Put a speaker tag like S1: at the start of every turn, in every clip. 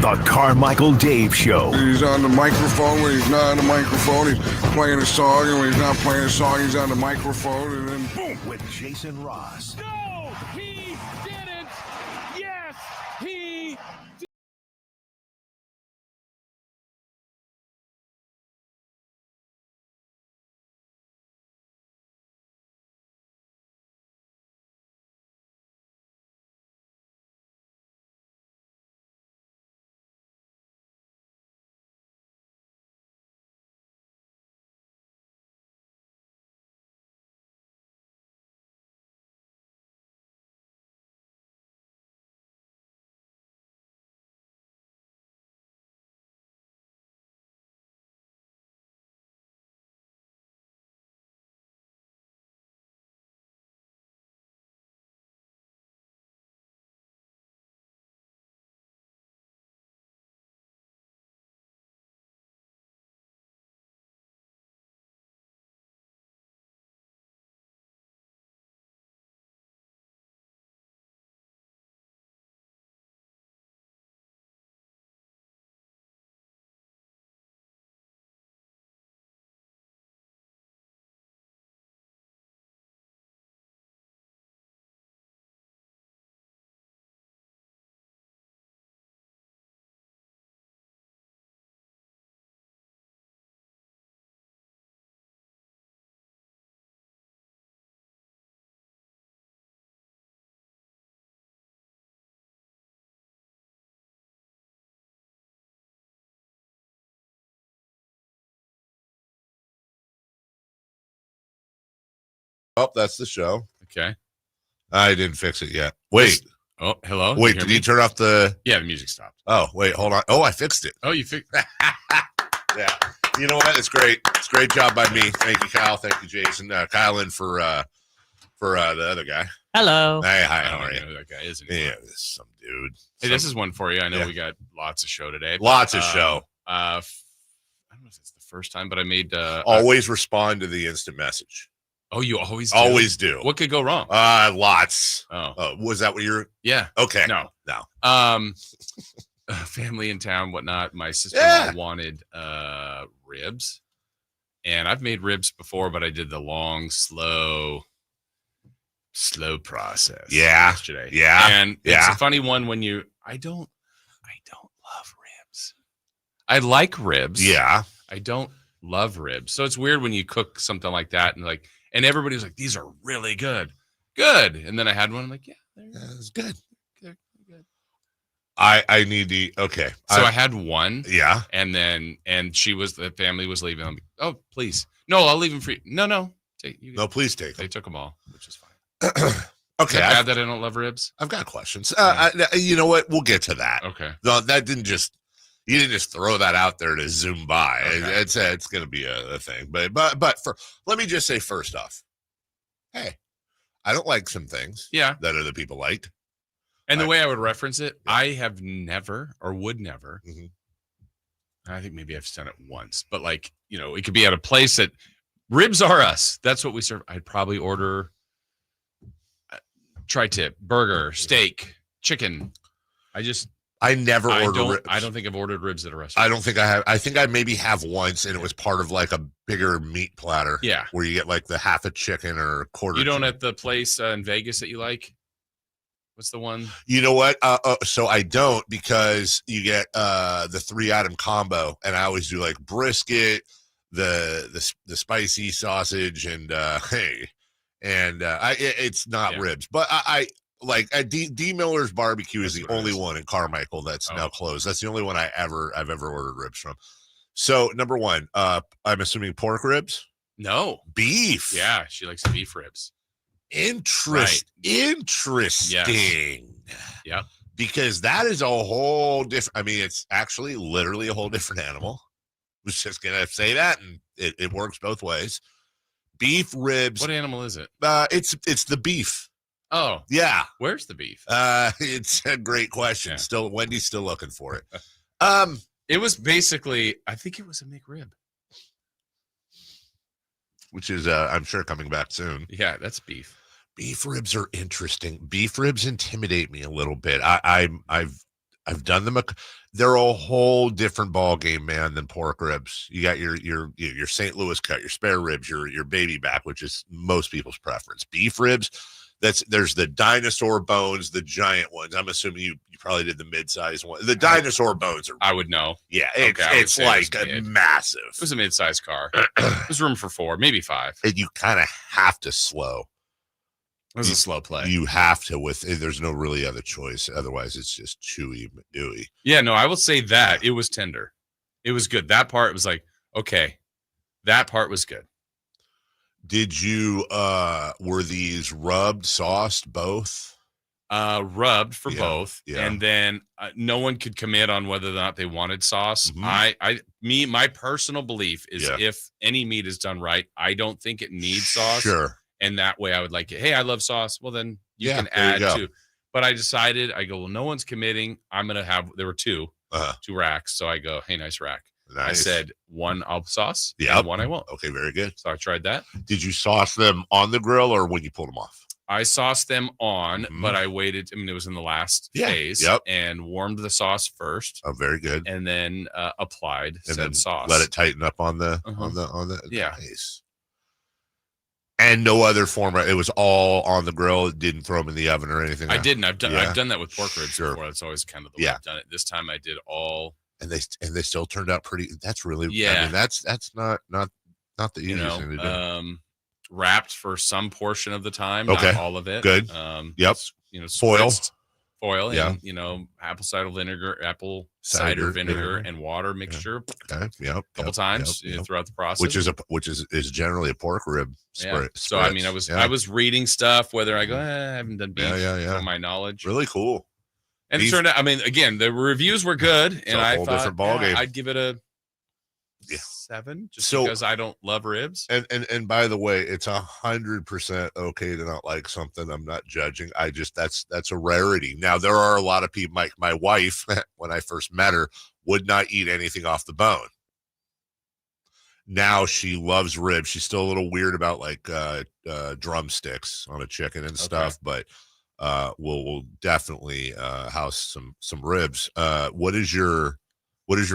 S1: The Carmichael Dave Show.
S2: He's on the microphone when he's not on the microphone. He's playing a song, and when he's not playing a song, he's on the microphone, and then boom.
S1: With Jason Ross.
S3: No, he didn't. Yes, he did.
S4: Oh, that's the show.
S5: Okay.
S4: I didn't fix it yet. Wait.
S5: Oh, hello.
S4: Wait, did you turn off the...
S5: Yeah, the music stopped.
S4: Oh, wait, hold on. Oh, I fixed it.
S5: Oh, you fixed
S4: Yeah. You know what? It's great. It's a great job by me. Thank you, Kyle. Thank you, Jason. Kyle in for the other guy.
S6: Hello.
S4: Hey, hi.
S5: I
S4: How
S5: don't
S4: are
S5: know
S4: you?
S5: who that guy is
S4: Yeah,
S5: anymore.
S4: this is some dude.
S5: Hey, this is one for you. I know
S4: Yeah.
S5: we got lots of show today.
S4: Lots of show.
S5: I don't know if it's the first time, but I made
S4: Always respond to the instant message.
S5: oh, you always do?
S4: Always do.
S5: What could go wrong?
S4: Lots.
S5: Oh.
S4: Was that what you're...
S5: Yeah.
S4: Okay.
S5: No.
S4: No.
S5: Family in town, whatnot. My sister-in-law
S4: Yeah.
S5: wanted ribs, and I've made ribs before, but I did the long, slow process.
S4: Yeah.
S5: Yesterday.
S4: Yeah.
S5: And it's
S4: Yeah.
S5: a funny one when you. I don't love ribs. I like ribs.
S4: Yeah.
S5: I don't love ribs. So it's weird when you cook something like that and everybody was like, these are really good. Good. And then I had one. I'm like, yeah,
S4: It's good.
S5: they're good.
S4: I need the... Okay.
S5: So I had one.
S4: Yeah.
S5: And the family was leaving. I'm like, oh, please. No, I'll leave them for you. No.
S4: No, please take
S5: They
S4: them.
S5: took them all, which is fine.
S4: Okay.
S5: Is it bad that I don't love ribs?
S4: I've got questions. You know what? We'll get to that.
S5: Okay.
S4: No, that didn't just... You didn't just throw that out there to zoom by.
S5: Okay.
S4: It's going to be a thing. But let me just say first off, hey, I don't like some things
S5: Yeah.
S4: that other people liked.
S5: And the
S4: Right.
S5: way I would reference it, I have never or would never.
S4: Mhm.
S5: I think maybe I've done it once, but it could be at a place that ribs are us. That's what we serve. I'd probably order tri-tip, burger, steak, chicken.
S4: I never order ribs.
S5: I don't think I've ordered ribs at a restaurant.
S4: I don't think I have. I think I maybe have once, and it was part of like a bigger meat platter.
S5: Yeah.
S4: Where you get like the half a chicken or a quarter.
S5: You don't
S4: chicken.
S5: at the place in Vegas that you like? What's the one?
S4: You know what? So I don't, because you get the 3-item combo, and I always do like brisket, the spicy sausage, and it's not
S5: Yeah.
S4: ribs, but I like D Miller's Barbecue is
S5: That's
S4: the
S5: what it
S4: only
S5: is.
S4: one in Carmichael that's now
S5: Oh.
S4: closed. That's the only one I've ever ordered ribs from. So number one, I'm assuming pork ribs,
S5: No.
S4: beef.
S5: Yeah, she likes beef ribs.
S4: Interesting.
S5: Yep.
S4: Because that is a whole different. I mean, it's actually literally a whole different animal. I was just gonna say that, and it works both ways. Beef ribs.
S5: What animal is it?
S4: It's the beef.
S5: Oh,
S4: Yeah.
S5: where's the beef?
S4: It's a great question.
S5: Yeah.
S4: Still, Wendy's still looking for it.
S5: It was basically, I think it was a McRib.
S4: Which is, I'm sure, coming back soon.
S5: Yeah, that's beef.
S4: Beef ribs are interesting. Beef ribs intimidate me a little bit. I've I've done them. They're a whole different ball game, man, than pork ribs. You got your St. Louis cut, your spare ribs, your baby back, which is most people's preference. Beef ribs, there's the dinosaur bones, the giant ones. I'm assuming you probably did the mid-size one. The dinosaur bones are.
S5: I would know.
S4: Yeah,
S5: Okay,
S4: it's like a massive.
S5: It was a mid-sized car. There's room for 4, maybe 5.
S4: And you kind of have to slow.
S5: It was a slow play.
S4: You have to there's no really other choice. Otherwise, it's just chewy, dewy.
S5: Yeah, no, I will say that it was tender. It was good. That part was like, okay, that part was good.
S4: Did you, were these rubbed, sauced, both?
S5: Rubbed for both.
S4: Yeah.
S5: And then no one could commit on whether or not they wanted sauce. My personal belief is if any meat is done right, I don't think it needs sauce.
S4: Sure.
S5: And that way I would like it. Hey, I love sauce. Well, then you can add too. But I decided, I go, well, no one's committing. I'm going to have, there were 2 racks. So I go, hey, nice rack. Nice. I said, 1 I'll sauce and 1 I won't.
S4: Okay, very good.
S5: So I tried that.
S4: Did you sauce them on the grill or when you pulled them off?
S5: I sauced them on, but I waited. I mean, it was in the last phase and warmed the sauce first.
S4: Oh, very good.
S5: And then applied said sauce.
S4: Let it tighten up on the,
S5: Yeah.
S4: Nice. And no other format. It was all on the grill. It didn't throw them in the oven or anything.
S5: I didn't. I've done that with pork ribs before. That's always kind of the way I've done it. This time I did all. And
S4: they still turned out pretty. That's really
S5: I
S4: mean, that's not the easiest thing to do.
S5: Wrapped for some portion of the time,
S4: okay,
S5: not all of it.
S4: Good.
S5: Foil,
S4: yeah,
S5: and apple cider vinegar, and water mixture.
S4: Okay,
S5: a couple times throughout the process,
S4: which is generally a pork rib spritz.
S5: So I mean, I was reading stuff. Whether I go, I haven't done beef from my knowledge.
S4: Really cool.
S5: And beef, it turned out. I mean, again, the reviews were good, and I thought
S4: different ball game.
S5: I'd give it a 7, just because I don't love ribs.
S4: And by the way, it's 100% okay to not like something. I'm not judging. I just that's a rarity. Now there are a lot of people. My wife, when I first met her, would not eat anything off the bone. Now she loves ribs. She's still a little weird about like drumsticks on a chicken and stuff, but we'll definitely house some ribs. What is your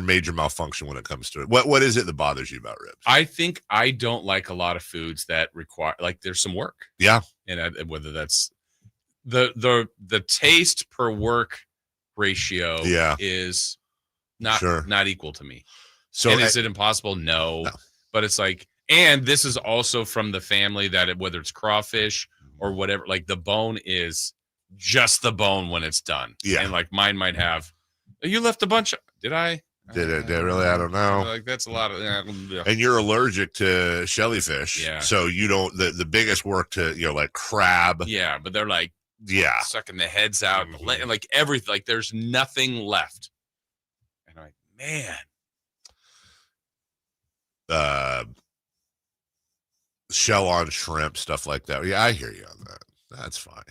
S4: major malfunction when it comes to it? What is it that bothers you about ribs?
S5: I think I don't like a lot of foods that require, like, there's some work.
S4: Yeah.
S5: And whether that's the taste per work ratio is not equal to me. So is it impossible? No. But it's like, and this is also from the family that whether it's crawfish or whatever, like the bone is just the bone when it's done. Yeah. And like mine might have, you left a bunch of, did I?
S4: Did it really? I don't know.
S5: Like that's a lot of.
S4: And you're allergic to jellyfish, so you don't. The biggest work to like crab.
S5: Yeah, but they're like sucking the heads out and like everything. Like there's nothing left. And I'm like, man.
S4: Shell on shrimp, stuff like that. Yeah, I hear you on that. That's fine.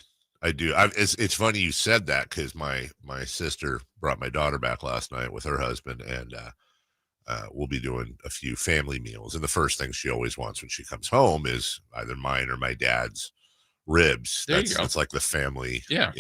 S4: I do. It's funny you said that because my sister brought my daughter back last night with her husband, and we'll be doing a few family meals. And the first thing she always wants when she comes home is either mine or my dad's ribs. That's like the family. Yeah.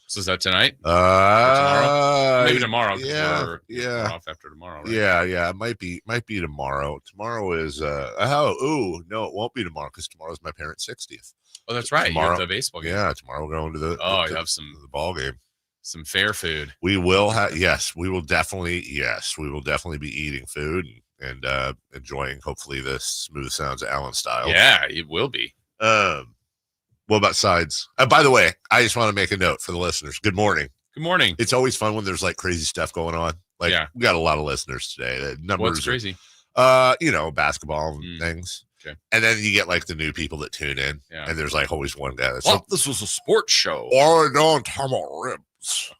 S5: So is that tonight? Tomorrow? Maybe tomorrow.
S4: Yeah.
S5: We're off after tomorrow. Right?
S4: Yeah. It might be tomorrow. Tomorrow is no, it won't be tomorrow because tomorrow's my parents' 60th.
S5: Oh, that's right.
S4: Tomorrow,
S5: you have the baseball game.
S4: Yeah, tomorrow we're going to the.
S5: You have the
S4: ball game.
S5: Some fair food.
S4: We will have. Yes, we will definitely. Yes, we will definitely be eating food and enjoying hopefully the smooth sounds of Allen style.
S5: Yeah, it will be.
S4: What about sides? By the way, I just want to make a note for the listeners. Good morning.
S5: Good morning.
S4: It's always fun when there's like crazy stuff going on. Like we got a lot of listeners today. The numbers.
S5: What's crazy?
S4: Basketball and things.
S5: Okay.
S4: And then you get like the new people that tune in, and there's like always one guy that's like,
S5: this was a sports show.
S4: Or don't talk about ribs.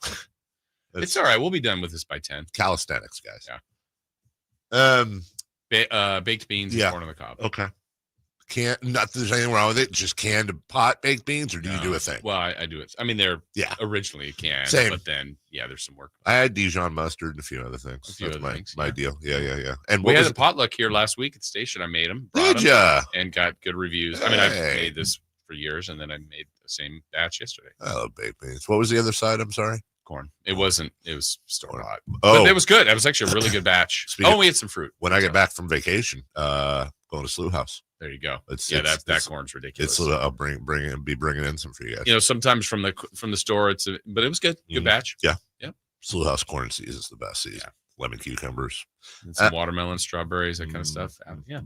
S5: It's all right. We'll be done with this by 10.
S4: Calisthenics, guys.
S5: Yeah. Baked beans and corn on the cob.
S4: Okay. Not there's anything wrong with it. Just canned pot baked beans, or do you do a thing?
S5: Well, I do it. I mean, they're originally canned, but then there's some work.
S4: I had Dijon mustard and a few other things. That's my deal. Yeah. And
S5: we had a potluck here last week at the station. I made them.
S4: Did ya?
S5: And got good reviews. I mean, I've made this for years, and then I made the same batch yesterday.
S4: I love baked beans. What was the other side? I'm sorry.
S5: corn. It wasn't. It was store bought.
S4: Oh,
S5: but it was good. It was actually a really good batch. We had some fruit.
S4: When I get back from vacation, going to Slough House.
S5: There you go.
S4: That
S5: corn's ridiculous.
S4: I'll be bringing in some for you guys.
S5: Sometimes from the store, but it was good. Good batch.
S4: Yeah.
S5: Yep.
S4: Slough House corn season is the best season.
S5: Yeah.
S4: Lemon cucumbers,
S5: and some watermelon, strawberries, that kind of stuff. Yeah.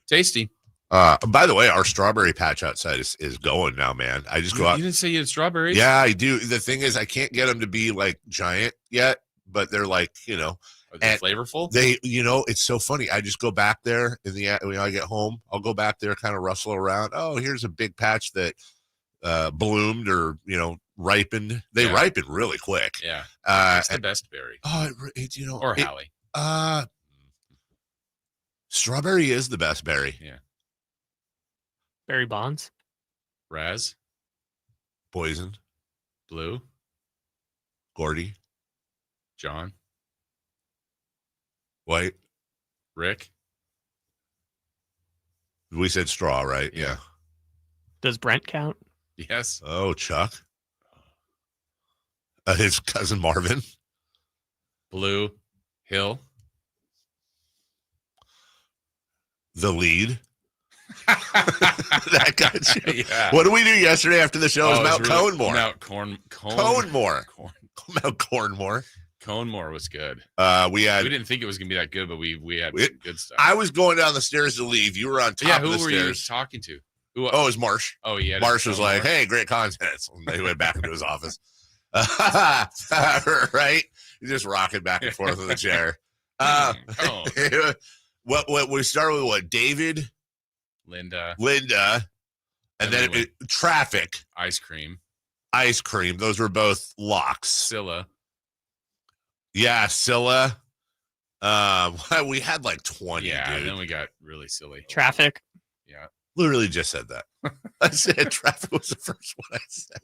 S5: Tasty.
S4: By the way, our strawberry patch outside is going now, man. I just go out.
S5: You didn't say you had strawberries?
S4: Yeah, I do. The thing is, I can't get them to be like giant yet, but they're like,
S5: Are they flavorful?
S4: It's so funny. I just go back there when I get home. I'll go back there, kind of rustle around. Oh, here's a big patch that bloomed or ripened. They ripen really quick.
S5: Yeah, it's the best berry.
S4: Oh,
S5: or Howie.
S4: Strawberry is the best berry.
S5: Yeah.
S6: Barry Bonds,
S5: Raz,
S4: Poison,
S5: Blue,
S4: Gordy,
S5: John,
S4: White,
S5: Rick.
S4: We said straw, right? Yeah.
S6: Does Brent count?
S5: Yes.
S4: Oh, Chuck. His cousin Marvin.
S5: Blue, Hill.
S4: The lead. That got you.
S5: Yeah.
S4: What did we do yesterday after the show? It was Mount Conmore.
S5: Mount
S4: Conmore. Mount Conmore.
S5: Conmore was good.
S4: We
S5: didn't think it was gonna be that good, but we had some good stuff.
S4: I was going down the stairs to leave. You were on top of the stairs.
S5: Who were you talking to?
S4: It was Marsh.
S5: Oh, yeah.
S4: Marsh was like, "Hey, great content." And he went back into his office. Right? He's just rocking back and forth in the chair. What we started with? What? David,
S5: Linda,
S4: and then traffic,
S5: ice cream.
S4: Those were both locks.
S5: Scylla.
S4: Yeah, Scylla. We had like 20.
S5: Yeah,
S4: dude.
S5: And then we got really silly.
S6: Traffic.
S5: Yeah,
S4: literally just said that. I said traffic was the first one I said.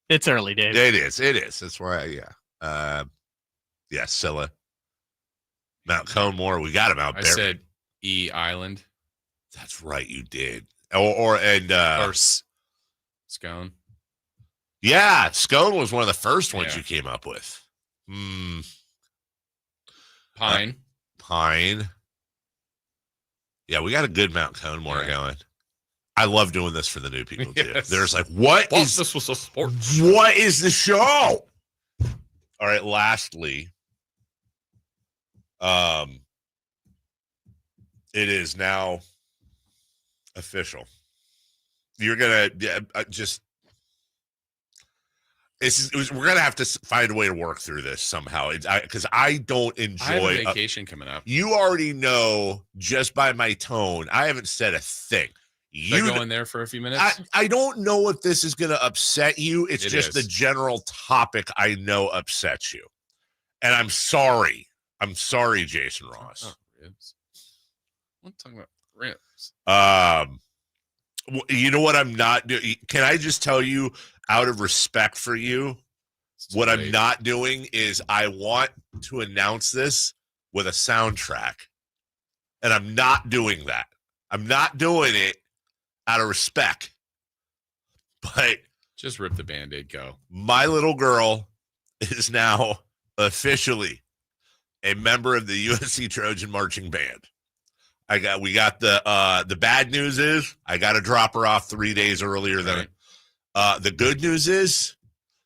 S6: It's early, Dave.
S4: It is. That's why. Yeah, Scylla. Mount Conmore. We got him out there.
S5: I said E Island.
S4: That's right, you did. Or
S5: Scone.
S4: Yeah, Scone was one of the first ones you came up with.
S5: Pine.
S4: Pine. Yeah, we got a good Mount Conmore going. I love doing this for the new people too.
S5: Yes.
S4: There's like,
S5: this was a sport.
S4: What is the show? All right, lastly, it is now official. You're gonna we're gonna have to find a way to work through this somehow. Because I don't enjoy.
S5: I have a vacation coming up.
S4: You already know just by my tone. I haven't said a thing.
S5: You go in there for a few minutes.
S4: I don't know if this is going to upset you. It's just the general topic I know upsets you, and I'm sorry. I'm sorry, Jason Ross.
S5: Ribs. I'm talking about ribs.
S4: You know what I'm not doing? Can I just tell you, out of respect for you, what I'm not doing is I want to announce this with a soundtrack, and I'm not doing that. I'm not doing it out of respect. But
S5: just rip the Band-Aid, go.
S4: My little girl is now officially a member of the USC Trojan Marching Band. We got the bad news is I got to drop her off 3 days earlier than the good news is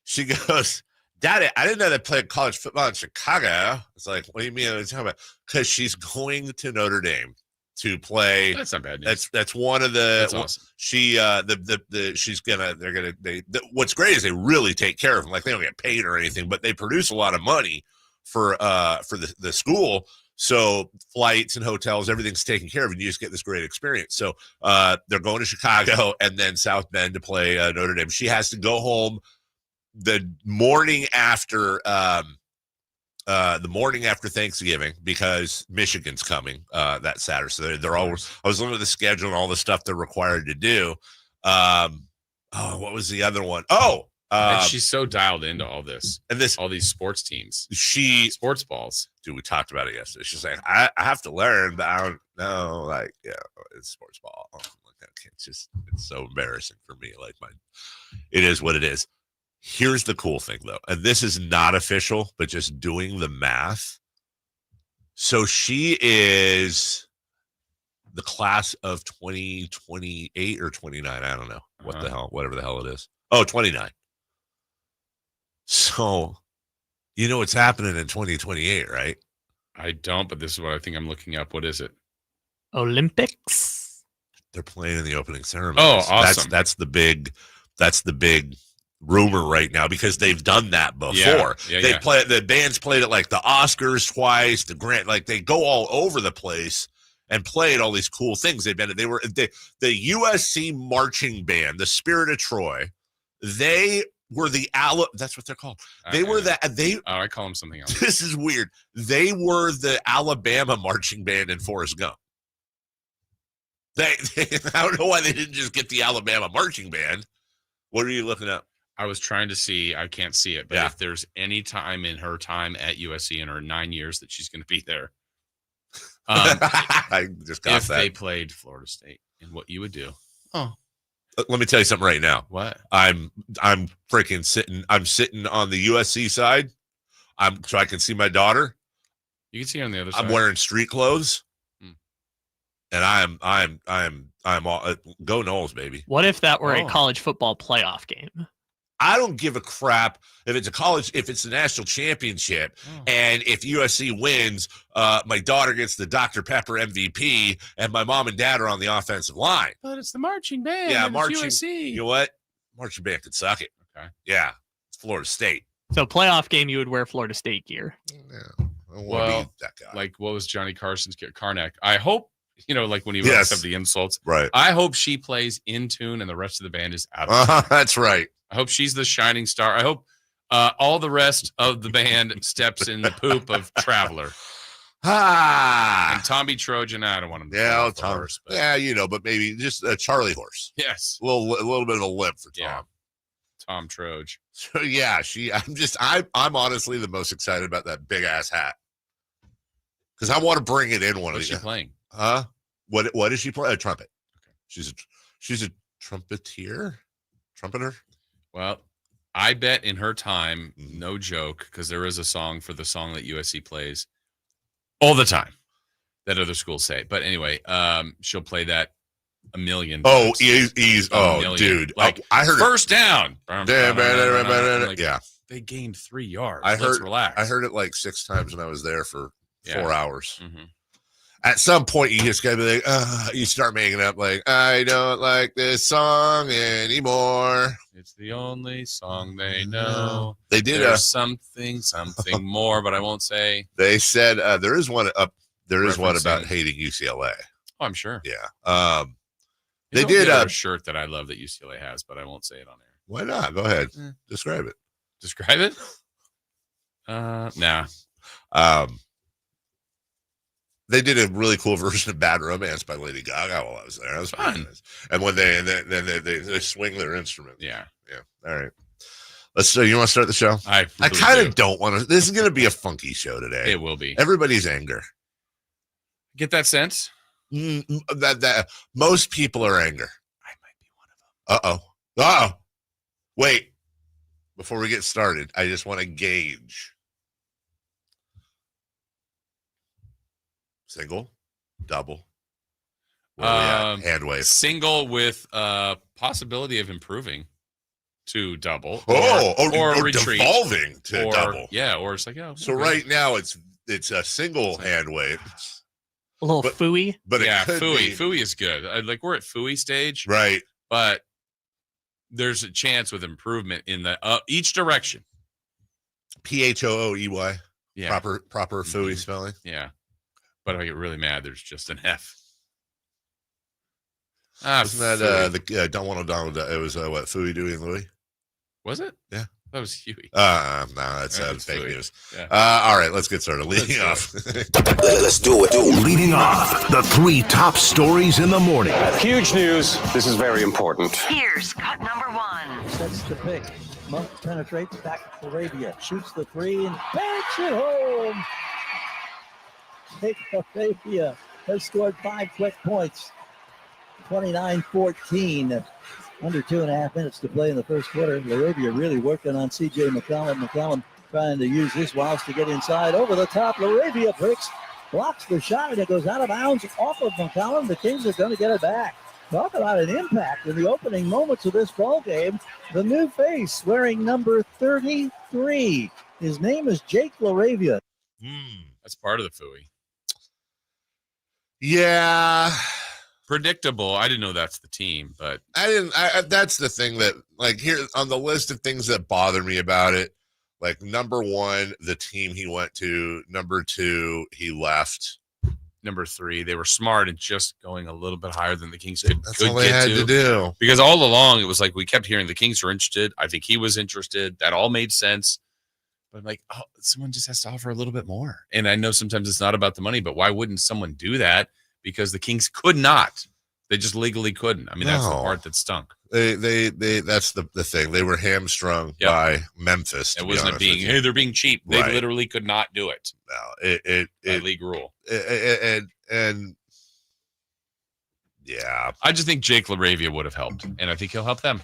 S4: she goes, Daddy, I didn't know they played college football in Chicago. It's like, what do you mean? I'm talking about because she's going to Notre Dame to play.
S5: That's not bad news.
S4: That's one of the.
S5: That's awesome.
S4: What's great is they really take care of them. Like they don't get paid or anything, but they produce a lot of money for the school. So flights and hotels, everything's taken care of, and you just get this great experience. So they're going to Chicago and then South Bend to play Notre Dame. She has to go home the morning after Thanksgiving because Michigan's coming that Saturday. So they're all. I was looking at the schedule and all the stuff they're required to do. What was the other one?
S5: And she's so dialed into all this
S4: and
S5: all these sports teams. Sports balls.
S4: Dude, we talked about it yesterday. She's like, I have to learn, but I don't know. Like, yeah, it's sports ball. It's so embarrassing for me. Like, it is what it is. Here's the cool thing, though, and this is not official, but just doing the math. So she is the class of 2028 or 29. I don't know what the hell, whatever the hell it is. Oh, 29. So, you know what's happening in 2028, right?
S5: I don't, but this is what I think I'm looking up. What is it?
S6: Olympics.
S4: They're playing in the opening ceremony.
S5: Oh, awesome.
S4: That's the big rumor right now because they've done that before. The band's played at like the Oscars twice, the Grant, like they go all over the place and played all these cool things. The USC marching band, the Spirit of Troy. They were that's what they're called. I
S5: call them something else.
S4: This is weird. They were the Alabama marching band in Forrest Gump. I don't know why they didn't just get the Alabama marching band. What are you looking at?
S5: I was trying to see. I can't see it, but if there's any time in her time at USC in her 9 years that she's going to be there,
S4: I just got
S5: if
S4: that.
S5: they played Florida State, and what you would do? Oh,
S4: let me tell you something right now.
S5: What?
S4: I'm freaking sitting. I'm sitting on the USC side. So I can see my daughter.
S5: You can see her on the other side.
S4: I'm wearing street clothes, and I'm all go Noles, baby.
S6: What if that were a college football playoff game?
S4: I don't give a crap if it's the national championship, and if USC wins, my daughter gets the Dr. Pepper MVP, and my mom and dad are on the offensive line.
S5: But it's the marching band.
S4: Yeah, marching.
S5: USC.
S4: You know what? Marching band could suck it.
S5: Okay.
S4: Yeah, it's Florida State.
S6: So playoff game, you would wear Florida State gear.
S4: Yeah. Well, that guy.
S5: Like what was Johnny Carson's Karnak? I hope. Like when he writes up the insults.
S4: Right.
S5: I hope she plays in tune and the rest of the band is out of tune.
S4: That's right.
S5: I hope she's the shining star. I hope all the rest of the band steps in the poop of Traveler. And Tommy Trojan, I don't want him to
S4: Tom.
S5: horse, but.
S4: Yeah, but maybe just a Charlie horse.
S5: Yes.
S4: A little bit of a limp for Tom.
S5: Yeah. Tom Troj.
S4: So yeah, I'm honestly the most excited about that big ass hat. Because I want to bring it in one of these.
S5: What's she playing?
S4: What does she play? A trumpet.
S5: Okay.
S4: She's a trumpeter.
S5: Well, I bet in her time, no joke, because there is a song for the song that USC plays all the time that other schools say. But anyway, she'll play that a million times.
S4: Dude.
S5: Like
S4: I heard
S5: first down.
S4: Yeah.
S5: They gained 3 yards.
S4: Let's
S5: relax.
S4: I heard it like 6 times when I was there for 4 hours.
S5: Mm-hmm.
S4: At some point, you just gotta be like, you start making up like, I don't like this song anymore.
S5: It's the only song they know.
S4: They did
S5: something more, but I won't say.
S4: They said there is one about hating UCLA.
S5: Oh, I'm sure.
S4: Yeah.
S5: They did a shirt that I love that UCLA has, but I won't say it on air.
S4: Why not? Go ahead. Describe it.
S5: Describe it? Nah.
S4: They did a really cool version of Bad Romance by Lady Gaga while I was there. That was fun. And when they swing their instrument.
S5: Yeah.
S4: All right. You want to start the show?
S5: I
S4: kind of don't want to. This is going to be a funky show today.
S5: It will be.
S4: Everybody's anger.
S5: Get that sense?
S4: That most people are anger.
S5: I might be one of them.
S4: Uh-oh. Wait. Before we get started, I just want to gauge. Single, double, hand wave.
S5: Single with possibility of improving to double.
S4: Or
S5: retreat.
S4: Devolving to double.
S5: Yeah, or it's like,
S4: So right now it's a single hand wave.
S6: A little phooey.
S4: But
S5: yeah,
S4: phooey.
S5: Phooey is good. Like we're at phooey stage.
S4: Right.
S5: But there's a chance with improvement in the each direction.
S4: PHOOEY.
S5: Yeah.
S4: Proper phooey spelling.
S5: Yeah. But if I get really mad, there's just an F.
S4: Wasn't that the Don't Want to Donald? It was what, Phooey, Dewey, and Louie?
S5: Was it?
S4: Yeah.
S5: That was Huey.
S4: No, that's fake
S5: Phooey.
S4: news.
S5: Yeah.
S4: All right, let's get started. Leading off.
S1: Let's do it. Leading off, the 3 top stories in the morning.
S7: Huge news. This is very important.
S8: Here's cut number 1.
S9: Sets the pick. Monk penetrates back to LaRavia. Shoots the 3 and banks it home. Jake LaRavia has scored 5 quick points. 29-14. Under 2.5 minutes to play in the first quarter. LaRavia really working on C.J. McCollum. McCollum trying to use his wows to get inside. Over the top, LaRavia blocks the shot, and it goes out of bounds off of McCollum. The Kings are going to get it back. Talk about an impact in the opening moments of this ball game. The new face wearing number 33. His name is Jake LaRavia.
S5: That's part of the Fooey.
S4: Yeah.
S5: Predictable. I didn't know that's the team, but
S4: that's the thing that, like, here on the list of things that bother me about it, like, number 1, the team he went to. Number 2, he left.
S5: Number 3, they were smart and just going a little bit higher than the Kings could
S4: all they had to do.
S5: Because all along it was like we kept hearing the Kings were interested. I think he was interested. That all made sense. But I'm like, oh, someone just has to offer a little bit more. And I know sometimes it's not about the money, but why wouldn't someone do that? Because the Kings could not. They just legally couldn't. I mean, that's the part that stunk.
S4: They that's the thing. They were hamstrung by Memphis.
S5: It wasn't being, hey, they're being cheap. They literally could not do it.
S4: No, it
S5: league rule.
S4: And yeah,
S5: I just think Jake LaRavia would have helped, and I think he'll help them.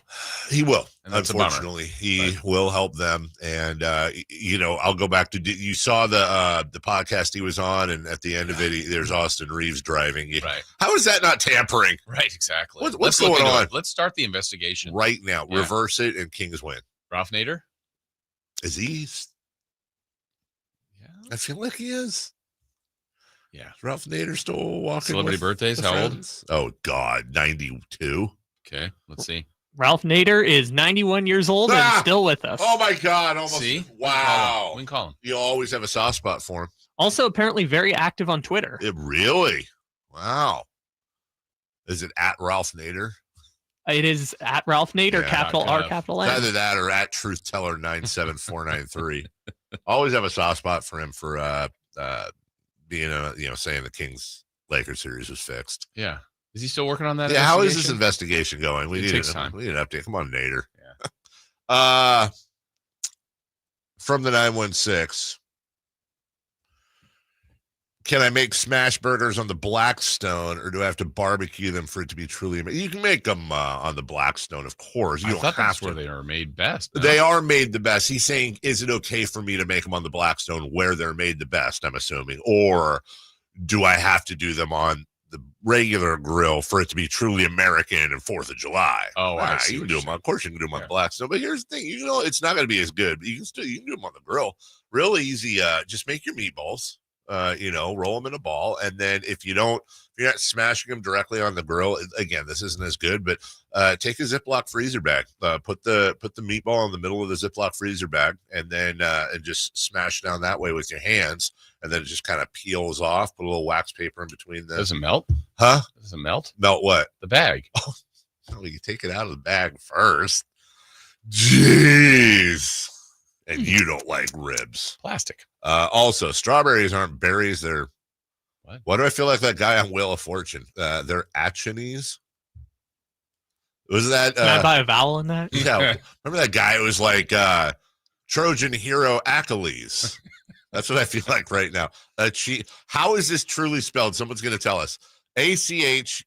S4: He will.
S5: And that's
S4: unfortunately, he will help them. And I'll go back to you saw the podcast he was on, and at the end of it, there's Austin Reeves driving.
S5: Right?
S4: How is that not tampering?
S5: Right, exactly.
S4: What's going on?
S5: Let's start the investigation
S4: right now. Yeah. Reverse it, and Kings win.
S5: Ralph Nader,
S4: is he?
S5: Yeah,
S4: I feel like he is.
S5: Yeah.
S4: Is Ralph Nader still walking?
S5: Celebrity birthdays? How old?
S4: Oh, God. 92.
S5: Okay. Let's see.
S6: Ralph Nader is 91 years old and still with us.
S4: Oh, my God. Almost.
S5: See?
S4: Wow.
S5: We can call him.
S4: You always have a soft spot for him.
S6: Also, apparently very active on Twitter.
S4: Really? Wow. Is it at Ralph Nader?
S6: It is at Ralph Nader, capital R, capital N.
S4: Either that or at TruthTeller97493. Always have a soft spot for him for being saying the Kings Lakers series was fixed.
S5: Yeah. Is he still working on that?
S4: Yeah. How is this investigation going? We need time. We need an update. Come on, Nader.
S5: Yeah.
S4: From the 916. Can I make smash burgers on the Blackstone, or do I have to barbecue them for it to be truly amazing? You can make them on the Blackstone, of course. You don't have to.
S5: Where they are made best.
S4: No? They are made the best. He's saying, is it okay for me to make them on the Blackstone where they're made the best, I'm assuming? Or do I have to do them on the regular grill for it to be truly American and 4th of July?
S5: Oh, I see.
S4: You can do them of course you can do them on the Blackstone. But here's the thing, it's not going to be as good, but you can do them on the grill. Real easy. Just make your meatballs. Roll them in a ball, and then if you're not smashing them directly on the grill, again, this isn't as good, but take a Ziploc freezer bag, put the meatball in the middle of the Ziploc freezer bag, and then and just smash down that way with your hands, and then it just kind of peels off. Put a little wax paper in between them.
S5: Does it melt?
S4: Huh?
S5: Does it melt?
S4: Melt what?
S5: The bag.
S4: Oh, no, you take it out of the bag first. Jeez. And you don't like ribs.
S5: Plastic.
S4: Also, strawberries aren't berries. They're
S5: what?
S4: Why do I feel like that guy on Wheel of Fortune? They're Achenies. Was that?
S6: Can I buy a vowel in that?
S4: Yeah. Remember that guy who was like Trojan hero Achilles? That's what I feel like right now. How is this truly spelled? Someone's going to tell us. Achenes.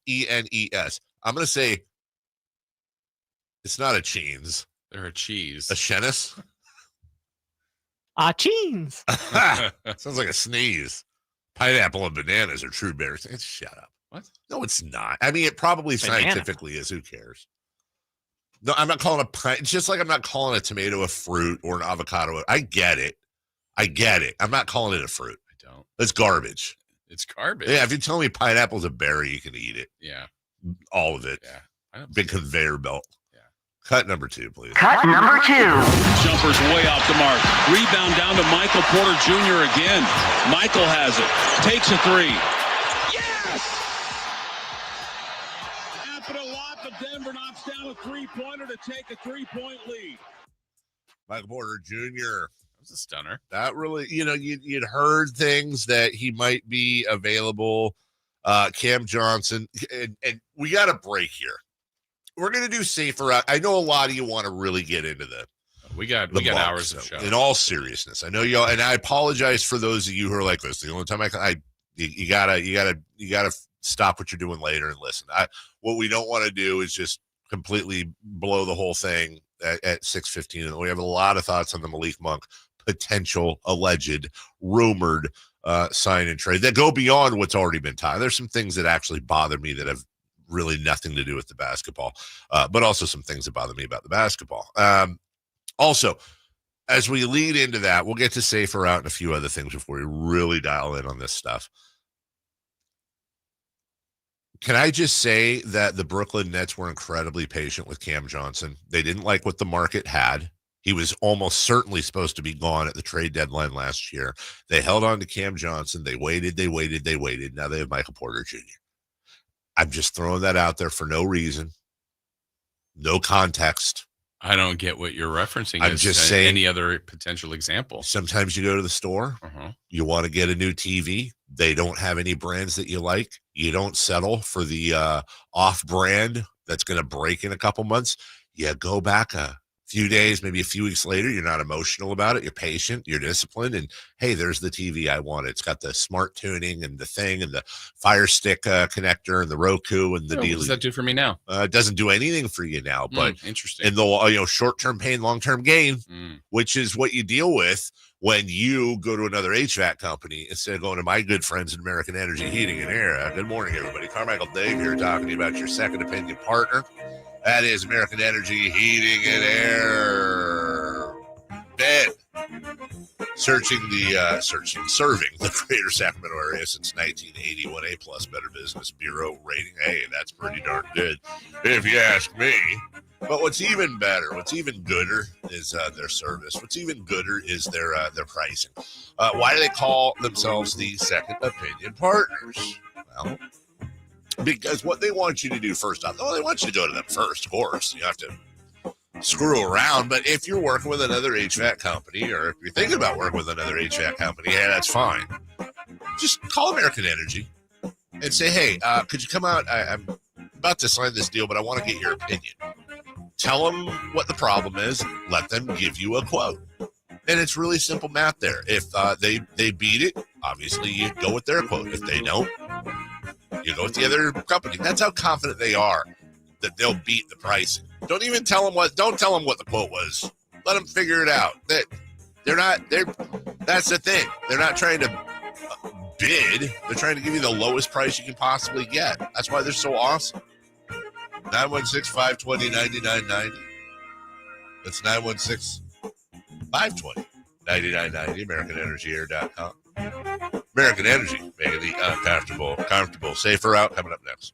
S4: I'm going to say it's not a cheese.
S5: They're a cheese.
S4: A chenis?
S6: Cheese.
S4: Sounds like a sneeze. Pineapple and bananas are true berries. Shut up.
S5: What?
S4: No, it's not. I mean, it probably scientifically is. Who cares? No, I'm not calling it's just like I'm not calling a tomato a fruit or an avocado. I get it. I'm not calling it a fruit.
S5: I don't.
S4: It's garbage.
S5: It's garbage.
S4: Yeah, if you tell me pineapple's a berry, you can eat it.
S5: Yeah.
S4: All of it.
S5: Yeah.
S4: Big conveyor belt. Cut number 2, please.
S8: Cut number 2.
S3: Jumper's way off the mark. Rebound down to Michael Porter Jr. again. Michael has it. Takes a 3. Yes! Happened a lot, but Denver knocks down a 3-pointer to take a 3-point lead.
S4: Michael Porter Jr.
S5: That was a stunner.
S4: That really, you'd heard things that he might be available. Cam Johnson. And we got a break here. We're going to do safer. I know a lot of you want to really get into
S5: we got hours of show.
S4: In all seriousness, I know y'all, and I apologize for those of you who are like this. The only time you gotta stop what you're doing later and listen. What we don't want to do is just completely blow the whole thing at 6:15. And we have a lot of thoughts on the Malik Monk potential, alleged, rumored sign and trade that go beyond what's already been tied. There's some things that actually bother me that have really nothing to do with the basketball, but also some things that bother me about the basketball. Also, as we lead into that, we'll get to Safer Out and a few other things before we really dial in on this stuff. Can I just say that the Brooklyn Nets were incredibly patient with Cam Johnson? They didn't like what the market had. He was almost certainly supposed to be gone at the trade deadline last year. They held on to Cam Johnson. They waited. Now they have Michael Porter Jr. I'm just throwing that out there for no reason, no context.
S5: I don't get what you're referencing.
S4: I'm just saying,
S5: any other potential example.
S4: Sometimes you go to the store, you want to get a new TV. They don't have any brands that you like. You don't settle for the off-brand that's going to break in a couple months. You go back a few days, maybe a few weeks later. You're not emotional about it. You're patient. You're disciplined. And, hey, there's the TV I wanted. It's got the smart tuning and the thing and the Fire Stick connector and the Roku and the deal.
S5: What does that do for me now?
S4: It doesn't do anything for you now. But
S5: interesting.
S4: In the short-term pain, long-term gain, which is what you deal with when you go to another HVAC company instead of going to my good friends at American Energy Heating and Air. Good morning, everybody. Carmichael Dave here talking to you about your second opinion partner. That is American Energy Heating and Air. Ben, serving the greater Sacramento area since 1981, A+ Better Business Bureau rating. Hey, that's pretty darn good, if you ask me. But what's even better, what's even gooder is their service. What's even gooder is their pricing. Why do they call themselves the second opinion partners? Well, because what they want you to do first off, they want you to go to them first, of course. You have to screw around. But if you're working with another HVAC company, or if you're thinking about working with another HVAC company, yeah, that's fine. Just call American Energy and say, hey, could you come out? I'm about to sign this deal, but I want to get your opinion. Tell them what the problem is. Let them give you a quote. And it's really simple math there. If they beat it, obviously you go with their quote. If they don't, you go with the other company. That's how confident they are that they'll beat the pricing. Don't tell them what the quote was. Let them figure it out. That's the thing. They're not trying to bid. They're trying to give you the lowest price you can possibly get. That's why they're so awesome. 916-520-9990. That's 916-520-9990. AmericanEnergyAir.com. American Energy, making the comfortable, safer out. Coming up next.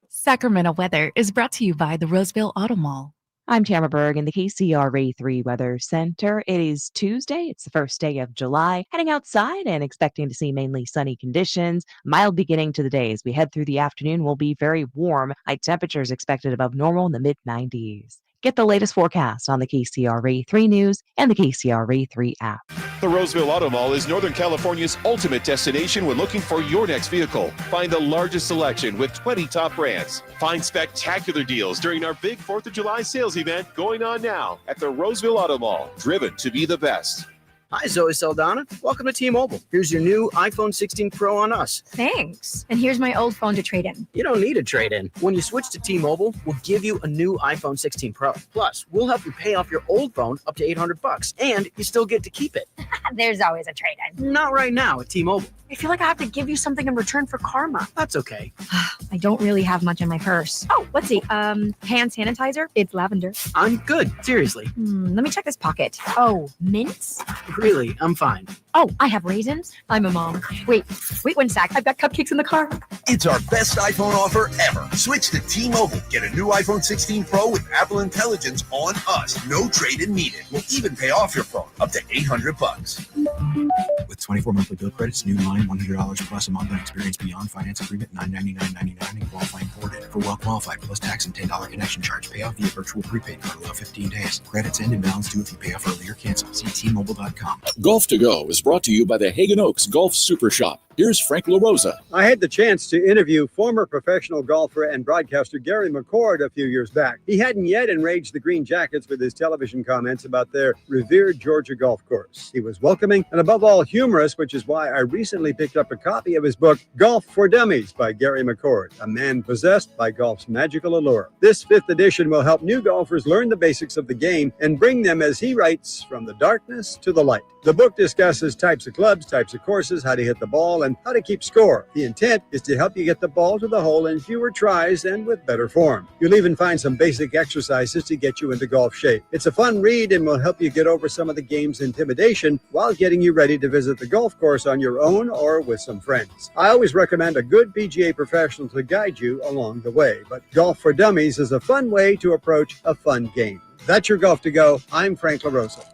S10: Sacramento weather is brought to you by the Roseville Auto Mall. I'm Tamara Berg in the KCRA 3 Weather Center. It is Tuesday. It's the first day of July. Heading outside and expecting to see mainly sunny conditions. Mild beginning to the day as we head through the afternoon will be very warm. High temperatures expected above normal in the mid-90s. Get the latest forecast on the KCRA 3 News and the KCRA 3 app.
S11: The Roseville Auto Mall is Northern California's ultimate destination when looking for your next vehicle. Find the largest selection with 20 top brands. Find spectacular deals during our big 4th of July sales event going on now at the Roseville Auto Mall. Driven to be the best.
S12: Hi, Zoe Saldana. Welcome to T-Mobile. Here's your new iPhone 16 Pro on us.
S13: Thanks. And here's my old phone to trade in.
S12: You don't need a trade-in. When you switch to T-Mobile, we'll give you a new iPhone 16 Pro. Plus, we'll help you pay off your old phone up to $800, and you still get to keep it.
S13: There's always a trade-in.
S12: Not right now at T-Mobile.
S13: I feel like I have to give you something in return for karma.
S12: That's okay.
S13: I don't really have much in my purse. Oh, let's see. Hand sanitizer. It's lavender.
S12: I'm good. Seriously.
S13: Let me check this pocket. Oh, mints?
S12: Really, I'm fine.
S13: Oh, I have raisins. I'm a mom. Wait 1 sec. I've got cupcakes in the car.
S1: It's our best iPhone offer ever. Switch to T-Mobile. Get a new iPhone 16 Pro with Apple Intelligence on us. No trade-in needed. We'll even pay off your phone up to $800.
S14: With 24 monthly bill credits, new line $100 plus a month and experience beyond finance agreement $999.99 and qualifying forwarded. For well qualified plus tax and $10 connection charge. Payoff via virtual prepaid card allow 15 days. Credits end and balance due if you pay off early or cancel. See T-Mobile.com.
S15: Golf to Go is brought to you by the Hagen Oaks Golf Super Shop. Here's Frank LaRosa.
S16: I had the chance to interview former professional golfer and broadcaster Gary McCord a few years back. He hadn't yet enraged the Green Jackets with his television comments about their revered Georgia golf course. He was welcoming and above all humorous, which is why I recently picked up a copy of his book, Golf for Dummies by Gary McCord, a man possessed by by golf's magical allure. This 5th edition will help new golfers learn the basics of the game and bring them, as he writes, from the darkness to the light. The book discusses types of clubs, types of courses, how to hit the ball, and how to keep score. The intent is to help you get the ball to the hole in fewer tries and with better form. You'll even find some basic exercises to get you into golf shape. It's a fun read and will help you get over some of the game's intimidation while getting you ready to visit the golf course on your own or with some friends. I always recommend a good PGA professional to guide you along the way, but Golf for Dummies is a fun way to approach a fun game. That's your Golf to Go. I'm Frank LaRosa.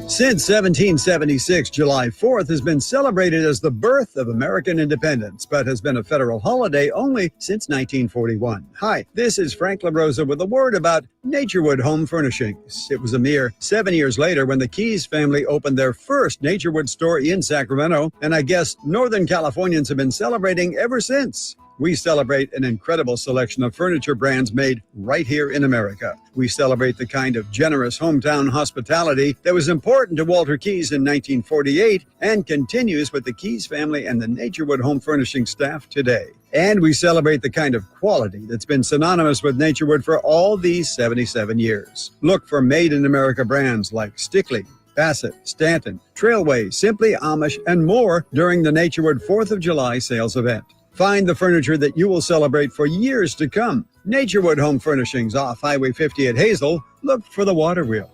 S16: Since 1776, July 4th has been celebrated as the birth of American independence, but has been a federal holiday only since 1941. Hi, this is Frank LaRosa with a word about Naturewood Home Furnishings. It was a mere 7 years later when the Keys family opened their first Naturewood store in Sacramento, and I guess Northern Californians have been celebrating ever since. We celebrate an incredible selection of furniture brands made right here in America. We celebrate the kind of generous hometown hospitality that was important to Walter Keys in 1948 and continues with the Keys family and the Naturewood Home Furnishing staff today. And we celebrate the kind of quality that's been synonymous with Naturewood for all these 77 years. Look for made-in-America brands like Stickley, Bassett, Stanton, Trailway, Simply Amish, and more during the Naturewood 4th of July sales event. Find the furniture that you will celebrate for years to come. Naturewood Home Furnishings off Highway 50 at Hazel. Look for the water wheel.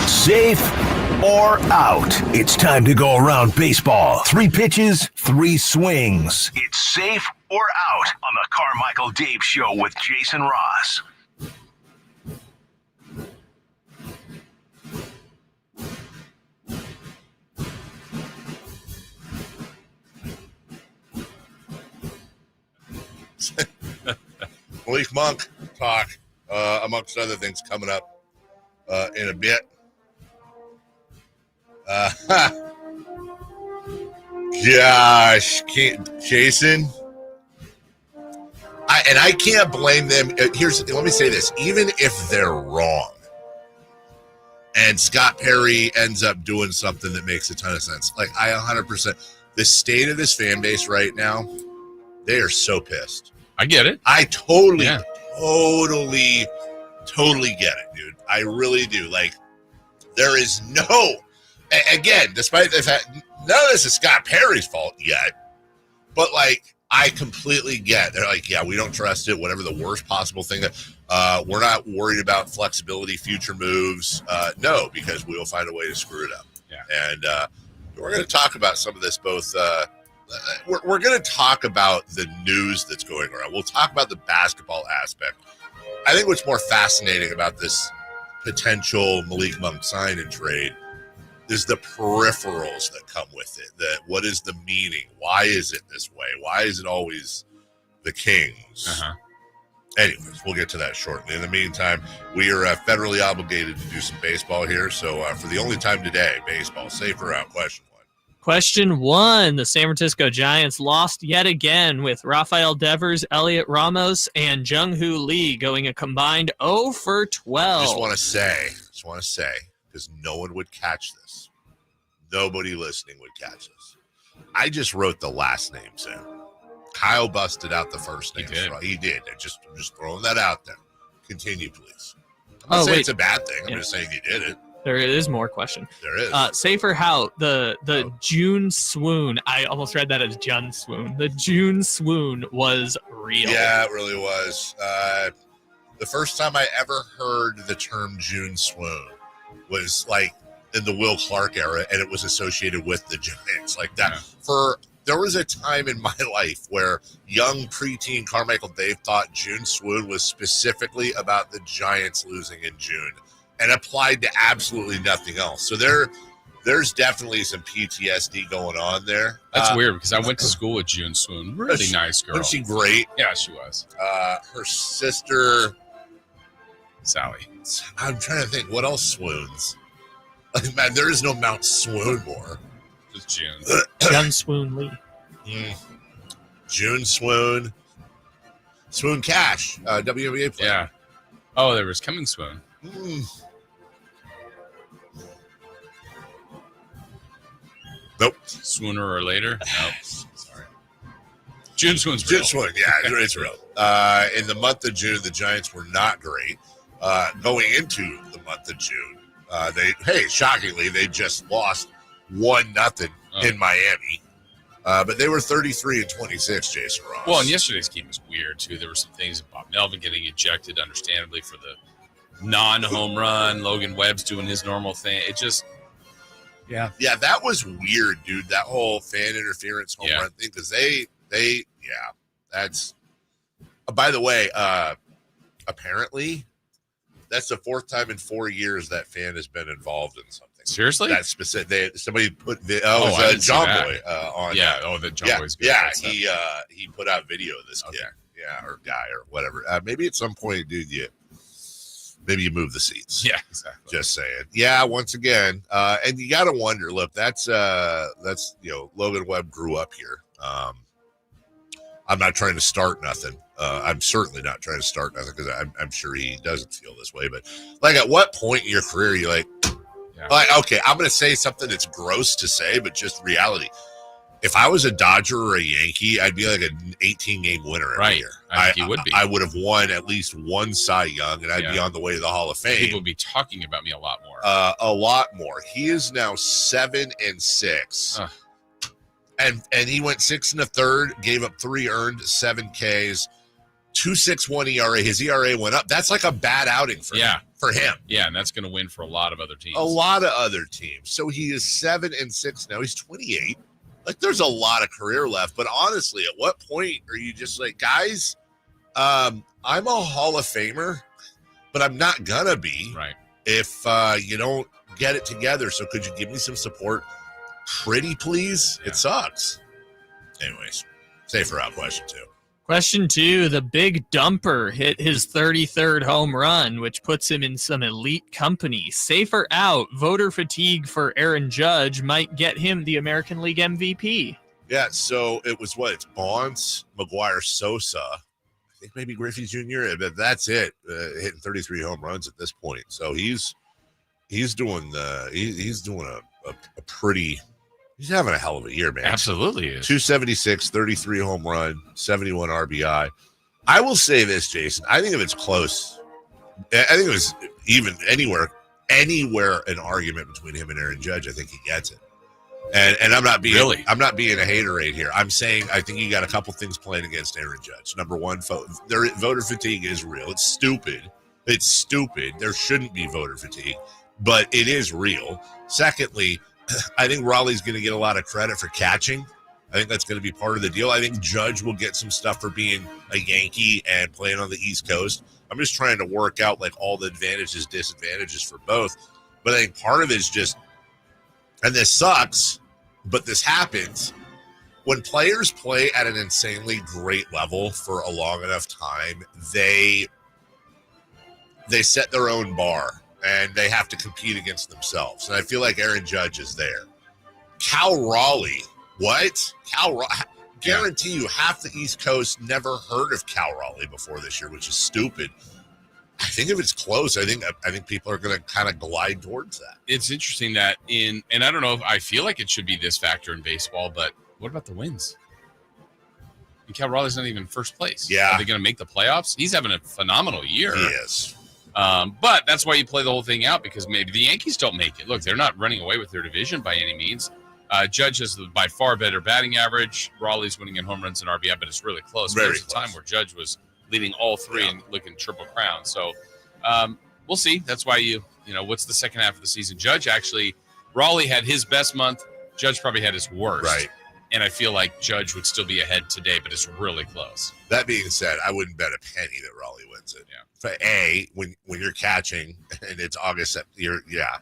S17: Safe or out? It's time to go around baseball. 3 pitches, 3 swings. It's safe or out on the Carmichael Dave Show with Jason Ross.
S4: Malik Monk talk, amongst other things, coming up in a bit. Gosh, Jason, I can't blame them. Let me say this: even if they're wrong, and Scott Perry ends up doing something that makes a ton of sense, like I 100%, the state of this fan base right now, they are so pissed.
S5: I get it.
S4: I totally get it, dude. I really do. Like, there is again, despite the fact, none of this is Scott Perry's fault yet, but, like, I completely get. They're like, yeah, we don't trust it, whatever the worst possible thing. That we're not worried about flexibility, future moves. No, because we will find a way to screw it up.
S5: Yeah.
S4: And we're going to talk about some of this both we're going to talk about the news that's going around. We'll talk about the basketball aspect. I think what's more fascinating about this potential Malik Monk sign and trade is the peripherals that come with it. What is the meaning? Why is it this way? Why is it always the Kings?
S5: Uh-huh.
S4: Anyways, we'll get to that shortly. In the meantime, we are federally obligated to do some baseball here. So for the only time today, baseball, safe or out? Question 1.
S6: Question 1, the San Francisco Giants lost yet again with Rafael Devers, Elliot Ramos, and Jung-Hoo Lee going a combined 0 for 12.
S4: I just want to say, because no one would catch this. Nobody listening would catch this. I just wrote the last names in. Kyle busted out the first name. He did. I'm just throwing that out there. Continue, please. I'm not saying it's a bad thing. I'm just saying he did it.
S6: There is more question.
S4: There is.
S6: Safe or how the June swoon. I almost read that as Jun swoon. The June swoon was real.
S4: Yeah, it really was. The first time I ever heard the term June swoon was like in the Will Clark era, and it was associated with the Giants like that. Yeah. There was a time in my life where young preteen Carmichael Dave thought June swoon was specifically about the Giants losing in June and applied to absolutely nothing else. So there's definitely some PTSD going on there.
S5: That's weird because I went to school with June swoon. Really nice girl.
S4: Was she great?
S5: Yeah, she was.
S4: Her sister,
S5: Sally.
S4: I'm trying to think what else swoons. Like, man, there is no Mount Swoonmore.
S5: Just June.
S6: Jun swoon Lee.
S4: June swoon. Swoon Cash, WNBA player.
S5: Yeah. Oh, there was Coming Swoon.
S4: Nope.
S5: Sooner or later? Nope. Sorry. June swing's real.
S4: June swing, yeah, it's real. In the month of June, the Giants were not great. Going into the month of June, shockingly, they just lost 1-0 in Miami. But they were 33-26, Jason Ross.
S5: Well, and yesterday's game was weird, too. There were some things about Melvin getting ejected, understandably, for the non-home run. Logan Webb's doing his normal thing. It just,
S4: yeah, that was weird, dude. That whole fan interference home run thing, because that's. By the way, apparently, that's the 4th time in 4 years that fan has been involved in something.
S5: Seriously?
S4: That's specific. Somebody put
S5: John
S4: Boy on.
S5: Yeah. The John Boy's good.
S4: Yeah, he put out video of this kid. Yeah, or guy or whatever. Maybe at some point, dude, maybe you move the seats.
S5: Yeah, exactly.
S4: Just saying. Yeah, once again, and you got to wonder. Look, that's Logan Webb grew up here. I'm not trying to start nothing. I'm certainly not trying to start nothing because I'm sure he doesn't feel this way. But like, at what point in your career are you like, okay, I'm going to say something that's gross to say, but just reality. If I was a Dodger or a Yankee, I'd be like an 18-game winner every year.
S5: I think you would be.
S4: I would have won at least one Cy Young, and I'd be on the way to the Hall of Fame.
S5: People would be talking about me a lot more.
S4: A lot more. He is now 7-6. And he went 6 1/3, gave up 3 earned, 7 Ks, 2.61 ERA. His ERA went up. That's like a bad outing for him.
S5: Yeah, and that's going to win for a lot of other teams.
S4: A lot of other teams. So he is 7-6 now. He's 28. Like, there's a lot of career left. But honestly, at what point are you just like, guys, I'm a Hall of Famer, but I'm not going to be if you don't get it together. So could you give me some support? Pretty please? It sucks. Anyways, safer out question 2.
S6: Question 2, the big dumper hit his 33rd home run, which puts him in some elite company. Safer out, voter fatigue for Aaron Judge might get him the American League MVP.
S4: Yeah, so it was it's Bonds, McGuire, Sosa, I think maybe Griffey Jr., but that's it. Hitting 33 home runs at this point. So he's doing a pretty. He's having a hell of a year, man.
S5: Absolutely is.
S4: 276, 33 home run, 71 RBI. I will say this, Jason. I think if it's close, I think it was even anywhere an argument between him and Aaron Judge, I think he gets it. And I'm not being I'm not being a haterade here. I'm saying I think you got a couple things playing against Aaron Judge. Number one, voter fatigue is real. It's stupid. There shouldn't be voter fatigue, but it is real. Secondly, I think Raleigh's going to get a lot of credit for catching. I think that's going to be part of the deal. I think Judge will get some stuff for being a Yankee and playing on the East Coast. I'm just trying to work out like all the advantages, disadvantages for both. But I think part of it is just, and this sucks, but this happens, when players play at an insanely great level for a long enough time, they set their own bar. And they have to compete against themselves. And I feel like Aaron Judge is there. Cal Raleigh. What? Guarantee you half the East Coast never heard of Cal Raleigh before this year, which is stupid. I think if it's close, I think people are going to kind of glide towards that.
S5: It's interesting that and I don't know if I feel like it should be this factor in baseball, but what about the wins? And Cal Raleigh's not even first place.
S4: Yeah.
S5: Are they going to make the playoffs? He's having a phenomenal year.
S4: He is.
S5: But that's why you play the whole thing out, because maybe the Yankees don't make it. Look, they're not running away with their division by any means. Judge has the by far better batting average. Raleigh's winning in home runs and RBI, but it's really close. There's a time where Judge was leading all three and looking triple crown. So we'll see. That's why what's the second half of the season? Raleigh had his best month. Judge probably had his worst.
S4: Right.
S5: And I feel like Judge would still be ahead today, but it's really close.
S4: That being said, I wouldn't bet a penny that Raleigh wins it.
S5: Yeah.
S4: For A, when you're catching and it's August,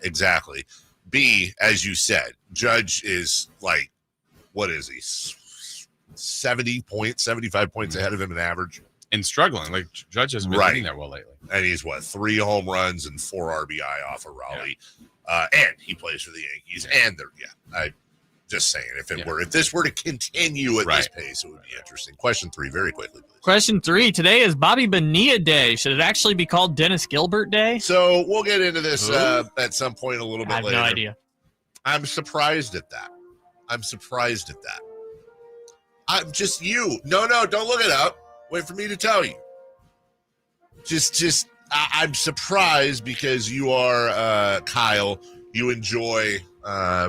S4: exactly. B, as you said, Judge is like, what is he? 70 points, 75 points ahead of him in average.
S5: And struggling. Like, Judge hasn't been hitting that well lately.
S4: And he's 3 home runs and 4 RBI off of Raleigh. Yeah. And he plays for the Yankees. And they're, just saying, if this were to continue at this pace, it would be interesting. Question 3, very quickly, please.
S6: Question 3, today is Bobby Bonilla Day. Should it actually be called Dennis Gilbert Day?
S4: So we'll get into this at some point a little bit later.
S6: I have no idea.
S4: I'm surprised at that. I'm just you. No, don't look it up. Wait for me to tell you. I'm surprised because you are Kyle. You enjoy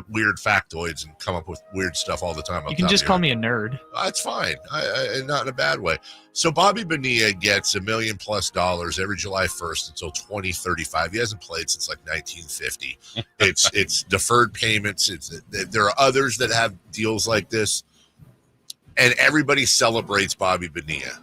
S4: weird factoids and come up with weird stuff all the time.
S6: You can just call me a nerd.
S4: That's fine. Not in a bad way. So Bobby Bonilla gets $1 million+ every July 1st until 2035. He hasn't played since like 1950. It's deferred payments. There are others that have deals like this, and everybody celebrates Bobby Bonilla.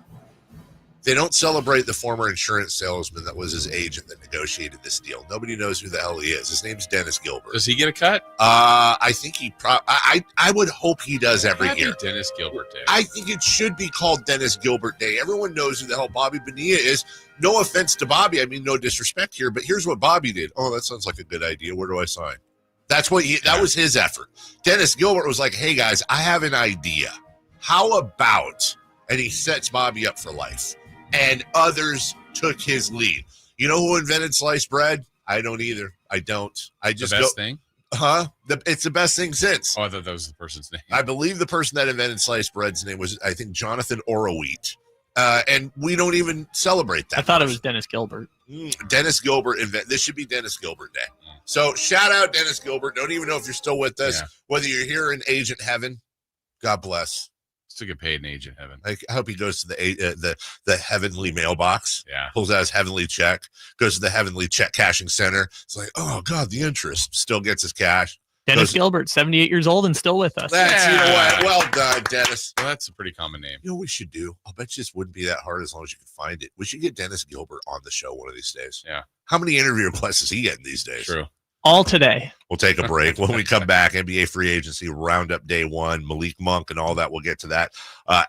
S4: They don't celebrate the former insurance salesman that was his agent that negotiated this deal. Nobody knows who the hell he is. His name's Dennis Gilbert.
S5: Does he get a cut?
S4: I think he I would hope he does every year.
S5: Dennis Gilbert Day.
S4: I think it should be called Dennis Gilbert Day. Everyone knows who the hell Bobby Bonilla is. No offense to Bobby. I mean, no disrespect here, but here's what Bobby did. Oh, that sounds like a good idea. Where do I sign? That was his effort. Dennis Gilbert was like, hey guys, I have an idea. How about, and he sets Bobby up for life. And others took his lead. You know who invented sliced bread? I don't either. I don't. I just
S5: the best thing?
S4: Huh? It's the best thing since.
S5: Oh, I thought that was the person's name.
S4: I believe the person that invented sliced bread's name was, I think, Jonathan Orowheat. And we don't even celebrate that.
S6: I thought it was Dennis Gilbert.
S4: Dennis Gilbert. This should be Dennis Gilbert Day. So shout out Dennis Gilbert. Don't even know if you're still with us. Yeah. Whether you're here in Agent Heaven, God bless.
S5: To get paid in Agent Heaven.
S4: I hope he goes to the heavenly mailbox.
S5: Yeah.
S4: Pulls out his heavenly check. Goes to the heavenly check cashing center. It's like, oh God, the interest. Still gets his cash.
S6: Dennis Gilbert, 78 years old and still with us.
S4: You know what? Well done, Dennis.
S5: Well, that's a pretty common name.
S4: You know what we should do? I'll bet you this wouldn't be that hard as long as you can find it. We should get Dennis Gilbert on the show one of these days.
S5: Yeah.
S4: How many interview requests is he getting these days?
S5: True.
S6: All today.
S4: We'll take a break. When we come back, NBA free agency roundup day one, Malik Monk and all that. We'll get to that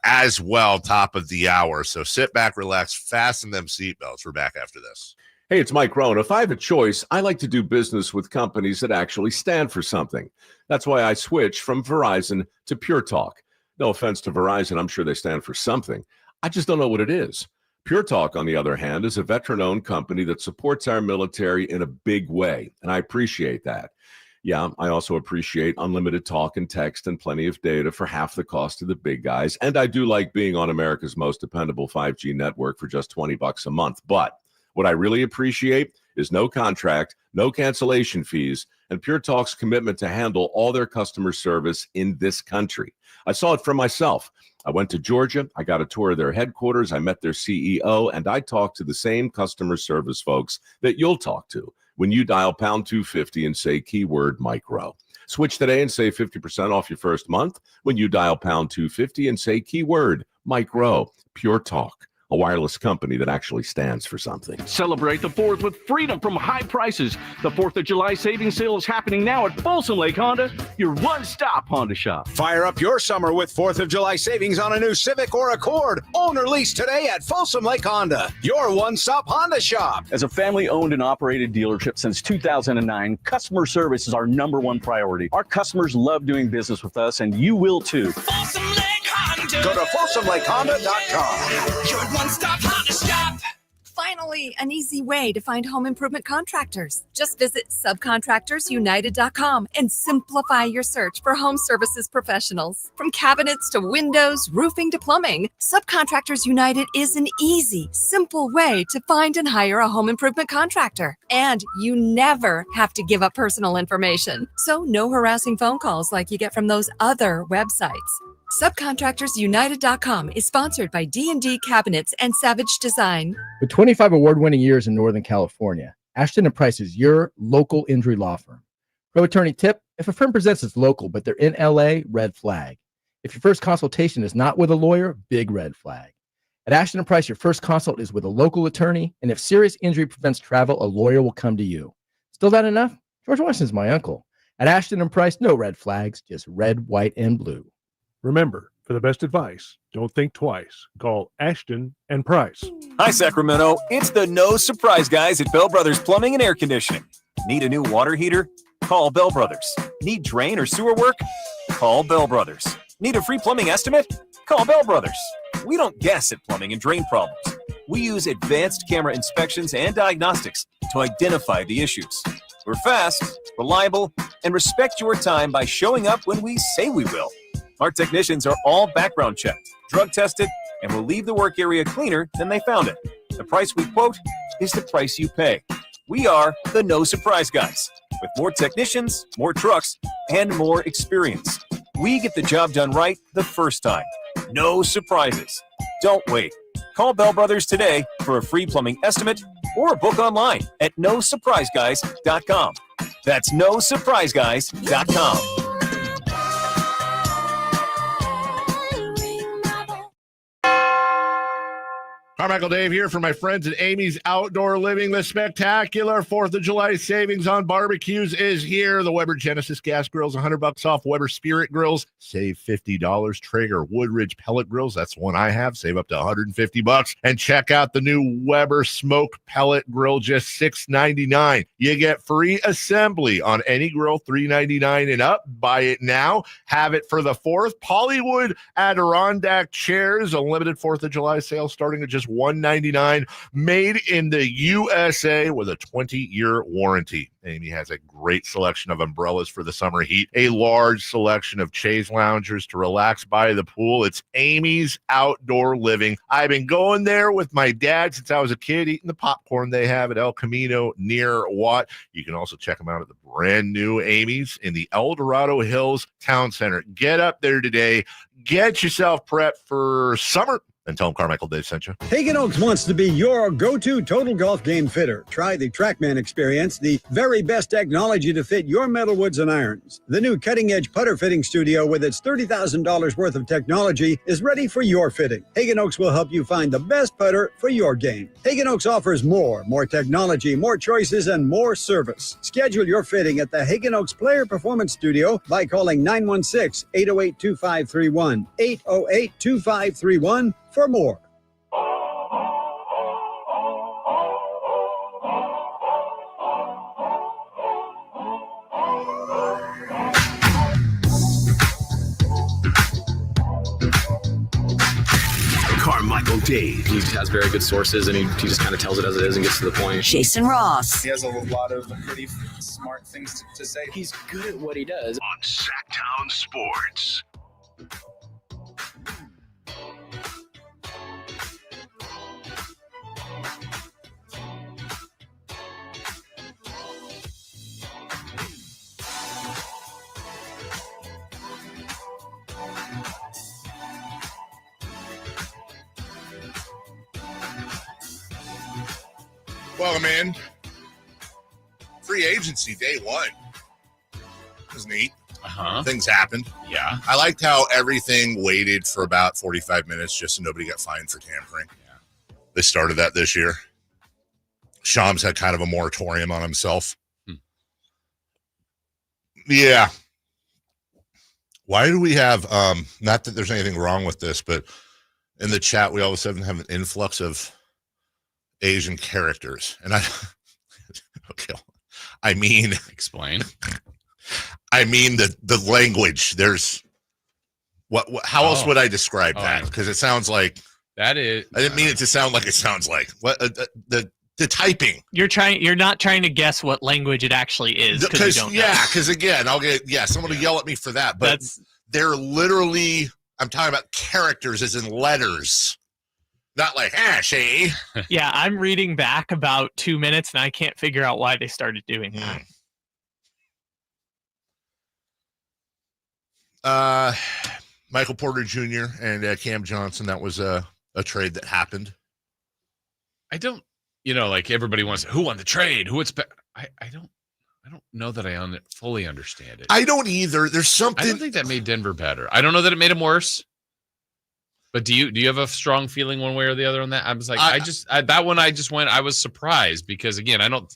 S4: as well, top of the hour. So sit back, relax, fasten them seatbelts. We're back after this.
S18: Hey, it's Mike Rohn. If I have a choice, I like to do business with companies that actually stand for something. That's why I switched from Verizon to Pure Talk. No offense to Verizon. I'm sure they stand for something. I just don't know what it is. Pure Talk, on the other hand, is a veteran-owned company that supports our military in a big way, and I appreciate that. Yeah, I also appreciate unlimited talk and text and plenty of data for half the cost of the big guys, and I do like being on America's most dependable 5G network for just $20 a month. But what I really appreciate is no contract, no cancellation fees, and Pure Talk's commitment to handle all their customer service in this country. I saw it for myself. I went to Georgia. I got a tour of their headquarters. I met their CEO, and I talked to the same customer service folks that you'll talk to when you dial pound 250 and say keyword Mike Rowe. Switch today and save 50% off your first month when you dial pound 250 and say keyword Mike Rowe. Pure Talk, a wireless company that actually stands for something.
S19: Celebrate the 4th with freedom from high prices. The 4th of July savings sale is happening now at Folsom Lake Honda, your one-stop Honda shop.
S20: Fire up your summer with 4th of July savings on a new Civic or Accord. Own or lease today at Folsom Lake Honda, your one-stop Honda shop.
S19: As a family-owned and operated dealership since 2009, customer service is our #1 priority. Our customers love doing business with us, and you will too.
S20: Folsom Lake Honda. Go to FolsomLakeHonda.com.
S8: Your one-stop Honda shop.
S21: Finally, an easy way to find home improvement contractors. Just visit subcontractorsunited.com and simplify your search for home services professionals. From cabinets to windows, roofing to plumbing, Subcontractors United is an easy, simple way to find and hire a home improvement contractor. And you never have to give up personal information. So no harassing phone calls like you get from those other websites. Subcontractorsunited.com is sponsored by D&D Cabinets and Savage Design.
S22: With 25 award-winning years in Northern California, Ashton & Price is your local injury law firm. Pro attorney tip: if a firm presents as local but they're in LA, red flag. If your first consultation is not with a lawyer, big red flag. At Ashton & Price, your first consult is with a local attorney, and if serious injury prevents travel, a lawyer will come to you. Still not enough? George Washington's my uncle. At Ashton & Price, no red flags, just red, white, and blue.
S23: Remember, for the best advice, don't think twice. Call Ashton and Price.
S24: Hi, Sacramento. It's the No Surprise guys at Bell Brothers Plumbing and Air Conditioning. Need a new water heater? Call Bell Brothers. Need drain or sewer work? Call Bell Brothers. Need a free plumbing estimate? Call Bell Brothers. We don't guess at plumbing and drain problems. We use advanced camera inspections and diagnostics to identify the issues. We're fast, reliable, and respect your time by showing up when we say we will. Our technicians are all background checked, drug tested, and will leave the work area cleaner than they found it. The price we quote is the price you pay. We are the No Surprise Guys, with more technicians, more trucks, and more experience. We get the job done right the first time. No surprises. Don't wait. Call Bell Brothers today for a free plumbing estimate or book online at nosurpriseguys.com. That's nosurpriseguys.com.
S4: Carmichael Dave here for my friends at Amy's Outdoor Living. The spectacular 4th of July savings on barbecues is here. The Weber Genesis gas grills, $100 off. Weber Spirit grills, save $50. Traeger Woodridge pellet grills, that's one I have, save up to $150. And check out the new Weber smoke pellet grill, just $6.99. You get free assembly on any grill, $3.99 and up. Buy it now. Have it for the 4th. Pollywood Adirondack chairs, a limited 4th of July sale starting at just $199, made in the USA with a 20-year warranty. Amy has a great selection of umbrellas for the summer heat, a large selection of chaise loungers to relax by the pool. It's Amy's Outdoor Living. I've been going there with my dad since I was a kid, eating the popcorn they have at El Camino near Watt. You can also check them out at the brand new Amy's in the El Dorado Hills Town Center. Get up there today. Get yourself prepped for summer. And tell them Carmichael Dave sent you.
S16: Hagen Oaks wants to be your go-to total golf game fitter. Try the TrackMan experience, the very best technology to fit your metal woods and irons. The new cutting-edge putter fitting studio with its $30,000 worth of technology is ready for your fitting. Hagen Oaks will help you find the best putter for your game. Hagen Oaks offers more technology, more choices, and more service. Schedule your fitting at the Hagen Oaks Player Performance Studio by calling 916-808-2531, 808-2531 for more.
S17: Carmichael Dave.
S2: He has very good sources, and he just kind of tells it as it is and gets to the point.
S3: Jason Ross.
S7: He has a lot of pretty smart things to say.
S2: He's good at what he does.
S17: On Sacktown Sports.
S4: Welcome in. Free agency day one. It was neat. Things happened.
S5: Yeah.
S4: I liked how everything waited for about 45 minutes just so nobody got fined for tampering.
S5: Yeah.
S4: They started that this year. Shams had kind of a moratorium on himself. Yeah. Why do we have, not that there's anything wrong with this, but in the chat, we all of a sudden have an influx of Asian characters. And I mean,
S5: explain.
S4: I mean the language. There's how else would I describe that? Because it sounds like
S5: that is.
S4: I didn't mean it to sound like it sounds like what the typing.
S6: You're not trying to guess what language it actually is because you don't know.
S4: Because again, someone will yell at me for that. But they're literally. I'm talking about characters as in letters. Not like, she.
S6: Yeah, I'm reading back about 2 minutes, and I can't figure out why they started doing
S4: that. Michael Porter Jr. and Cam Johnson, that was a trade that happened.
S5: I don't, like everybody wants, who won the trade? I don't know that I fully understand it.
S4: I don't either. There's something.
S5: I don't think that made Denver better. I don't know that it made him worse. But do you have a strong feeling one way or the other on that? I was like, I was surprised because again, I don't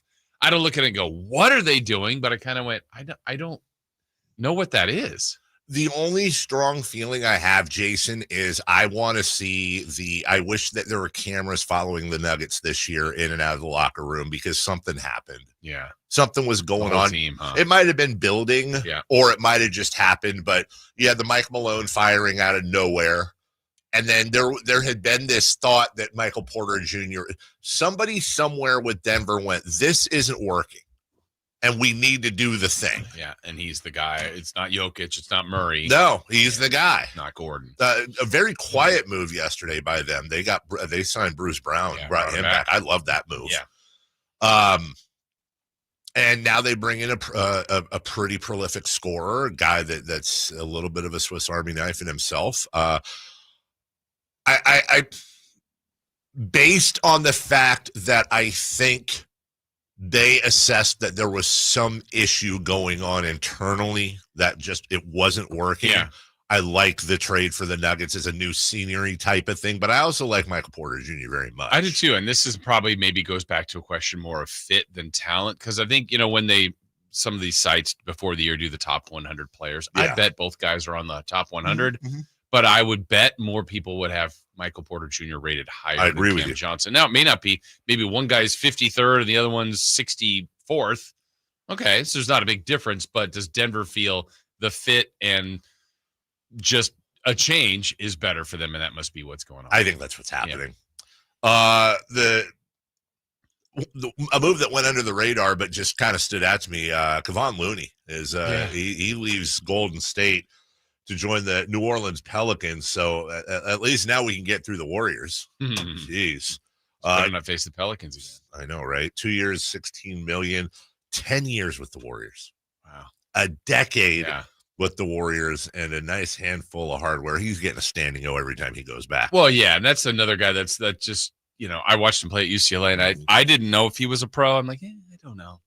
S5: look at it and go, what are they doing? But I kind of went, I don't know what that is.
S4: The only strong feeling I have, Jason, is I want to see I wish that there were cameras following the Nuggets this year in and out of the locker room because something happened.
S5: Yeah.
S4: Something was going on.
S5: Team, huh?
S4: It might have been building or it might have just happened, but you had the Mike Malone firing out of nowhere. And then there had been this thought that Michael Porter Jr., somebody somewhere with Denver went, this isn't working. and we need to do the thing.
S5: Yeah, and he's the guy. It's not Jokic. It's not Murray.
S4: No, he's the guy.
S5: Not Gordon.
S4: A very quiet move yesterday by them. They signed Bruce Brown, brought him back. I love that move.
S5: Yeah.
S4: And now they bring in a pretty prolific scorer, a guy that's a little bit of a Swiss Army knife in himself. I based on the fact that I think they assessed that there was some issue going on internally that just it wasn't working.
S5: Yeah.
S4: I like the trade for the Nuggets as a new scenery type of thing, but I also like Michael Porter Jr. very much.
S5: I do too, and this is probably maybe goes back to a question more of fit than talent, because I think, when some of these sites before the year do the top 100 players, I bet both guys are on the top 100, but I would bet more people would have Michael Porter Jr. rated higher
S4: I agree
S5: than
S4: with
S5: Cam
S4: you.
S5: Johnson. Now, it may not be. Maybe one guy's 53rd and the other one's 64th. Okay, so there's not a big difference, but does Denver feel the fit and just a change is better for them, and that must be what's going on?
S4: I think that's what's happening. A move that went under the radar but just kind of stood out to me, Kevon Looney is he leaves Golden State to join the New Orleans Pelicans, so at least now we can get through the Warriors. Jeez.
S5: Better not face the Pelicans again.
S4: I know, right? 2 years, $16 million, 10 years with the Warriors.
S5: Wow.
S4: A decade with the Warriors and a nice handful of hardware. He's getting a standing O every time he goes back.
S5: Well, yeah, and that's another guy that just, I watched him play at UCLA, and I didn't know if he was a pro. I'm like, I don't know.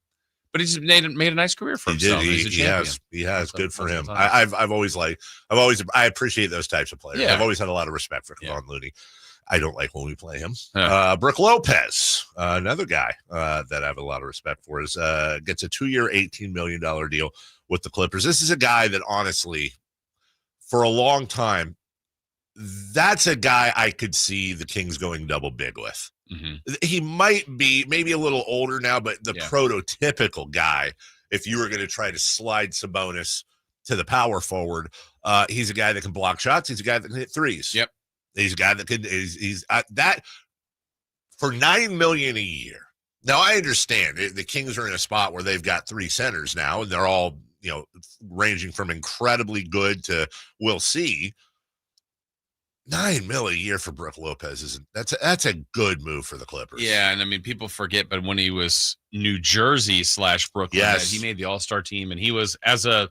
S5: But he's made a nice career for himself.
S4: He has. Good for him. I appreciate those types of players.
S5: Yeah.
S4: I've always had a lot of respect for Kevon Looney. I don't like when we play him. Brook Lopez, another guy that I have a lot of respect for, gets a 2-year, $18 million deal with the Clippers. This is a guy that, honestly, for a long time, that's a guy I could see the Kings going double big with.
S5: Mm-hmm.
S4: He might be maybe a little older now, but the prototypical guy, if you were going to try to slide Sabonis to the power forward, he's a guy that can block shots. He's a guy that can hit threes.
S5: Yep.
S4: He's a guy that could, he's that for $9 million a year. Now, I understand the Kings are in a spot where they've got 3 centers now, and they're all, ranging from incredibly good to we'll see. $9 million a year for Brook Lopez that's a good move for the Clippers.
S5: Yeah, and I mean, people forget, but when he was New Jersey / Brooklyn, he made the All-Star team, and he was as a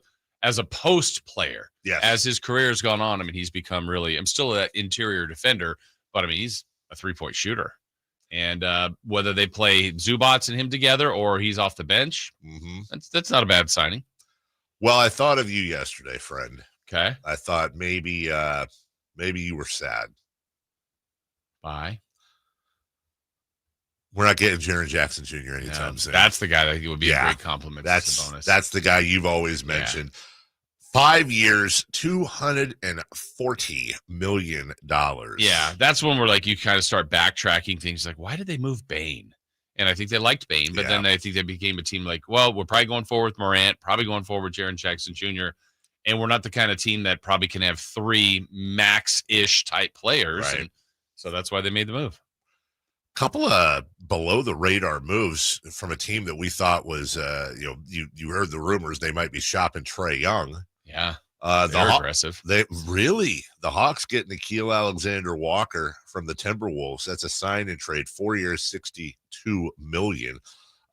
S5: post player.
S4: Yes.
S5: As his career has gone on, I mean, he's become really. I'm still an interior defender, but I mean, he's a 3-point shooter. And whether they play Zubats and him together or he's off the bench, that's not a bad signing.
S4: Well, I thought of you yesterday, friend.
S5: Okay.
S4: I thought maybe you were sad.
S5: Why?
S4: We're not getting Jaren Jackson Jr. anytime soon.
S5: That's the guy that would be a great compliment to Sabonis.
S4: That's the guy you've always mentioned. 5 years, $240 million.
S5: Yeah, that's when we're like, you kind of start backtracking things like, why did they move Bane? And I think they liked Bane, but then I think they became a team like, well, we're probably going forward with Morant, probably going forward with Jaren Jackson Jr., and we're not the kind of team that probably can have 3 max-ish type players.
S4: Right.
S5: And so that's why they made the move.
S4: Couple of below-the-radar moves from a team that we thought was, you heard the rumors they might be shopping Trae Young.
S5: Yeah.
S4: They're
S5: aggressive.
S4: The Hawks get Nickeil Alexander-Walker from the Timberwolves. That's a sign and trade, 4 years, $62 million.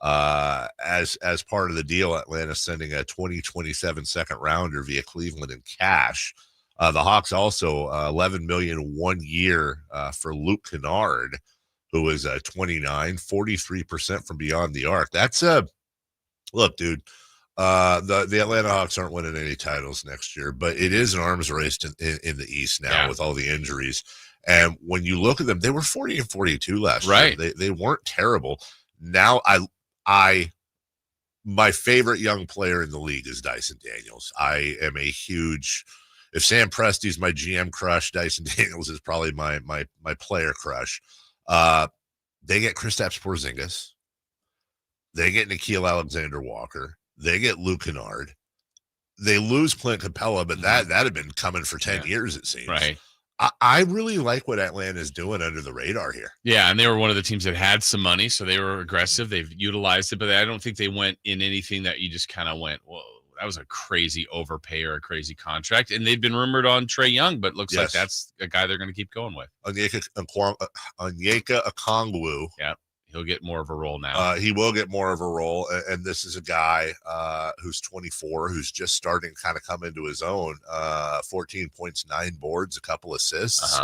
S4: As part of the deal, Atlanta sending a 2027 second rounder via Cleveland in cash. The Hawks also $11 million 1 year for Luke Kennard, who is 29, 43% from beyond the arc. That's look, dude. The Atlanta Hawks aren't winning any titles next year, but it is an arms race in the East now with all the injuries. And when you look at them, they were 40 and 42 last year. They weren't terrible. Now my favorite young player in the league is Dyson Daniels. I am a huge, if Sam Presti's my GM crush, Dyson Daniels is probably my player crush. They get Kristaps Porzingis. They get Nickeil Alexander-Walker. They get Luke Kennard. They lose Clint Capella, but that had been coming for 10 years, it seems.
S5: Right.
S4: I really like what Atlanta is doing under the radar here.
S5: Yeah, and they were one of the teams that had some money, so they were aggressive. They've utilized it, but I don't think they went in anything that you just kind of went, whoa, that was a crazy overpay or a crazy contract. And they've been rumored on Trae Young, but looks like that's a guy they're going to keep going with.
S4: Onyeka Okongwu.
S5: Yeah, he'll get more of a role now.
S4: He will get more of a role, and this is a guy who's 24, who's just starting to kind of come into his own. 14 points, 9 boards, a couple assists.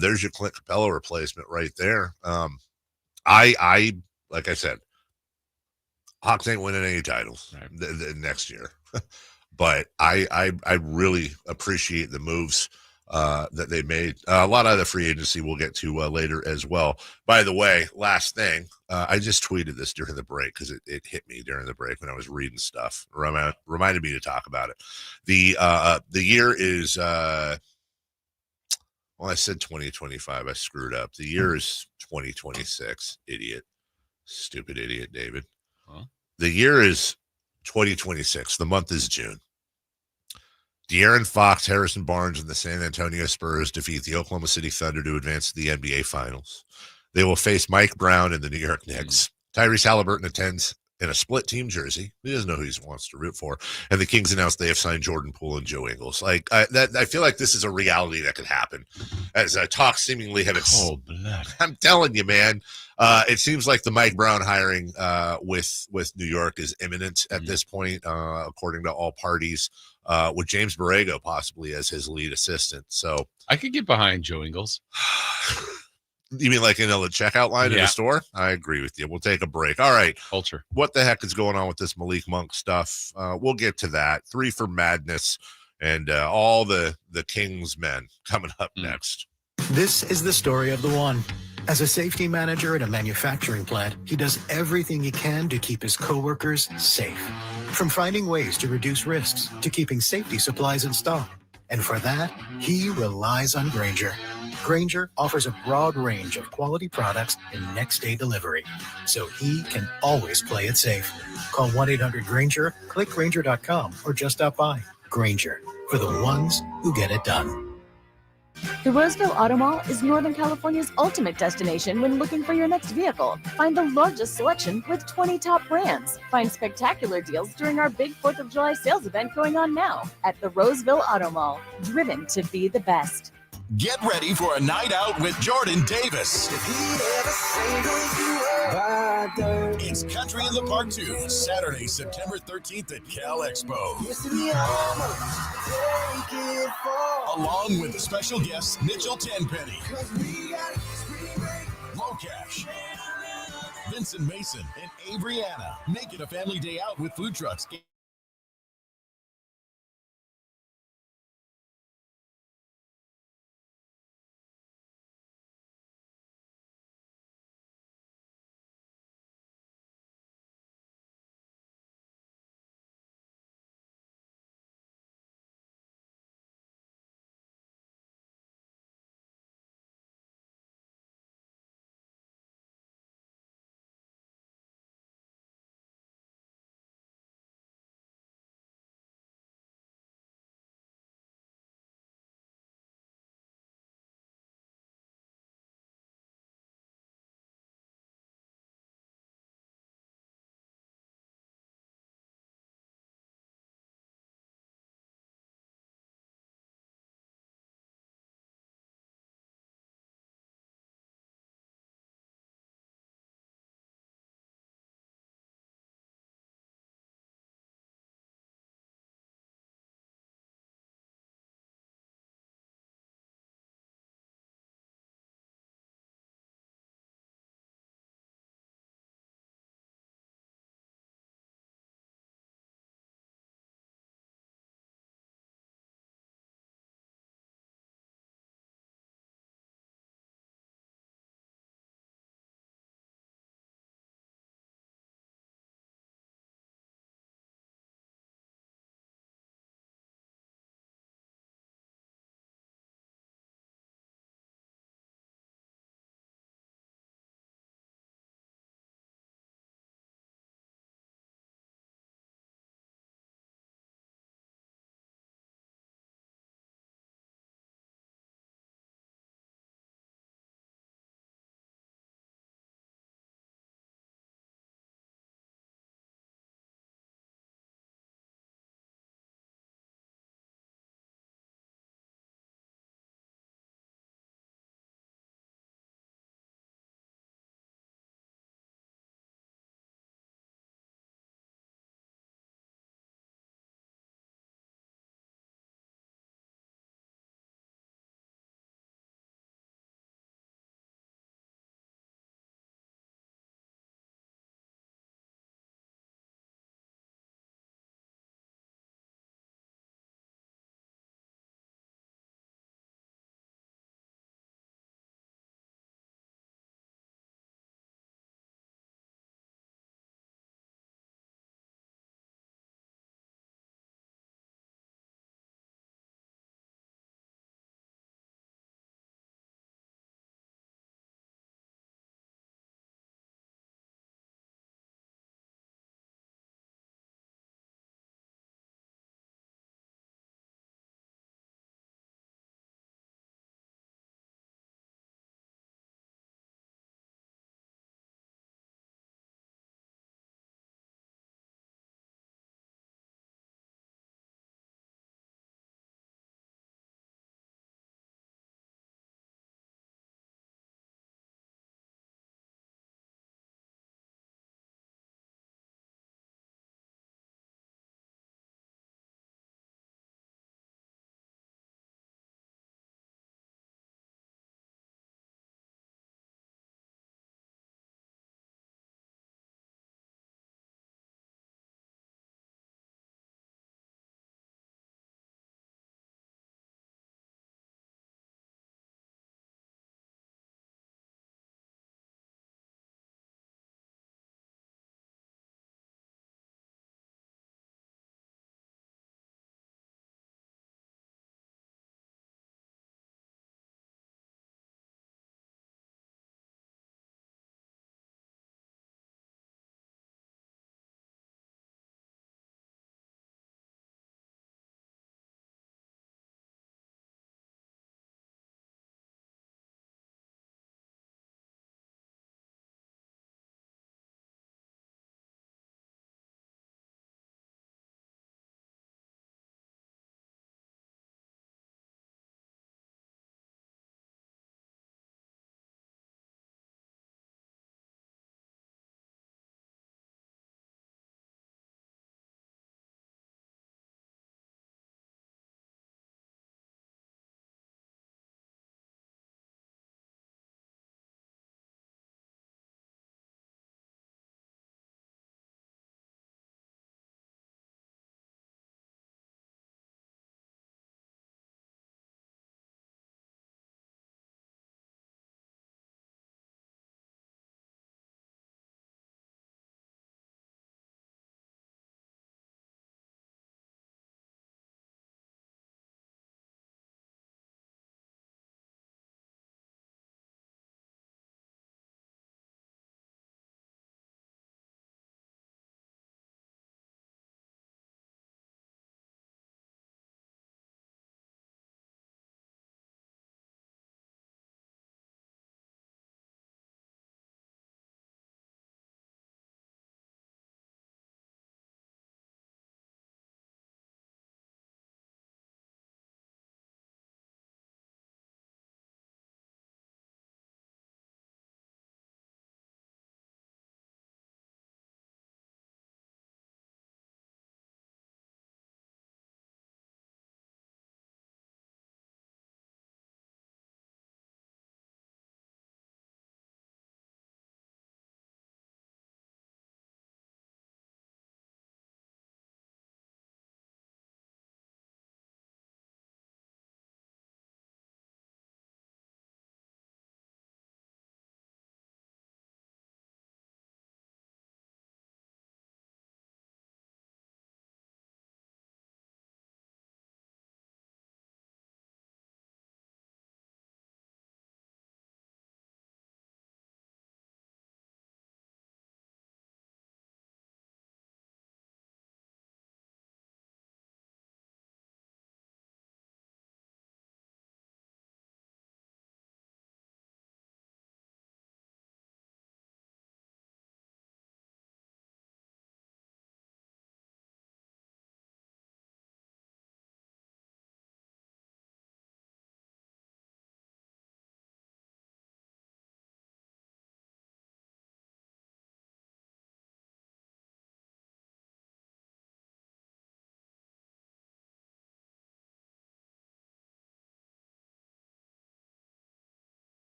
S4: There's your Clint Capella replacement right there. I like I said, Hawks ain't winning any titles next year, but I really appreciate the moves that they made. A lot of other free agency we'll get to later as well. By the way, last thing, I just tweeted this during the break because it hit me during the break when I was reading stuff. Reminded me to talk about it. The year is well, I said 2025. I screwed up. The year is 2026. Stupid idiot, David. The year is 2026. The month is June. De'Aaron Fox, Harrison Barnes, and the San Antonio Spurs defeat the Oklahoma City Thunder to advance to the NBA Finals. They will face Mike Brown and the New York Knicks. Tyrese Halliburton attends in a split-team jersey. He doesn't know who he wants to root for. And the Kings announced they have signed Jordan Poole and Joe Ingles. Like I feel like this is a reality that could happen. As talk seemingly have
S5: cold blood.
S4: I'm telling you, man. It seems like the Mike Brown hiring with New York is imminent at this point, according to all parties, with James Borrego possibly as his lead assistant. So
S5: I could get behind Joe Ingles.
S4: You mean like in the checkout line in the store? I agree with you. We'll take a break. All right.
S5: Culture.
S4: What the heck is going on with this Malik Monk stuff? We'll get to that. 3 for Madness and all the Kings men coming up next.
S14: This is the story of the one. As a safety manager at a manufacturing plant, he does everything he can to keep his coworkers safe. From finding ways to reduce risks to keeping safety supplies in stock. And for that, he relies on Grainger. Grainger offers a broad range of quality products and next-day delivery, so he can always play it safe. Call 1-800-GRAINGER, click Grainger.com, or just stop by. Grainger, for the ones who get it done.
S3: The Roseville Auto Mall is Northern California's ultimate destination when looking for your next vehicle. Find the largest selection with 20 top brands. Find spectacular deals during our big 4th of July sales event going on now at the Roseville Auto Mall. Driven to be the best.
S9: Get ready for a night out with Jordan Davis. It's Country in the Park 2, Saturday, September 13th at Cal Expo. Along with the special guests Mitchell Tenpenny, Locash, Vincent Mason, and Avery-Anna. Make it a family day out with food trucks.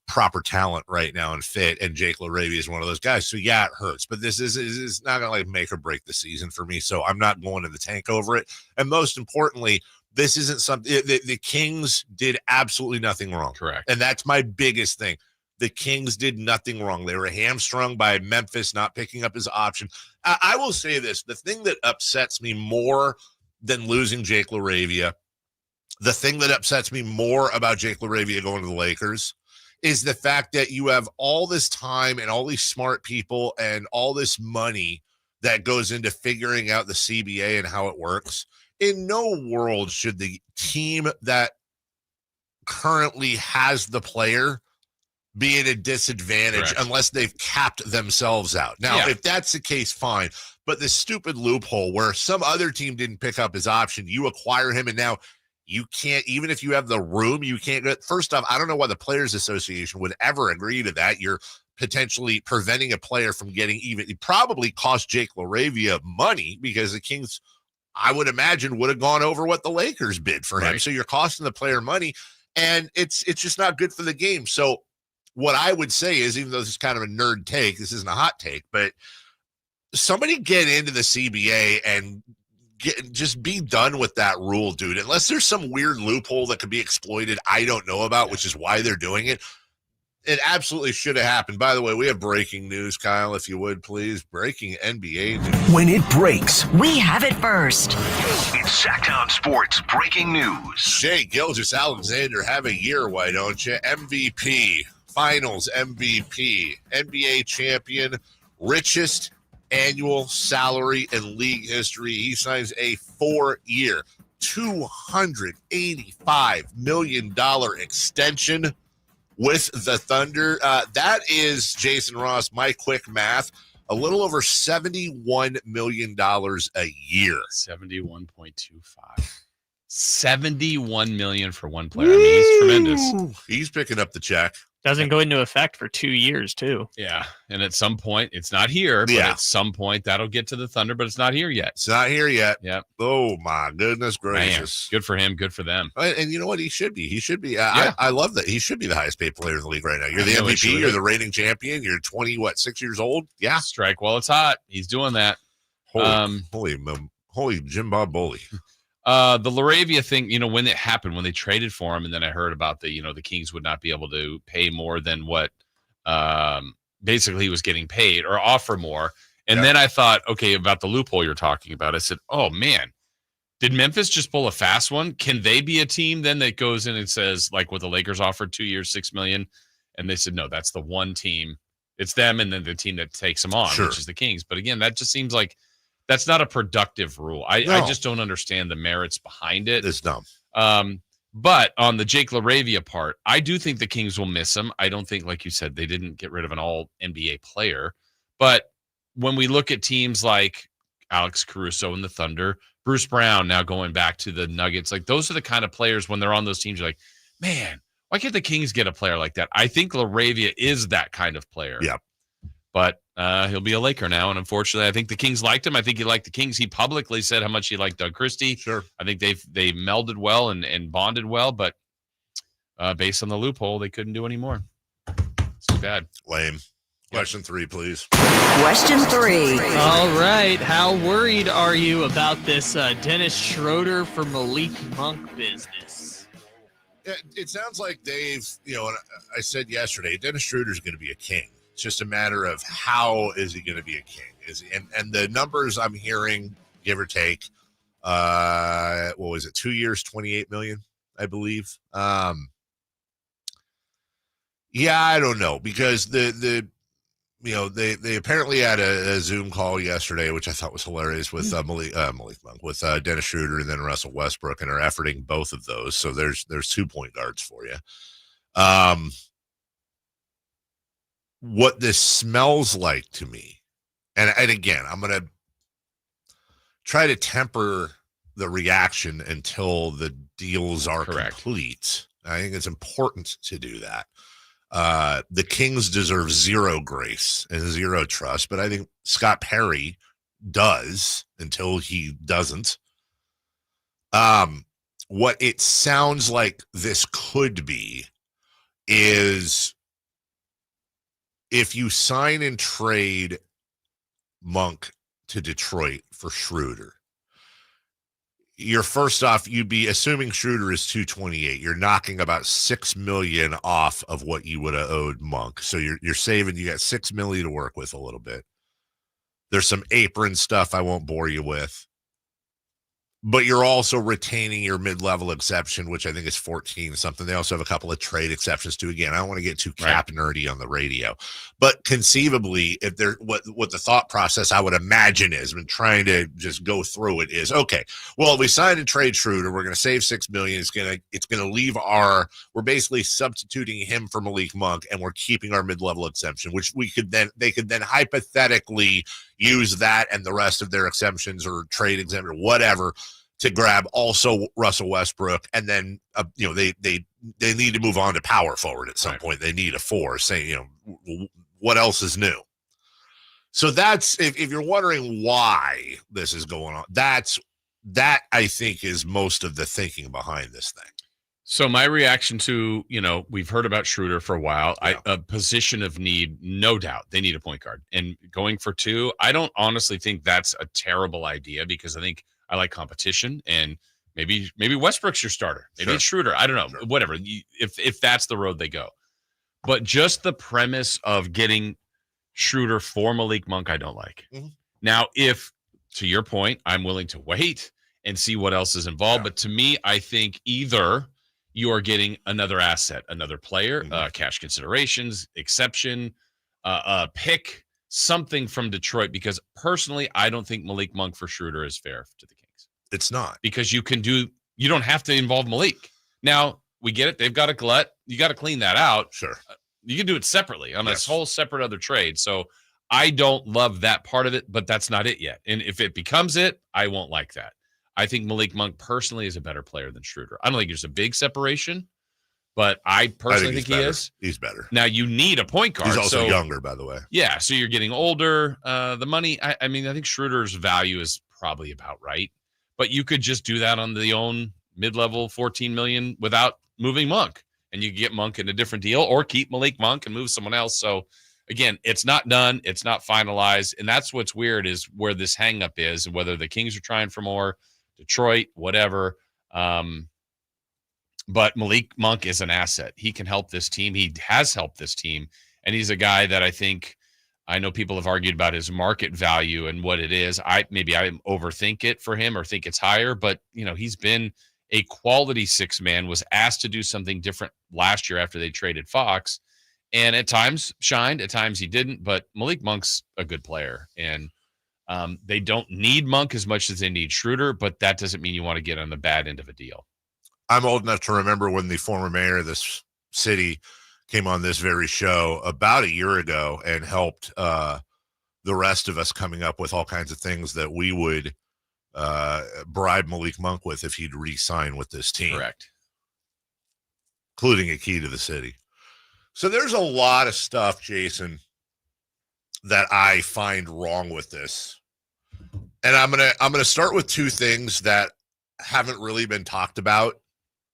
S4: proper talent right now and fit, and Jake LaRavia is one of those guys. So yeah, it hurts, but this is not gonna make or break the season for me. So I'm not going to the tank over it. And most importantly, this isn't something the Kings did absolutely nothing wrong.
S5: Correct.
S4: And that's my biggest thing. The Kings did nothing wrong. They were hamstrung by Memphis not picking up his option. I will say this: the thing that upsets me more than losing Jake LaRavia, the thing that upsets me more about Jake LaRavia going to the Lakers is the fact that you have all this time and all these smart people and all this money that goes into figuring out the CBA and how it works. In no world should the team that currently has the player be at a disadvantage unless they've capped themselves out. Now, if that's the case, fine. But the stupid loophole where some other team didn't pick up his option, you acquire him, and now you can't, even if you have the room, you can't get. First off, I don't know why the Players Association would ever agree to that. You're potentially preventing a player from getting even. It probably cost Jake LaRavia money because the Kings, I would imagine, would have gone over what the Lakers bid for him. So you're costing the player money, and it's just not good for the game. So what I would say is, even though this is kind of a nerd take, this isn't a hot take, but somebody get into the CBA and just be done with that rule, dude. Unless there's some weird loophole that could be exploited I don't know about, which is why they're doing it. It absolutely should have happened. By the way, we have breaking news, Kyle, if you would, please. Breaking NBA news.
S17: When it breaks,
S10: we have it first.
S17: It's Sacktown Sports breaking news.
S4: Shai Gilgeous-Alexander, have a year, why don't you? MVP, Finals MVP, NBA champion, richest annual salary in league history. He signs a 4-year, $285 million extension with the Thunder. That is, Jason Ross, my quick math, a little over $71 million a year.
S5: 71.25. $71 million for one player. I mean, he's tremendous.
S4: He's picking up the check.
S6: Doesn't go into effect for 2 years, too.
S5: Yeah. And at some point, it's not here, but at some point that'll get to the Thunder, but it's not here yet.
S4: It's not here yet.
S5: Yep.
S4: Oh, my goodness gracious.
S5: Man, good for him. Good for them.
S4: And you know what? He should be. He should be. I love that. He should be the highest paid player in the league right now. You're the MVP. You're the reigning champion. You're 6 years old? Yeah.
S5: Strike while it's hot. He's doing that.
S4: Holy Jim Bob Bully.
S5: The LaRavia thing, when it happened, when they traded for him, and then I heard about the Kings would not be able to pay more than what basically he was getting paid or offer more. And then I thought, okay, about the loophole you're talking about. I said, oh, man, did Memphis just pull a fast one? Can they be a team then that goes in and says, like what the Lakers offered, 2 years, $6 million? And they said, no, that's the one team. It's them and then the team that takes them on, which is the Kings. But again, that just seems like that's not a productive rule. I just don't understand the merits behind it.
S4: It's dumb.
S5: But on the Jake LaRavia part, I do think the Kings will miss him. I don't think, like you said, they didn't get rid of an all-NBA player. But when we look at teams like Alex Caruso and the Thunder, Bruce Brown now going back to the Nuggets, like those are the kind of players when they're on those teams, you're like, man, why can't the Kings get a player like that? I think LaRavia is that kind of player.
S4: Yeah.
S5: But he'll be a Laker now, and unfortunately, I think the Kings liked him. I think he liked the Kings. He publicly said how much he liked Doug Christie.
S4: Sure.
S5: I think they melded well and bonded well, but based on the loophole, they couldn't do any more. It's too bad.
S4: Lame. Question 3, please.
S10: Question 3.
S6: All right. How worried are you about this Dennis Schroder for Malik Monk business?
S4: It sounds like Dave, and I said yesterday, Dennis Schroeder's going to be a king. It's just a matter of how is he going to be a king? And the numbers I'm hearing, give or take, what was it? 2 years, 28 million, I believe. Yeah, I don't know, because they apparently had a Zoom call yesterday, which I thought was hilarious, with Malik Monk, with Dennis Schroder and then Russell Westbrook, and are efforting both of those. So there's 2 point guards for you. What this smells like to me, and again, I'm going to try to temper the reaction until the deals are complete. I think it's important to do that. The Kings deserve zero grace and zero trust, but I think Scott Perry does until he doesn't. What it sounds like this could be is if you sign and trade Monk to Detroit for Schroder, you're first off, you'd be assuming Schroder is 228. You're knocking about $6 million off of what you would have owed Monk. So you're saving, you got $6 million to work with a little bit. There's some apron stuff I won't bore you with. But you're also retaining your mid-level exception, which I think is 14 something. They also have a couple of trade exceptions too. Again, I don't want to get too cap nerdy on the radio, but conceivably, if there, what the thought process I would imagine is, when trying to just go through it, is okay. Well, we signed and trade Schroder. We're going to save $6 million. It's going to leave we're basically substituting him for Malik Monk, and we're keeping our mid-level exemption, which they could then hypothetically use that and the rest of their exemptions or trade exemption or whatever to grab also Russell Westbrook. And then, they need to move on to power forward at some point. They need a 4, saying, what else is new? So that's, if you're wondering why this is going on, that I think is most of the thinking behind this thing.
S5: So my reaction to, we've heard about Schroder for a while. Yeah. A position of need, no doubt. They need a point guard. And going for 2, I don't honestly think that's a terrible idea, because I think I like competition, and maybe Westbrook's your starter. Maybe it's Schroder. I don't know. Sure. Whatever. If that's the road they go. But just the premise of getting Schroder for Malik Monk, I don't like. Mm-hmm. Now, if, to your point, I'm willing to wait and see what else is involved. Yeah. But to me, I think either you are getting another asset, another player, cash considerations, exception, pick, something from Detroit, because personally, I don't think Malik Monk for Schroder is fair to the Kings.
S4: It's not.
S5: Because you don't have to involve Malik. Now, we get it. They've got a glut. You got to clean that out.
S4: Sure.
S5: You can do it separately on this whole separate other trade. So I don't love that part of it, but that's not it yet. And if it becomes it, I won't like that. I think Malik Monk personally is a better player than Schroder. I don't think there's a big separation, but I personally think he is.
S4: He's better.
S5: Now, you need a point guard.
S4: He's also younger, by the way.
S5: Yeah, so you're getting older. The money, I think Schroeder's value is probably about right, but you could just do that on the own mid-level $14 million without moving Monk, and you get Monk in a different deal, or keep Malik Monk and move someone else. So, again, it's not done. It's not finalized, and that's what's weird, is where this hang-up is, and whether the Kings are trying for more, Detroit, whatever. But Malik Monk is an asset. He can help this team. He has helped this team. And he's a guy that I know people have argued about his market value and what it is. Maybe I overthink it for him or think it's higher, but he's been a quality 6-man, was asked to do something different last year after they traded Fox. And at times shined, at times he didn't, but Malik Monk's a good player. And they don't need Monk as much as they need Schroder, but that doesn't mean you want to get on the bad end of a deal.
S4: I'm old enough to remember when the former mayor of this city came on this very show about a year ago and helped the rest of us coming up with all kinds of things that we would bribe Malik Monk with if he'd re-sign with this team.
S5: Correct.
S4: Including a key to the city. So there's a lot of stuff, Jason, that I find wrong with this. And I'm gonna start with 2 things that haven't really been talked about,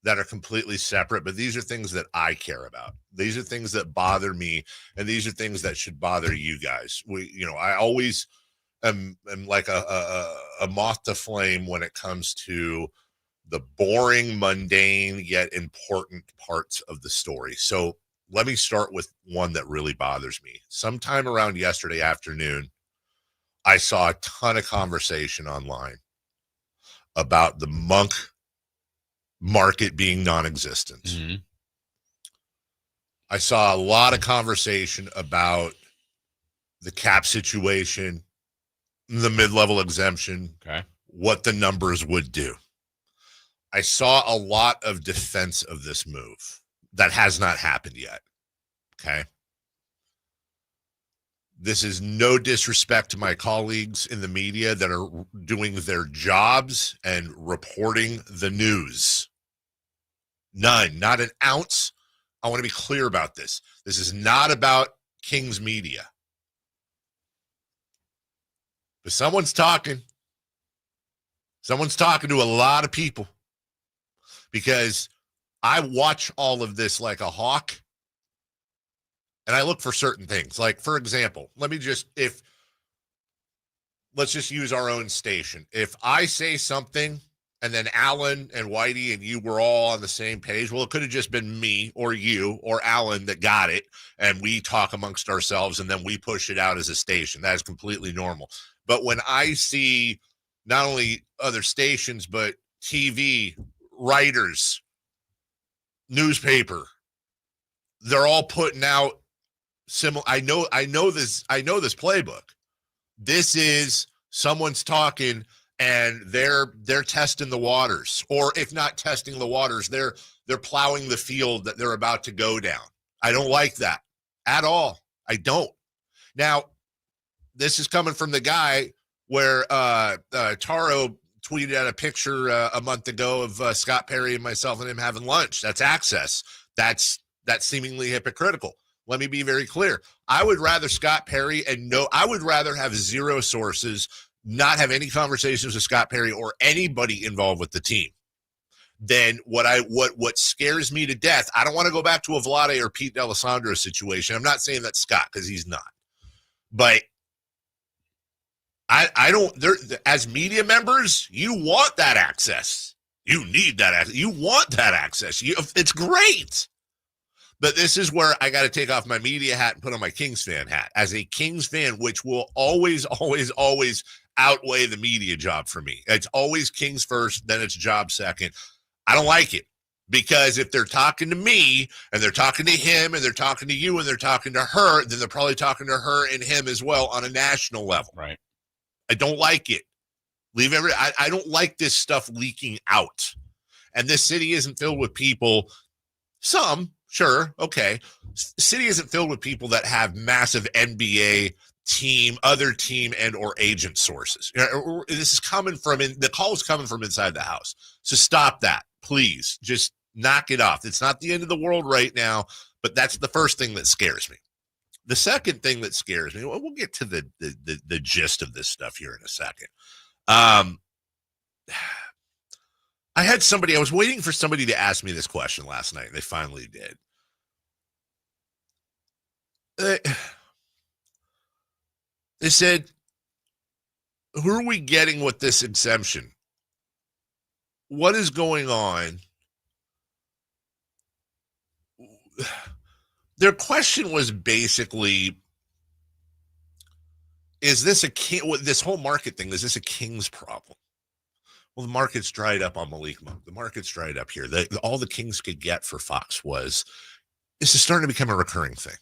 S4: that are completely separate, but these are things that I care about. These are things that bother me, and these are things that should bother you guys. I always am like a moth to flame when it comes to the boring, mundane, yet important parts of the story. So let me start with one that really bothers me. Sometime around yesterday afternoon, I saw a ton of conversation online about the Monk market being non-existent. Mm-hmm. I saw a lot of conversation about the cap situation, the mid-level exemption, what the numbers would do. I saw a lot of defense of this move that has not happened yet. Okay. This is no disrespect to my colleagues in the media that are doing their jobs and reporting the news. None, not an ounce. I want to be clear about this. This is not about Kings media. But someone's talking. Someone's talking to a lot of people, because I watch all of this like a hawk, and I look for certain things. Like, for example, let's just use our own station. If I say something and then Alan and Whitey and you were all on the same page, well, it could have just been me or you or Alan that got it, and we talk amongst ourselves and then we push it out as a station. That is completely normal. But when I see not only other stations, but TV, writers, newspaper, they're all putting out similar. I know this playbook. This is someone's talking and they're testing the waters, or if not testing the waters, they're plowing the field that they're about to go down. I don't like that at all. I don't. Now, this is coming from the guy where Taro tweeted out a picture a month ago of Scott Perry and myself and him having lunch. That's access. That's seemingly hypocritical. Let me be very clear. I would rather Scott Perry I would rather have zero sources, not have any conversations with Scott Perry or anybody involved with the team than what scares me to death. I don't want to go back to a Vlade or Pete D'Alessandro situation. I'm not saying that's Scott, because he's not. But I don't, as media members, you want that access. You need that access. You want that access. It's great. But this is where I got to take off my media hat and put on my Kings fan hat. As a Kings fan, which will always, always, always outweigh the media job for me. It's always Kings first, then it's job second. I don't like it, because if they're talking to me and they're talking to him and they're talking to you and they're talking to her, then they're probably talking to her and him as well on a national level.
S5: Right.
S4: I don't like it. I don't like this stuff leaking out. And this city isn't filled with people. Some, sure, okay. City isn't filled with people that have massive NBA team, other team, and or agent sources. This is coming from the call is coming from inside the house. So stop that, please. Just knock it off. It's not the end of the world right now, but that's the first thing that scares me. The second thing that scares me, we'll get to the gist of this stuff here in a second. I was waiting for somebody to ask me this question last night, and they finally did. They said, who are we getting with this exemption? What is going on? Their question was basically, is this this whole market thing, is this a Kings problem? Well, the market's dried up on Malik Monk. The market's dried up here. All the Kings could get for Fox this is starting to become a recurring thing.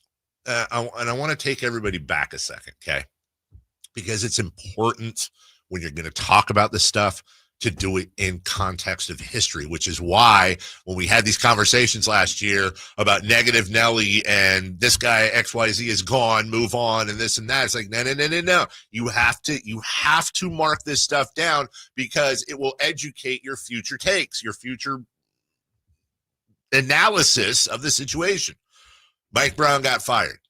S4: And I want to take everybody back a second, okay? Because it's important when you're going to talk about this stuff to do it in context of history, which is why when we had these conversations last year about negative Nelly and this guy XYZ is gone, move on, and this and that, it's like, no. You have to mark this stuff down, because it will educate your future takes, your future analysis of the situation. Mike Brown got fired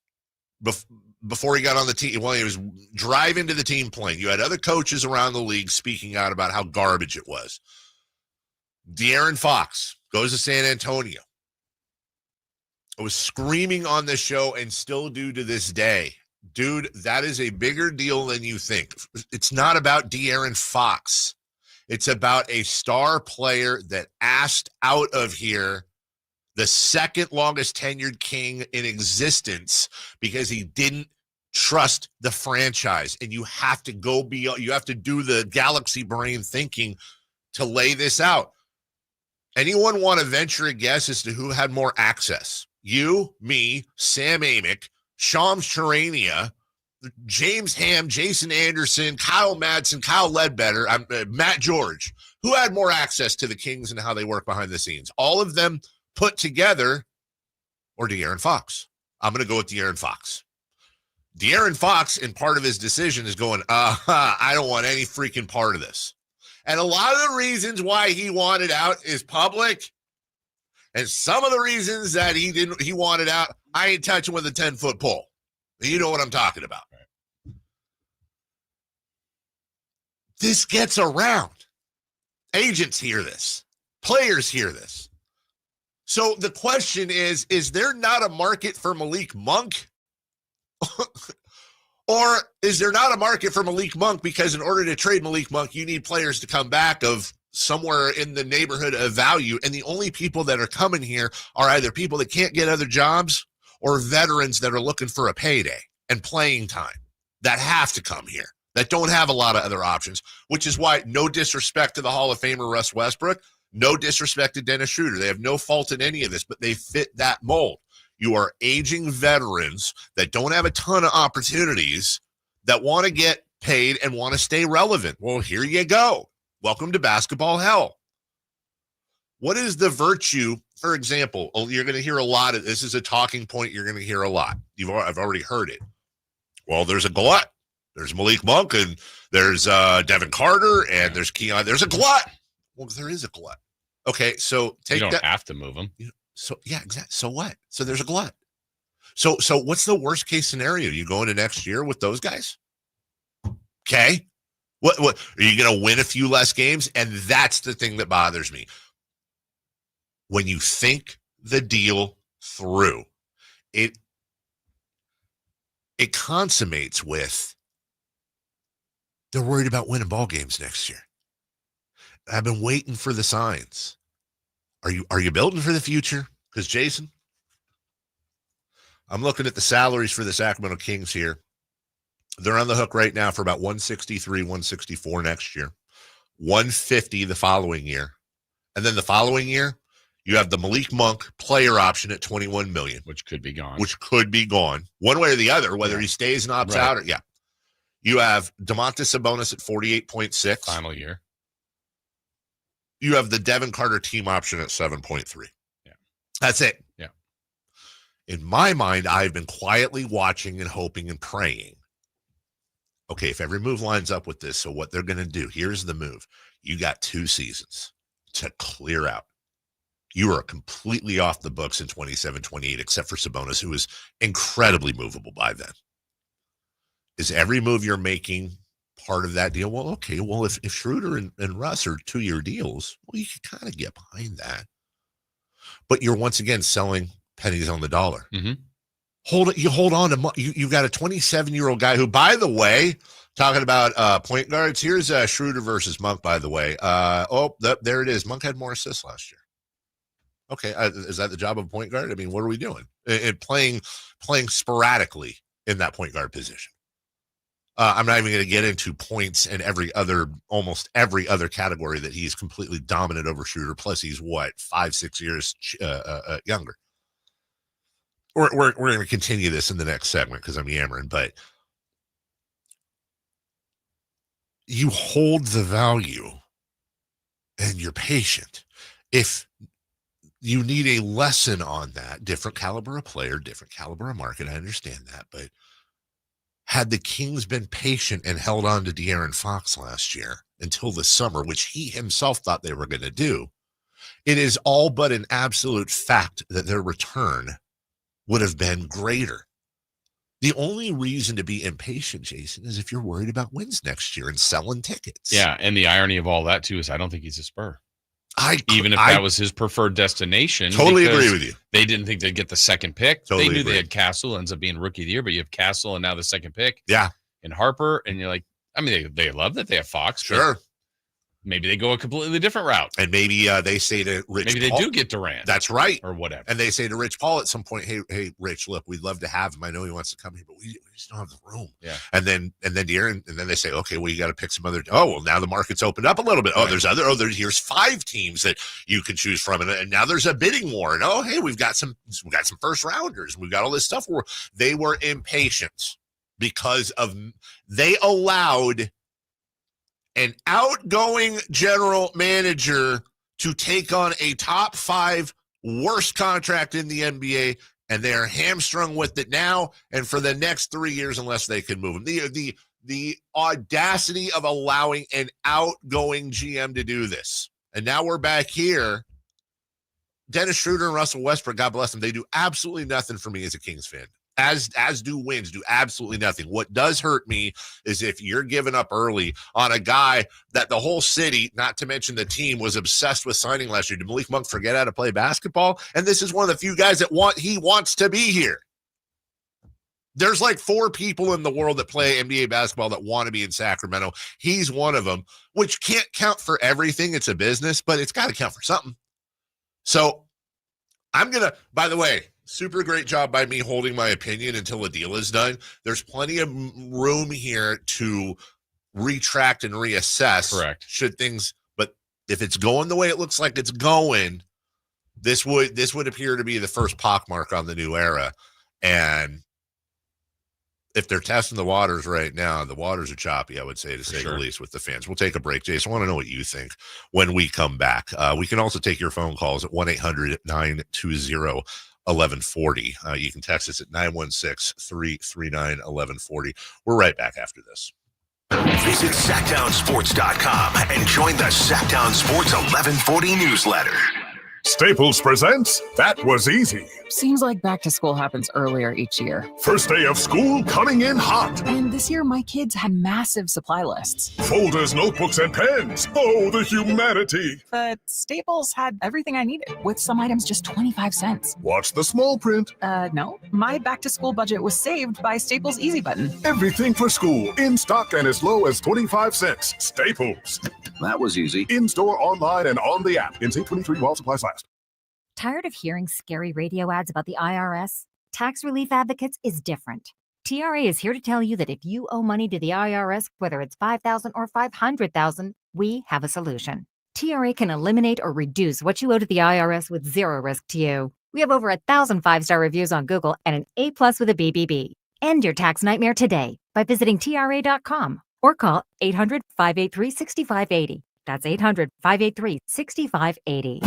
S4: before he got on the team. Well, he was driving to the team plane. You had other coaches around the league speaking out about how garbage it was. De'Aaron Fox goes to San Antonio. I was screaming on this show and still do to this day. Dude, that is a bigger deal than you think. It's not about De'Aaron Fox. It's about a star player that asked out of here, the second longest tenured King in existence, because he didn't trust the franchise. And you have to go beyond, you have to do the galaxy brain thinking to lay this out. Anyone want to venture a guess as to who had more access? You, me, Sam Amick, Shams Charania, James Ham, Jason Anderson, Kyle Madsen, Kyle Ledbetter, Matt George. Who had more access to the Kings and how they work behind the scenes? All of them put together, or De'Aaron Fox? I'm going to go with De'Aaron Fox. De'Aaron Fox, in part of his decision, is going, I don't want any freaking part of this. And a lot of the reasons why he wanted out is public. And some of the reasons that he wanted out, I ain't touching with a 10-foot pole. You know what I'm talking about. This gets around. Agents hear this. Players hear this. So the question is there not a market for Malik Monk? Or is there not a market for Malik Monk because in order to trade Malik Monk, you need players to come back of somewhere in the neighborhood of value, and the only people that are coming here are either people that can't get other jobs or veterans that are looking for a payday and playing time that have to come here, that don't have a lot of other options, which is why, no disrespect to the Hall of Famer Russ Westbrook, no disrespect to Dennis Schroder. They have no fault in any of this, but they fit that mold. You are aging veterans that don't have a ton of opportunities that want to get paid and want to stay relevant. Well, here you go. Welcome to basketball hell. What is the virtue, for example, you're going to hear a lot of, this is a talking point you're going to hear a lot. I've already heard it. Well, there's a glut. There's Malik Monk and there's Devin Carter and there's Keon. There's a glut. Well, there is a glut. Okay, so take that.
S5: You don't have to move them.
S4: So yeah, exactly. So what? So there's a glut. So what's the worst case scenario? You go into next year with those guys? Okay. What are you going to win a few less games? And that's the thing that bothers me. When you think the deal through, it consummates with they're worried about winning ball games next year. I've been waiting for the signs. Are you building for the future? Because Jason, I'm looking at the salaries for the Sacramento Kings here. They're on the hook right now for about 163, 164 next year, 150 the following year. And then the following year, you have the Malik Monk player option at $21 million.
S5: Which could be gone.
S4: One way or the other, whether he stays and opts out. You have Domantas Sabonis at 48.6.
S5: Final year.
S4: You have the Devin Carter team option at 7.3.
S5: Yeah.
S4: That's it.
S5: Yeah.
S4: In my mind, I've been quietly watching and hoping and praying. Okay, if every move lines up with this, so what they're going to do, here's the move. You got 2 seasons to clear out. You are completely off the books in 27, 28, except for Sabonis, who is incredibly movable by then. Is every move you're making part of that deal? Well, okay. Well, if Schroder and Russ are 2-year deals, well, you can kind of get behind that. But you're once again selling pennies on the dollar.
S5: Mm-hmm.
S4: Hold on to you've got a 27-year-old guy who, by the way, talking about point guards. Here's Schroder versus Monk, by the way. There it is. Monk had more assists last year. Okay, is that the job of a point guard? I mean, what are we doing? Playing sporadically in that point guard position. I'm not even going to get into points and almost every other category that he's completely dominant over Schroder. Plus, he's 5-6 years younger. We're going to continue this in the next segment because I'm yammering, but you hold the value and you're patient. If you need a lesson on that, different caliber of player, different caliber of market, I understand that, but had the Kings been patient and held on to De'Aaron Fox last year until the summer, which he himself thought they were going to do, it is all but an absolute fact that their return would have been greater. The only reason to be impatient, Jason, is if you're worried about wins next year and selling tickets.
S5: Yeah, and the irony of all that, too, is I don't think he's a Spur. Even if that was his preferred destination.
S4: Totally agree with you.
S5: They didn't think they'd get the second pick.
S4: Totally
S5: they knew
S4: agree.
S5: They had Castle, ends up being rookie of the year, but you have Castle and now the second pick.
S4: Yeah.
S5: And Harper, and you're like, I mean, they love that they have Fox.
S4: Sure.
S5: Maybe they go a completely different route.
S4: And maybe they say to Rich
S5: Maybe
S4: Paul,
S5: they do get Durant.
S4: That's right.
S5: Or whatever.
S4: And they say to Rich Paul at some point, hey, Rich, look, we'd love to have him. I know he wants to come here, but we just don't have the room.
S5: Yeah.
S4: And then De'Aaron, and then they say, okay, well, you got to pick some other. Oh, well, now the market's opened up a little bit. Oh,
S5: Right.
S4: Here's 5 teams that you can choose from. And now there's a bidding war. And hey, we've got some first rounders. We've got all this stuff where they were impatient because they allowed an outgoing general manager to take on a top 5 worst contract in the NBA, and they are hamstrung with it now and for the next 3 years unless they can move him. The audacity of allowing an outgoing GM to do this. And now we're back here. Dennis Schroder and Russell Westbrook, God bless them, they do absolutely nothing for me as a Kings fan. as do wins, do absolutely nothing. What does hurt me is if you're giving up early on a guy that the whole city, not to mention the team, was obsessed with signing last year. Did Malik Monk forget how to play basketball? And this is one of the few guys that he wants to be here. There's like 4 people in the world that play NBA basketball that want to be in Sacramento. He's one of them, which can't count for everything. It's a business, but it's got to count for something. So by the way, super great job by me holding my opinion until the deal is done. There's plenty of room here to retract and reassess.
S5: Correct.
S4: But if it's going the way it looks like it's going, this would appear to be the first pockmark on the new era. And if they're testing the waters right now, the waters are choppy, I would say, to say the least, with the fans. We'll take a break, Jason. I want to know what you think when we come back. We can also take your phone calls at 1-800-920-1140. You can text us at 916-339-1140. We're right back after this.
S17: Visit SacktownSports.com and join the Sacktown Sports 1140 newsletter.
S1: Staples presents That Was Easy.
S11: Seems like back to school happens earlier each year.
S1: First day of school coming in hot.
S11: And this year, my kids had massive supply lists.
S1: Folders, notebooks, and pens. Oh, the humanity.
S11: But Staples had everything I needed, with some items just 25 cents.
S1: Watch the small print.
S11: No. My back to school budget was saved by Staples Easy Button.
S1: Everything for school, in stock and as low as 25 cents. Staples.
S12: That was easy.
S1: In-store, online, and on the app. NC 23 while supplies last.
S13: Tired of hearing scary radio ads about the IRS? Tax Relief Advocates is different. TRA is here to tell you that if you owe money to the IRS, whether it's $5,000 or $500,000, we have a solution. TRA can eliminate or reduce what you owe to the IRS with zero risk to you. We have over 1,000 5-star reviews on Google and an A+ with a BBB. End your tax nightmare today by visiting TRA.com or call 800-583-6580. That's 800-583-6580.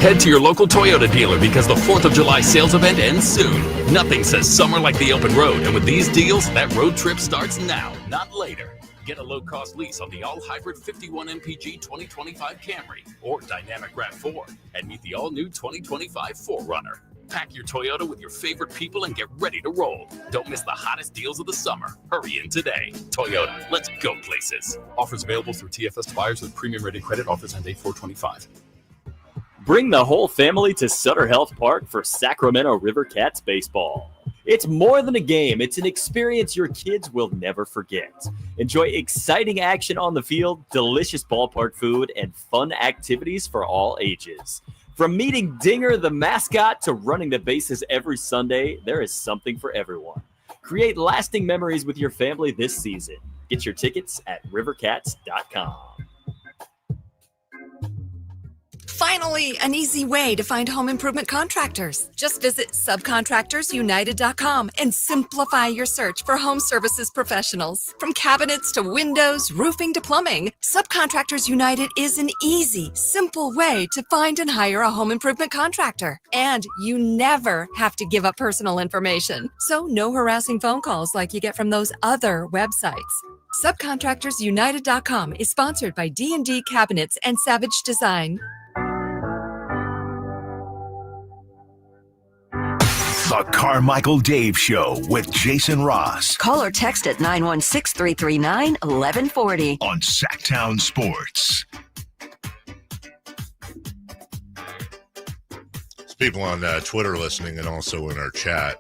S25: Head to your local Toyota dealer because the 4th of July sales event ends soon. Nothing says summer like the open road, and with these deals, that road trip starts now, not later. Get a low-cost lease on the all-hybrid 51 MPG 2025 Camry or Dynamic RAV4 and meet the all-new 2025 4Runner. Pack your Toyota with your favorite people and get ready to roll. Don't miss the hottest deals of the summer. Hurry in today. Toyota, let's go places.
S26: Offers available through TFS to buyers with premium rated credit. Offers end date 4/25.
S27: Bring the whole family to Sutter Health Park for Sacramento River Cats baseball. It's more than a game. It's an experience your kids will never forget. Enjoy exciting action on the field, delicious ballpark food, and fun activities for all ages. From meeting Dinger the mascot to running the bases every Sunday, there is something for everyone. Create lasting memories with your family this season. Get your tickets at rivercats.com.
S21: Finally, an easy way to find home improvement contractors. Just visit subcontractorsunited.com and simplify your search for home services professionals. From cabinets to windows, roofing to plumbing, Subcontractors United is an easy, simple way to find and hire a home improvement contractor. And you never have to give up personal information. So no harassing phone calls like you get from those other websites. Subcontractorsunited.com is sponsored by D&D Cabinets and Savage Design.
S17: The Carmichael Dave Show with Jason Ross.
S10: Call or text at 916-339-1140
S17: on Sacktown Sports.
S4: There's people on Twitter listening and also in our chat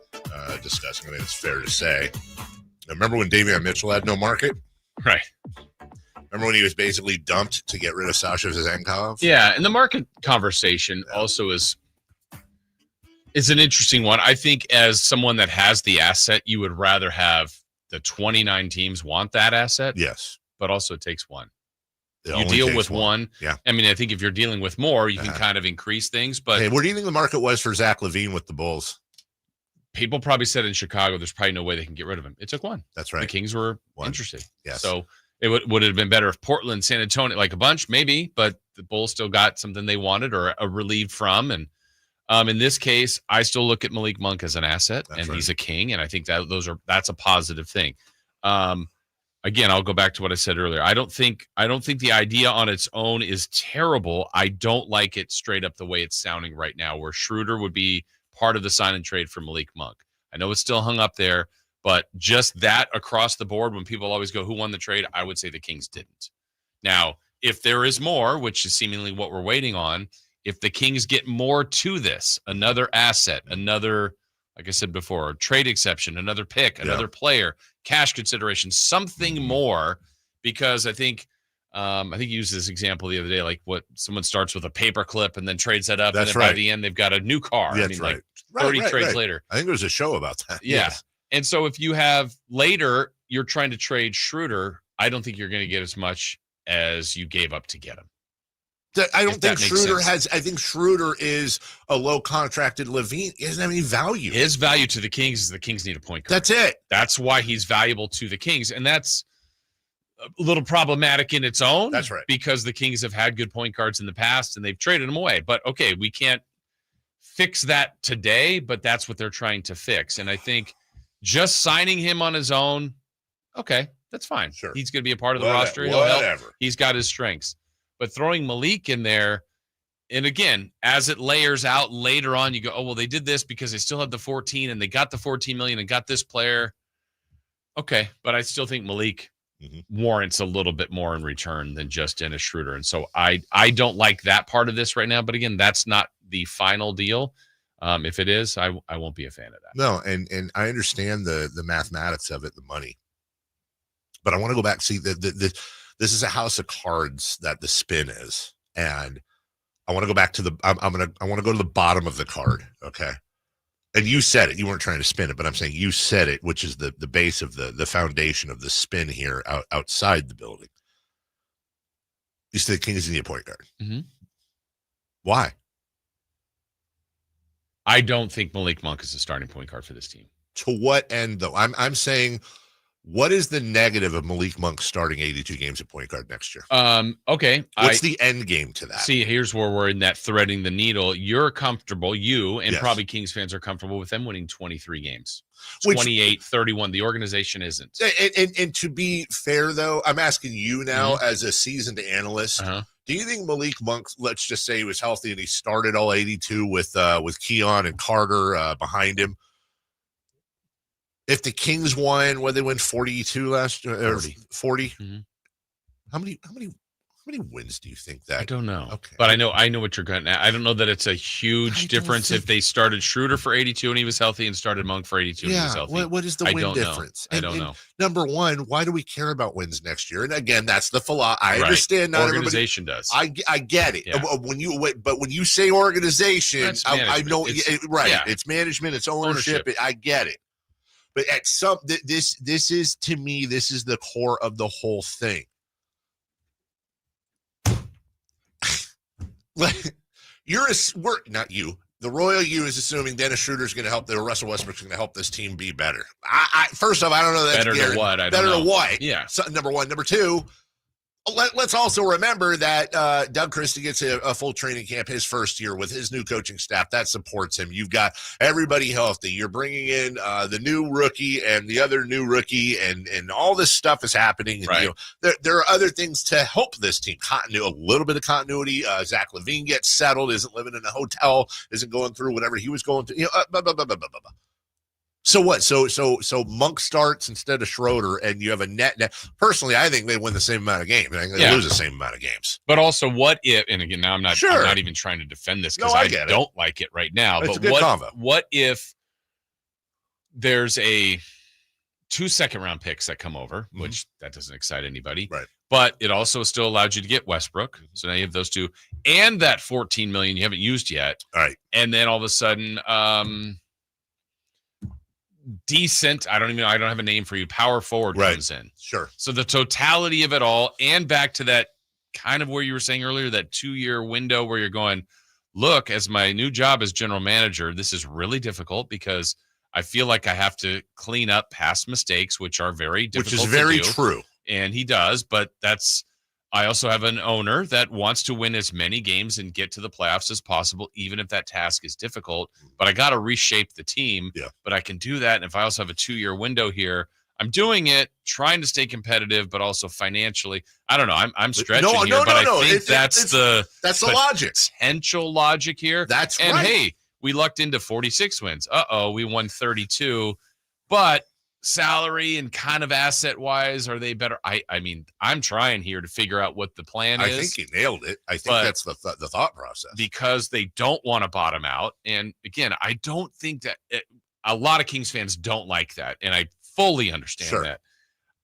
S4: discussing. I think it's fair to say. Remember when Davion Mitchell had no market?
S5: Right.
S4: Remember when he was basically dumped to get rid of Sasha Vezenkov?
S5: Yeah, and the market conversation also is an interesting one. I think as someone that has the asset, you would rather have the 29 teams want that asset.
S4: Yes.
S5: But also it takes one.
S4: It
S5: you deal with one.
S4: Yeah.
S5: I mean, I think if you're dealing with more, you can kind of increase things. But
S4: hey, what do you think the market was for Zach LaVine with the Bulls?
S5: People probably said in Chicago, there's probably no way they can get rid of him. It took one.
S4: That's right.
S5: The Kings were interested.
S4: Yes.
S5: So it would have been better if Portland, San Antonio, like a bunch, maybe, but the Bulls still got something they wanted or a relief from. And in this case, I still look at Malik Monk as an asset, and he's a King, and I think that's a positive thing. Again, I'll go back to what I said earlier. I don't think the idea on its own is terrible. I don't like it straight up the way it's sounding right now, where Schroder would be part of the sign and trade for Malik Monk. I know it's still hung up there, but just that across the board, when people always go, who won the trade? I would say the Kings didn't. Now, if there is more, which is seemingly what we're waiting on, if the Kings get more to this, another asset, another, like I said before, a trade exception, another pick, another player, cash consideration, something more, because I think you used this example the other day, like what someone starts with a paper clip and then trades that up, and then by the end they've got a new car.
S4: That's
S5: like 30 trades later.
S4: I think there was a show about that.
S5: Yeah.
S4: Yes.
S5: And so if you have later, you're trying to trade Schroder, I don't think you're going to get as much as you gave up to get him.
S4: I don't think Schroder has. I think Schroder is a low contracted Levine. He doesn't have any value.
S5: His value to the Kings is the Kings need a point guard.
S4: That's it.
S5: That's why he's valuable to the Kings. And that's a little problematic in its own.
S4: That's right.
S5: Because the Kings have had good point guards in the past and they've traded them away. But okay, we can't fix that today, but that's what they're trying to fix. And I think just signing him on his own, okay, that's fine.
S4: Sure.
S5: He's going to be a part of the roster. He'll help. He's got his strengths. But throwing Malik in there, and again, as it layers out later on, you go, oh, well, they did this because they still had the 14 and they got the $14 million and got this player. Okay, but I still think Malik warrants a little bit more in return than just Dennis Schroder. And so I don't like that part of this right now. But again, that's not the final deal. If it is, I won't be a fan of that.
S4: No, and I understand the mathematics of it, the money. But I want to go back, see, this is a house of cards that the spin is. And I want to go back to I want to go to the bottom of the card, okay? And you said it. You weren't trying to spin it, but I'm saying you said it, which is the base of the foundation of the spin here outside the building. You said the Kings need a point guard.
S5: Mm-hmm.
S4: Why?
S5: I don't think Malik Monk is a starting point guard for this team.
S4: To what end, though? I'm saying, what is the negative of Malik Monk starting 82 games at point guard next year?
S5: Okay.
S4: What's the end game to that?
S5: See, here's where we're in that threading the needle. You're comfortable, and probably Kings fans are comfortable with them winning 23 games. 28-31. The organization isn't.
S4: And to be fair, though, I'm asking you now as a seasoned analyst, do you think Malik Monk, let's just say he was healthy and he started all 82 with Keon and Carter behind him? If the Kings won, what they win 42 last year, 40. How many wins do you think that?
S5: I don't know.
S4: Okay.
S5: But I know what you're getting at. I don't know that it's a huge difference if they started Schroder for 82 and he was healthy and started Monk for 82 and he was healthy.
S4: What is the win difference?
S5: I don't know.
S4: Number one, why do we care about wins next year? And again, that's the philosophy. I understand not
S5: organization
S4: everybody
S5: does.
S4: I get it.
S5: Yeah.
S4: When you say organization, I know
S5: it's
S4: It's management, it's ownership. I get it. But at this is, to me, this is the core of the whole thing. Not you. The royal you is assuming Dennis Schroeder is going to help. Russell Westbrook's going to help this team be better. First off, I don't know that's
S5: better to what.
S4: Better to what?
S5: Yeah.
S4: So, number one. Number two. Let's also remember that Doug Christie gets a full training camp his first year with his new coaching staff that supports him. You've got everybody healthy. You're bringing in the new rookie and the other new rookie, and all this stuff is happening. And, there are other things to help this team. A little bit of continuity. Zach LaVine gets settled, isn't living in a hotel, isn't going through whatever he was going through. Blah, blah, blah, blah, blah, blah. So what? So Monk starts instead of Schroeder, and you have a net. Personally, I think they win the same amount of games. I think they lose the same amount of games.
S5: But also, what if? And again, now I'm not even trying to defend this because I don't like it right now.
S4: It's
S5: but
S4: a good combo.
S5: What if there's 2 second-round picks that come over, which that doesn't excite anybody,
S4: right?
S5: But it also still allowed you to get Westbrook. So now you have those two, and that $14 million you haven't used yet.
S4: All right,
S5: and then all of a sudden, decent, I don't have a name for you, power forward comes in.
S4: Sure.
S5: So the totality of it all, and back to that kind of where you were saying earlier, that 2-year window where you're going, look, as my new job as general manager, this is really difficult because I feel like I have to clean up past mistakes, which are very difficult
S4: to do. Which is very true.
S5: And he does, but I also have an owner that wants to win as many games and get to the playoffs as possible, even if that task is difficult. But I got to reshape the team.
S4: Yeah.
S5: But I can do that. And if I also have a 2-year window here, I'm doing it, trying to stay competitive, but also financially. I don't know. I'm stretching here, but I think that's the
S4: logic.
S5: Potential logic here.
S4: That's
S5: and
S4: right.
S5: Hey, we lucked into 46 wins. We won 32, but salary and kind of asset-wise, are they better? I mean, I'm trying here to figure out what the plan is.
S4: I think you nailed it. I think that's the thought process.
S5: Because they don't want to bottom out. And again, I don't think that a lot of Kings fans don't like that, and I fully understand that.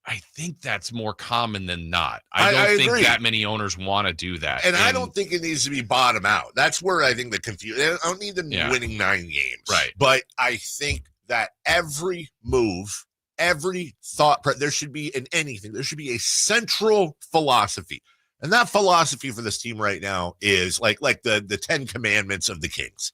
S5: I think that's more common than not. I don't think that many owners want to do that.
S4: And I don't think it needs to be bottom out. That's where I think the confusion. I don't need them winning 9 games.
S5: Right.
S4: But I think that every move, every thought, there should be in anything, there should be a central philosophy. And that philosophy for this team right now is like the 10 commandments of the Kings.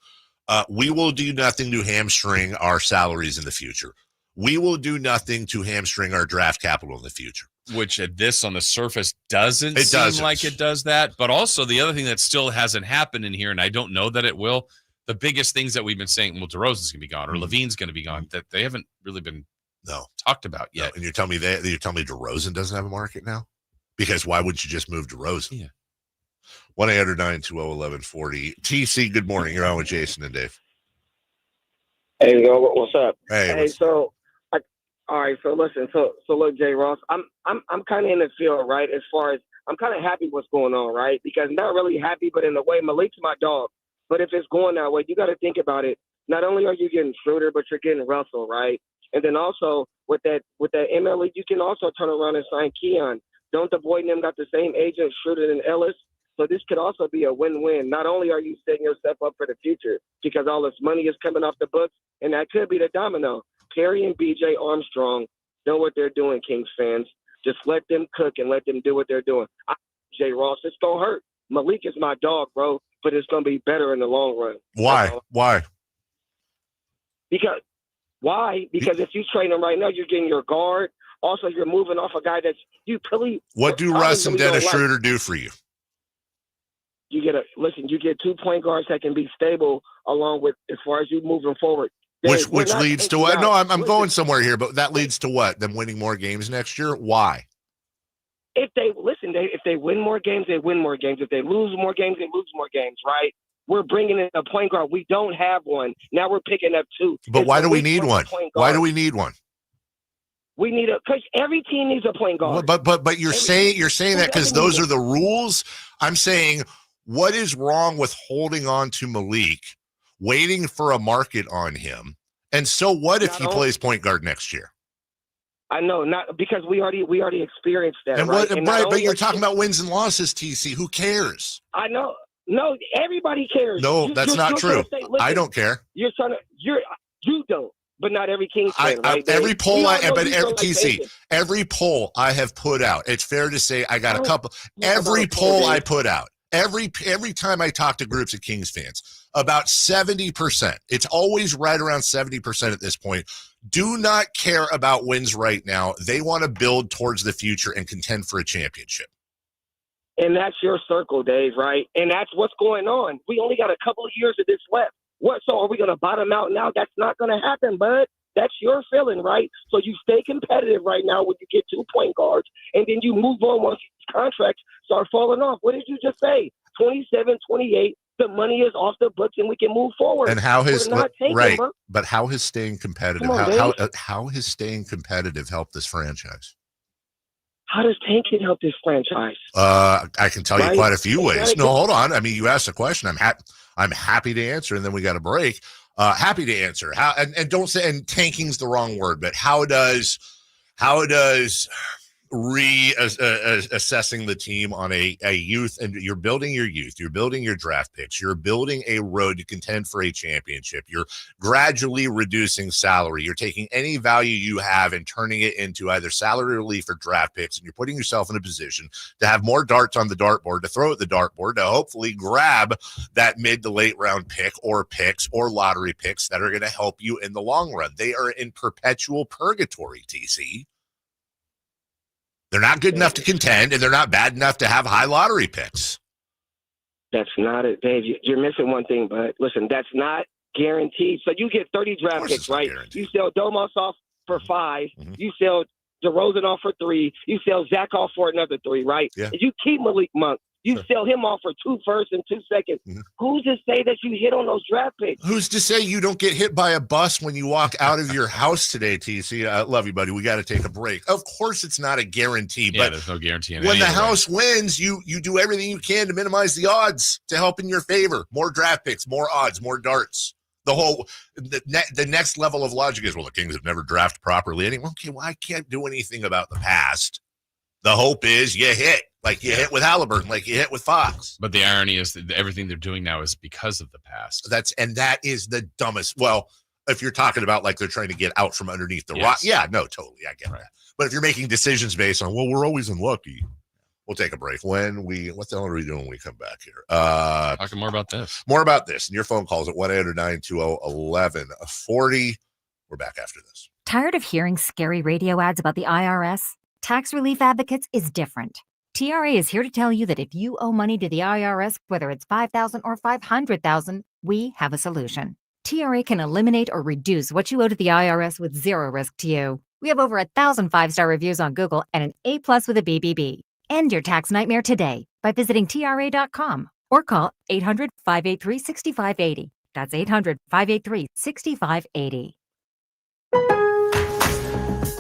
S4: We will do nothing to hamstring our salaries in the future. We will do nothing to hamstring our draft capital in the future.
S5: Which on the surface doesn't seem like it does that. But also the other thing that still hasn't happened in here, and I don't know that it will, the biggest things that we've been saying, well, DeRozan's going to be gone or Levine's going to be gone, that they haven't really been talked about yet.
S4: No. And you're telling me DeRozan doesn't have a market now? Because why wouldn't you just move DeRozan?
S5: Yeah.
S4: 1-800-920-1140. TC, good morning. You're on with Jason and Dave.
S8: Hey, what's up?
S4: Hey,
S8: all right, so listen, so look, Jay Ross, I'm kind of in the field, right? As far as I'm kind of happy what's going on, right? Because not really happy, but in a way, Malik's my dog. But if it's going that way, you got to think about it. Not only are you getting Schroder, but you're getting Russell, right? And then also with that MLE, you can also turn around and sign Keon. Don't the boy and them got the same agent, Schroder and Ellis? So this could also be a win-win. Not only are you setting yourself up for the future because all this money is coming off the books, and that could be the domino. Perry and B.J. Armstrong know what they're doing, Kings fans. Just let them cook and let them do what they're doing. Jay Ross, it's going to hurt. Malik is my dog, bro, but it's going to be better in the long run.
S4: Why?
S8: Because if you train him right now, you're getting your guard. Also, you're moving off a guy that's you really.
S4: What do Russ and Dennis Schroder do for you?
S8: You get 2 point guards that can be stable along with as far as you moving forward.
S4: Which leads to what? No, I'm going somewhere here, but that leads to what? Them winning more games next year? Why?
S8: If they win more games, they win more games. If they lose more games, they lose more games, right? We're bringing in a point guard. We don't have one. Now we're picking up 2.
S4: But why do we need one? Why do we need one?
S8: We need because every team needs a point guard.
S4: But you're saying that because those are the rules. I'm saying, what is wrong with holding on to Malik, waiting for a market on him? And so what if he plays point guard next year?
S8: I know, not because we already experienced that.
S4: And
S8: right?
S4: But you're talking about wins and losses, TC. Who cares?
S8: I know. No, everybody cares.
S4: No, that's not true. I don't care.
S8: You don't. But not every Kings fan, right?
S4: Every poll every poll I have put out, it's fair to say I got a couple. Every poll I put out, every time I talk to groups of Kings fans, about 70%, it's always right around 70% at this point, do not care about wins right now. They want to build towards the future and contend for a championship.
S8: And that's your circle, Dave, right? And that's what's going on. We only got a couple of years of this left. So are we going to bottom out now? That's not going to happen, bud. That's your feeling, right? So you stay competitive right now when you get 2 point guards, and then you move on once contracts start falling off. What did you just say? 27, 28, the money is off the books, and we can move forward.
S4: And how has but how has staying competitive? How has staying competitive helped this franchise?
S8: How does tanking help this franchise?
S4: I can tell you quite a few ways. No, hold on. I mean, you asked a question. I'm happy to answer, and then we got a break. Happy to answer. And don't say, and tanking's the wrong word, but how does assessing the team on a youth, and you're building your youth, you're building your draft picks, you're building a road to contend for a championship, you're gradually reducing salary, you're taking any value you have and turning it into either salary relief or draft picks, and you're putting yourself in a position to have more darts on the dartboard, to throw at the dartboard, to hopefully grab that mid to late round pick or picks or lottery picks that are going to help you in the long run. They are in perpetual purgatory, TC. They're not good enough to contend, and they're not bad enough to have high lottery picks.
S8: That's not it, Dave. You're missing one thing, but listen, that's not guaranteed. So you get 30 draft picks, right? You sell Domas off for 5. Mm-hmm. You sell DeRozan off for 3. You sell Zach off for another 3, right?
S4: Yeah.
S8: You keep Malik Monk. You sell him off for 2 firsts and 2 seconds. Mm-hmm. Who's to say that you hit on those draft picks?
S4: Who's to say you don't get hit by a bus when you walk out of your house today, TC? I love you, buddy. We got to take a break. Of course, it's not a guarantee, but
S5: there's no guarantee.
S4: When the house wins, you do everything you can to minimize the odds to help in your favor. More draft picks, more odds, more darts. The next level of logic is, well, the Kings have never drafted properly. Anyway, okay, well, I can't do anything about the past. The hope is you hit. Like you hit with Halliburton, like you hit with Fox.
S5: But the irony is that everything they're doing now is because of the past.
S4: That is the dumbest. Well, if you're talking about like they're trying to get out from underneath the rock, yeah, no, totally, I get that. But if you're making decisions based on, well, we're always unlucky. We'll take a break. What the hell are we doing when we come back here?
S5: Talking more about this.
S4: More about this. And your phone calls at 1-800-920-1140. We're back after this.
S13: Tired of hearing scary radio ads about the IRS? Tax Relief Advocates is different. TRA is here to tell you that if you owe money to the IRS, whether it's $5,000 or $500,000, we have a solution. TRA can eliminate or reduce what you owe to the IRS with zero risk to you. We have over 1,000 5-star reviews on Google and an A+ with a BBB. End your tax nightmare today by visiting TRA.com or call 800-583-6580. That's 800-583-6580.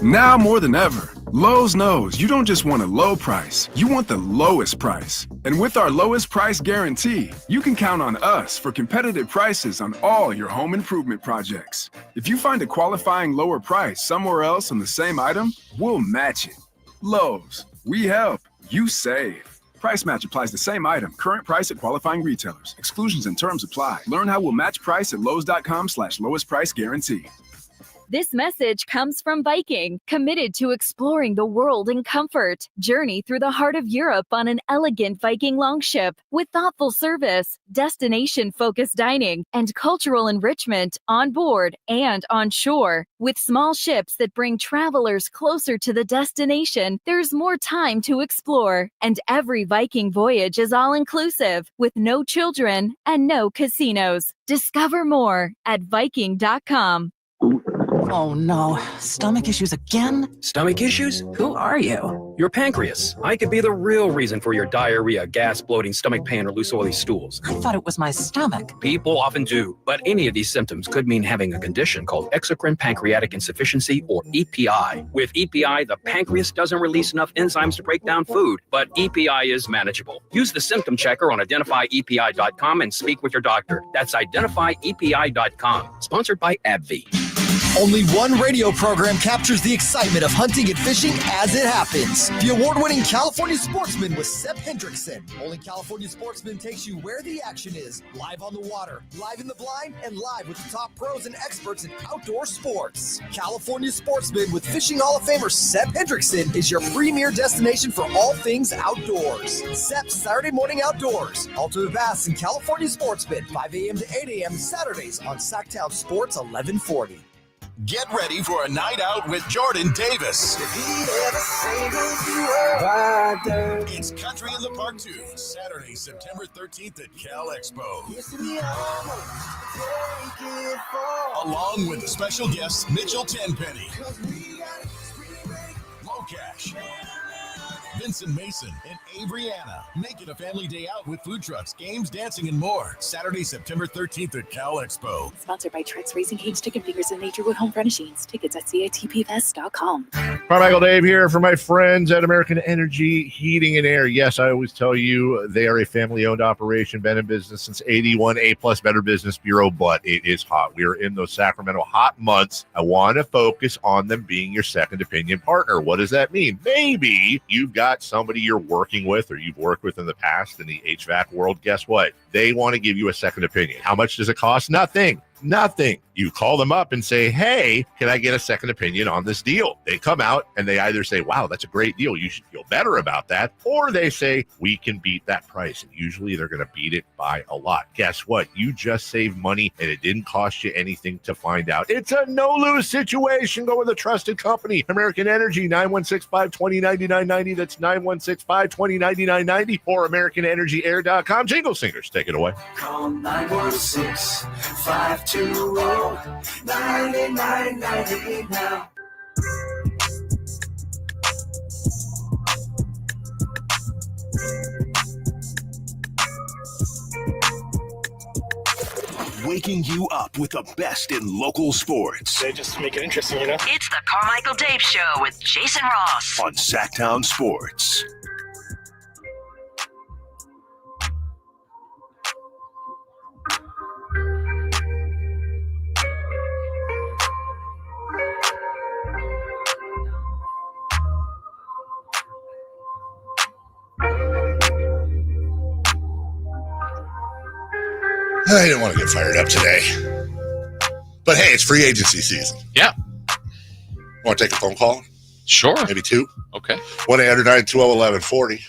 S12: Now more than ever, Lowe's knows you don't just want a low price, you want the lowest price. And with our lowest price guarantee, you can count on us for competitive prices on all your home improvement projects. If you find a qualifying lower price somewhere else on the same item, we'll match it. Lowe's, we help, you save. Price match applies the same item, current price at qualifying retailers. Exclusions and terms apply. Learn how we'll match price at lowes.com/lowest price guarantee.
S15: This message comes from Viking, committed to exploring the world in comfort. Journey through the heart of Europe on an elegant Viking longship with thoughtful service, destination-focused dining, and cultural enrichment on board and on shore. With small ships that bring travelers closer to the destination, there's more time to explore. And every Viking voyage is all-inclusive, with no children and no casinos. Discover more at Viking.com.
S18: Oh no, stomach issues again?
S19: Stomach issues?
S18: Who are you?
S19: Your pancreas. I could be the real reason for your diarrhea, gas, bloating, stomach pain, or loose oily stools.
S18: I thought it was my stomach.
S19: People often do, but any of these symptoms could mean having a condition called exocrine pancreatic insufficiency, or EPI. With EPI, the pancreas doesn't release enough enzymes to break down food, but EPI is manageable. Use the symptom checker on identifyepi.com and speak with your doctor. That's identifyepi.com. Sponsored by AbbVie.
S20: Only one radio program captures the excitement of hunting and fishing as it happens. The award-winning California Sportsman with Sep Hendrickson. Only California Sportsman takes you where the action is. Live on the water, live in the blind, and live with the top pros and experts in outdoor sports. California Sportsman with Fishing Hall of Famer Sep Hendrickson is your premier destination for all things outdoors. Sep's Saturday Morning Outdoors. Ultimate Bass and California Sportsman, 5 a.m. to 8 a.m. Saturdays on Sacktown Sports 1140.
S9: Get ready for a night out with Jordan Davis. It's Country in the Park 2, Saturday, September 13th at Cal Expo. Along with the special guests Mitchell Tenpenny, Low Cash, Vincent Mason, and Abriana. Make it a family day out with food trucks, games, dancing, and more. Saturday, September 13th at Cal Expo.
S22: Sponsored by Trex Racing Cage, Chicken Fingers, and Naturewood Home Furnishings. Tickets at catpfest.com.
S4: Carmichael Dave here for my friends at American Energy Heating and Air. Yes, I always tell you they are a family-owned operation, been in business since 81, A+ Better Business Bureau, but it is hot. We are in those Sacramento hot months. I want to focus on them being your second opinion partner. What does that mean? Maybe you've got somebody you're working with or you've worked with in the past in the HVAC world. Guess what? They want to give you a second opinion. How much does it cost? Nothing. You call them up and say, hey, can I get a second opinion on this deal? They come out and they either say, wow, that's a great deal, you should feel better about that. Or they say, we can beat that price. And usually they're going to beat it by a lot. Guess what? You just saved money and it didn't cost you anything to find out. It's a no-lose situation. Go with a trusted company. American Energy, 916-520-9990. That's 916-520-9990 or AmericanEnergyAir.com. Jingle Singers, take it away.
S23: Call 916-520-9990 now.
S17: waking you up with the best in local sports.
S2: They just make it interesting, you know?
S10: It's the Carmichael Dave Show with Jason Ross
S17: on Sacktown Sports.
S4: I didn't want to get fired up today. But hey, it's free agency season.
S5: Yeah.
S4: Want to take a phone call?
S5: Sure.
S4: Maybe two?
S5: Okay.
S4: 1-800-920-1140.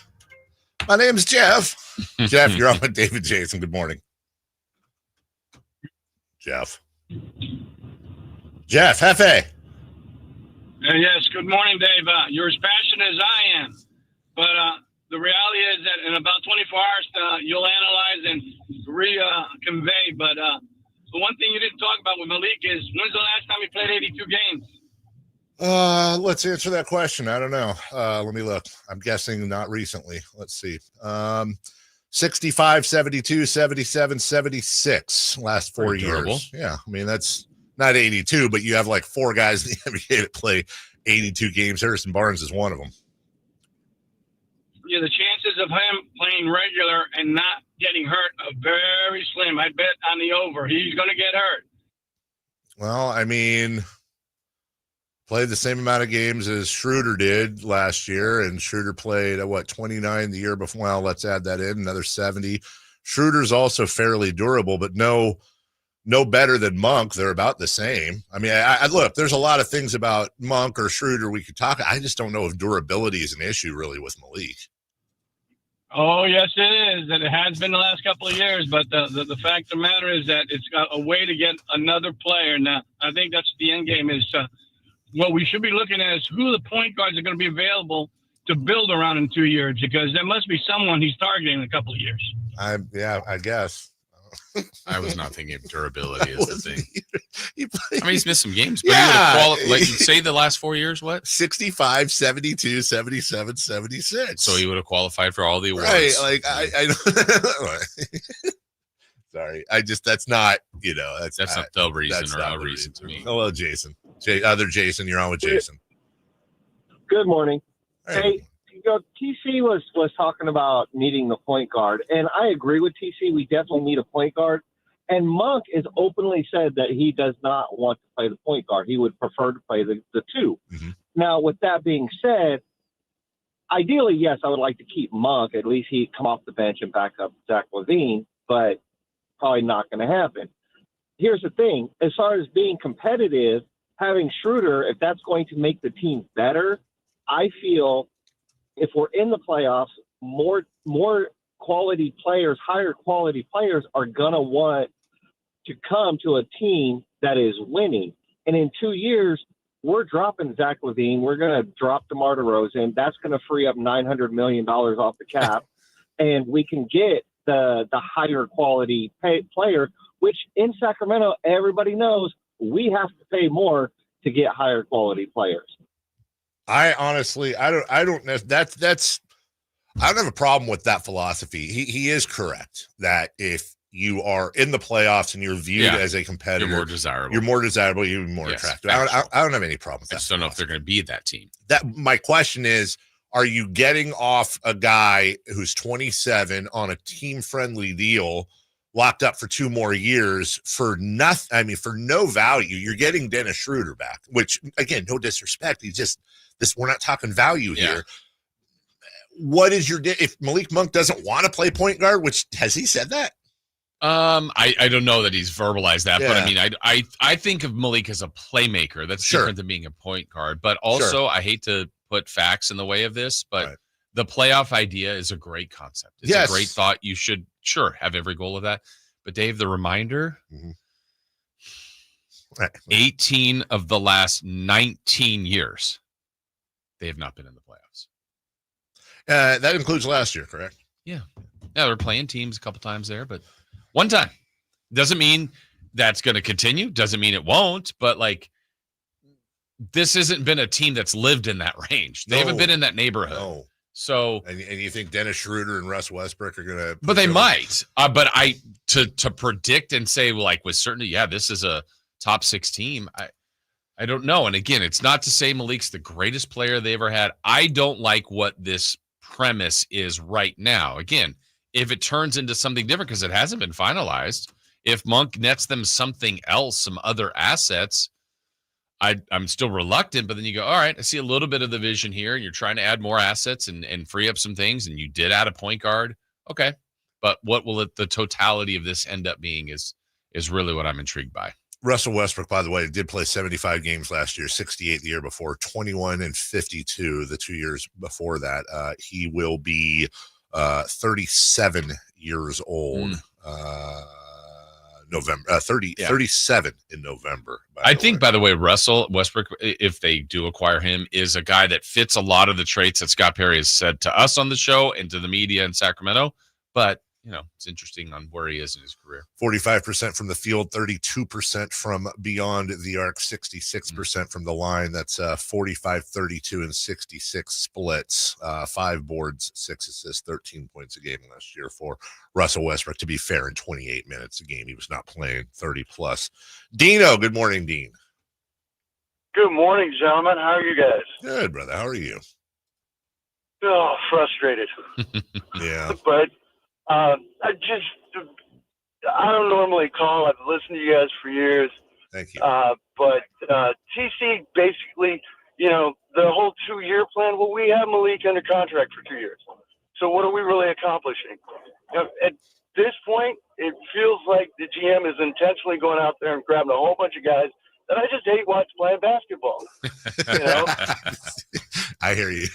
S4: My name's Jeff. Jeff, you're on with David Jason. Good morning. Jeff. Jeff, Hefe.
S3: Yes, good morning, Dave. You're as passionate as I am. But the reality is that in about 24 hours, you'll analyze and convey. But the one thing you didn't talk about with Malik is, when's the last time he played 82 games?
S4: Let's answer that question. I don't know. Let me look. I'm guessing not recently. Let's see. 65, 72, 77, 76 last 4 years. Yeah. I mean, that's not 82, but you have like four guys in the NBA that play 82 games. Harrison Barnes is one of them.
S3: Yeah, the chances of him playing regular and not getting hurt are very slim. I bet on the over. He's going to get hurt.
S4: Well, I mean, played the same amount of games as Schroder did last year, and Schroder played, 29 the year before? Well, let's add that in, another 70. Schroder's also fairly durable, but no better than Monk. They're about the same. I mean, I look, there's a lot of things about Monk or Schroder we could talk. I just don't know if durability is an issue really with Malik.
S3: Oh, yes, it is. And it has been the last couple of years. But the fact of the matter is that it's got a way to get another player. Now, I think that's the end game is what we should be looking at is who the point guards are going to be available to build around in 2 years, because there must be someone he's targeting in a couple of years.
S4: I guess.
S5: I was not thinking of durability as the thing. I mean, he's missed some games, but
S4: Yeah.
S5: he would have say the last 4 years, what?
S4: 65, 72, 77, 76.
S5: So he would have qualified for all the awards.
S4: Right. Like, I sorry. That's not, that's
S5: not the reason
S4: that's
S5: or
S4: not
S5: a
S4: the
S5: reason to me.
S4: Hello, Jason. Other Jason, you're on with Jason.
S6: Good morning.
S4: Hey.
S6: TC was talking about needing the point guard, and I agree with TC. We definitely need a point guard. And Monk has openly said that he does not want to play the point guard. He would prefer to play the two.
S4: Mm-hmm.
S6: Now, with that being said, ideally, yes, I would like to keep Monk. At least he'd come off the bench and back up Zach LaVine, but probably not going to happen. Here's the thing. As far as being competitive, having Schroder, if that's going to make the team better, I feel if we're in the playoffs, more quality players, higher quality players are going to want to come to a team that is winning. And in 2 years, we're dropping Zach LaVine. We're going to drop DeMar DeRozan. That's going to free up $900 million off the cap. And we can get the higher quality player, which in Sacramento, everybody knows we have to pay more to get higher quality players.
S4: I honestly, I don't know. I don't have a problem with that philosophy. He is correct that if you are in the playoffs and you're viewed as a competitor,
S5: you're more desirable.
S4: You're more attractive. I don't have any problem with that.
S5: I just don't know if they're going to be that team.
S4: My question is, are you getting off a guy who's 27 on a team-friendly deal, locked up for 2 more years for nothing? I mean, for no value. You're getting Dennis Schroder back, which, again, no disrespect. He's just we're not talking value here. What is if Malik Monk doesn't want to play point guard, which has he said that?
S5: I don't know that he's verbalized that, but I mean, I think of Malik as a playmaker. That's different than being a point guard. But also, I hate to put facts in the way of this, but the playoff idea is a great concept. It's a great thought. You should have every goal of that. But Dave, the reminder, 18 of the last 19 years, they have not been in the playoffs.
S4: That includes last year, correct?
S5: Yeah. They're playing teams a couple times there, but one time. Doesn't mean that's going to continue. Doesn't mean it won't, but this hasn't been a team that's lived in that range. They haven't been in that neighborhood. So,
S4: and you think Dennis Schroder and Russ Westbrook are going to?
S5: But they might. But to predict and say like with certainty, yeah, this is a top 6 team. I don't know. And again, it's not to say Malik's the greatest player they ever had. I don't like what this premise is right now. Again, if it turns into something different because it hasn't been finalized, if Monk nets them something else, some other assets, I'm still reluctant. But then you go, all right, I see a little bit of the vision here, and you're trying to add more assets and free up some things, and you did add a point guard. Okay, but what will the totality of this end up being is really what I'm intrigued by.
S4: Russell Westbrook, by the way, did play 75 games last year, 68 the year before, 21 and 52 the 2 years before that. He will be 37 years old. November 37 in November.
S5: I think, by the way, Russell Westbrook, if they do acquire him, is a guy that fits a lot of the traits that Scott Perry has said to us on the show and to the media in Sacramento. But it's interesting on where he is in his career.
S4: 45% from the field, 32% from beyond the arc, 66% from the line. That's 45, 32, and 66 splits. 5 boards, 6 assists, 13 points a game last year for Russell Westbrook. To be fair, in 28 minutes a game, he was not playing 30 plus. Dino, good morning, Dean.
S1: Good morning, gentlemen. How are you guys?
S4: Good, brother. How are you?
S1: Oh, frustrated.
S4: Yeah.
S1: But I don't normally call. I've listened to you guys for years.
S4: Thank you.
S1: But TC, basically, the whole 2-year plan, well, we have Malik under contract for 2 years. So what are we really accomplishing? At this point, it feels like the GM is intentionally going out there and grabbing a whole bunch of guys that I just hate watching playing basketball.
S4: I hear you.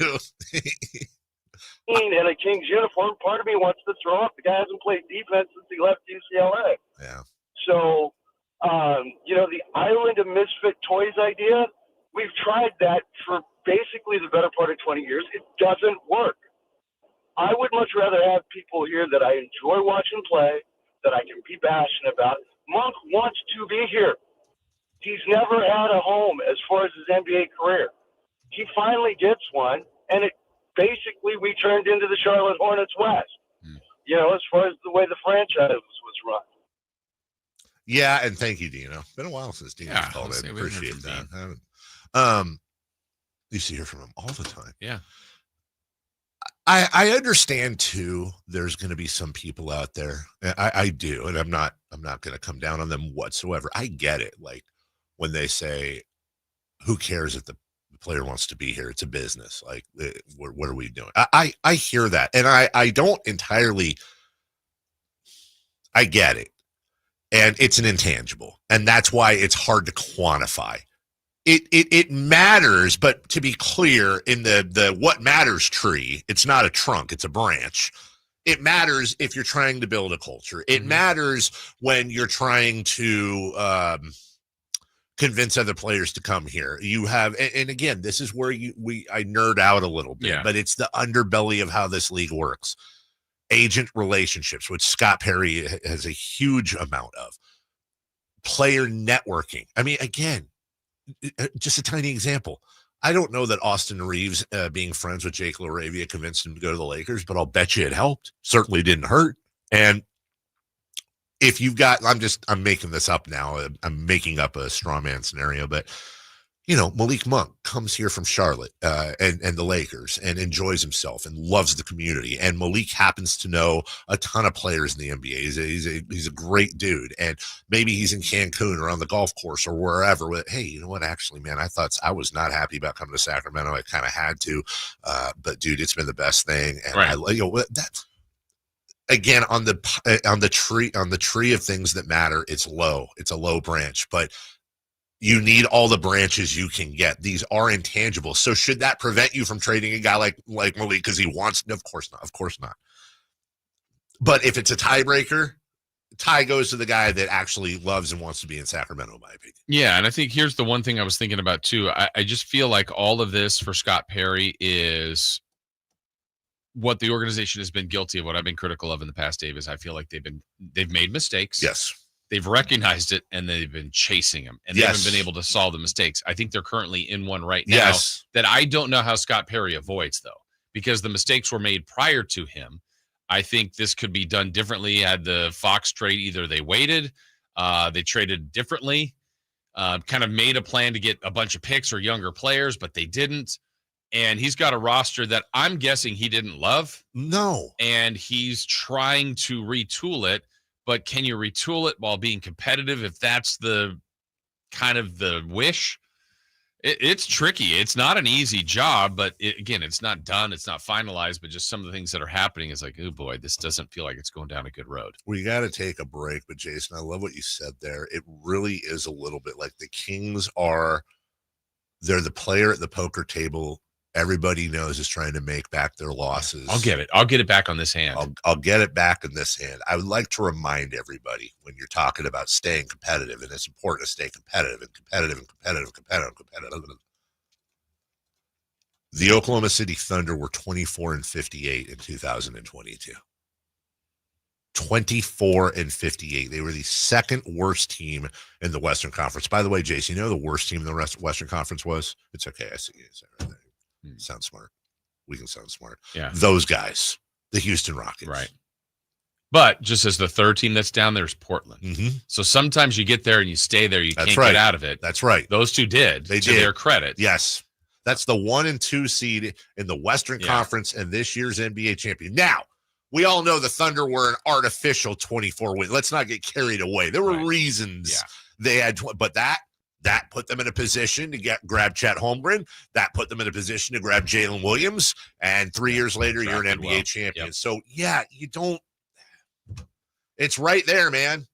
S1: In a Kings uniform, part of me wants to throw up. The guy hasn't played defense since he left UCLA.
S4: Yeah.
S1: So, the Island of Misfit Toys idea, we've tried that for basically the better part of 20 years. It doesn't work. I would much rather have people here that I enjoy watching play, that I can be passionate about. Monk wants to be here. He's never had a home as far as his NBA career. He finally gets one, and basically we turned into the Charlotte Hornets West, as far as the way the franchise was run.
S4: Yeah, and thank you, Dino. Been a while since Dino called in. Appreciate that. You used to hear from him all the time.
S5: Yeah.
S4: I understand too. There's going to be some people out there. I do, and I'm not going to come down on them whatsoever. I get it. Like when they say, "Who cares if the player wants to be here? It's a business. Like, what are we doing?" I hear that, and I don't entirely. I get it, and it's an intangible, and that's why it's hard to quantify. It matters, but to be clear, in the what matters tree, it's not a trunk, it's a branch. It matters if you're trying to build a culture. It matters when you're trying to convince other players to come here. You have, and again, this is where I nerd out a little bit, but it's the underbelly of how this league works. Agent relationships, which Scott Perry has a huge amount of. Player networking. I mean, again, just a tiny example. I don't know that Austin Reeves being friends with Jake LaRavia convinced him to go to the Lakers, but I'll bet you it helped. Certainly didn't hurt. And if you've got, I'm making this up now. I'm making up a straw man scenario, but Malik Monk comes here from Charlotte and the Lakers and enjoys himself and loves the community. And Malik happens to know a ton of players in the NBA. He's a great dude. And maybe he's in Cancun or on the golf course or wherever. With, hey, you know what? Actually, man, I was not happy about coming to Sacramento. I kind of had to, but dude, it's been the best thing. And that. Again, on the tree of things that matter, it's low. It's a low branch, but you need all the branches you can get. These are intangible. So should that prevent you from trading a guy like Malik because he wants? No, of course not. Of course not. But if it's a tiebreaker, tie goes to the guy that actually loves and wants to be in Sacramento, in my opinion.
S5: Yeah, and I think here's the one thing I was thinking about too. I just feel like all of this for Scott Perry is what the organization has been guilty of. What I've been critical of in the past, Dave, is I feel like they've made mistakes.
S4: Yes.
S5: They've recognized it, and they've been chasing them, and they haven't been able to solve the mistakes. I think they're currently in one right now that I don't know how Scott Perry avoids, though, because the mistakes were made prior to him. I think this could be done differently. Had the Fox trade, either they waited, they traded differently, kind of made a plan to get a bunch of picks or younger players, but they didn't. And he's got a roster that I'm guessing he didn't love.
S4: No.
S5: And he's trying to retool it. But can you retool it while being competitive if that's the kind of the wish? It's tricky. It's not an easy job, but again, it's not done. It's not finalized, but just some of the things that are happening is like, oh boy, this doesn't feel like it's going down a good road.
S4: We got to take a break, but Jason, I love what you said there. It really is a little bit like the Kings they're the player at the poker table everybody knows is trying to make back their losses.
S5: I'll get it back on this hand.
S4: I'll get it back in this hand. I would like to remind everybody when you're talking about staying competitive, and it's important to stay competitive. The Oklahoma City Thunder were 24-58 in 2022. 24-58. They were the second worst team in the Western Conference. By the way, Jason, you know the worst team in the Western Conference was? It's okay. I see you say right there. Sound smart. We can sound smart.
S5: Yeah.
S4: Those guys, the Houston Rockets.
S5: Right. But just as the third team that's down there is Portland.
S4: Mm-hmm.
S5: So sometimes you get there and you stay there. You can't get out of it.
S4: That's right.
S5: Those two did.
S4: They
S5: to
S4: did.
S5: Their credit.
S4: Yes. That's the 1 and 2 seed in the Western Conference and this year's NBA champion. Now, we all know the Thunder were an artificial 24 win. Let's not get carried away. There were reasons they had, but that put them in a position to grab Chet Holmgren. That put them in a position to grab Jalen Williams. And 3 years later, you're an NBA champion. Yep. So, you don't. It's right there, man.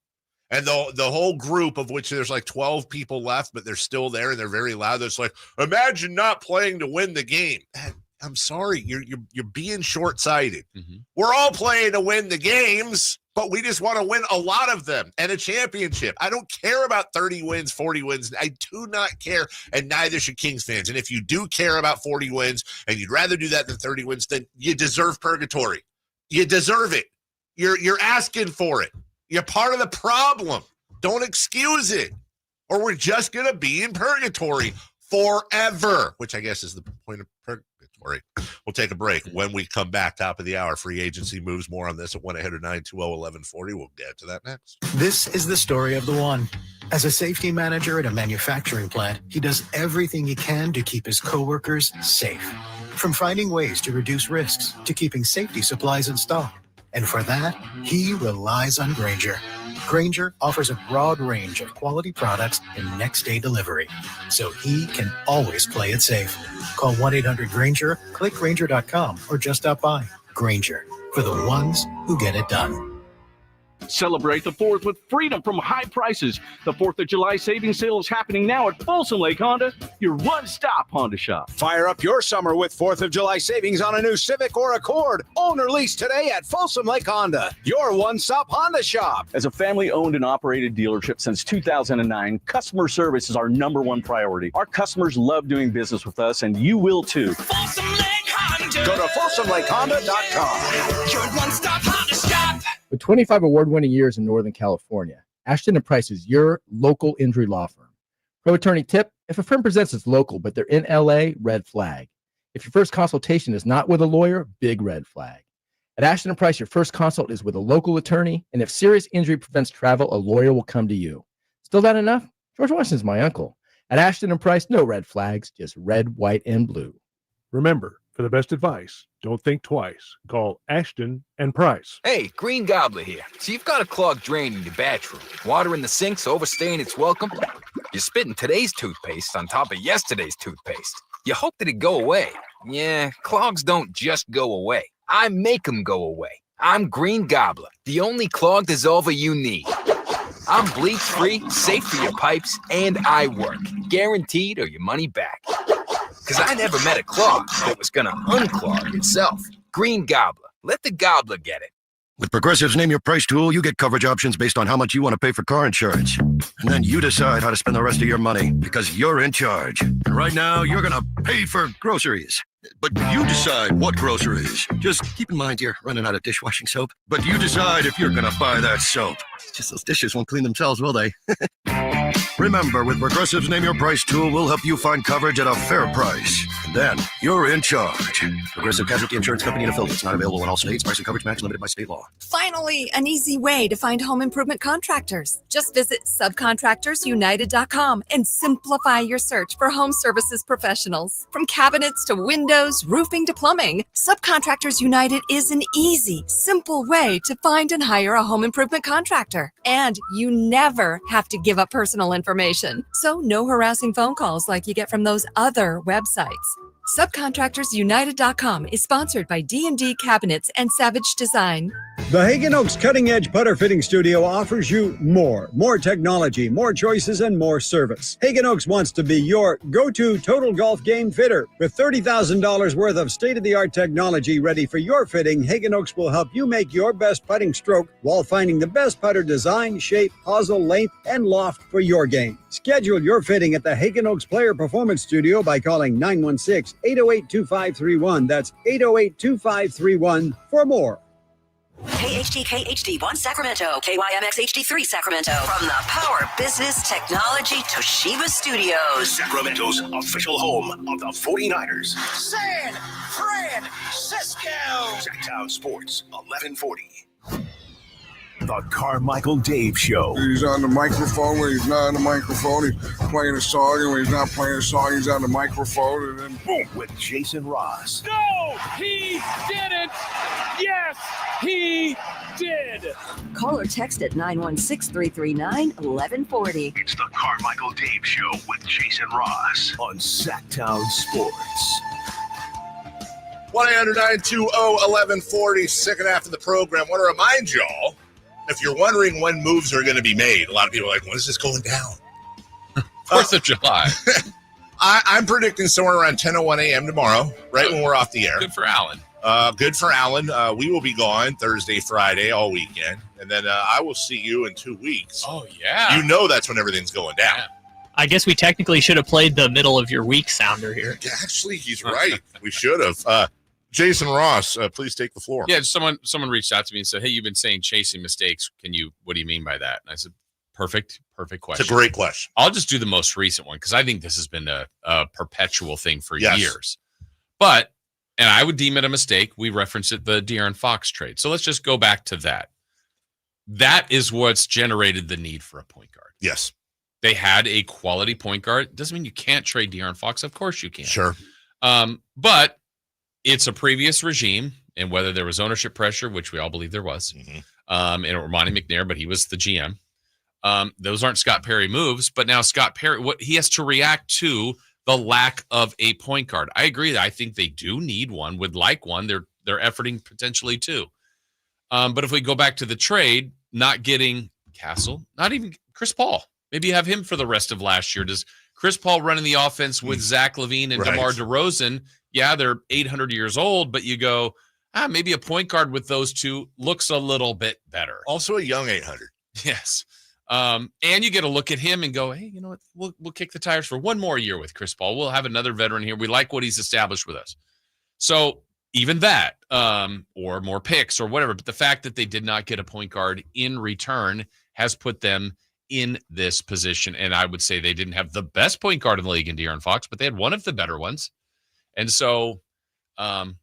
S4: And the whole group, of which there's like 12 people left, but they're still there and they're very loud. It's like, imagine not playing to win the game. Man, I'm sorry, you're being short-sighted. Mm-hmm. We're all playing to win the games, but we just want to win a lot of them and a championship. I don't care about 30 wins, 40 wins. I do not care, and neither should Kings fans. And if you do care about 40 wins and you'd rather do that than 30 wins, then you deserve purgatory. You deserve it. You're asking for it. You're part of the problem. Don't excuse it, or we're just going to be in purgatory forever, which I guess is the point of purgatory. We'll take a break. When we come back, top of the hour, free agency moves. More on this at 1-800-920-1140. We'll get to that next.
S2: This is the story of the one. As a safety manager at a manufacturing plant, he does everything he can to keep his coworkers safe. From finding ways to reduce risks to keeping safety supplies in stock. And for that, he relies on Grainger. Grainger offers a broad range of quality products and next-day delivery, so he can always play it safe. Call 1-800-GRAINGER, click Grainger.com, or just stop by. Grainger, for the ones who get it done.
S7: Celebrate the 4th with freedom from high prices. The 4th of July savings sale is happening now at Folsom Lake Honda, your one-stop Honda shop.
S11: Fire up your summer with 4th of July savings on a new Civic or Accord. Own or lease today at Folsom Lake Honda, your one-stop Honda shop.
S7: As a family-owned and operated dealership since 2009, customer service is our #1 priority. Our customers love doing business with us, and you will too.
S11: Folsom Lake Honda. Go to FolsomLakeHonda.com.
S7: Your one-stop Honda shop.
S14: With 25 award-winning years in Northern California, Ashton & Price is your local injury law firm. Pro attorney tip: if a firm presents as local but they're in LA, red flag. If your first consultation is not with a lawyer, big red flag. At Ashton & Price, your first consult is with a local attorney, and if serious injury prevents travel, a lawyer will come to you. Still not enough? George Washington's my uncle. At Ashton & Price, no red flags, just red, white, and blue.
S16: Remember, for the best advice, don't think twice. Call Ashton & Price.
S24: Hey, Green Gobbler here. So you've got a clogged drain in your bathroom. Water in the sink's overstaying its welcome. You're spitting today's toothpaste on top of yesterday's toothpaste. You hope that it go away. Yeah, clogs don't just go away. I make them go away. I'm Green Gobbler, the only clog dissolver you need. I'm bleach-free, safe for your pipes, and I work. Guaranteed or your money back. Because I never met a clog that was going to unclog itself. Green Gobbler. Let the gobbler get it.
S25: With Progressive's Name Your Price tool, you get coverage options based on how much you want to pay for car insurance. And then you decide how to spend the rest of your money because you're in charge. And right now, you're going to pay for groceries. But you decide what groceries. Just keep in mind you're running out of dishwashing soap. But you decide if you're going to buy that soap. Just those dishes won't clean themselves, will they? Remember, with Progressive's Name Your Price tool, we'll help you find coverage at a fair price. And then you're in charge. Progressive Casualty Insurance Company and affiliates. Not available in all states. Price and coverage match limited by state law.
S8: Finally, an easy way to find home improvement contractors. Just visit subcontractorsunited.com and simplify your search for home services professionals. From cabinets to windows, roofing to plumbing, Subcontractors United is an easy, simple way to find and hire a home improvement contractor. And you never have to give up personal information. So no harassing phone calls like you get from those other websites. Subcontractorsunited.com is sponsored by D&D Cabinets and Savage Design.
S12: The Hagen Oaks Cutting Edge Putter Fitting Studio offers you more technology, more choices, and more service. Hagen Oaks wants to be your go-to total golf game fitter. With $30,000 worth of state-of-the-art technology ready for your fitting, Hagen Oaks will help you make your best putting stroke while finding the best putter design, shape, hosel, length, and loft for your game. Schedule your fitting at the Hagen Oaks Player Performance Studio by calling 916-808-2531. That's 808-2531 for more.
S10: KHD1 Sacramento, KYMX HD3 Sacramento. From the Power Business Technology Toshiba Studios.
S17: Sacramento's official home of the 49ers.
S11: San Francisco.
S17: Sacktown Sports, 1140. The Carmichael Dave Show.
S13: He's on the microphone when he's not on the microphone. He's playing a song, and when he's not playing a song, he's on the microphone, and then boom.
S17: With Jason Ross.
S7: No, he didn't. Yes, he did.
S10: Call or text at 916-339-1140.
S17: It's the Carmichael Dave Show with Jason Ross on Sacktown Sports.
S4: 1-800-920-1140, second half of the program. I want to remind y'all, if you're wondering when moves are going to be made, a lot of people are like, when is this going down?
S5: 4th of July.
S4: I'm predicting somewhere around 10:01 a.m. tomorrow, right when we're off the air.
S5: Good for Alan.
S4: Good for Alan. We will be gone Thursday, Friday, all weekend. And then I will see you in 2 weeks.
S5: Oh, yeah.
S4: You know that's when everything's going down.
S15: Yeah. I guess we technically should have played the middle of your week sounder here.
S4: Actually, he's right. We should have. Jason Ross, please take the floor.
S5: Yeah, someone reached out to me and said, hey, you've been saying chasing mistakes. What do you mean by that? And I said, perfect question.
S4: It's a great question.
S5: I'll just do the most recent one because I think this has been a perpetual thing for years. But, and I would deem it a mistake. We referenced it, the De'Aaron Fox trade. So let's just go back to that. That is what's generated the need for a point guard.
S4: Yes.
S5: They had a quality point guard. Doesn't mean you can't trade De'Aaron Fox. Of course you can.
S4: Sure.
S5: But it's a previous regime, and whether there was ownership pressure, which we all believe there was, and Romani McNair, but he was the GM. Those aren't Scott Perry moves, but now Scott Perry, what he has to react to the lack of a point guard. I agree. I think they do need one, would like one. They're efforting potentially two. But if we go back to the trade, not getting Castle, not even Chris Paul, maybe have him for the rest of last year. Does Chris Paul running the offense with Zach LaVine and DeMar DeRozan? Yeah, they're 800 years old, but you go, maybe a point guard with those two looks a little bit better.
S4: Also a young 800.
S5: Yes. And you get a look at him and go, hey, you know what? We'll kick the tires for one more year with Chris Paul. We'll have another veteran here. We like what he's established with us. So even that, or more picks or whatever, but the fact that they did not get a point guard in return has put them in this position. And I would say they didn't have the best point guard in the league in De'Aaron Fox, but they had one of the better ones. And so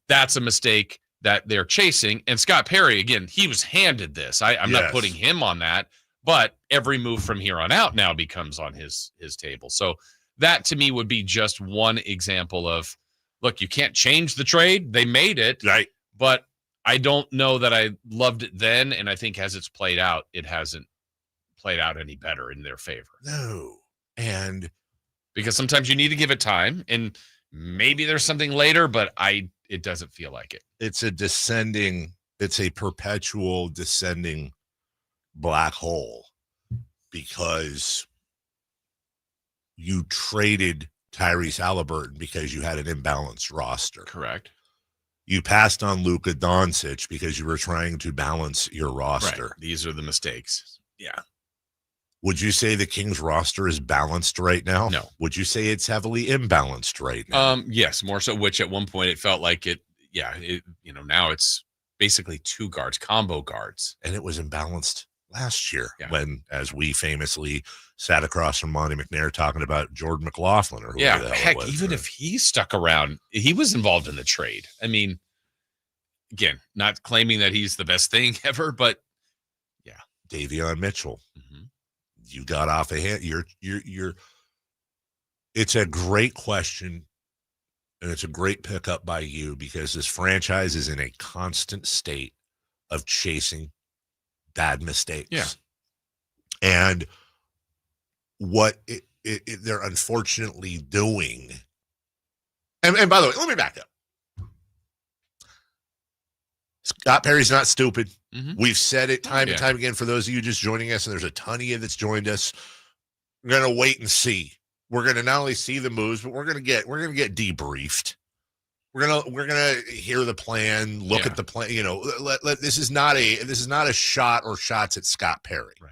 S5: that's a mistake that they're chasing. And Scott Perry, again, he was handed this. I'm not putting him on that, but every move from here on out now becomes on his table. So that to me would be just one example of, look, you can't change the trade. They made it.
S4: Right.
S5: But I don't know that I loved it then. And I think as it's played out, it hasn't played out any better in their favor.
S4: No. And
S5: because sometimes you need to give it time, and maybe there's something later, but it doesn't feel like it.
S4: It's a perpetual descending black hole because you traded Tyrese Halliburton because you had an imbalanced roster.
S5: Correct.
S4: You passed on Luka Doncic because you were trying to balance your roster.
S5: Right. These are the mistakes. Yeah.
S4: Would you say the Kings roster is balanced right now?
S5: No.
S4: Would you say it's heavily imbalanced right now?
S5: Yes, more so, which at one point it felt like it, now it's basically two guards, combo guards.
S4: And it was imbalanced last year when, as we famously sat across from Monty McNair talking about Jordan McLaughlin or whoever the hell it was,
S5: even if he stuck around, he was involved in the trade. I mean, again, not claiming that he's the best thing ever, but yeah.
S4: Davion Mitchell, you got off a hand. You're. It's a great question, and it's a great pickup by you because this franchise is in a constant state of chasing bad mistakes.
S5: Yeah.
S4: And what they're unfortunately doing. And by the way, let me back up. Scott Perry's not stupid. We've said it time and time again for those of you just joining us, and there's a ton of you that's joined us. We're going to wait and see. We're going to not only see the moves, but we're going to get debriefed. We're gonna hear the plan, look at the plan. You know, this is not a shot or shots at Scott Perry.
S5: Right.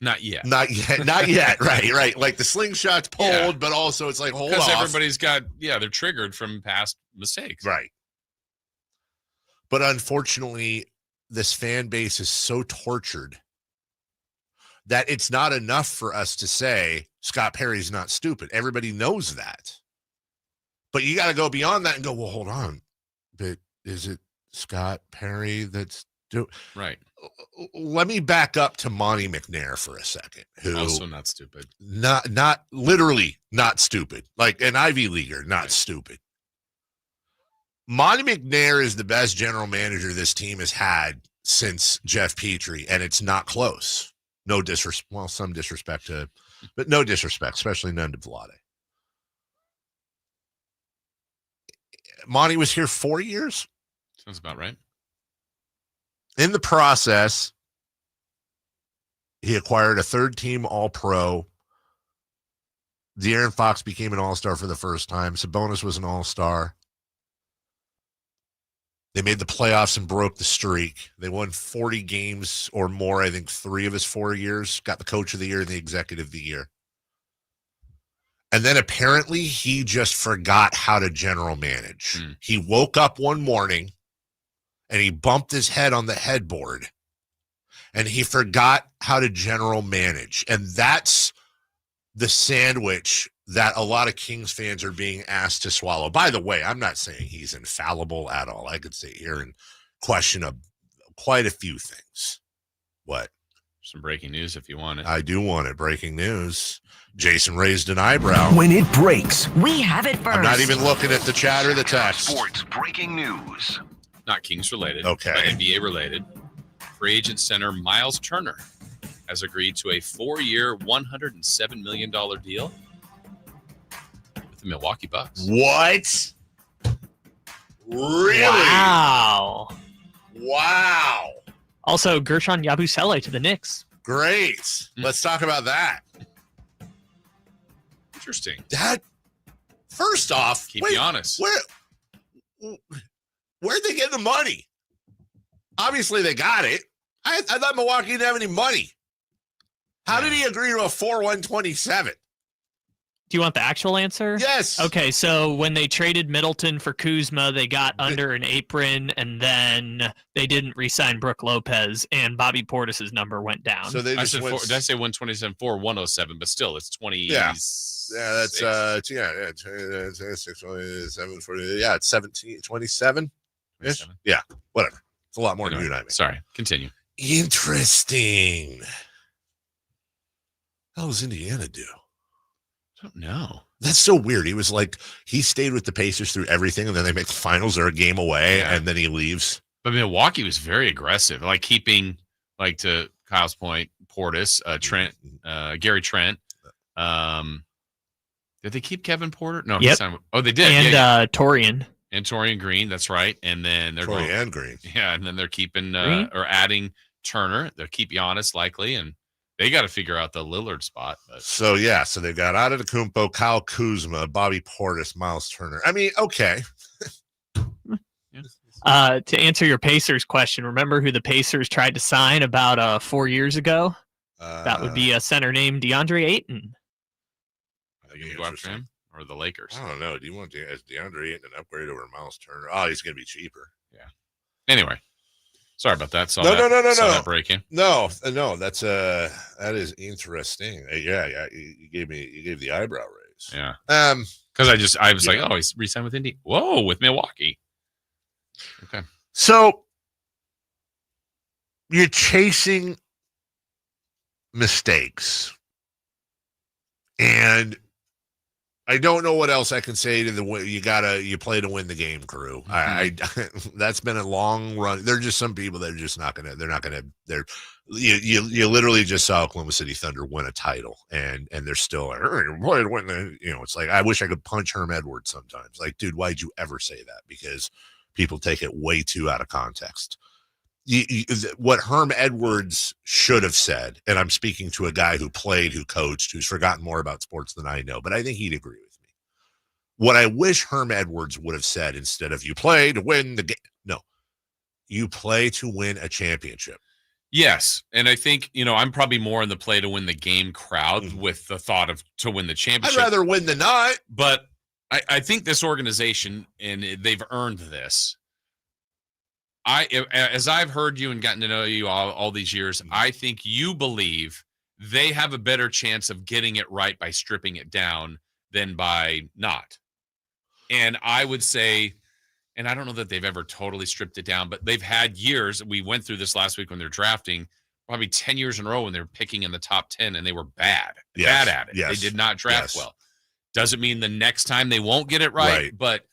S5: Not yet.
S4: Not yet. Right. Like the slingshot's pulled, but also it's like hold off.
S5: Because everybody's got they're triggered from past mistakes.
S4: Right. But unfortunately, this fan base is so tortured that it's not enough for us to say Scott Perry's not stupid. Everybody knows that. But you got to go beyond that and go, well, hold on. But is it Scott Perry that's doing?
S5: Right.
S4: Let me back up to Monty McNair for a second. Who
S5: also not stupid.
S4: Not literally not stupid. Like an Ivy Leaguer, not stupid. Monty McNair is the best general manager this team has had since Jeff Petrie, and it's not close. No disrespect. Well, some disrespect to, but no disrespect, especially none to Vlade. Monty was here 4 years.
S5: Sounds about right.
S4: In the process, he acquired a third-team All-Pro. De'Aaron Fox became an All-Star for the first time. Sabonis was an All-Star. They made the playoffs and broke the streak. They won 40 games or more, I think 3 of his 4 years. Got the Coach of the Year and the Executive of the Year. And then apparently he just forgot how to general manage. He woke up one morning and he bumped his head on the headboard and he forgot how to general manage. And that's the sandwich that a lot of Kings fans are being asked to swallow. By the way, I'm not saying he's infallible at all. I could sit here and question quite a few things. What?
S5: Some breaking news if you want it.
S4: I do want it. Breaking news. Jason raised an eyebrow.
S17: When it breaks,
S10: we have it first.
S4: I'm not even looking at the chat or the text.
S17: Sports breaking news.
S5: Not Kings related.
S4: Okay.
S5: But NBA related. Free agent center Miles Turner has agreed to a 4-year, $107 million deal with the Milwaukee Bucks.
S4: What? Really?
S15: Wow.
S4: Wow.
S15: Also, Gershon Yabusele to the Knicks.
S4: Great. Let's talk about that.
S5: Interesting.
S4: That, first off,
S5: Keep you honest.
S4: Where'd they get the money? Obviously, they got it. I thought Milwaukee didn't have any money. How did he agree to a 4-1-27?
S15: Do you want the actual answer?
S4: Yes.
S15: Okay, so when they traded Middleton for Kuzma, they got under an apron, and then they didn't re-sign Brook Lopez, and Bobby Portis's number went down.
S4: So they just
S5: did I say 127 for 107, but still, it's 20.
S4: Yeah, that's it's 627 for it's 17, 27 ish. Yeah, whatever. It's a lot more than you and I make.
S5: Sorry, continue.
S4: Interesting. How does Indiana do?
S5: I don't know.
S4: That's so weird. He was like, he stayed with the Pacers through everything, and then they make the finals. They're a game away, and then he leaves.
S5: But Milwaukee was very aggressive, like keeping, like to Kyle's point, Portis, Trent, Gary Trent. Did they keep Kevin Porter? No.
S15: Yep.
S5: They did.
S15: And Torian.
S5: And Torian Green, that's right. And then they're
S4: Torian Green.
S5: Yeah, and then they're keeping or adding Turner. They'll keep Giannis likely, and they got to figure out the Lillard spot. But.
S4: So they got Antetokounmpo, Kyle Kuzma, Bobby Portis, Miles Turner. I mean, okay.
S15: To answer your Pacers question, remember who the Pacers tried to sign about 4 years ago? That would be a center named DeAndre Ayton.
S5: Are you going to go after him or the Lakers?
S4: I don't know. Do you want DeAndre Ayton an upgrade over Miles Turner? Oh, he's going to be cheaper.
S5: Yeah. Anyway. Sorry about that.
S4: No.
S5: That breaking.
S4: No. That's that is interesting. Yeah. You gave the eyebrow raise.
S5: Yeah. Because I was like, oh, he's re-signed with Indy. Whoa, with Milwaukee. Okay.
S4: So you're chasing mistakes, and I don't know what else I can say to you play to win the game crew. Mm-hmm. That's been a long run. There are just some people that are just you literally just saw Oklahoma City Thunder win a title and they're still like, it's like, I wish I could punch Herm Edwards sometimes. Like, dude, why'd you ever say that? Because people take it way too out of context. What Herm Edwards should have said, and I'm speaking to a guy who played, who coached, who's forgotten more about sports than I know, but I think he'd agree with me. What I wish Herm Edwards would have said instead of you play to win the game. No, you play to win a championship.
S5: Yes. And I think, I'm probably more in the play to win the game crowd with the thought of to win the championship.
S4: I'd rather win than not.
S5: But I think this organization, and they've earned this. As I've heard you and gotten to know you all these years, I think you believe they have a better chance of getting it right by stripping it down than by not. And I would say, and I don't know that they've ever totally stripped it down, but they've had years. We went through this last week when they're drafting, probably 10 years in a row when they're picking in the top 10, and they were bad at it.
S4: Yes.
S5: They did not draft well. Doesn't mean the next time they won't get it right. But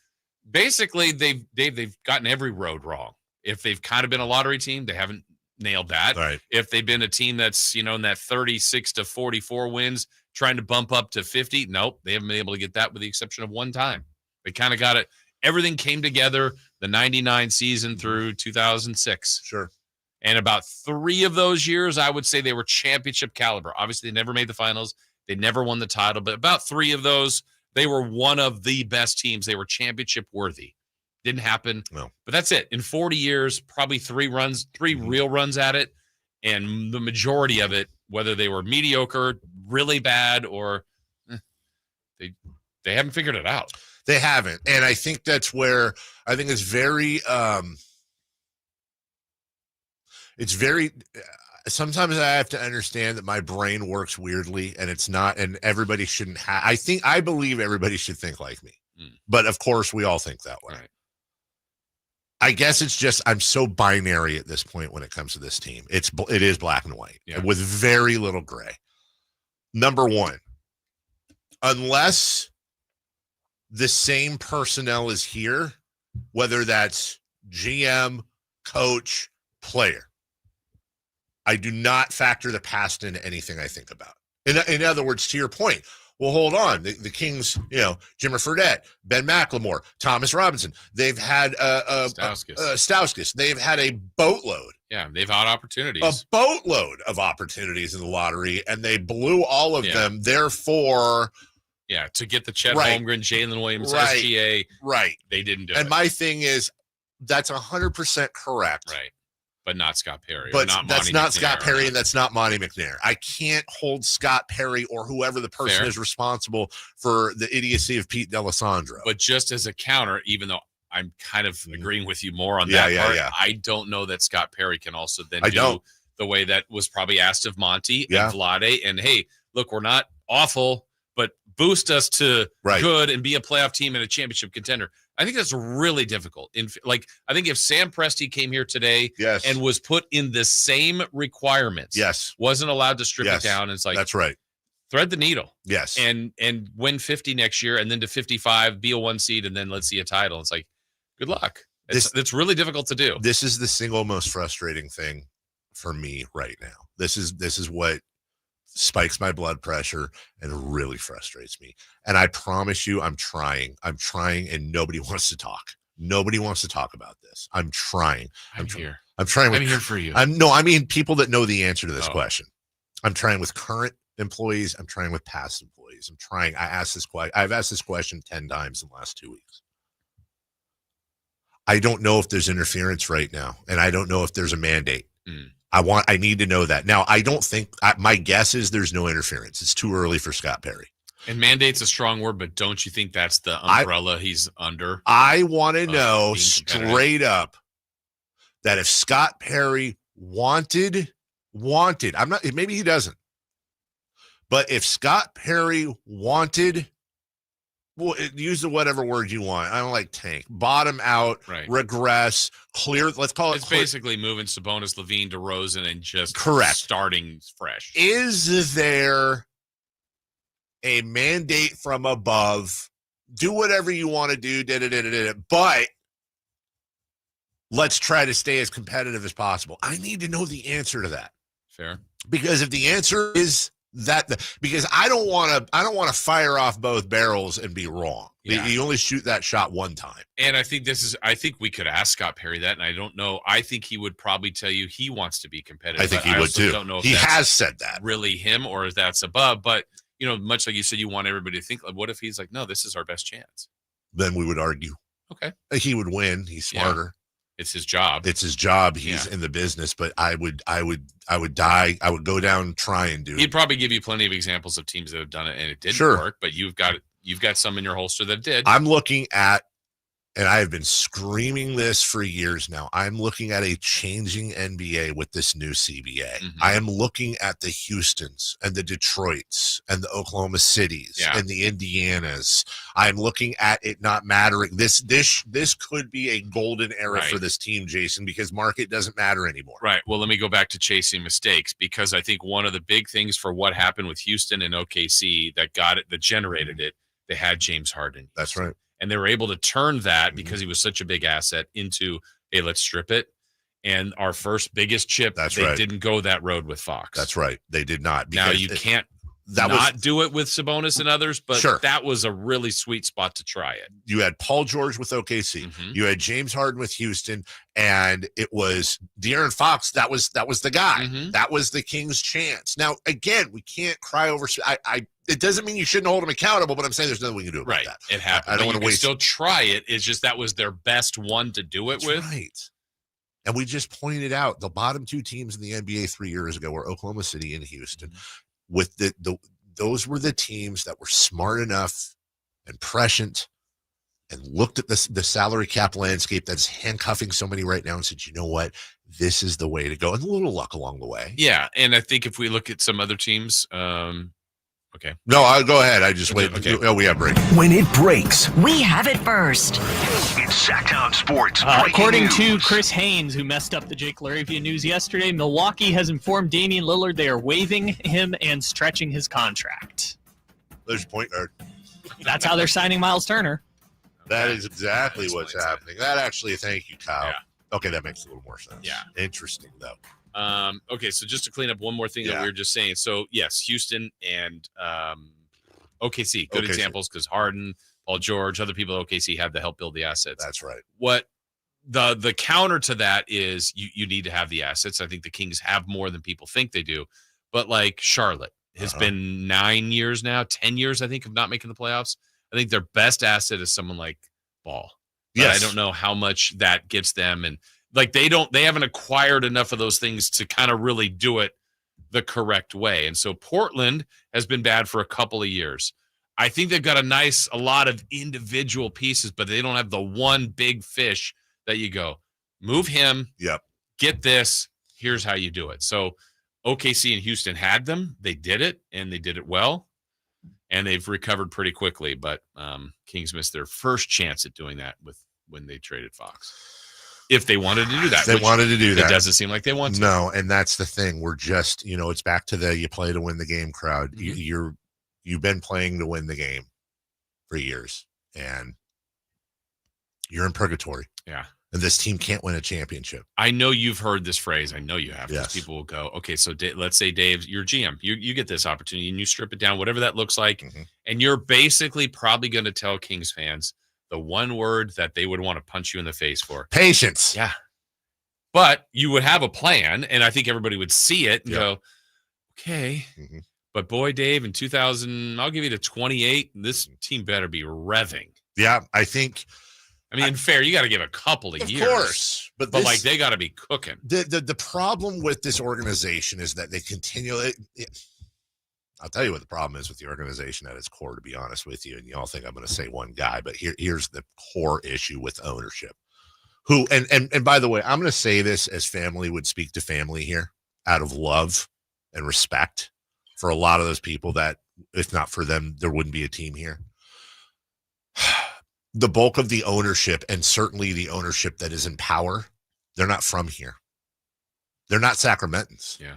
S5: basically they've gotten every road wrong. If they've kind of been a lottery team, they haven't nailed that.
S4: Right.
S5: If they've been a team that's, in that 36 to 44 wins, trying to bump up to 50, nope, they haven't been able to get that with the exception of one time. They kind of got it. Everything came together the 99 season through 2006.
S4: Sure.
S5: And about 3 of those years, I would say they were championship caliber. Obviously, they never made the finals. They never won the title. But about 3 of those, they were one of the best teams. They were championship worthy. Didn't happen.
S4: No.
S5: But that's it. In 40 years, probably 3 real runs at it. And the majority of it, whether they were mediocre, really bad, or they haven't figured it out.
S4: They haven't. And I think that's where I think it's very sometimes I have to understand that my brain works weirdly, and it's not, and everybody shouldn't have. I believe everybody should think like me. But of course we all think that way.
S5: Right.
S4: I guess it's just I'm so binary at this point when it comes to this team. It is black and white with very little gray. Number one, unless the same personnel is here, whether that's GM, coach, player, I do not factor the past into anything I think about. In other words, to your point, well, hold on. The Kings, Jimmer Fredette, Ben McLemore, Thomas Robinson, they've had Stauskas. They've had a boatload.
S5: Yeah, they've had opportunities.
S4: A boatload of opportunities in the lottery, and they blew all of them. Therefore,
S5: to get the Chet Holmgren, Jalen Williams, SGA, they didn't do it.
S4: And my thing is, that's 100% correct.
S5: Right. But not Scott Perry.
S4: But
S5: not
S4: that's
S5: Monty
S4: not
S5: McNair,
S4: Scott Perry, and that's not Monty McNair. I can't hold Scott Perry or whoever the person is responsible for the idiocy of Pete D'Alessandro.
S5: But just as a counter, even though I'm kind of agreeing with you more on that part, I don't know that Scott Perry can also then do the way that was probably asked of Monty and Vlade. And hey, look, we're not awful, but boost us to good and be a playoff team and a championship contender. I think that's really difficult. I think if Sam Presti came here today and was put in the same requirements, wasn't allowed to strip it down, it's like,
S4: that's right.
S5: Thread the needle.
S4: Yes.
S5: And win 50 next year, and then to 55, be a 1 seed, and then let's see a title. It's like, good luck. It's really difficult to do.
S4: This is the single most frustrating thing for me right now. This is what spikes my blood pressure and really frustrates me. And I promise you, I'm trying, and nobody wants to talk. Nobody wants to talk about this. I'm trying.
S5: I'm here.
S4: I'm trying.
S5: I'm here for you.
S4: I mean people that know the answer to this question. I'm trying with current employees. I'm trying with past employees. I'm trying. I've asked this question 10 times in the last 2 weeks. I don't know if there's interference right now, and I don't know if there's a mandate. I need to know that. Now, I don't think, my guess is there's no interference. It's too early for Scott Perry.
S5: And mandate's a strong word, but don't you think that's the umbrella he's under?
S4: I want to know straight up, that if Scott Perry wanted, maybe he doesn't, but if Scott Perry wanted, well, use the whatever word you want. I don't like tank, bottom out, regress, clear. Let's call it.
S5: It's basically moving Sabonis, Levine, DeRozan, and just starting fresh.
S4: Is there a mandate from above? Do whatever you want to do, but let's try to stay as competitive as possible. I need to know the answer to that.
S5: Fair.
S4: Because if the answer is that, because I don't want to fire off both barrels and be wrong.
S5: Yeah.
S4: You only shoot that shot one time.
S5: And I think we could ask Scott Perry that, and I don't know. I think he would probably tell you he wants to be competitive.
S4: I think he would too.
S5: Don't know if
S4: he
S5: that's
S4: has said that.
S5: Really him, or if that's above. But, much like you said, you want everybody to think, like, what if he's like, no, this is our best chance?
S4: Then we would argue.
S5: Okay.
S4: He would win. He's smarter.
S5: Yeah. It's his job.
S4: He's in the business, but I would die. I would go down trying to.
S5: He'd probably give you plenty of examples of teams that have done it and it didn't work, but you've got some in your holster that did.
S4: I'm looking at, and I have been screaming this for years now, I'm looking at a changing NBA with this new CBA.
S5: Mm-hmm.
S4: I am looking at the Houstons and the Detroits and the Oklahoma Cities and the Indianas. I'm looking at it not mattering. This could be a golden era for this team, Jason, because market doesn't matter anymore.
S5: Right. Well, let me go back to chasing mistakes, because I think one of the big things for what happened with Houston and OKC that generated it, they had James Harden.
S4: That's right.
S5: And they were able to turn that, because he was such a big asset, into, hey, let's strip it. And our first biggest chip, they didn't go that road with Fox.
S4: That's right. They did not.
S5: Now you can't do it with Sabonis and others, but that was a really sweet spot to try it.
S4: You had Paul George with OKC. Mm-hmm. You had James Harden with Houston, and it was De'Aaron Fox. That was the guy.
S5: Mm-hmm.
S4: That was the Kings' chance. Now, again, we can't cry over. It doesn't mean you shouldn't hold them accountable, but I'm saying there's nothing we can do about that.
S5: It happened.
S4: I don't want to waste.
S5: Still try it. It's just that was their best one to do it with.
S4: Right. And we just pointed out the bottom two teams in the NBA 3 years ago were Oklahoma City and Houston. Mm-hmm. With those were the teams that were smart enough and prescient and looked at the salary cap landscape that's handcuffing so many right now and said, you know what, this is the way to go. And a little luck along the way.
S5: Yeah. And I think if we look at some other teams, okay.
S4: No, I'll go ahead. I just wait. Okay. Oh, we have break.
S17: When it breaks,
S10: we have it first.
S17: It's Sacktown Sports.
S15: According to Chris Haynes, who messed up the Jake LaRavia news yesterday, Milwaukee has informed Damian Lillard they are waiving him and stretching his contract.
S4: There's your point guard.
S15: That's how they're signing Miles Turner.
S4: That is exactly what's happening. That actually, thank you, Kyle.
S5: Yeah.
S4: Okay, that makes a little more sense.
S5: Yeah.
S4: Interesting, though.
S5: Okay, so just to clean up one more thing that we were just saying. So, yes, Houston and OKC, good examples, because Harden, Paul George, other people at OKC had to help build the assets.
S4: That's right.
S5: What the counter to that is you need to have the assets. I think the Kings have more than people think they do. But like Charlotte has been 9 years now, 10 years, I think, of not making the playoffs. I think their best asset is someone like Ball. Yes. I don't know how much that gets them, and they haven't acquired enough of those things to kind of really do it the correct way. And so Portland has been bad for a couple of years. I think they've got a lot of individual pieces, but they don't have the one big fish that you go, move him.
S4: Yep.
S5: Get this. Here's how you do it. So OKC and Houston had them. They did it, and they did it well, and they've recovered pretty quickly. But Kings missed their first chance at doing that when they traded Fox. If they wanted to do that. It doesn't seem like they want to.
S4: No, and that's the thing. We're just, it's back to the you play to win the game crowd.
S5: Mm-hmm.
S4: You've been playing to win the game for years, and you're in purgatory.
S5: Yeah.
S4: And this team can't win a championship.
S5: I know you've heard this phrase. I know you have.
S4: Yes.
S5: People will go, okay, so let's say, Dave, you're GM. You get this opportunity, and you strip it down, whatever that looks like, and you're basically probably going to tell Kings fans the one word that they would want to punch you in the face for.
S4: Patience.
S5: Yeah. But you would have a plan, and I think everybody would see it and go, okay.
S4: Mm-hmm.
S5: But boy, Dave, in 2000, I'll give you to 28. This team better be revving.
S4: Yeah, I think.
S5: I mean, fair, you got to give a couple of years. Of
S4: course. But
S5: they got to be cooking.
S4: The problem with this organization is that they continually. I'll tell you what the problem is with the organization at its core, to be honest with you. And you all think I'm going to say one guy, but here's the core issue with ownership. who, and by the way, I'm going to say this as family would speak to family here, out of love and respect for a lot of those people that, if not for them, there wouldn't be a team here. The bulk of the ownership, and certainly the ownership that is in power, they're not from here. They're not Sacramentans.
S5: Yeah.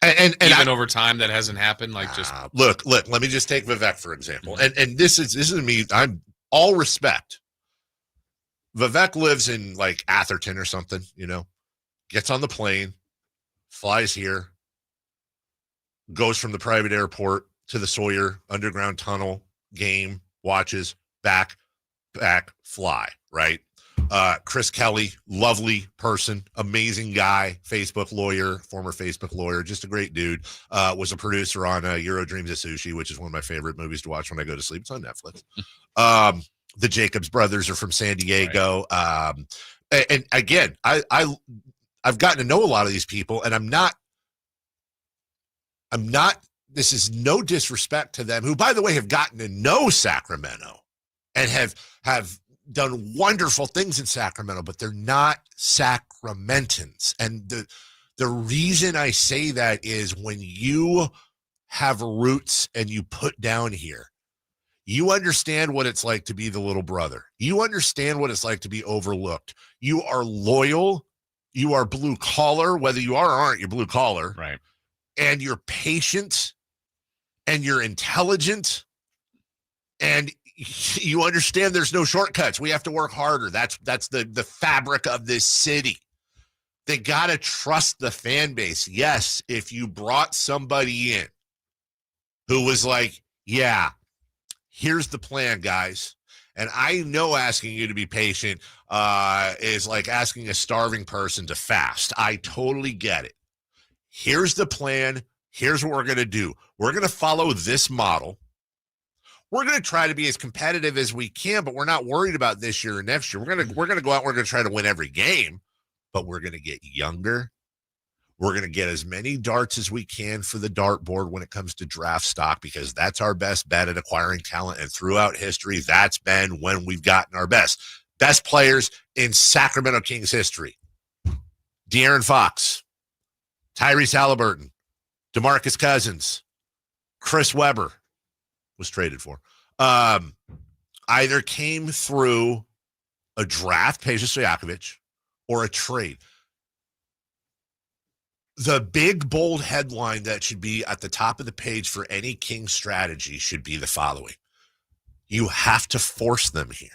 S4: And
S5: even over time, that hasn't happened. Like, just
S4: look. Let me just take Vivek for example. And this is me. I'm all respect. Vivek lives in like Atherton or something. Gets on the plane, flies here, goes from the private airport to the Sawyer Underground Tunnel, game, watches, back, fly, right? Chris Kelly, lovely person, amazing guy, former Facebook lawyer, just a great dude. Was a producer on Euro Dreams of Sushi, which is one of my favorite movies to watch when I go to sleep. It's on Netflix. The Jacobs brothers are from San Diego. Right. And again, I've gotten to know a lot of these people, and I'm not, this is no disrespect to them, who, by the way, have gotten to know Sacramento and have done wonderful things in Sacramento, but they're not Sacramentans. And the reason I say that is when you have roots and you put down here, you understand what it's like to be the little brother. You understand what it's like to be overlooked. You are loyal. You are blue collar, whether you are or aren't, you're blue collar.
S5: Right.
S4: And you're patient and you're intelligent and you understand there's no shortcuts. We have to work harder. That's the fabric of this city. They got to trust the fan base. Yes, if you brought somebody in who was like, yeah, here's the plan, guys. And I know asking you to be patient is like asking a starving person to fast. I totally get it. Here's the plan. Here's what we're going to do. We're going to follow this model. We're going to try to be as competitive as we can, but we're not worried about this year or next year. We're going to go out and we're going to try to win every game, but we're going to get younger. We're going to get as many darts as we can for the dartboard when it comes to draft stock, because that's our best bet at acquiring talent. And throughout history, that's been when we've gotten our best players in Sacramento Kings history. De'Aaron Fox, Tyrese Halliburton, DeMarcus Cousins, Chris Webber was traded for. Either came through a draft, Peja Stojakovic, or a trade. The big, bold headline that should be at the top of the page for any King strategy should be the following. You have to force them here.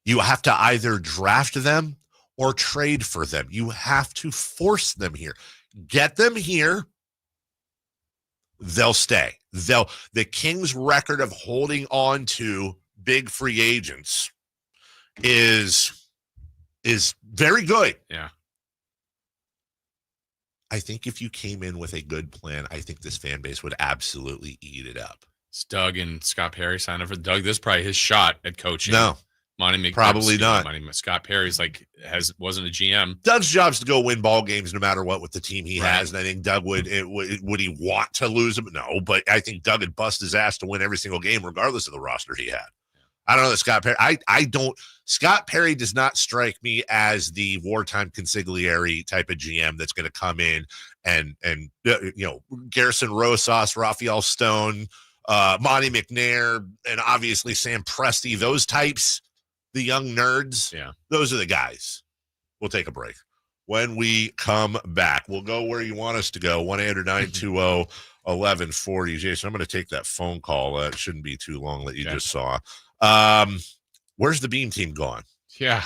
S4: You have to either draft them or trade for them. You have to force them here. Get them here. They'll stay. The Kings' record of holding on to big free agents is very good.
S5: Yeah.
S4: I think if you came in with a good plan, I think this fan base would absolutely eat it up.
S5: Is Doug and Scott Perry signed up for Doug? This is probably his shot at coaching.
S4: No.
S5: Monty
S4: Probably not.
S5: Scott Perry's wasn't a GM.
S4: Doug's job's to go win ball games no matter what with the team he has. And I think Doug would he want to lose them? No, but I think Doug would bust his ass to win every single game regardless of the roster he had. I don't know that Scott Perry. Scott Perry does not strike me as the wartime consigliere type of GM that's going to come in and Garrison Rosas, Raphael Stone, Monty McNair, and obviously Sam Presti, those types. The young nerds, those are the guys. We'll take a break. When we come back, we'll go where you want us to go, 1-800-920-1140. Jason, I'm going to take that phone call. It shouldn't be too long that you just saw. Where's the Beam Team gone?
S5: Yeah.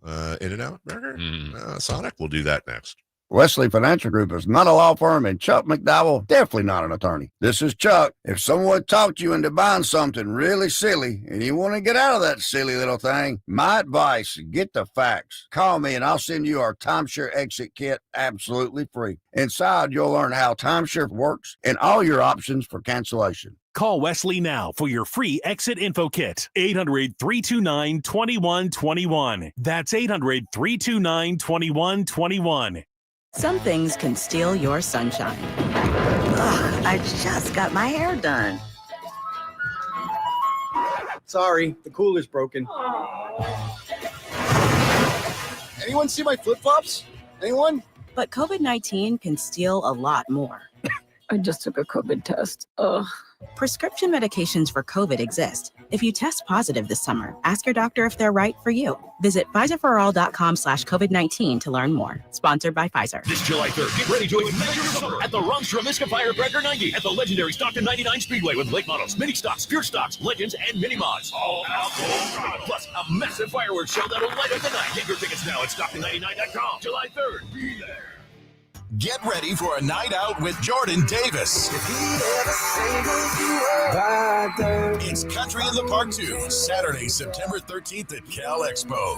S4: In-N-Out Burger? Sonic? We'll do that next.
S9: Wesley Financial Group is not a law firm, and Chuck McDowell definitely not an attorney. This is Chuck. If someone talked you into buying something really silly and you want to get out of that silly little thing, my advice, get the facts. Call me and I'll send you our timeshare exit kit absolutely free. Inside, you'll learn how timeshare works and all your options for cancellation.
S18: Call Wesley now for your free exit info kit. 800-329-2121. That's 800-329-2121.
S19: Some things can steal your sunshine. Ugh, I just got my hair done.
S20: Sorry, the cooler's broken.
S11: Anyone see my flip-flops? Anyone?
S19: But COVID-19 can steal a lot more. I just took a COVID test. Ugh. Prescription medications for COVID exist. If you test positive this summer, ask your doctor if they're right for you. Visit PfizerForAll.com/COVID-19 to learn more. Sponsored by Pfizer.
S17: This July 3rd, get ready to ignite your summer at the Ron Stramiska Firecracker 90 at the legendary Stockton 99 Speedway with late models, mini stocks, pure stocks, legends, and mini mods. All alcohol plus a massive fireworks show that'll light up the night. Get your tickets now at Stockton99.com. July 3rd, be there.
S3: Get ready for a night out with Jordan Davis. It's Country in the Park 2, Saturday, September 13th at Cal Expo.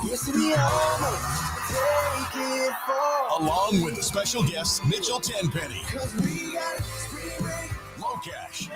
S3: Along with the special guests Mitchell Tenpenny, Locash,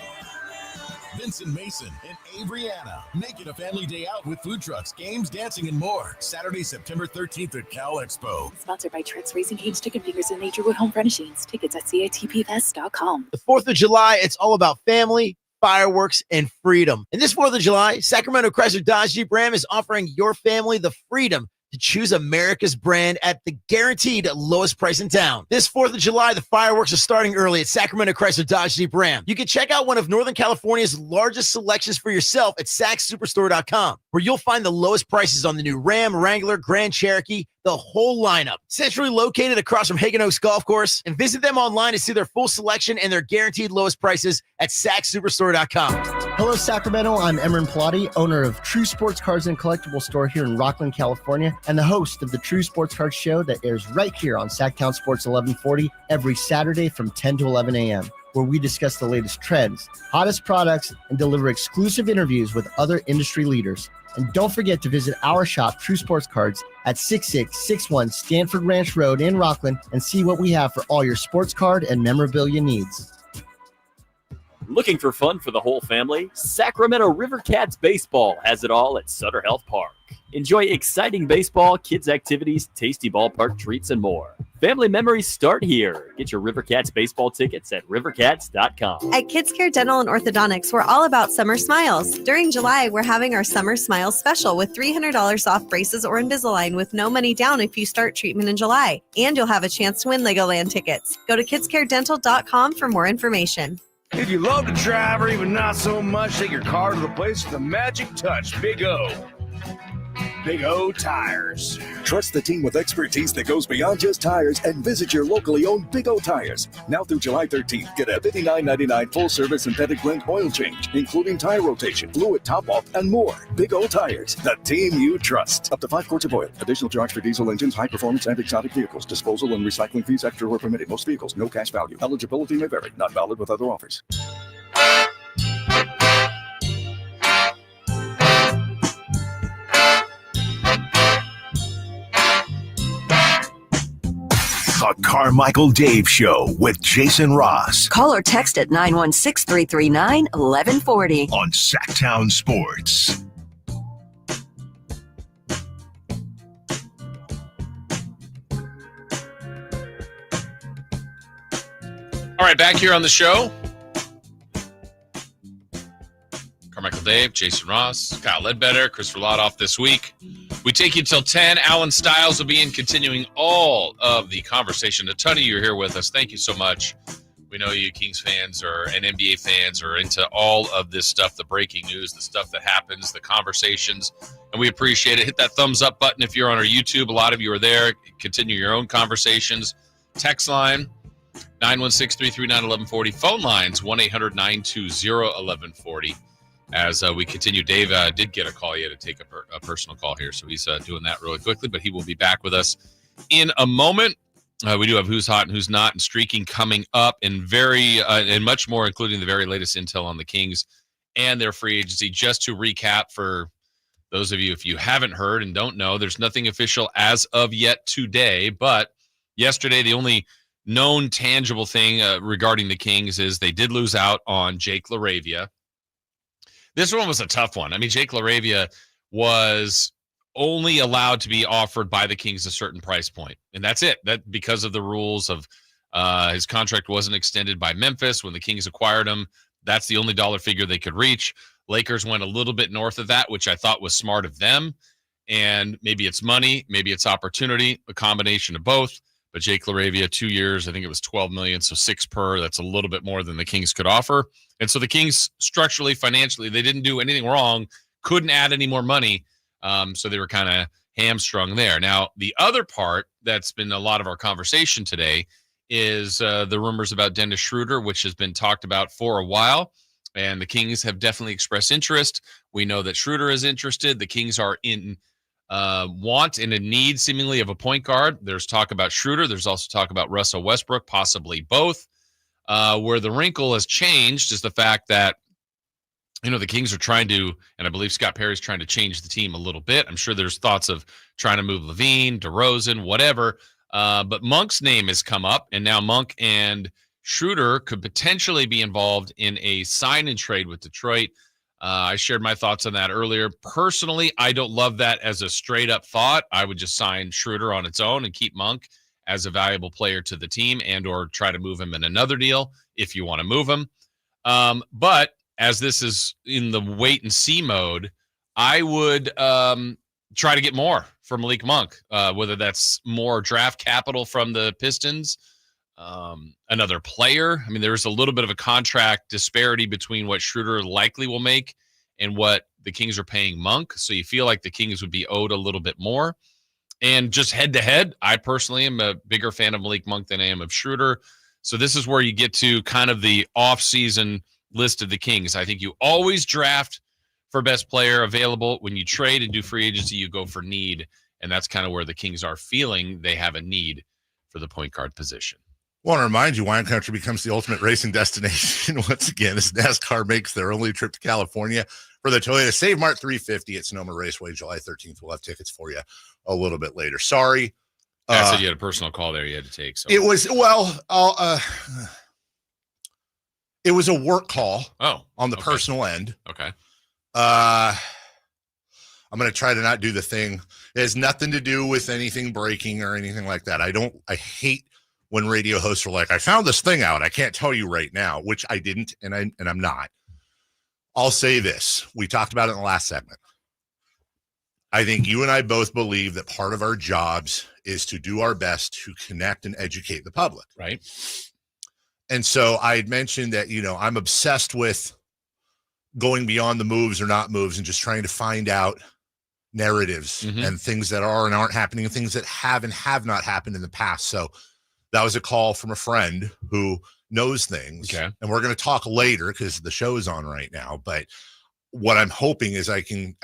S3: Vincent Mason, and Avriana. Make it a family day out with food trucks, games, dancing, and more. Saturday, September 13th at Cal Expo.
S20: Sponsored by Tricks, Racing Canes, Chicken Fingers, and Naturewood Home Furnishings. Tickets at catpfest.com.
S21: The 4th of July, it's all about family, fireworks, and freedom. And this 4th of July, Sacramento Chrysler Dodge Jeep Ram is offering your family the freedom to choose America's brand at the guaranteed lowest price in town. This 4th of July, the fireworks are starting early at Sacramento Chrysler Dodge Jeep Ram. You can check out one of Northern California's largest selections for yourself at SacSuperstore.com, where you'll find the lowest prices on the new Ram, Wrangler, Grand Cherokee, the whole lineup. Centrally located across from Hagen Oaks Golf Course, and visit them online to see their full selection and their guaranteed lowest prices at SacSuperstore.com.
S22: Hello, Sacramento. I'm Emran Pilati, owner of True Sports Cards and Collectible Store here in Rockland, California, and the host of the True Sports Cards Show that airs right here on Sacktown Sports 1140 every Saturday from 10 to 11 a.m., where we discuss the latest trends, hottest products, and deliver exclusive interviews with other industry leaders. And don't forget to visit our shop, True Sports Cards, at 6661 Stanford Ranch Road in Rockland and see what we have for all your sports card and memorabilia needs.
S23: Looking for fun for the whole family? Sacramento River Cats Baseball has it all at Sutter Health Park. Enjoy exciting baseball, kids' activities, tasty ballpark treats, and more. Family memories start here. Get your River Cats baseball tickets at rivercats.com.
S26: At Kids Care Dental and Orthodontics, we're all about summer smiles. During July, we're having our Summer Smiles special with $300 off braces or Invisalign with no money down if you start treatment in July. And you'll have a chance to win Legoland tickets. Go to kidscaredental.com for more information.
S11: If you love to drive or even not so much, take your car to the place with the magic touch, Big O. Big O Tires.
S27: Trust the team with expertise that goes beyond just tires and visit your locally owned Big O Tires. Now through July 13th, get a $59.99 full-service synthetic blend oil change, including tire rotation, fluid top-off, and more. Big O Tires, the team you trust. Up to 5 quarts of oil. Additional charge for diesel engines, high-performance, and exotic vehicles. Disposal and recycling fees extra were permitted. Most vehicles, no cash value. Eligibility may vary. Not valid with other offers.
S17: The Carmichael Dave Show with Jason Ross.
S10: Call or text at 916-339-1140.
S17: On Sacktown Sports.
S5: All right, back here on the show. Carmichael Dave, Jason Ross, Kyle Ledbetter, Christopher Lott off this week. We take you till 10. Alan Stiles will be in, continuing all of the conversation. A ton of you are here with us. Thank you so much. We know you Kings fans and NBA fans are into all of this stuff, the breaking news, the stuff that happens, the conversations, and we appreciate it. Hit that thumbs up button if you're on our YouTube. A lot of you are there. Continue your own conversations. Text line, 916-339-1140. Phone lines, 1-800-920-1140. As we continue, Dave did get a call. He had to take a personal call here, so he's doing that really quickly, but he will be back with us in a moment. We do have Who's Hot and Who's Not and Streaking coming up, and and much more, including the very latest intel on the Kings and their free agency. Just to recap for those of you, if you haven't heard and don't know, there's nothing official as of yet today, but yesterday the only known tangible thing regarding the Kings is they did lose out on Jake LaRavia. This one was a tough one. I mean, Jake LaRavia was only allowed to be offered by the Kings a certain price point, and that's it. That because of the rules of his contract wasn't extended by Memphis when the Kings acquired him. That's the only dollar figure they could reach. Lakers went a little bit north of that, which I thought was smart of them. And maybe it's money, maybe it's opportunity, a combination of both. But Jake LaRavia, 2 years, I think it was $12 million, so 6 per. That's a little bit more than the Kings could offer. And so the Kings, structurally, financially, they didn't do anything wrong, couldn't add any more money. So they were kind of hamstrung there. Now, the other part that's been a lot of our conversation today is the rumors about Dennis Schroder, which has been talked about for a while. And the Kings have definitely expressed interest. We know that Schroder is interested. The Kings are in want and in need, seemingly, of a point guard. There's talk about Schroder. There's also talk about Russell Westbrook, possibly both. Where the wrinkle has changed is the fact that, the Kings are trying to, and I believe Scott Perry's trying to change the team a little bit. I'm sure there's thoughts of trying to move Levine, DeRozan, whatever. But Monk's name has come up, and now Monk and Schroder could potentially be involved in a sign and trade with Detroit. I shared my thoughts on that earlier. Personally, I don't love that as a straight up thought. I would just sign Schroder on its own and keep Monk as a valuable player to the team, and or try to move him in another deal if you want to move him. But as this is in the wait and see mode, I would try to get more for Malik Monk, whether that's more draft capital from the Pistons, another player. I mean, there's a little bit of a contract disparity between what Schroder likely will make and what the Kings are paying Monk. So you feel like the Kings would be owed a little bit more. And just head to head, I personally am a bigger fan of Malik Monk than I am of Schroder. So this is where you get to kind of the off-season list of the Kings. I think you always draft for best player available. When you trade and do free agency, you go for need. And that's kind of where the Kings are feeling they have a need for the point guard position.
S4: I want to remind you, wine country becomes the ultimate racing destination once again as NASCAR makes their only trip to California for the Toyota Save Mart 350 at Sonoma Raceway, July 13th. We'll have tickets for you a little bit later. Sorry.
S5: I said you had a personal call there you had to take. So
S4: it was, it was a work call on the personal end.
S5: Okay.
S4: I'm going to try to not do the thing. It has nothing to do with anything breaking or anything like that. I hate when radio hosts are like, I found this thing out. I can't tell you right now, which I didn't, and I'm not. I'll say this. We talked about it in the last segment. I think you and I both believe that part of our jobs is to do our best to connect and educate the public.
S5: Right.
S4: And so I had mentioned that, I'm obsessed with going beyond the moves or not moves and just trying to find out narratives and things that are and aren't happening and things that have and have not happened in the past. So that was a call from a friend who knows things.
S5: Okay.
S4: And we're going to talk later because the show is on right now. But what I'm hoping is I can,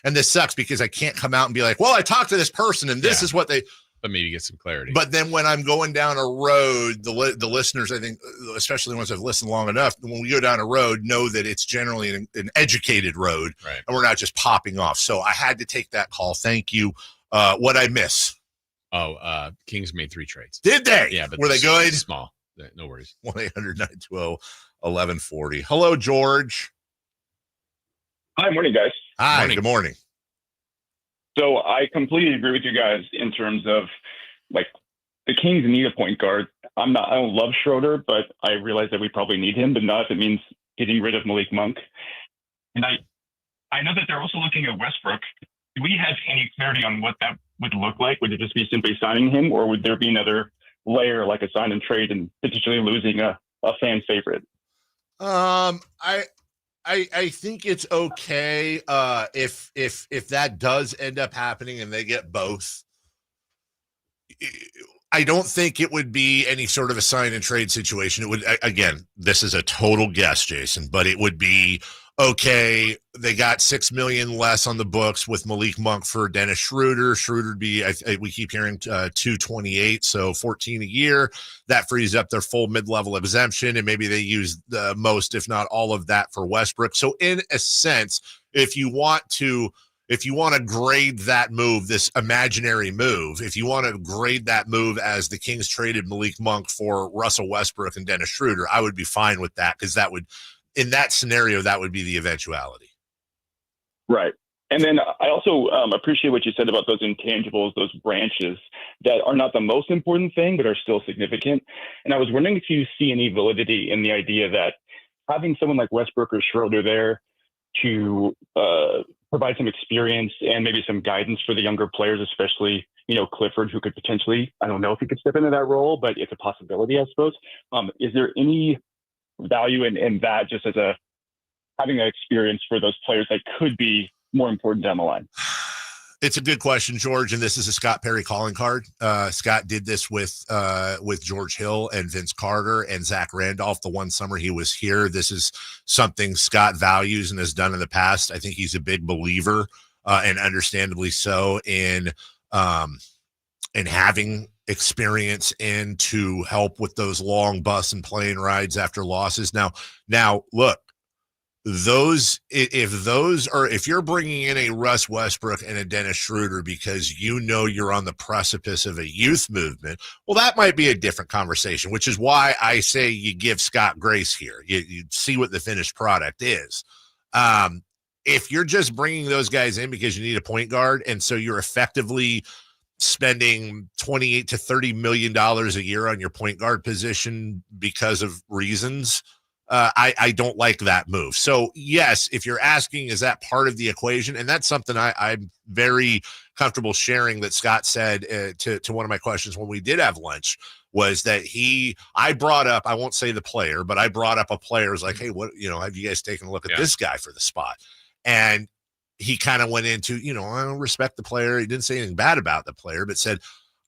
S4: and this sucks because I can't come out and be like, well, I talked to this person and this is what they,
S5: but maybe get some clarity.
S4: But then when I'm going down a road, the listeners, I think, especially the ones I've listened long enough, when we go down a road, know that it's generally an educated road,
S5: right,
S4: and we're not just popping off. So I had to take that call. Thank you. What'd I miss?
S5: Kings made 3 trades.
S4: Did they?
S5: Yeah, but
S4: were they good?
S5: Small. No worries.
S4: 1-800-912-1140. Hello, George.
S1: Hi, morning, guys.
S4: Hi,
S5: morning.
S4: Good morning.
S1: So I completely agree with you guys in terms of the Kings need a point guard. I don't love Schroder, but I realize that we probably need him, but not if it means getting rid of Malik Monk. And I know that they're also looking at Westbrook. Do we have any clarity on what that would look like? Would it just be simply signing him, or would there be another layer like a sign and trade and potentially losing a fan favorite?
S4: I think it's okay if that does end up happening and they get both. I don't think it would be any sort of a sign and trade situation. It would, again, this is a total guess, Jason, but it would be okay. They got $6 million less on the books with Malik Monk for Dennis Schroder. Schroder would be, we keep hearing $228, so $14 a year. That frees up their full mid-level exemption, and maybe they use the most, if not all of that, for Westbrook. So in a sense, if you want to grade that move, this imaginary move, if you want to grade that move as the Kings traded Malik Monk for Russell Westbrook and Dennis Schroder, I would be fine with that, because that would, in that scenario, that would be the eventuality.
S1: Right. And then I also appreciate what you said about those intangibles, those branches that are not the most important thing, but are still significant. And I was wondering if you see any validity in the idea that having someone like Westbrook or Schroder there to provide some experience and maybe some guidance for the younger players, especially, Clifford, who could potentially, I don't know if he could step into that role, but it's a possibility, I suppose. Is there any value in that, just as having an experience for those players that could be more important down the line?
S4: It's a good question, George, and this is a Scott Perry calling card. Scott did this with George Hill and Vince Carter and Zach Randolph the one summer he was here. This is something Scott values and has done in the past. I think he's a big believer, and understandably so, in having experience in to help with those long bus and plane rides after losses. Now, look. If you're bringing in a Russ Westbrook and a Dennis Schroder because you're on the precipice of a youth movement, well, that might be a different conversation, which is why I say you give Scott grace here. You see what the finished product is. If you're just bringing those guys in because you need a point guard, and so you're effectively spending $28 to $30 million a year on your point guard position because of reasons, I don't like that move. So yes, if you're asking, is that part of the equation? And that's something I'm very comfortable sharing that Scott said to one of my questions when we did have lunch, was that I brought up, I won't say the player, but I brought up a player who's like, hey, what, have you guys taken a look at this guy for the spot? And he kind of went into, I don't respect the player. He didn't say anything bad about the player, but said,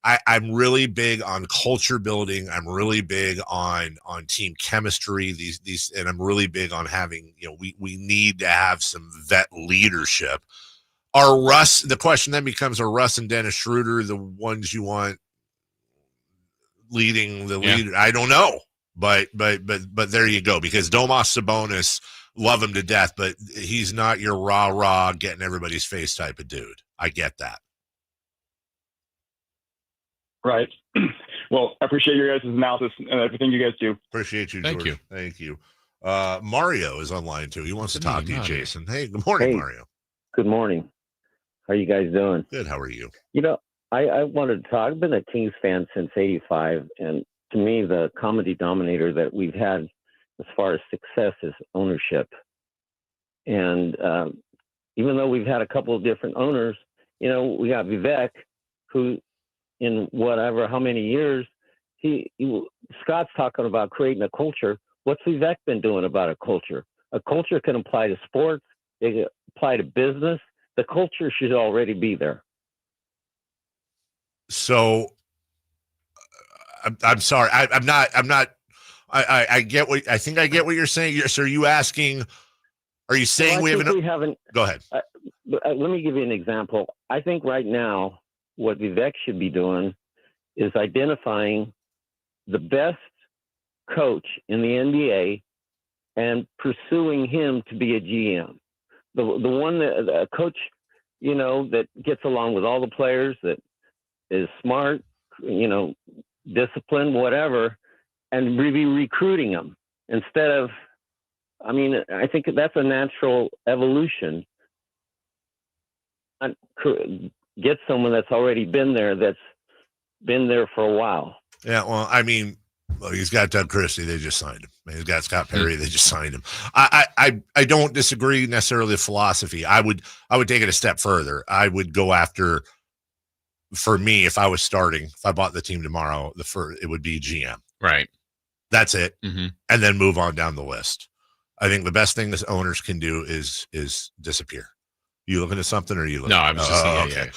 S4: I'm really big on culture building. I'm really big on team chemistry. These, and I'm really big on having, we need to have some vet leadership. The question then becomes, are Russ and Dennis Schroder the ones you want leading the leader? I don't know, but there you go. Because Domas Sabonis, love him to death, but he's not your rah getting everybody's face type of dude. I get that.
S1: Right. Well, I appreciate your guys' analysis and everything you guys do.
S4: Appreciate you, George. Thank you. Mario is online too. He wants to talk to you, Jason. Hey, good morning, Mario.
S2: Good morning. How are you guys doing?
S4: Good. How are you?
S2: I wanted to talk. I've been a Kings fan since '85, and to me, the common denominator that we've had as far as success is ownership. And even though we've had a couple of different owners, we got Vivek, who in how many years, Scott's talking about creating a culture. What's Vivek been doing about a culture? A culture can apply to sports. They can apply to business. The culture should already be there.
S4: So I'm sorry. I'm not. I get what I think. I get what you're saying. So are you asking? Are you saying we haven't? Go ahead.
S2: Let me give you an example. I think right now, what Vivek should be doing is identifying the best coach in the NBA and pursuing him to be a GM. The one that a coach, that gets along with all the players, that is smart, disciplined, whatever, and really recruiting them instead of, I think that's a natural evolution. Get someone that's already been there, that's been there for a while.
S4: Yeah, well, he's got Doug Christie. They just signed him. He's got Scott Perry. They just signed him. I don't disagree necessarily with philosophy. I would take it a step further. I would go after, for me, if I was starting, if I bought the team tomorrow, it would be GM.
S5: Right.
S4: That's it. Mm-hmm. And then move on down the list. I think the best thing that owners can do is disappear. You looking at something, or are you looking?
S5: No, I'm just
S4: okay.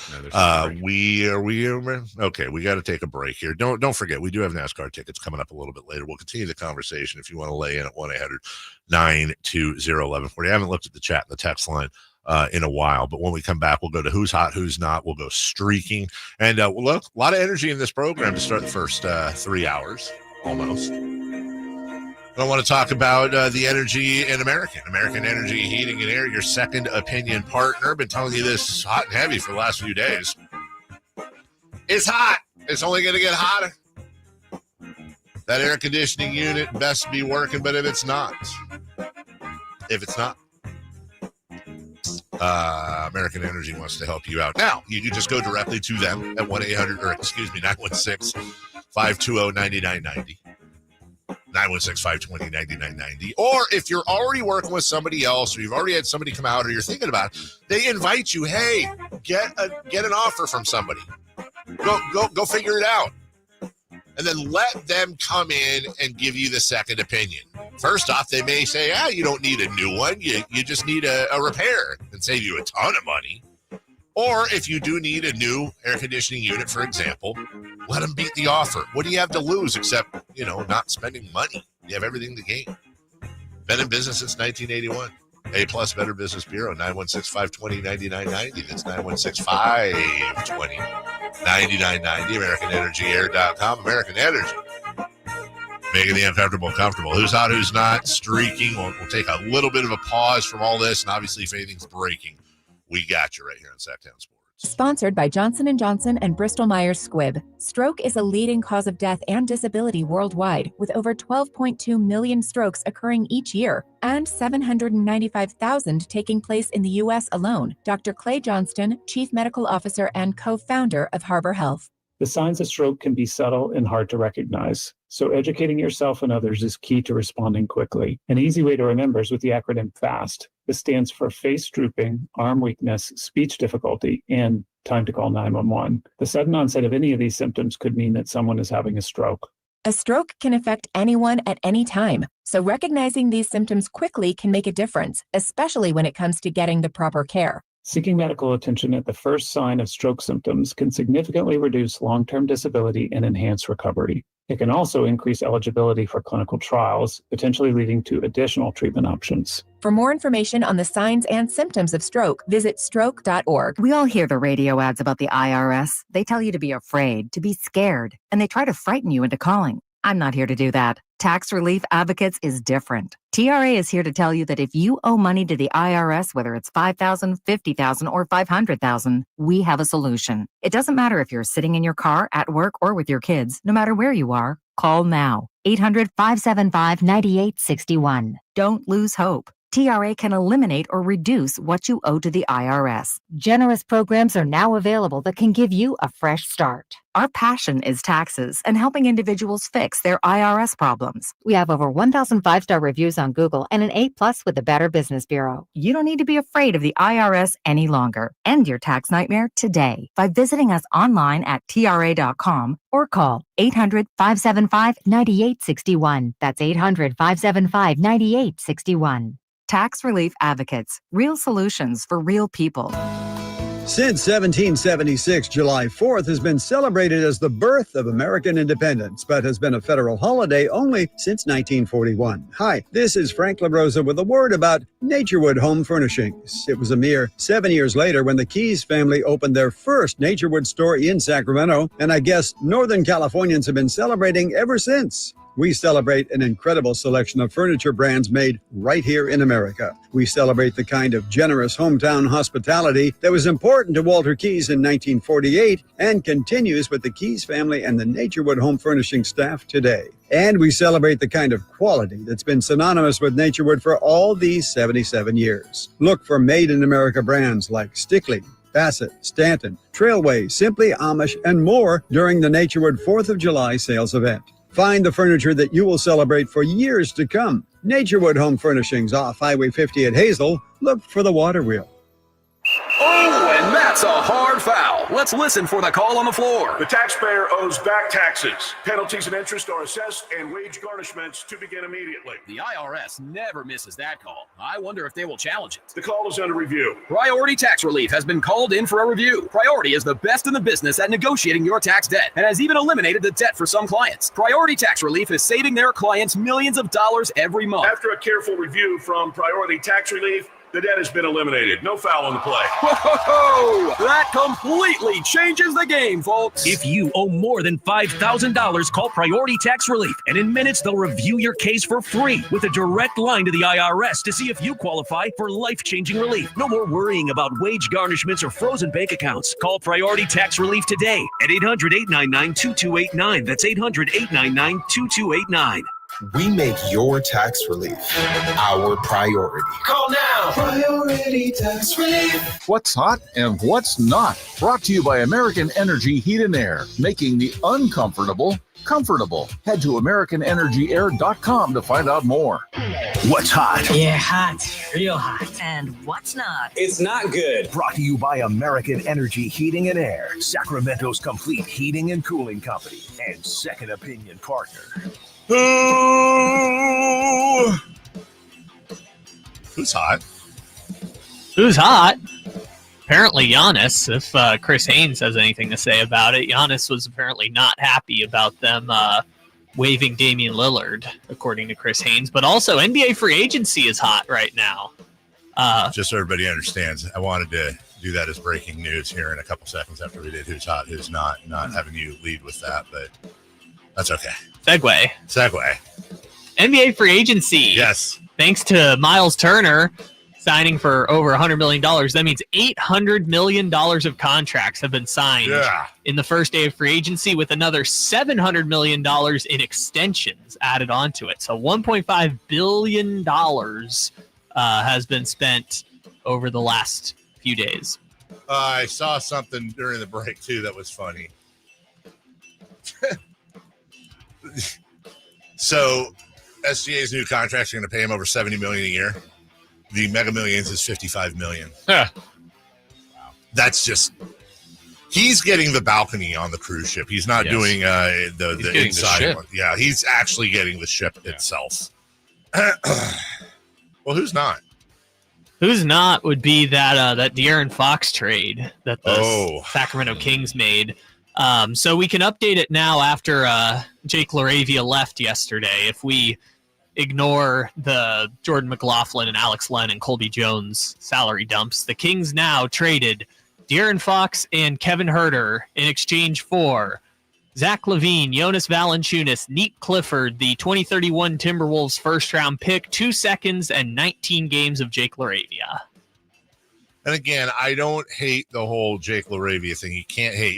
S4: Okay. We got to take a break here. Don't forget, we do have NASCAR tickets coming up a little bit later. We'll continue the conversation if you want to lay in at 1-800-920-1140. I haven't looked at the chat and the text line in a while, but when we come back, we'll go to who's hot, who's not. We'll go streaking, and look, a lot of energy in this program to start the first 3 hours almost. I want to talk about the energy in American Energy Heating and Air, your second opinion partner. Been telling you this hot and heavy for the last few days. It's hot. It's only going to get hotter. That air conditioning unit best be working, but if it's not, American Energy wants to help you out. Now, you can just go directly to them at 916-520-9990. 916-520-9990. Or if you're already working with somebody else, or you've already had somebody come out, or you're thinking about it, they invite you, hey, get an offer from somebody. Go figure it out. And then let them come in and give you the second opinion. First off, they may say, you don't need a new one. You just need a repair and save you a ton of money. Or if you do need a new air conditioning unit, for example, let them beat the offer. What do you have to lose except, not spending money? You have everything to gain. Been in business since 1981. A-plus Better Business Bureau, 916-520-9990. That's 916-520-9990. AmericanEnergyAir.com. American Energy. Making the uncomfortable comfortable. Who's hot, who's not? Streaking. We'll take a little bit of a pause from all this, and obviously if anything's breaking, we got you right here on Sacktown Sports.
S6: Sponsored by Johnson & Johnson and Bristol-Myers Squibb. Stroke is a leading cause of death and disability worldwide, with over 12.2 million strokes occurring each year and 795,000 taking place in the U.S. alone. Dr. Clay Johnston, Chief Medical Officer and co-founder of Harbor Health.
S8: The signs of stroke can be subtle and hard to recognize, so educating yourself and others is key to responding quickly. An easy way to remember is with the acronym FAST. This stands for face drooping, arm weakness, speech difficulty, and time to call 911. The sudden onset of any of these symptoms could mean that someone is having a stroke.
S6: A stroke can affect anyone at any time, so recognizing these symptoms quickly can make a difference, especially when it comes to getting the proper care.
S8: Seeking medical attention at the first sign of stroke symptoms can significantly reduce long-term disability and enhance recovery. It can also increase eligibility for clinical trials, potentially leading to additional treatment options.
S6: For more information on the signs and symptoms of stroke, visit stroke.org.
S12: We all hear the radio ads about the IRS. They tell you to be afraid, to be scared, and they try to frighten you into calling. I'm not here to do that. Tax Relief Advocates is different. TRA is here to tell you that if you owe money to the IRS, whether it's $5,000, $50,000, or $500,000, we have a solution. It doesn't matter if you're sitting in your car, at work, or with your kids. No matter where you are, call now. 800-575-9861. Don't lose hope. TRA can eliminate or reduce what you owe to the IRS. Generous programs are now available that can give you a fresh start. Our passion is taxes and helping individuals fix their IRS problems. We have over 1,000 5-star reviews on Google and an A+ with the Better Business Bureau. You don't need to be afraid of the IRS any longer. End your tax nightmare today by visiting us online at TRA.com or call 800-575-9861. That's 800-575-9861. Tax Relief Advocates. Real solutions for real people.
S14: Since 1776, July 4th has been celebrated as the birth of American independence, but has been a federal holiday only since 1941. Hi, this is Frank LaRosa with a word about Naturewood Home Furnishings. It was a mere 7 years later when the Keys family opened their first Naturewood store in Sacramento, and I guess Northern Californians have been celebrating ever since. We celebrate an incredible selection of furniture brands made right here in America. We celebrate the kind of generous hometown hospitality that was important to Walter Keys in 1948 and continues with the Keys family and the Naturewood Home Furnishing staff today. And we celebrate the kind of quality that's been synonymous with Naturewood for all these 77 years. Look for made-in-America brands like Stickley, Bassett, Stanton, Trailway, Simply Amish, and more during the Naturewood 4th of July sales event. Find the furniture that you will celebrate for years to come. Naturewood Home Furnishings off Highway 50 at Hazel. Look for the water wheel.
S16: Oh, and that's a hard foul. Let's listen for the call on the floor.
S24: The taxpayer owes back taxes. Penalties and interest are assessed and wage garnishments to begin immediately.
S23: The IRS never misses that call. I wonder if they will challenge it.
S24: The call is under review.
S23: Priority Tax Relief has been called in for a review. Priority is the best in the business at negotiating your tax debt and has even eliminated the debt for some clients. Priority Tax Relief is saving their clients millions of dollars every month.
S24: After a careful review from Priority Tax Relief, the debt has been eliminated. No foul on the play.
S23: Whoa! That completely changes the game, folks.
S18: If you owe more than $5,000, call Priority Tax Relief, and in minutes they'll review your case for free with a direct line to the IRS to see if you qualify for life-changing relief. No more worrying about wage garnishments or frozen bank accounts. Call Priority Tax Relief today at 800-899-2289. That's 800-899-2289.
S3: We make your tax relief our priority.
S16: Call now.
S3: Priority tax relief.
S24: What's hot and what's not. Brought to you by American Energy Heat and Air, making the uncomfortable comfortable. Head to AmericanEnergyAir.com to find out more.
S17: What's hot?
S7: Yeah, hot. Real hot.
S10: And what's not?
S17: It's not good. Brought to you by American Energy Heating and Air, Sacramento's complete heating and cooling company, and second opinion partner.
S4: Who's hot?
S9: Who's hot? Apparently Giannis, if Chris Haynes has anything to say about it. Giannis was apparently not happy about them waiving Damian Lillard, according to Chris Haynes. But also NBA free agency is hot right now.
S4: Just so everybody understands, I wanted to do that as breaking news here in a couple seconds after we did who's hot, who's not having you lead with that, but that's okay.
S9: Segue. NBA free agency.
S4: Yes.
S9: Thanks to Miles Turner signing for over $100 million. That means $800 million of contracts have been signed in the first day of free agency, with another $700 million in extensions added onto it. So $1.5 billion has been spent over the last few days.
S4: I saw something during the break, too, that was funny. So SGA's new contracts are going to pay him over $70 million a year. The Mega Millions is $55 million.
S5: Wow.
S4: That's just, he's getting the balcony on the cruise ship. He's not doing the inside one. Yeah, he's actually getting the ship itself. Well, who's not?
S9: Who's not would be that De'Aaron Fox trade that the Sacramento Kings made. So we can update it now after Jake LaRavia left yesterday. If we ignore the Jordan McLaughlin and Alex Len and Colby Jones salary dumps, the Kings now traded De'Aaron Fox and Kevin Huerter in exchange for Zach LaVine, Jonas Valanciunas, Neat Clifford, the 2031 Timberwolves first-round pick, 2 seconds, and 19 games of Jake LaRavia.
S4: And again, I don't hate the whole Jake LaRavia thing. You can't hate.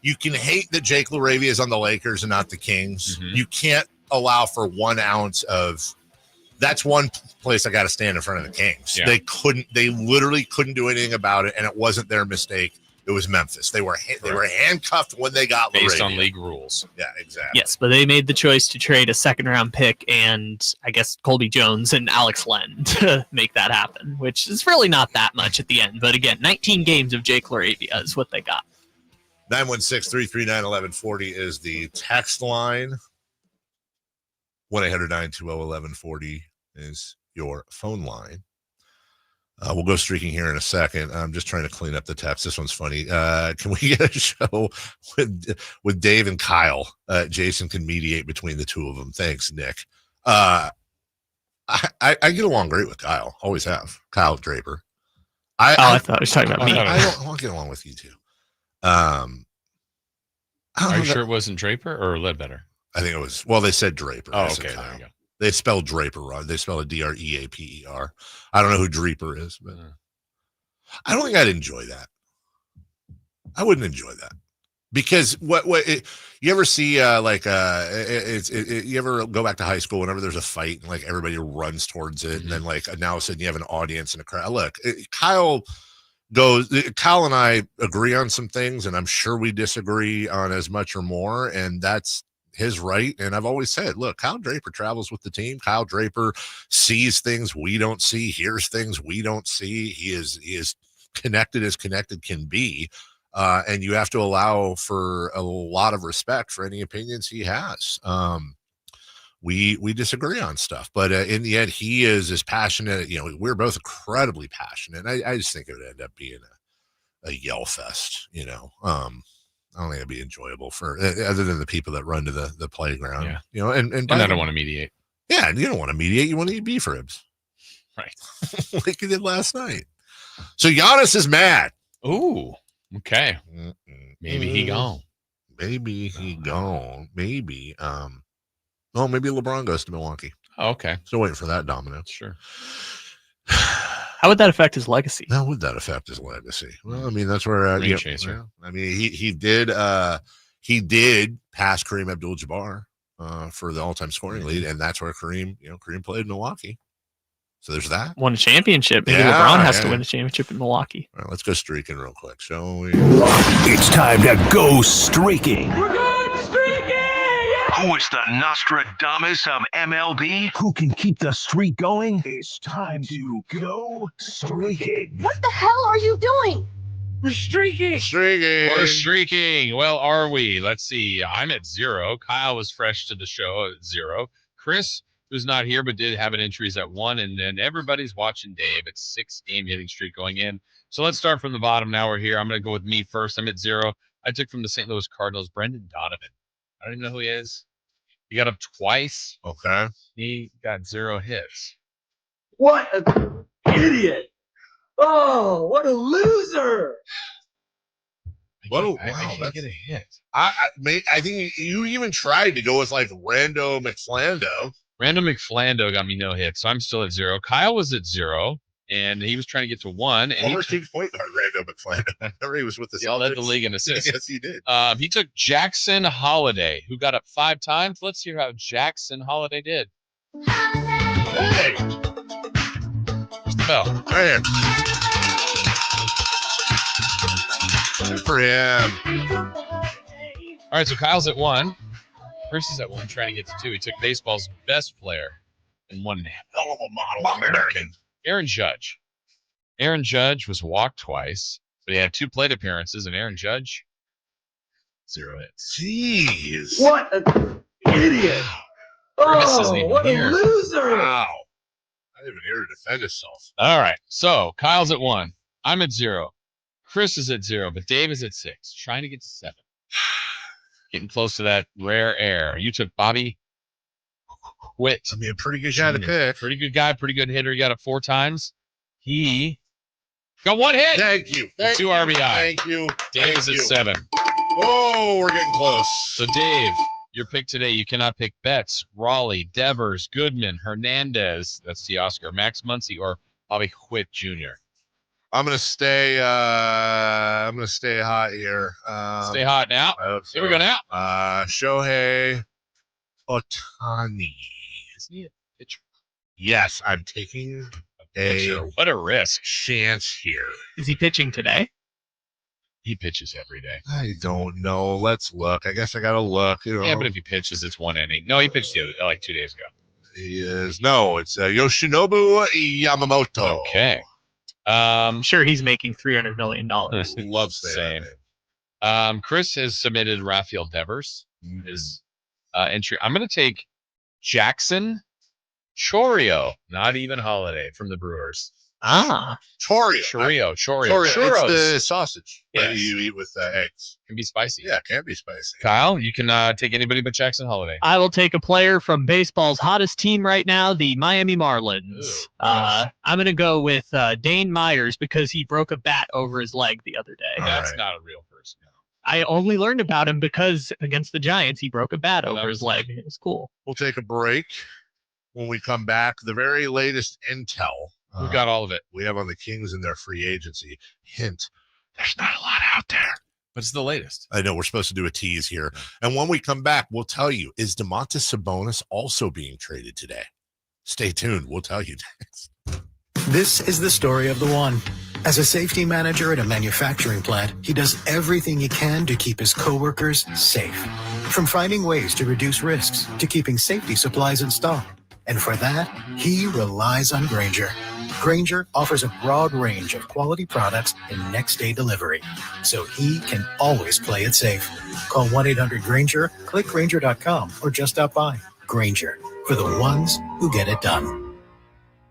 S4: You can hate that Jake LaRavia is on the Lakers and not the Kings. Mm-hmm. You can't allow for 1 ounce of. That's one place I got to stand in front of the Kings. Yeah. They literally couldn't do anything about it, and it wasn't their mistake. It was Memphis. They were handcuffed when they got
S5: based
S4: LaRavia.
S5: On league rules.
S4: Yeah, exactly.
S9: Yes, but they made the choice to trade a second-round pick and I guess Colby Jones and Alex Len to make that happen, which is really not that much at the end. But again, 19 games of Jake LaRavia is what they got.
S4: 916-339-1140 is the text line. 1-800-920-1140 is your phone line. We'll go streaking here in a second. I'm just trying to clean up the text. This one's funny. Can we get a show with Dave and Kyle? Jason can mediate between the two of them. Thanks, Nick. I get along great with Kyle. Always have. Kyle Draper.
S9: I thought I was talking about me.
S4: I want to get along with you too.
S5: Are you sure it wasn't Draper or Ledbetter?
S4: I think it was. Well, they said Draper.
S5: Oh, okay. There you go.
S4: They spelled Draper wrong. They spelled it Dreaper. I don't know who Draper is, but I don't think I'd enjoy that. I wouldn't enjoy that because you ever see you ever go back to high school whenever there's a fight and like everybody runs towards it, and then like now all of a sudden you have an audience and a crowd. Look, Kyle and I agree on some things, and I'm sure we disagree on as much or more, and that's his right. And I've always said, look, Kyle Draper travels with the team. Kyle Draper sees things we don't see, hears things we don't see. He is connected as connected can be. And you have to allow for a lot of respect for any opinions he has. We disagree on stuff, but in the end, he is as passionate. You know, we're both incredibly passionate. I just think it would end up being a yell fest, you know. I don't think it'd be enjoyable for other than the people that run to the playground.
S5: Yeah.
S4: You know, and
S5: I don't want to mediate.
S4: Yeah, you don't want to mediate. You want to eat beef ribs.
S5: Right.
S4: Like you did last night. So Giannis is mad.
S5: Ooh. Okay. Maybe he gone.
S4: Maybe he gone. Maybe. Well, maybe LeBron goes to Milwaukee.
S5: Oh, okay.
S4: Still waiting for that domino.
S5: Sure.
S9: How would that affect his legacy?
S4: How would that affect his legacy? Well, I mean, that's where
S5: chaser.
S4: I mean, he did pass Kareem Abdul-Jabbar. for the all-time scoring lead, and that's where Kareem played in Milwaukee. So there's that.
S9: Won a championship. Maybe LeBron has to win a championship in Milwaukee.
S4: All right, let's go streaking real quick, shall we?
S17: It's time to go streaking.
S13: We're going streaking!
S17: Who is the Nostradamus of MLB? Who can keep the streak going? It's time to go streaking.
S13: What the hell are you doing?
S5: We're streaking. We're streaking. Well, are we? Let's see. I'm at 0. Kyle was fresh to the show at 0. Chris, who's not here but did have an injury, is at 1. And then everybody's watching Dave. It's 6-game hitting streak going in. So let's start from the bottom. Now we're here. I'm going to go with me first. I'm at 0. I took from the St. Louis Cardinals, Brendan Donovan. I don't even know who he is. He got up twice.
S4: Okay.
S5: He got 0 hits.
S13: What an idiot! Oh, what a loser!
S5: I can't get a hit.
S4: I think you even tried to go with like Rando McFlando.
S5: Rando McFlando got me no hits, so I'm still at 0. Kyle was at 0, and he was trying to get to 1. And
S4: Former Kings point guard Rando McFlando. I remember he was with the
S5: Celtics. Led the league in assists.
S4: Yes, he did.
S5: He took Jackson Holiday, who got up 5 times. Let's hear how Jackson Holiday did. Hey. Where's the bell?
S4: Right here. For him.
S5: All right, so Kyle's at 1. Chris is at 1, trying to get to 2. He took baseball's best player and one hell of a model American, Aaron Judge. Aaron Judge was walked twice, but he had 2 plate appearances, and Aaron Judge, 0 hits.
S4: Jeez.
S13: What an idiot! Oh, what a loser!
S4: Wow. Not even here to defend himself.
S5: All right, so Kyle's at 1. I'm at 0. Chris is at 0, but Dave is at 6, trying to get to 7. Getting close to that rare air. You took Bobby Witt.
S4: I mean, a pretty good guy to pick.
S5: Pretty good guy, pretty good hitter. He got it 4 times. He got 1 hit.
S4: Thank you.
S5: 2 RBI.
S4: Thank you.
S5: Dave is at 7.
S4: Whoa, we're getting close.
S5: So, Dave, your pick today, you cannot pick Betts, Raleigh, Devers, Goodman, Hernandez, that's Teoscar, Max Muncy, or Bobby Witt Jr.
S4: I'm gonna stay hot here.
S5: Stay hot now. Here we go now.
S4: Shohei Ohtani.
S5: Isn't he a pitcher?
S4: Yes, I'm taking a
S5: what a risk
S4: chance here.
S9: Is he pitching today?
S5: He pitches every day.
S4: I don't know. Let's look. I guess I gotta look.
S5: Yeah, but if he pitches, it's 1 inning. No, he pitched like 2 days ago.
S4: He is. No, it's Yoshinobu Yamamoto.
S5: Okay.
S9: Sure, he's making $300 million.
S4: Loves
S5: that. Chris has submitted Rafael Devers. His entry. I'm going to take Jackson Chorio, not even Holiday, from the Brewers.
S4: Chorio.
S5: Churros.
S4: It's the sausage that you eat with eggs.
S5: Can be spicy.
S4: Yeah, it can be spicy.
S5: Kyle, you can take anybody but Jackson Holiday.
S9: I will take a player from baseball's hottest team right now, the Miami Marlins. I'm going to go with Dane Myers because he broke a bat over his leg the other day.
S5: That's not a real person.
S9: I only learned about him because against the Giants, he broke a bat over his leg. It was cool.
S4: We'll take a break. When we come back, the very latest intel.
S5: We got all of it.
S4: We have on the Kings and their free agency. Hint, there's not a lot out there.
S5: But it's the latest.
S4: I know we're supposed to do a tease here. And when we come back, we'll tell you, is Domantas Sabonis also being traded today? Stay tuned. We'll tell you next.
S15: This is the story of the one. As a safety manager at a manufacturing plant, he does everything he can to keep his coworkers safe. From finding ways to reduce risks to keeping safety supplies in stock. And for that, he relies on Grainger. Grainger offers a broad range of quality products and next-day delivery, so he can always play it safe. Call 1-800-GRAINGER, click Grainger.com, or just stop by. Grainger, for the ones who get it done.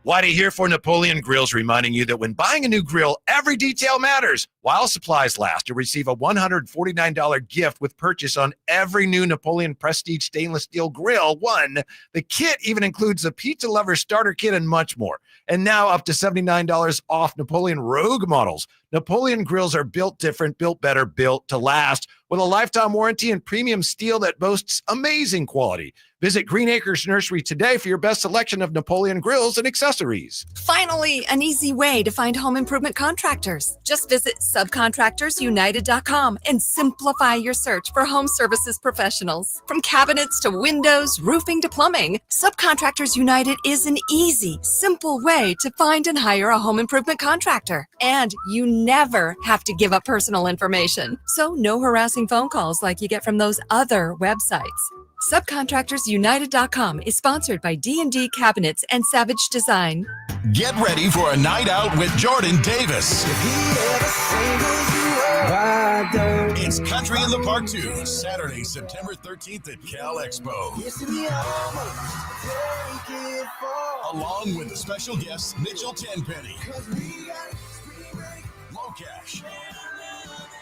S19: Whitey here for Napoleon Grills, reminding you that when buying a new grill, every detail matters. While supplies last, you'll receive a $149 gift with purchase on every new Napoleon Prestige stainless steel grill. The kit even includes a pizza lover starter kit and much more. And now up to $79 off Napoleon Rogue models. Napoleon grills are built different, built better, built to last. with a lifetime warranty and premium steel that boasts amazing quality. Visit Green Acres Nursery today for your best selection of Napoleon grills and accessories.
S11: Finally, an easy way to find home improvement contractors. Just visit subcontractorsunited.com and simplify your search for home services professionals. From cabinets to windows, roofing to plumbing, Subcontractors United is an easy, simple way to find and hire a home improvement contractor. And you never have to give up personal information. So no harassing phone calls like you get from those other websites. Subcontractorsunited.com is sponsored by D&D Cabinets and Savage Design.
S17: Get ready for a night out with Jordan Davis. It's Country in the Park 2, Saturday, September 13th at Cal Expo. Along with the special guests, Mitchell Tenpenny, Locash,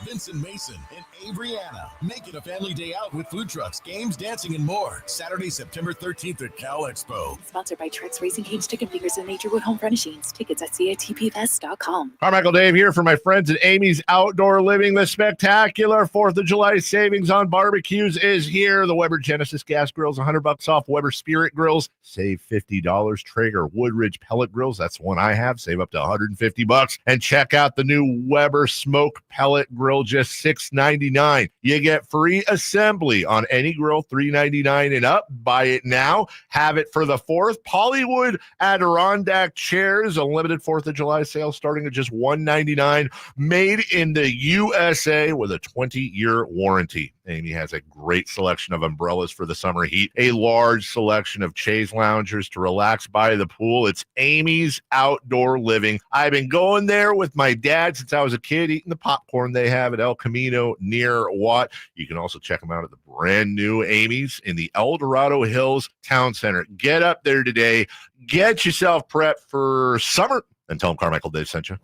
S17: Vincent Mason, and Avriana. Make it a family day out with food trucks, games, dancing, and more. Saturday, September 13th at Cal Expo.
S20: Sponsored by Trex Racing Canes, Chicken Fingers, and Naturewood Home Furnishings. Tickets at catpfest.com.
S4: Carmichael Dave here for my friends at Amy's Outdoor Living. The spectacular 4th of July savings on barbecues is here. The Weber Genesis gas grills, $100 off. Weber Spirit grills, save $50. Traeger Woodridge pellet grills, that's one I have, save up to $150. And check out the new Weber smoke pellet grill, just $6.99. You get free assembly on any grill, $3.99 and up. Buy it now. Have it for the 4th. Pollywood Adirondack chairs, a limited 4th of July sale starting at just $199. Made in the USA with a 20-year warranty. Amy has a great selection of umbrellas for the summer heat, a large selection of chaise loungers to relax by the pool. It's Amy's Outdoor Living. I've been going there with my dad since I was a kid, eating the popcorn they have at El Camino near Watt. You can also check them out at the brand new Amy's in the El Dorado Hills Town Center. Get up there today. Get yourself prepped for summer. And tell them Carmichael Dave sent you.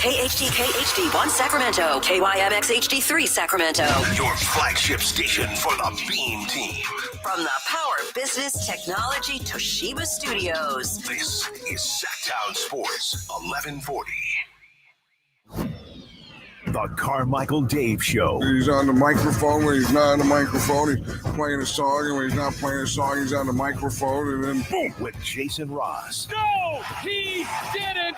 S10: KHD1 Sacramento, KYMX HD3 Sacramento.
S17: Your flagship station for the Beam Team.
S10: From the Power Business Technology Toshiba Studios.
S17: This is Sacktown Sports 1140. The Carmichael Dave Show.
S21: He's on the microphone when he's not on the microphone. He's playing a song, and when he's not playing a song, he's on the microphone, and then boom.
S17: With Jason Ross.
S22: No, he didn't.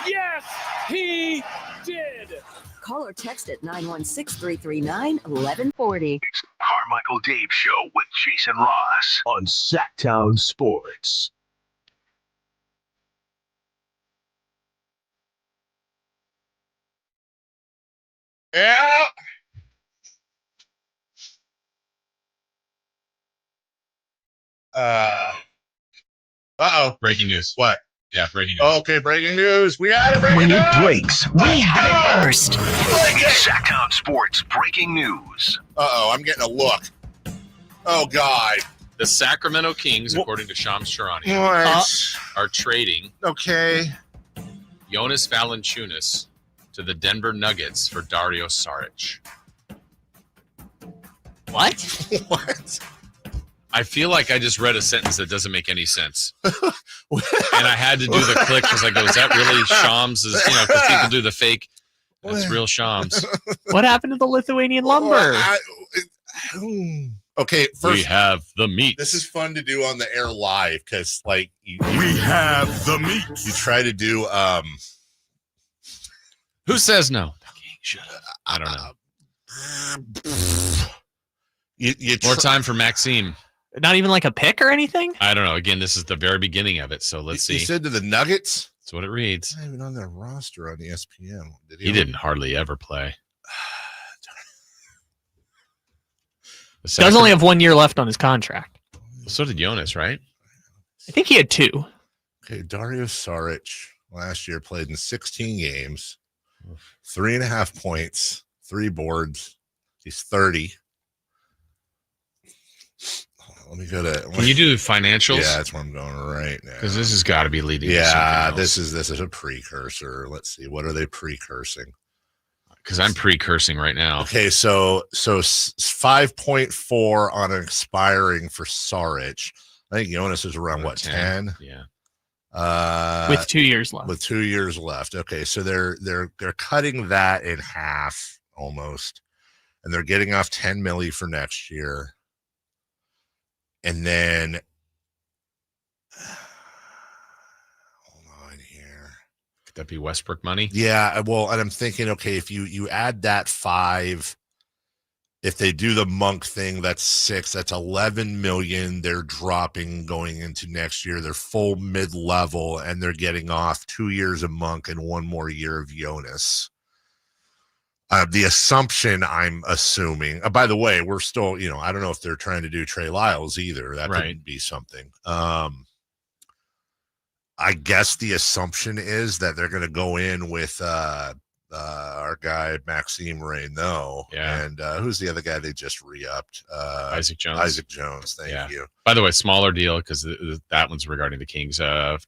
S22: Yes, he did.
S10: Call or text at 916-339-1140.
S17: It's the Carmichael Dave Show with Jason Ross on Sacktown Sports.
S4: Yeah. Uh-oh.
S5: Breaking news.
S4: What?
S5: Yeah, breaking news.
S4: Okay, breaking news. We had it.
S17: When it breaks, we have it first. Sacktown Sports breaking news.
S4: Uh-oh, I'm getting a look. Oh, God.
S5: The Sacramento Kings, according to Shams Charania, are trading Jonas Valanciunas to the Denver Nuggets for Dario Saric.
S9: What?
S4: What?
S5: I feel like I just read a sentence that doesn't make any sense. And I had to do the click because I go, is that really Shams? Because people do the fake. That's real Shams.
S9: What happened to the Lithuanian lumber?
S4: Okay, first,
S5: we have the meat.
S4: This is fun to do on the air live because, like,
S17: we have the meat.
S4: You try to do
S5: Who says no? I don't know. More time for Maxime.
S9: Not even like a pick or anything?
S5: I don't know. Again, this is the very beginning of it, so let's see.
S4: You said to the Nuggets?
S5: That's what it reads.
S4: Not even on their roster on ESPN.
S5: He didn't hardly ever play.
S9: Does only have 1 year left on his contract.
S5: So did Jonas, right?
S9: I think he had 2.
S4: Okay, Dario Saric last year played in 16 games, 3.5 points, 3 boards. He's 30. Let me go to.
S5: Can you do financials?
S4: Yeah, that's where I'm going right now.
S5: Because this has got to be leading.
S4: Yeah, this is a precursor. Let's see, what are they precursing?
S5: Because I'm precursing right now.
S4: Okay, so 5.4 on expiring for Saric. I think Jonas is around 10?
S5: Yeah.
S9: With 2 years left.
S4: With 2 years left. Okay, so they're cutting that in half almost. and they're getting off $10 million for next year. And then, hold on here.
S5: Could that be Westbrook money?
S4: Yeah, well, and I'm thinking, okay, if you add that 5, if they do the Monk thing, that's 6. That's 11 million. They're dropping going into next year. They're full mid-level, and they're getting off 2 years of Monk and 1 more year of Jonas. The assumption I'm assuming, by the way, we're still, I don't know if they're trying to do Trey Lyles either. That could be something. I guess the assumption is that they're going to go in with our guy, Maxime Reynaud.
S5: Yeah.
S4: And who's the other guy they just re-upped?
S5: Isaac Jones.
S4: Isaac Jones. Thank you.
S5: By the way, smaller deal because that one's regarding the Kings.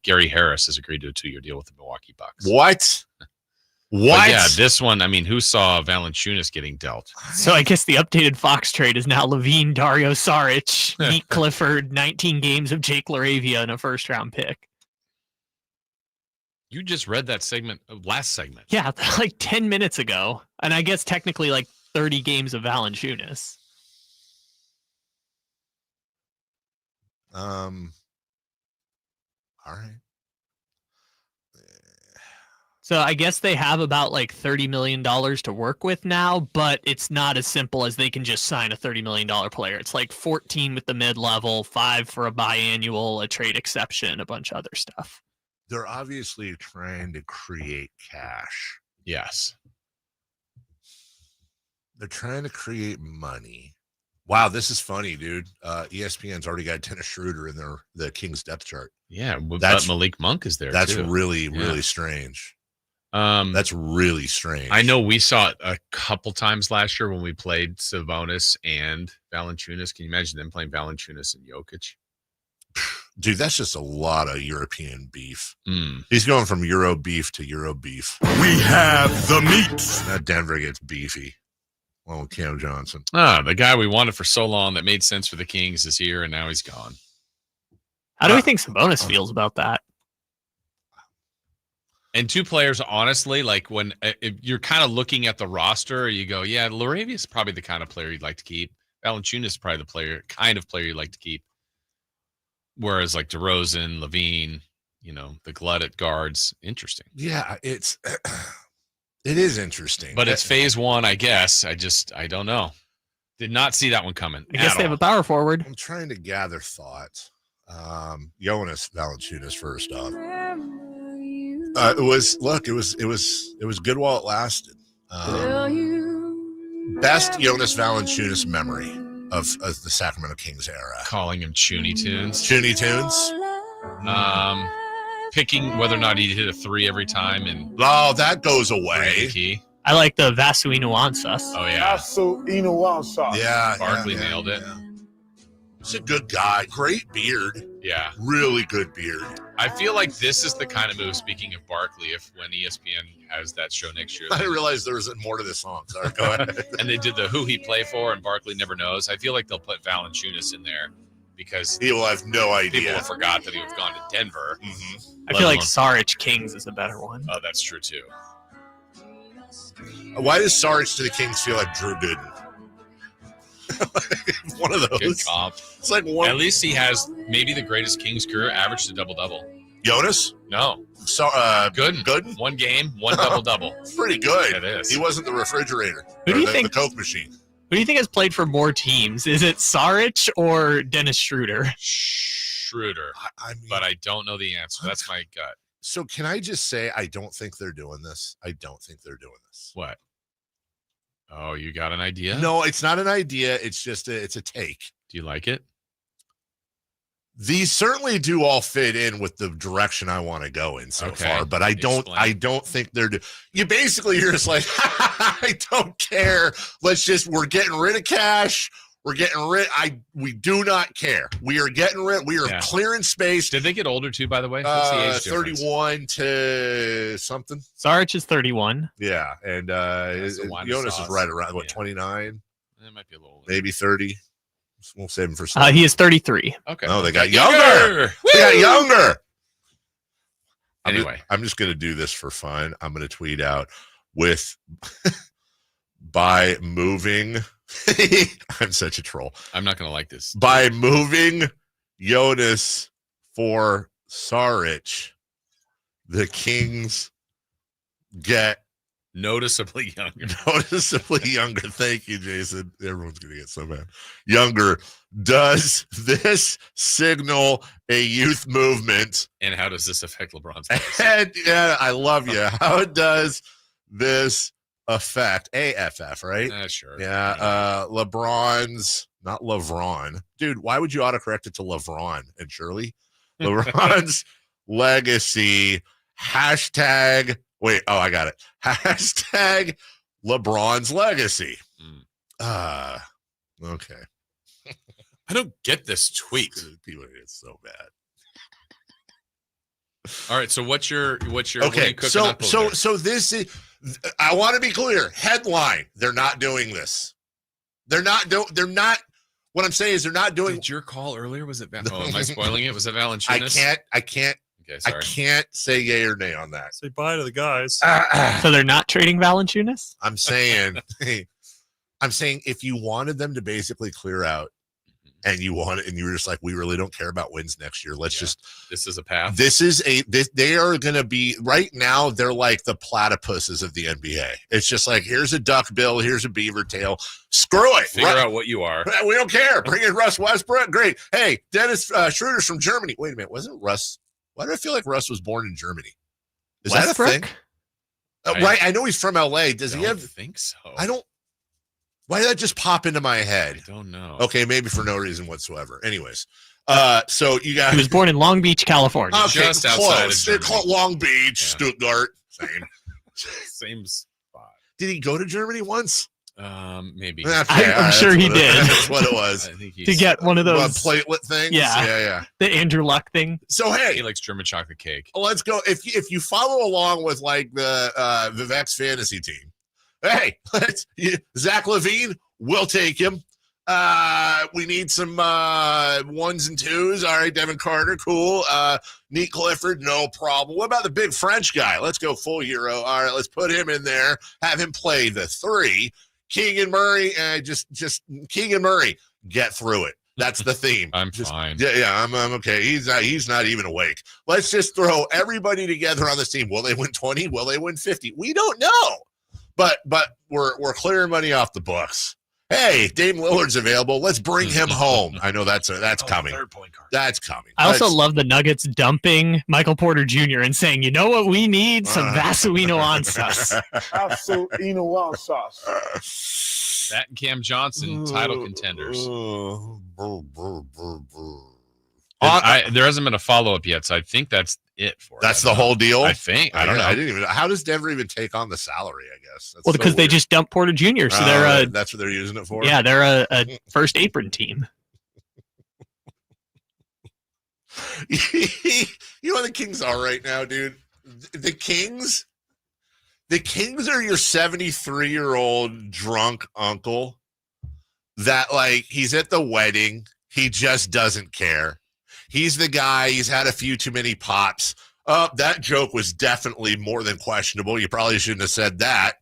S5: Gary Harris has agreed to a 2-year deal with the Milwaukee Bucks.
S4: What?
S5: But yeah, this one, I mean, who saw Valanciunas getting dealt?
S9: So I guess the updated Fox trade is now Levine, Dario Saric, Meek Clifford, 19 games of Jake LaRavia, and a first-round pick.
S5: You just read that segment, last segment.
S9: Yeah, like 10 minutes ago. And I guess technically like 30 games of Valanciunas.
S4: All right.
S9: So I guess they have about like $30 million to work with now, but it's not as simple as they can just sign a $30 million player. It's like 14 with the mid-level, 5 for a biannual, a trade exception, a bunch of other stuff.
S4: They're obviously trying to create cash.
S5: Yes.
S4: They're trying to create money. Wow, this is funny, dude. ESPN's already got Dennis Schroder in the Kings depth chart.
S5: Yeah, but Malik Monk is there.
S4: That's
S5: too.
S4: really strange. That's really strange.
S5: I know we saw it a couple times last year when we played Sabonis and Valanciunas. Can you imagine them playing Valanciunas and Jokic?
S4: Dude, that's just a lot of European beef. He's going from Euro beef to Euro beef.
S3: We have the meat.
S4: Now Denver gets beefy. Well, Cam Johnson.
S5: The guy we wanted for so long that made sense for the Kings is here, and now he's gone.
S9: How do we think Sabonis feels about that?
S5: And 2 players, honestly, like if you're kind of looking at the roster, you go, yeah, LaRavia is probably the kind of player you'd like to keep. Valanciunas is probably the kind of player you'd like to keep. Whereas like DeRozan, Levine, the glut at guards, interesting.
S4: Yeah, it is interesting.
S5: But it's phase 1, I guess. I don't know. Did not see that one coming.
S9: I guess they have a power forward.
S4: I'm trying to gather thoughts. Jonas Valanciunas first off. It was good while it lasted. Best Jonas Valanciunas memory of the Sacramento Kings era.
S5: Calling him Chooney Tunes.
S4: Chooney Tunes.
S5: Picking whether or not he hit a 3 every time, and
S4: that goes away.
S9: I like the Vasu Inuansas.
S5: Oh yeah,
S21: Vasu Inuansas.
S4: Yeah,
S5: Barkley nailed it.
S4: Yeah. He's a good guy. Great beard.
S5: Yeah,
S4: really good beard.
S5: I feel like this is the kind of move. Speaking of Barkley, when ESPN has that show next year,
S4: I didn't realize there was more to this song. Sorry, go ahead.
S5: And they did the who he play for, and Barkley never knows. I feel like they'll put Valanciunas in there because
S4: he will have no idea.
S5: People have forgot that he was gone to Denver.
S4: Mm-hmm.
S9: I feel like Saric Kings is a better one.
S5: Oh, that's true too.
S4: Why does Saric to the Kings feel like Drew Gooden? One of those.
S5: Good comp.
S4: It's like one.
S5: At least he has maybe the greatest Kings career, averaged a double-double.
S4: Jonas?
S5: No.
S4: So
S5: Gooden. 1 game, 1 double-double.
S4: It's pretty good.
S5: It is.
S4: He wasn't the refrigerator.
S9: Who do you think?
S4: The Coke machine.
S9: Who do you think has played for more teams? Is it Saric or Dennis Schroder?
S5: Schroder. But I don't know the answer. That's my gut.
S4: So can I just say I don't think they're doing this? I don't think they're doing this.
S5: What? Oh, you got an idea?
S4: No, it's not an idea. It's just it's a take.
S5: Do you like it?
S4: These certainly do all fit in with the direction I want to go in so far, but I don't think they're you basically you're just like I don't care. We're getting rid of cash. We're getting rid. We do not care. We are getting rid. We are clearing space.
S5: Did they get older too? By the way, what's the age
S4: 31 to something.
S9: Saric is 31.
S4: Yeah, and Jonas is right around 29.
S5: It might be a little older.
S4: Maybe 30. We'll save him for some.
S9: He is 33.
S5: Okay.
S4: Oh, they got younger. They got younger.
S5: Anyway,
S4: I'm just going to do this for fun. I'm going to tweet out with by moving. I'm such a troll.
S5: I'm not going to like this.
S4: By moving Jonas for Saric, the Kings get
S5: noticeably younger.
S4: Thank you, Jason. Everyone's going to get so mad. Younger. Does this signal a youth movement?
S5: And how does this affect LeBron's
S4: and, yeah, I love you. How does this affect AFF, right?
S5: Sure.
S4: Yeah. LeBron's, not LeBron. Dude, why would you autocorrect it to LeBron and Shirley? LeBron's legacy. Hashtag. Wait. Oh, I got it. Hashtag LeBron's legacy. Okay.
S5: I don't get this tweet.
S4: People are so bad.
S5: All right. So what's your
S4: okay?
S5: What are you cooking up over there?
S4: So this is. I want to be clear. Headline: they're not doing this. They're not. What I'm saying is they're not doing.
S5: Did your call earlier? Was it? Am I spoiling it? Was it Valanciunas?
S4: I can't. Okay, sorry. I can't say yay or nay on that.
S1: Say bye to the guys.
S9: So they're not trading Valanciunas?
S4: I'm saying if you wanted them to basically clear out, and you were just like, we really don't care about wins next year. This
S5: is a path.
S4: They are going to be right now. They're like the platypuses of the NBA. It's just like, here's a duck bill. Here's a beaver tail. Screw it.
S5: Figure out what you are.
S4: We don't care. Bring in Russ Westbrook. Great. Hey, Dennis Schroder's from Germany. Wait a minute. Wasn't Russ? Why do I feel like Russ was born in Germany? Is
S9: Westbrook?
S4: that a thing? Right. I know he's from LA. Does he have?
S5: I think so.
S4: I don't. Why did that just pop into my head?
S5: I don't know.
S4: Okay, maybe for no reason whatsoever. Anyways, so you got.
S9: He was born in Long Beach, California.
S4: Okay,
S5: just outside of
S4: Germany. Long Beach, yeah. Stuttgart,
S5: same spot.
S4: Did he go to Germany once?
S5: Maybe.
S9: I'm sure he did.
S4: That's what it was.
S5: I think
S9: to get one of those
S4: platelet things.
S9: Yeah. The Andrew Luck thing.
S4: So hey,
S5: he likes German chocolate cake.
S4: Let's go. If you follow along with like the Vivek's fantasy team. Hey, Zach LaVine, we'll take him. We need some ones and twos. All right, Devin Carter, cool. Neat Clifford, no problem. What about the big French guy? Let's go full hero. All right, let's put him in there. Have him play the three. Keegan Murray, just Keegan Murray, get through it. That's the theme.
S5: I'm fine.
S4: Yeah, I'm okay. He's not even awake. Let's just throw everybody together on this team. Will they win 20? Will they win 50? We don't know. But we're clearing money off the books. Hey, Dame Lillard's available. Let's bring him home. I know that's coming.
S1: Third point guard.
S4: That's coming.
S9: I also love the Nuggets dumping Michael Porter Jr. and saying, you know what we need? Some Vaseline on sauce.
S21: Vaseline on sauce.
S5: That and Cam Johnson, title contenders. There hasn't been a follow-up yet, so I think that's it for
S4: That's the whole deal?
S5: I think. I don't know.
S4: I didn't even know. How does Denver even take on the salary, I guess? That's
S9: because they just dumped Porter Jr., so they're
S4: that's what they're using it for?
S9: Yeah, they're a first apron team.
S4: You know what the Kings are right now, dude? The Kings are your 73-year-old drunk uncle that, like, he's at the wedding. He just doesn't care. He's the guy. He's had a few too many pops. That joke was definitely more than questionable. You probably shouldn't have said that.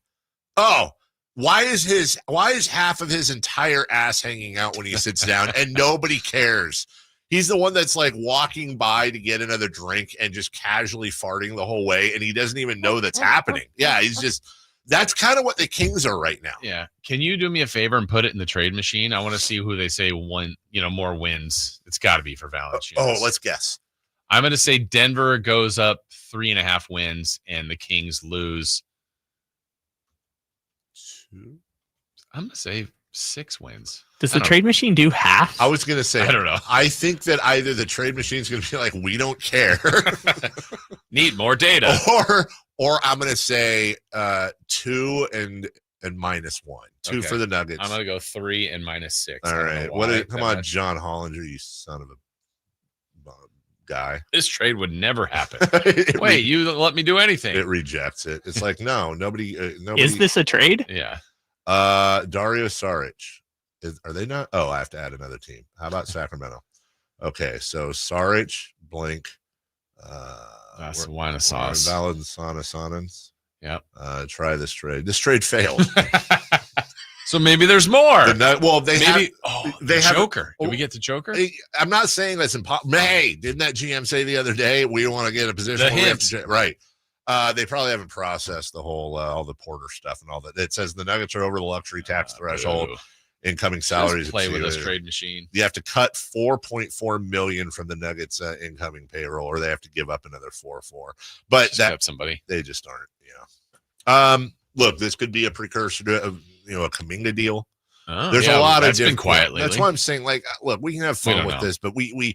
S4: Oh, why is half of his entire ass hanging out when he sits down and nobody cares? He's the one that's like walking by to get another drink and just casually farting the whole way, and he doesn't even know that's happening. Yeah, that's kind of what the Kings are right now.
S5: Yeah. Can you do me a favor and put it in the trade machine? I want to see who they say won, more wins. It's got to be for Valanciunas.
S4: Oh, let's guess.
S5: I'm going to say Denver goes up 3.5 wins and the Kings lose 2. I'm going to say 6 wins.
S9: Does the trade machine do half?
S4: I was going to say,
S5: I don't know.
S4: I think that either the trade machine is going to be like, we don't care.
S5: Need more data.
S4: Or I'm going to say 2 and -1. 2 for the Nuggets.
S5: I'm going to go 3 and -6.
S4: All right. Come on, John Hollinger, you son of a guy.
S5: This trade would never happen. Wait, you let me do anything.
S4: It rejects it. It's like, no, nobody.
S9: Is this a trade?
S5: Yeah.
S4: Dario Saric. Are they not? Oh, I have to add another team. How about Sacramento? Okay, so Saric, blank.
S5: That's wine of sauce.
S4: Valid Sonans.
S5: Yep.
S4: Try this trade. This trade failed.
S5: So maybe there's more.
S4: They have
S5: Joker. Did we get the Joker?
S4: I'm not saying that's impossible. Hey, didn't that GM say the other day we want to get a position? Right. They probably haven't processed the whole all the Porter stuff and all that. It says the Nuggets are over the luxury tax threshold. Incoming salaries.
S5: Just play with this trade machine.
S4: You have to cut $4.4 million from the Nuggets' incoming payroll, or they have to give up another $4.4. But
S5: just that somebody
S4: they just aren't. Yeah. Look, this could be a precursor to a Kuminga deal. There's a lot of
S5: been quiet lately.
S4: That's why I'm saying, like, look, we can have fun with this, but we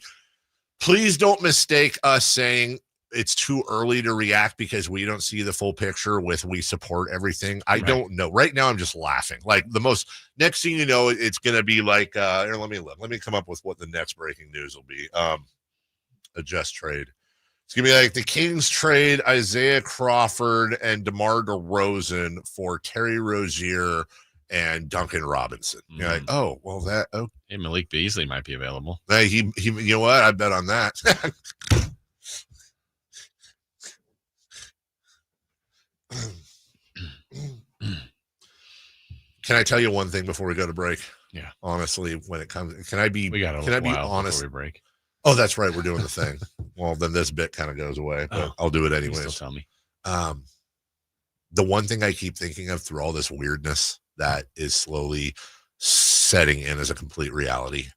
S4: please don't mistake us saying it's too early to react because we don't see the full picture with we support everything. I don't know. Right now, I'm just laughing. Like next thing you know, it's going to be like, here, let me come up with what the next breaking news will be. Adjust trade. It's going to be like the Kings trade Isaiah Crawford and DeMar DeRozan for Terry Rozier and Duncan Robinson. You're like, oh, well,
S5: hey, Malik Beasley might be available.
S4: Hey, he you know what? I bet on that. Can I tell you one thing before we go to break?
S5: Yeah.
S4: Honestly, when it comes, can I be honest?
S5: Before we break.
S4: Oh, that's right. We're doing the thing. Well, then this bit kind of goes away, but I'll do it anyways.
S5: Still tell me.
S4: The one thing I keep thinking of through all this weirdness that is slowly setting in as a complete reality.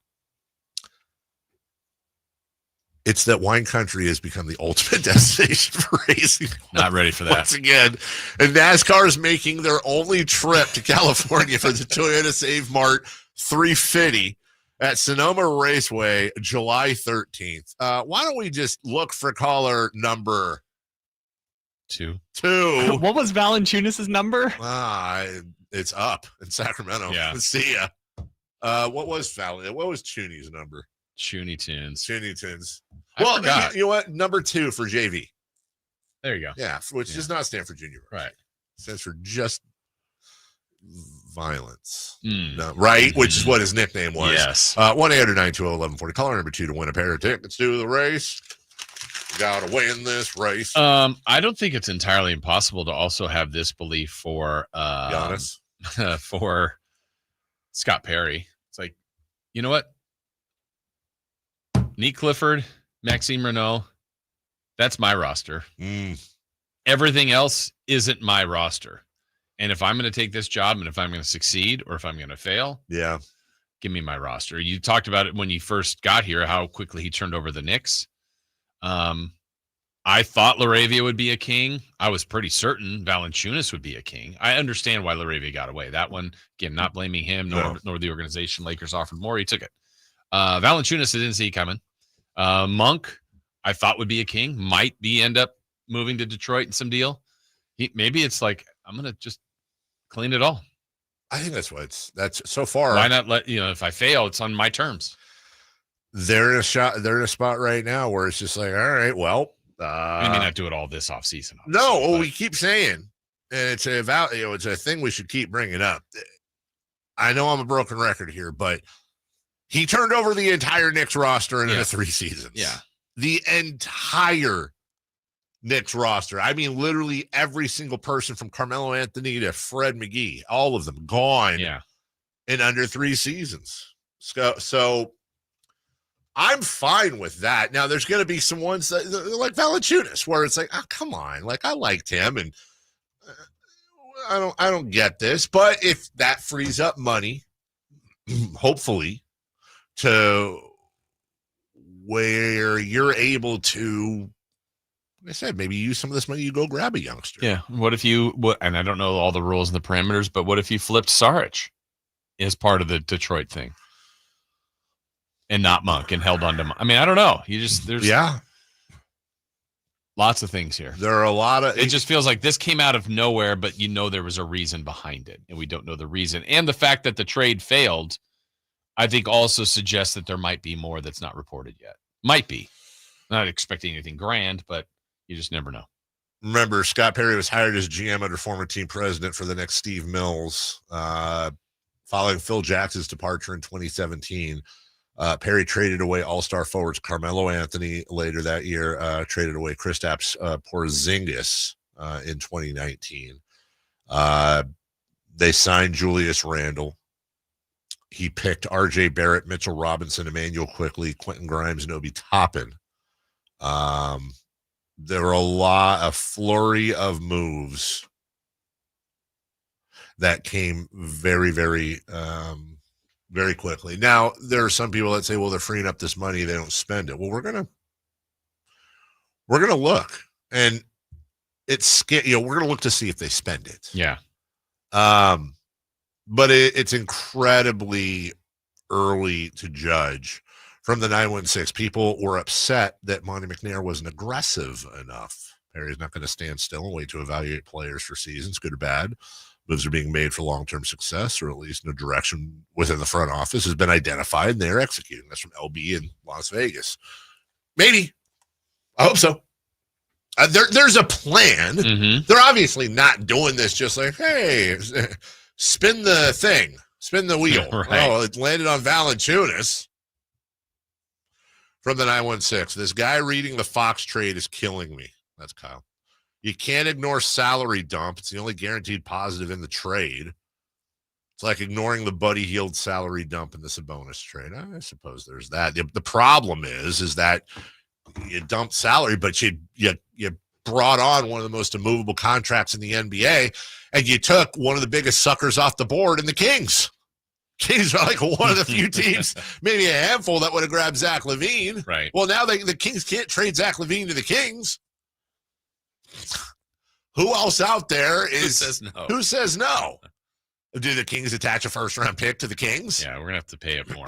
S4: It's that wine country has become the ultimate destination for racing.
S5: Not ready for that.
S4: Once again. And NASCAR is making their only trip to California for the Toyota Save Mart 350 at Sonoma Raceway, July 13th. Why don't we just look for caller number
S5: 2?
S9: What was Valanciunas' number?
S4: It's up in Sacramento.
S5: Yeah.
S4: See ya. What was Chooney's number?
S5: Chooney Tunes.
S4: Well, you know what? Number 2 for JV.
S5: There you go.
S4: Yeah, which does not stand for junior.
S5: Right.
S4: It stands for just violence. No, right? Which is what his nickname was.
S5: Yes.
S4: 1-800-920-1140. Caller number 2 to win a pair of tickets to the race. You gotta win this race.
S5: I don't think it's entirely impossible to also have this belief for
S4: Giannis.
S5: For Scott Perry. It's like, you know what? Nick Clifford, Maxime Renault, that's my roster. Everything else isn't my roster. And if I'm going to take this job and if I'm going to succeed or if I'm going to fail, give me my roster. You talked about it when you first got here, how quickly he turned over the Knicks. I thought LaRavia would be a king. I was pretty certain Valanciunas would be a king. I understand why LaRavia got away. That one, again, not blaming him nor the organization. Lakers offered more. He took it. Valanciunas I didn't see coming. Monk, I thought would be a king. Might end up moving to Detroit in some deal. Maybe it's like, I'm going to just clean it all.
S4: I think that's so far.
S5: Why not if I fail, it's on my terms.
S4: They're in a spot right now where it's just like, all right, well,
S5: we may not do it all this offseason.
S4: No, we keep saying, and it's a thing we should keep bringing up. I know I'm a broken record here, but he turned over the entire Knicks roster in 3 seasons.
S5: Yeah.
S4: The entire Knicks roster. I mean, literally every single person from Carmelo Anthony to Fred McGee, all of them gone in under 3 seasons. So I'm fine with that. Now, there's going to be some ones that, like Valanciunas, where it's like, oh, come on. Like, I liked him, and I don't get this. But if that frees up money, hopefully, to where you're able to, like I said, maybe use some of this money, you go grab a youngster.
S5: Yeah. What if and I don't know all the rules and the parameters, but what if you flipped Saric as part of the Detroit thing and not Monk and held on to Monk? I mean, I don't know. There's lots of things here.
S4: There are a lot of,
S5: it just feels like this came out of nowhere, but there was a reason behind it and we don't know the reason. And the fact that the trade failed, I think also suggests that there might be more that's not reported yet. Might be. Not expecting anything grand, but you just never know.
S4: Remember, Scott Perry was hired as GM under former team president for the next Steve Mills. Following Phil Jackson's departure in 2017, Perry traded away all-star forwards Carmelo Anthony later that year, traded away Kristaps Porzingis in 2019. They signed Julius Randle. He picked R.J. Barrett, Mitchell Robinson, Emmanuel Quickley, Quentin Grimes, and Obi Toppin. There were a flurry of moves that came very, very, very quickly. Now, there are some people that say, well, they're freeing up this money, they don't spend it. Well, we're gonna look, and it's we're gonna look to see if they spend it.
S5: Yeah.
S4: But it's incredibly early to judge. From the 916, people were upset that Monty McNair wasn't aggressive enough. Perry's not going to stand still and wait to evaluate players for seasons, good or bad. Moves are being made for long-term success, or at least no direction within the front office has been identified, and they're executing. That's from LB in Las Vegas. Maybe. I hope so. There's a plan.
S5: Mm-hmm.
S4: They're obviously not doing this just like, hey, spin the thing, spin the wheel.
S5: Right.
S4: Oh, it landed on Valanciunas. From the 916, this guy reading the Fox trade is killing me. That's Kyle. You can't ignore salary dump. It's the only guaranteed positive in the trade. It's like ignoring the Buddy Hield salary dump in the Sabonis trade. I suppose there's that. The problem is that you dumped salary, but you brought on one of the most immovable contracts in the NBA, and you took one of the biggest suckers off the board in the Kings. Kings are like one of the few teams, maybe a handful, that would have grabbed Zach LaVine.
S5: Right.
S4: Well, now the Kings can't trade Zach LaVine to the Kings. Who else out there is? Who says no? Do the Kings attach a first-round pick to the Kings?
S5: Yeah, we're going to have to pay it more.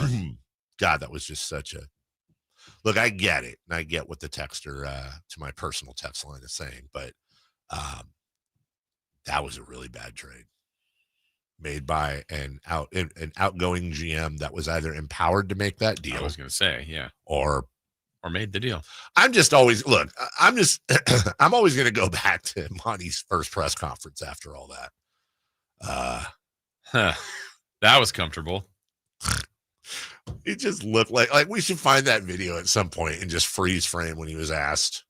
S4: God, that was just such a... Look, I get it, and I get what the texter to my personal text line is saying, but that was a really bad trade made by an outgoing GM that was either empowered to make that deal.
S5: I was going to say, yeah.
S4: Or
S5: made the deal.
S4: I'm always going to go back to Monty's first press conference after all that.
S5: That was comfortable.
S4: It just looked like we should find that video at some point and just freeze frame when he was asked.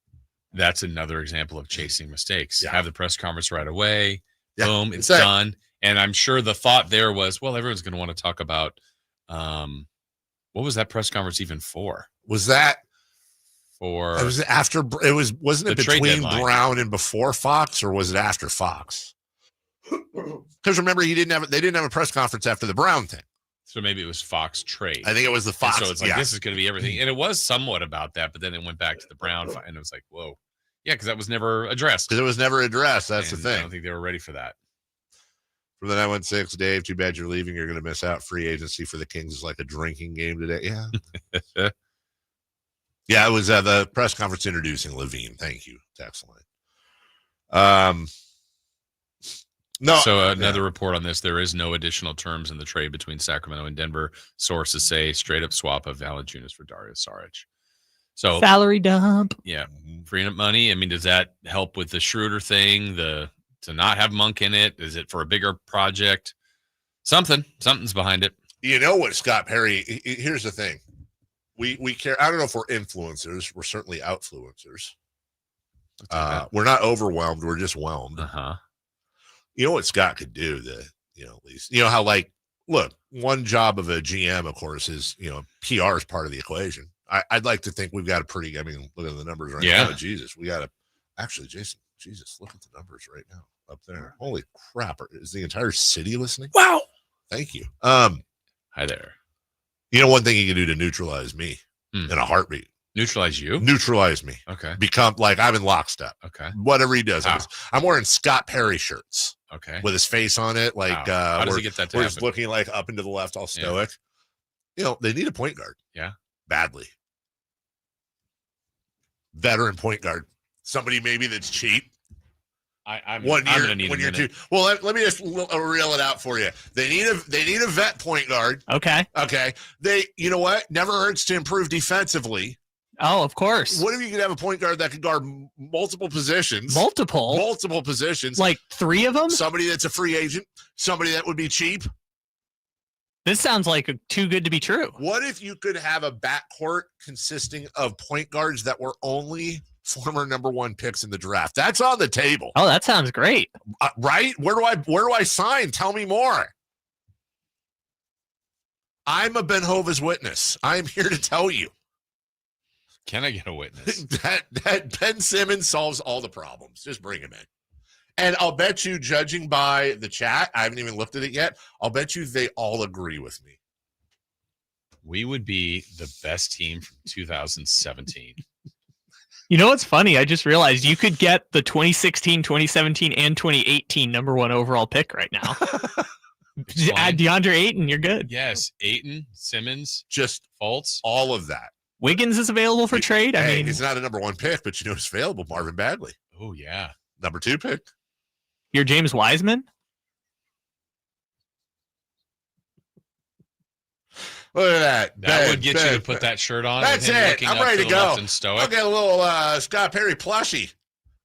S5: That's another example of chasing mistakes. Yeah. Have the press conference right away.
S4: Yeah.
S5: Boom, it's done. And I'm sure the thought there was, well, everyone's going to want to talk about what was that press conference even for?
S4: Was that
S5: for?
S4: It was after. Wasn't it between Brown and before Fox, or was it after Fox? Because remember, they didn't have a press conference after the Brown thing.
S5: So maybe it was Fox trade.
S4: I think it was the Fox.
S5: And so it's like, this is going to be everything. And it was somewhat about that, but then it went back to the Brown fight, and it was like, whoa. Yeah, because that was never addressed.
S4: Because it was never addressed. That's the thing.
S5: I don't think they were ready for that.
S4: From the 916, Dave, too bad you're leaving. You're going to miss out. Free agency for the Kings is like a drinking game today. Yeah. Yeah, it was the press conference introducing LaVine. Thank you. Text line. No.
S5: So another report on this: there is no additional terms in the trade between Sacramento and Denver. Sources say straight up swap of Valanciunas for Darius Saric. So
S9: salary dump.
S5: Yeah, freeing up money. I mean, does that help with the Schroder thing? To not have Monk in it? Is it for a bigger project? Something's behind it.
S4: You know what, Scott Perry? Here's the thing: we care. I don't know if we're influencers. We're certainly outfluencers. We're not overwhelmed. We're just whelmed. You know what Scott could do at least, how look, one job of a GM, of course, is, PR is part of the equation. I'd like to think we've got a pretty, look at the numbers right now. Jesus, we got actually, Jason, Jesus, look at the numbers right now up there. Holy crap. Is the entire city listening?
S5: Wow.
S4: Thank you.
S5: Hi there.
S4: One thing you can do to neutralize me in a heartbeat.
S5: Neutralize you?
S4: Neutralize me.
S5: Okay.
S4: Become like I'm in lockstep.
S5: Okay.
S4: Whatever he does.
S5: Wow.
S4: I'm wearing Scott Perry shirts.
S5: Okay.
S4: With his face on it. Like,
S5: wow. How does he get that to
S4: we're
S5: happen?
S4: just looking like up into the left, all stoic. Yeah. They need a point guard.
S5: Yeah.
S4: Badly. Veteran point guard. Somebody maybe that's cheap.
S5: I'm
S4: going
S5: to need
S4: a two. Well, let me just reel it out for you. They need a vet point guard.
S9: Okay.
S4: You know what? Never hurts to improve defensively.
S9: Oh, of course.
S4: What if you could have a point guard that could guard multiple positions?
S9: Multiple
S4: positions.
S9: Like 3 of them?
S4: Somebody that's a free agent. Somebody that would be cheap.
S9: This sounds like too good to be true.
S4: What if you could have a backcourt consisting of point guards that were only former number 1 picks in the draft? That's on the table.
S9: Oh, that sounds great.
S4: Right? Where do I sign? Tell me more. I'm a Ben Hova's witness. I'm here to tell you.
S5: Can I get a witness?
S4: that Ben Simmons solves all the problems. Just bring him in. And I'll bet you, judging by the chat, I haven't even looked at it yet, I'll bet you they all agree with me.
S5: We would be the best team from 2017.
S9: You know what's funny? I just realized you could get the 2016, 2017, and 2018 number 1 overall pick right now. Add DeAndre Ayton, you're good.
S5: Yes, Ayton, Simmons,
S4: just
S5: Fultz,
S4: all of that.
S9: Wiggins is available for trade. I mean,
S4: he's not a number 1 pick, but you know who's available? Marvin Bagley.
S5: Oh, yeah.
S4: Number 2 pick.
S9: You're James Wiseman?
S4: Look at that.
S5: That would get you to put that shirt on.
S4: That's it. I'm ready to go.
S5: I'll
S4: get a little Scott Perry plushie.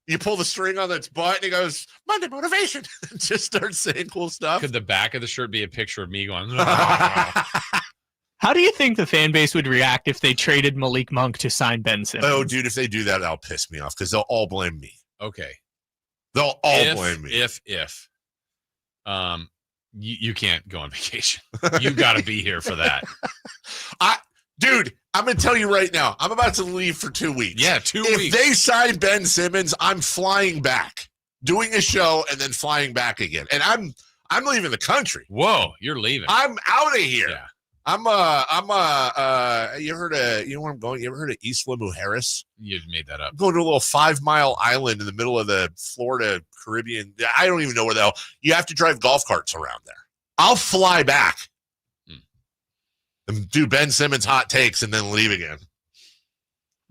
S4: You pull the string on its butt and he goes, Monday motivation. Just starts saying cool stuff.
S5: Could the back of the shirt be a picture of me going,
S9: How do you think the fan base would react if they traded Malik Monk to sign Ben Simmons?
S4: Oh, dude, if they do that, that'll piss me off because they'll all blame me.
S5: Okay.
S4: They'll all blame me.
S5: If you can't go on vacation. You got to be here for that.
S4: Dude, I'm going to tell you right now, I'm about to leave for 2 weeks.
S5: Yeah, 2 weeks.
S4: If they sign Ben Simmons, I'm flying back, doing a show and then flying back again. And I'm leaving the country.
S5: Whoa, you're leaving.
S4: I'm out of here.
S5: Yeah.
S4: You know where I'm going? You ever heard of Isla Mujeres?
S5: You made that up.
S4: I'm going to a little 5-mile island in the middle of the Florida Caribbean. I don't even know where the hell. You have to drive golf carts around there. I'll fly back and do Ben Simmons hot takes and then leave again.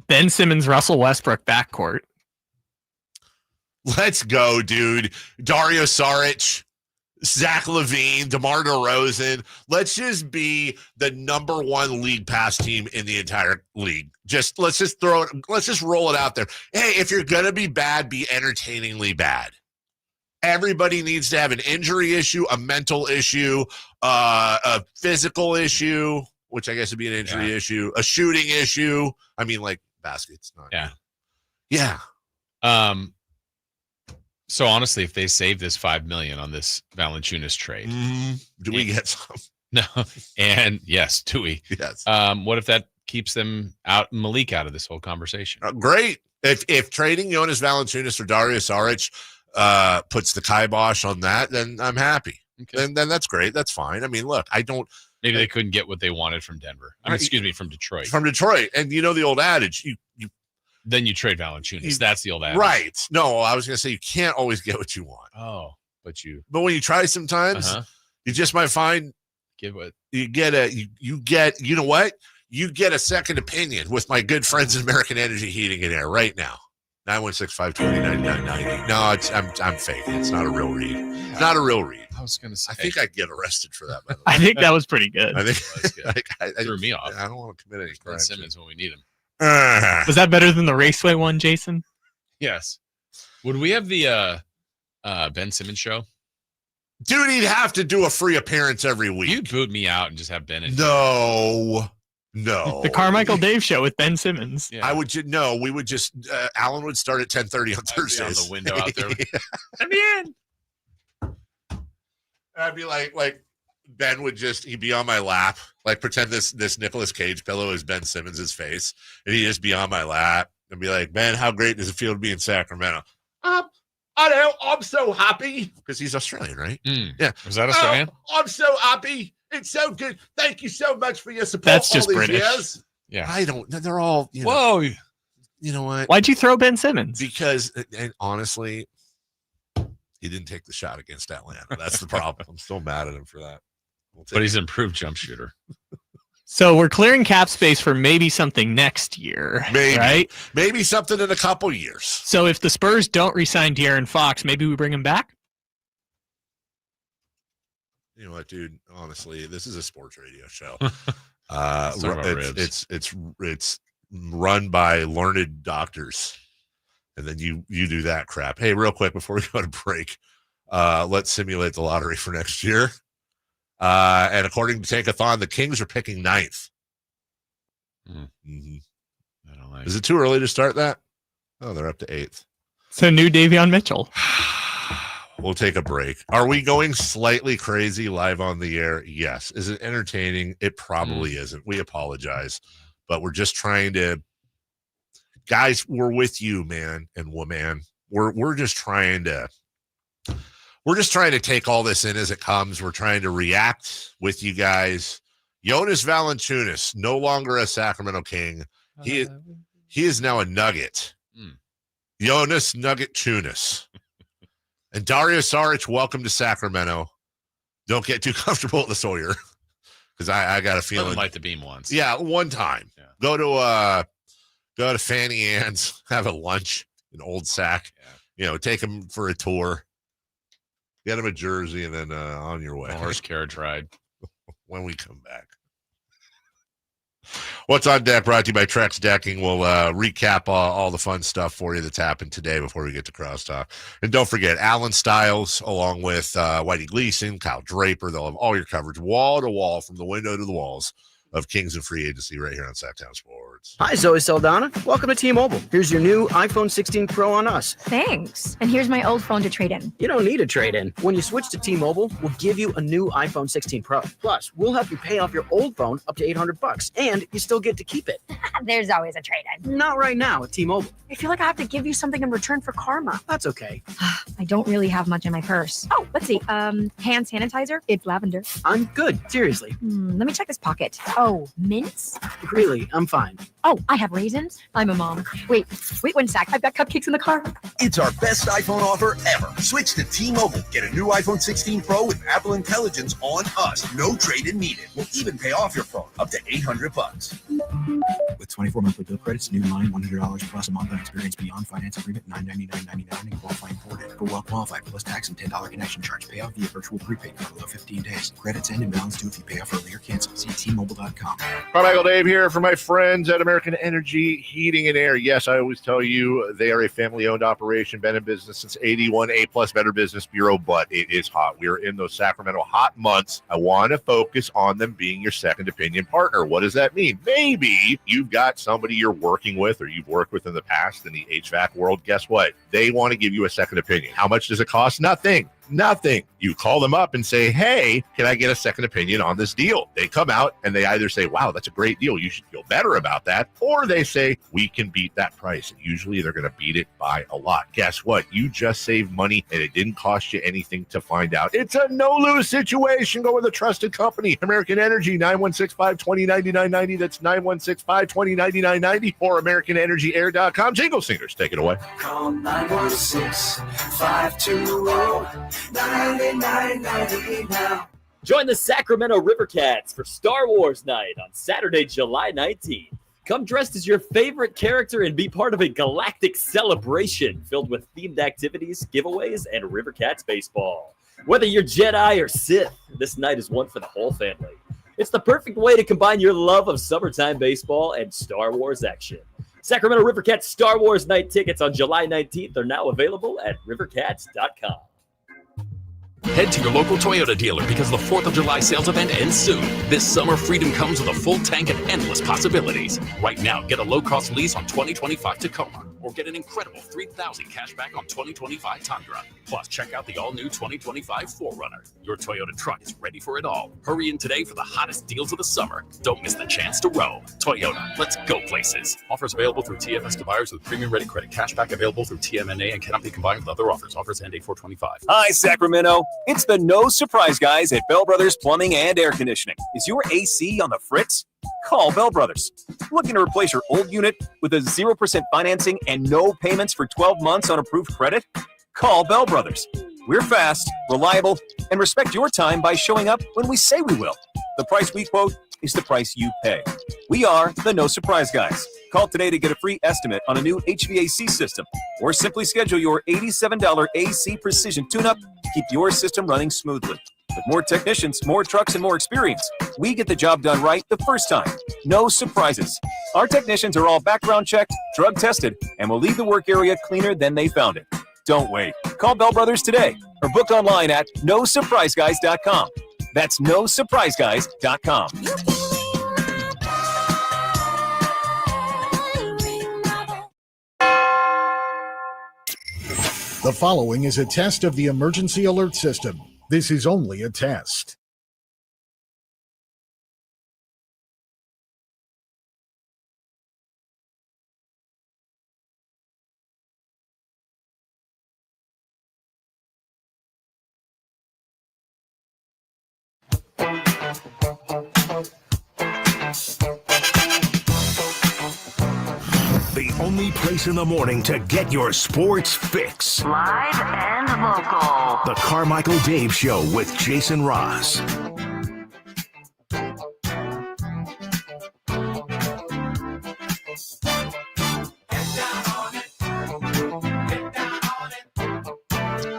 S9: Ben Simmons, Russell Westbrook backcourt.
S4: Let's go, dude. Dario Saric, Zach LaVine, DeMar DeRozan. Let's just be the number 1 league pass team in the entire league. Let's just roll it out there. Hey, if you're gonna be bad, be entertainingly bad. Everybody needs to have an injury issue, a mental issue, a physical issue, which I guess would be an injury issue, a shooting issue. I mean, like baskets, not yeah.
S5: So honestly, if they save this $5 million on this Valanciunas trade,
S4: do we get some?
S5: No, and yes, do we?
S4: Yes.
S5: What if that keeps them Malik out of this whole conversation?
S4: Great. If trading Jonas Valanciunas for Dario Saric puts the kibosh on that, then I'm happy. Okay. Then that's great. That's fine. I mean, look,
S5: maybe they couldn't get what they wanted from Denver. From Detroit.
S4: From Detroit. And you know the old adage,
S5: then you trade Valanciunas. That's the old adage.
S4: Right. No, I was going to say you can't always get what you want.
S5: Oh,
S4: but when you try sometimes, you just might find you get you know what? You get a second opinion with my good friends at American Energy Heating and Air right now. 916-520-9990. No, I'm fake. It's not a real read. It's not a real read.
S5: I was going to say.
S4: I think I'd get arrested for that. By the way.
S9: I think that was pretty good.
S4: I think
S5: I threw me off.
S4: I don't want to commit any crime.
S5: Simmons when we need him.
S9: Was that better than the Raceway one, Jason?
S5: Yes. Would we have the Ben Simmons show?
S4: Dude, he'd have to do a free appearance every week.
S5: You'd boot me out and just have Ben in.
S4: No.
S9: The Carmichael Dave Show with Ben Simmons.
S4: Yeah. We would just Alan would start at 10:30 on Thursdays.
S5: On the window out there.
S4: I'm in. I'd be like Ben would he'd be on my lap, like pretend this Nicolas Cage pillow is Ben Simmons' face, and he'd just be on my lap and be like, Ben, how great does it feel to be in Sacramento? I know, I'm so happy. Because he's Australian, right?
S5: Yeah. Was that Australian?
S4: I'm so happy. It's so good. Thank you so much for your support.
S9: That's just
S4: all these
S9: British.
S4: Years.
S5: Yeah.
S4: I don't, they're all,
S5: whoa.
S4: You know what?
S9: Why'd you throw Ben Simmons?
S4: Because, and honestly, he didn't take the shot against Atlanta. That's the problem. I'm still mad at him for that.
S5: But he's an improved jump shooter.
S9: So we're clearing cap space for maybe something next year, right?
S4: Maybe something in a couple years.
S9: So if the Spurs don't re-sign De'Aaron Fox, maybe we bring him back?
S4: You know what, dude? Honestly, this is a sports radio show. It's run by learned doctors, and then you do that crap. Hey, real quick before we go to break, let's simulate the lottery for next year. And according to Tankathon, the Kings are picking 9th. Mm-hmm.
S5: I don't like.
S4: Is it too early to start that? Oh, they're up to 8th.
S9: So new Davion Mitchell.
S4: We'll take a break. Are we going slightly crazy live on the air? Yes. Is it entertaining? It probably isn't. We apologize, but we're just trying to, guys, we're with you, man and woman. We're just trying to take all this in as it comes. We're trying to react with you guys. Jonas Valanciunas, no longer a Sacramento King. He is now a Nugget. Jonas Nugget Tunis. And Dario Saric, welcome to Sacramento. Don't get too comfortable at the Sawyer, because I got a feeling.
S5: Light the beam once.
S4: Yeah, one time. Yeah. Go to Fanny Ann's, have a lunch in Old Sac. Yeah. Take him for a tour. Get him a jersey, and then on your way.
S5: A horse carriage ride.
S4: When we come back. What's on deck? Brought to you by Trex Decking. We'll recap all the fun stuff for you that's happened today before we get to Crosstalk. And don't forget, Alan Stiles, along with Whitey Gleason, Kyle Draper. They'll have all your coverage, wall to wall, from the window to the walls of Kings and Free Agency right here on Sacktown Sports.
S1: Hi, Zoe Saldana. Welcome to T-Mobile. Here's your new iPhone 16 Pro on us.
S2: Thanks. And here's my old phone to trade in.
S1: You don't need a trade-in. When you switch to T-Mobile, we'll give you a new iPhone 16 Pro. Plus, we'll help you pay off your old phone up to $800, and you still get to keep it.
S2: There's always a trade-in.
S1: Not right now at T-Mobile.
S2: I feel like I have to give you something in return for karma.
S1: That's okay.
S2: I don't really have much in my purse. Oh, let's see. Hand sanitizer. It's lavender.
S1: I'm good. Seriously.
S2: Let me check this pocket. Oh, mints?
S1: Really, I'm fine.
S2: Oh, I have raisins. I'm a mom. Wait 1 sec. I've got cupcakes in the car.
S6: It's our best iPhone offer ever. Switch to T-Mobile. Get a new iPhone 16 Pro with Apple Intelligence on us. No trade-in needed. We'll even pay off your phone up to $800.
S8: With 24 monthly bill credits, new line $100 plus a month on experience beyond finance agreement $999.99 and qualifying for well qualified plus tax and $10 connection charge. Payoff via virtual prepaid for below 15 days. Credits end and balance due if you pay off early or cancel. See T-Mobile.com.
S4: Carmichael Dave here for my friends at American Energy Heating and Air. Yes, I always tell you they are a family-owned operation, been in business since 81, A+ Better Business Bureau, but it is hot. We are in those Sacramento hot months. I want to focus on them being your second opinion partner. What does that mean? Maybe you've got somebody you're working with or you've worked with in the past in the HVAC world. Guess what? They want to give you a second opinion. How much does it cost? Nothing. You call them up and say, hey, can I get a second opinion on this deal? They come out and they either say, wow, that's a great deal. You should feel better about that. Or they say, we can beat that price. And usually they're going to beat it by a lot. Guess what? You just saved money and it didn't cost you anything to find out. It's a no-lose situation. Go with a trusted company. American Energy, 916-520-9990. That's 916-520-9990 or AmericanEnergyAir.com. Jingle singers, take it away.
S25: Call 916-520-9990 now.
S23: Join the Sacramento River Cats for Star Wars Night on Saturday, July 19th. Come dressed as your favorite character and be part of a galactic celebration filled with themed activities, giveaways, and River Cats baseball. Whether you're Jedi or Sith, this night is one for the whole family. It's the perfect way to combine your love of summertime baseball and Star Wars action. Sacramento River Cats Star Wars Night tickets on July 19th are now available at rivercats.com.
S26: Head to your local Toyota dealer because the 4th of July sales event ends soon. This summer, freedom comes with a full tank and endless possibilities. Right now, get a low-cost lease on 2025 Tacoma or get an incredible $3,000 cash back on 2025 Tundra. Plus, check out the all-new 2025 4Runner. Your Toyota truck is ready for it all. Hurry in today for the hottest deals of the summer. Don't miss the chance to roam. Toyota, let's go places. Offers available through TFS to buyers with premium-ready credit. Cashback available through TMNA and cannot be combined with other offers. Offers end date 4/25.
S27: Hi, Sacramento. It's the No Surprise Guys at Bell Brothers Plumbing and Air Conditioning. Is your AC on the fritz? Call Bell Brothers. Looking to replace your old unit with a 0% financing and no payments for 12 months on approved credit? Call Bell Brothers. We're fast, reliable, and respect your time by showing up when we say we will. The price we quote is the price you pay. We are the No Surprise Guys. Call today to get a free estimate on a new HVAC system, or simply schedule your $87 AC Precision tune-up to keep your system running smoothly. With more technicians, more trucks, and more experience, we get the job done right the first time. No surprises. Our technicians are all background checked, drug tested, and will leave the work area cleaner than they found it. Don't wait. Call Bell Brothers today or book online at nosurpriseguys.com. That's nosurpriseguys.com.
S7: The following is a test of the emergency alert system. This is only a test.
S17: The only place in the morning to get your sports fix.
S10: Live and local.
S17: The Carmichael Dave Show with Jason Ross.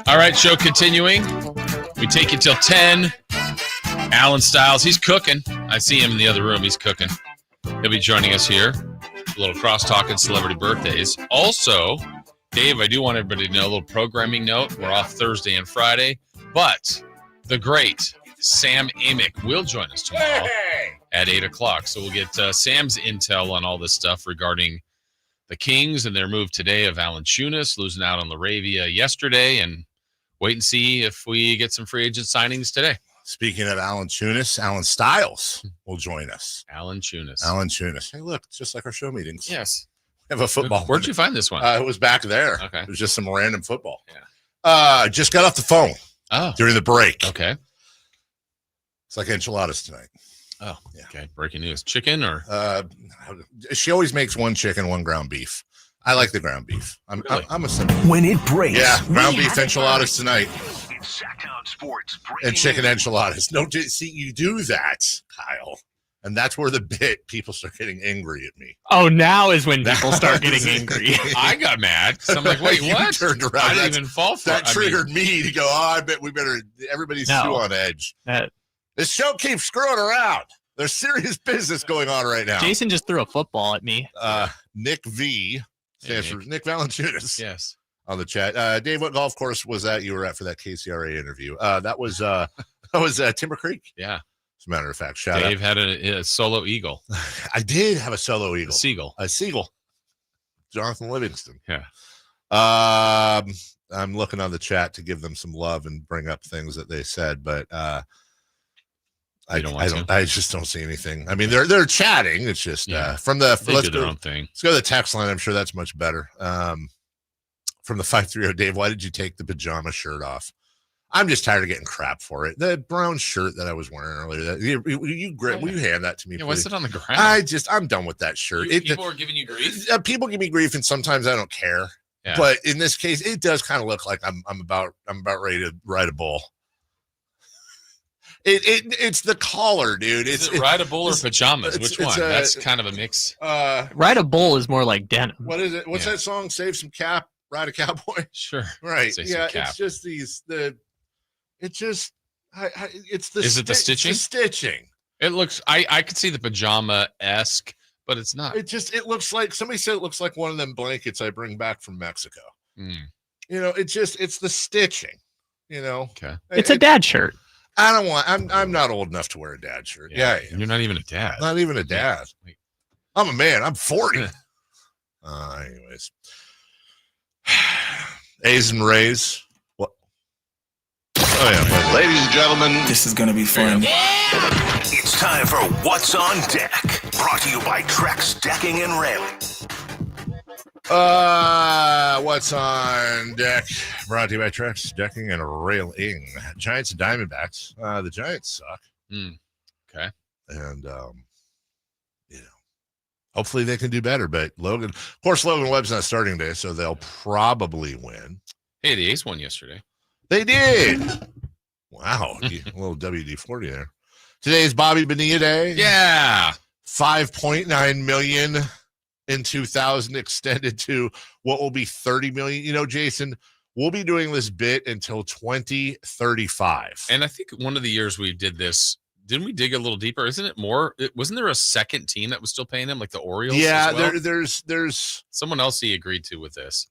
S5: All right, show continuing. We take you till 10. Alan Stiles, he's cooking. I see him in the other room. He's cooking. He'll be joining us here. A little cross-talk and celebrity birthdays. Also, Dave, I do want everybody to know a little programming note. We're off Thursday and Friday, but the great Sam Amick will join us tomorrow at 8 o'clock. So we'll get Sam's intel on all this stuff regarding the Kings and their move today of Valanciunas, losing out on LaRavia yesterday, and wait and see if we get some free agent signings today.
S4: Speaking of Valanciunas, Alan Stiles will join us.
S5: Valanciunas.
S4: Hey, look, it's just like our show meetings.
S5: Yes.
S4: We have a football.
S5: Where'd you find this one?
S4: It was back there.
S5: Okay.
S4: It was just some random football. Yeah. Just got off the phone during the break.
S5: Okay.
S4: It's like enchiladas tonight.
S5: Oh, yeah. Okay. Breaking news. Chicken or?
S4: She always makes one chicken, one ground beef. I like the ground beef. I'm a simple.
S17: When it breaks.
S4: Yeah, ground beef enchiladas tonight.
S17: It's Sacktown Sports.
S4: And chicken enchiladas. No, see, you do that, Kyle. And that's where the people start getting angry at me.
S9: Oh, now is when people start getting angry.
S5: I got mad. So I'm like, wait, what?
S4: Turned around.
S5: I didn't even fall for it.
S4: That triggered me to go, I bet we better, everybody's too on edge. This show keeps screwing around. There's serious business going on right now.
S9: Jason just threw a football at me.
S4: Nick V stands for Nick Valanciunas.
S5: Yes.
S4: On the chat. Dave, what golf course was that you were at for that KCRA interview? That was Timber Creek.
S5: Yeah.
S4: As a matter of fact, shout
S5: Dave
S4: out.
S5: had a solo eagle.
S4: I did have a solo eagle.
S5: A seagull.
S4: Jonathan Livingston.
S5: Yeah.
S4: I'm looking on the chat to give them some love and bring up things that they said, but I just don't see anything. I mean, they're chatting. It's just from the
S5: let's do their own thing.
S4: Let's go to the text line. I'm sure that's much better. From the 530, Dave, why did you take the pajama shirt off? I'm just tired of getting crap for it. The brown shirt that I was wearing earlier. Will you hand that to me?
S5: Yeah,
S4: please?
S5: what's it on the ground?
S4: I'm done with that shirt.
S5: People are giving you grief.
S4: People give me grief, and sometimes I don't care.
S5: Yeah.
S4: But in this case, it does kind of look like I'm about ready to ride a bull. It's the collar, dude.
S5: Is it ride a bull or pajamas? Which one? That's kind of a mix.
S9: Ride a bull is more like denim.
S4: What is it? What's that song? Save some cap, ride a cowboy.
S5: Sure.
S4: Right.
S5: Save some cap.
S4: It's just it's the.
S5: Is it the stitching?
S4: The stitching.
S5: It looks. I could see the pajama-esque, but it's not.
S4: It looks like somebody said it looks like one of them blankets I bring back from Mexico.
S5: Mm.
S4: You know, it's the stitching. You know.
S5: Okay.
S9: It's a dad shirt.
S4: I don't want. I'm not old enough to wear a dad shirt. Yeah,
S5: you're not even a dad.
S4: Not even a dad.
S5: Yeah.
S4: I'm a man. I'm 40. Anyways, A's and Rays. What? Oh yeah,
S12: ladies and gentlemen, this is gonna be fun.
S17: It's time for What's on Deck. Brought to you by Trex Decking and Railing.
S4: What's on deck? Brought to you by Trex Decking and Railing. Giants and Diamondbacks. The Giants suck.
S5: Okay.
S4: And hopefully they can do better. But Logan Webb's not starting today, so they'll probably win.
S5: Hey, the A's won yesterday.
S4: They did. Wow, a little WD-40 there. Today's Bobby Bonilla Day.
S5: Yeah,
S4: $5.9 million. In 2000 extended to what will be 30 million. You know, Jason, we'll be doing this bit until 2035.
S5: And I think one of the years we did this, didn't we dig a little deeper? Isn't it more? Wasn't there a second team that was still paying him, like the Orioles?
S4: Yeah,
S5: as well?
S4: there's
S5: someone else he agreed to with this.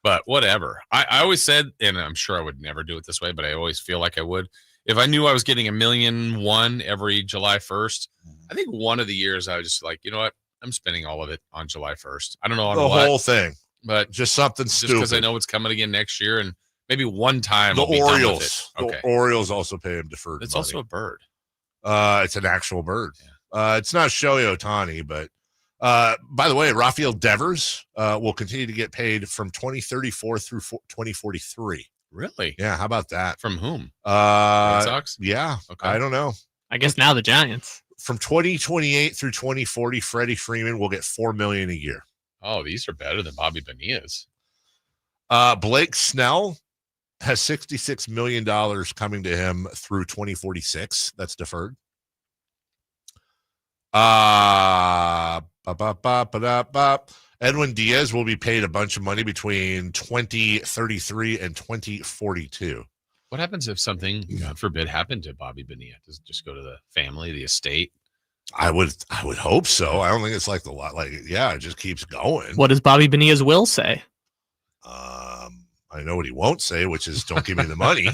S5: But whatever. I always said, and I'm sure I would never do it this way, but I always feel like I would. If I knew I was getting $1.1 million every July 1st, I think one of the years I was just like, you know what? I'm spending all of it on July 1st. I don't know on
S4: the
S5: what,
S4: whole thing,
S5: but
S4: just something stupid.
S5: Because I know it's coming again next year, and maybe one time
S4: the
S5: I'll be
S4: Orioles.
S5: done with it. Okay.
S4: The Orioles also pay him deferred.
S5: It's
S4: money.
S5: also a bird.
S4: It's an actual bird. Yeah. It's not Shohei Ohtani, but by the way, Rafael Devers will continue to get paid from 2034 through 2043.
S5: Really?
S4: Yeah. How about that?
S5: From whom?
S4: Red
S5: Sox?
S4: Yeah.
S5: Okay.
S4: I don't know.
S9: I guess now the Giants.
S4: From 2028 through 2040, Freddie Freeman will get $4 million a year.
S5: Oh, these are better than Bobby Bonilla's.
S4: Blake Snell has $66 million coming to him through 2046. That's deferred. Edwin Diaz will be paid a bunch of money between 2033 and 2042.
S5: What happens if something, God forbid, happened to Bobby Bonilla? Does it just go to the family, the estate?
S4: I would hope so. I don't think it's like the lot. Like, yeah, it just keeps going.
S9: What does Bobby Bonilla's will say?
S4: I know what he won't say, which is don't give me the money.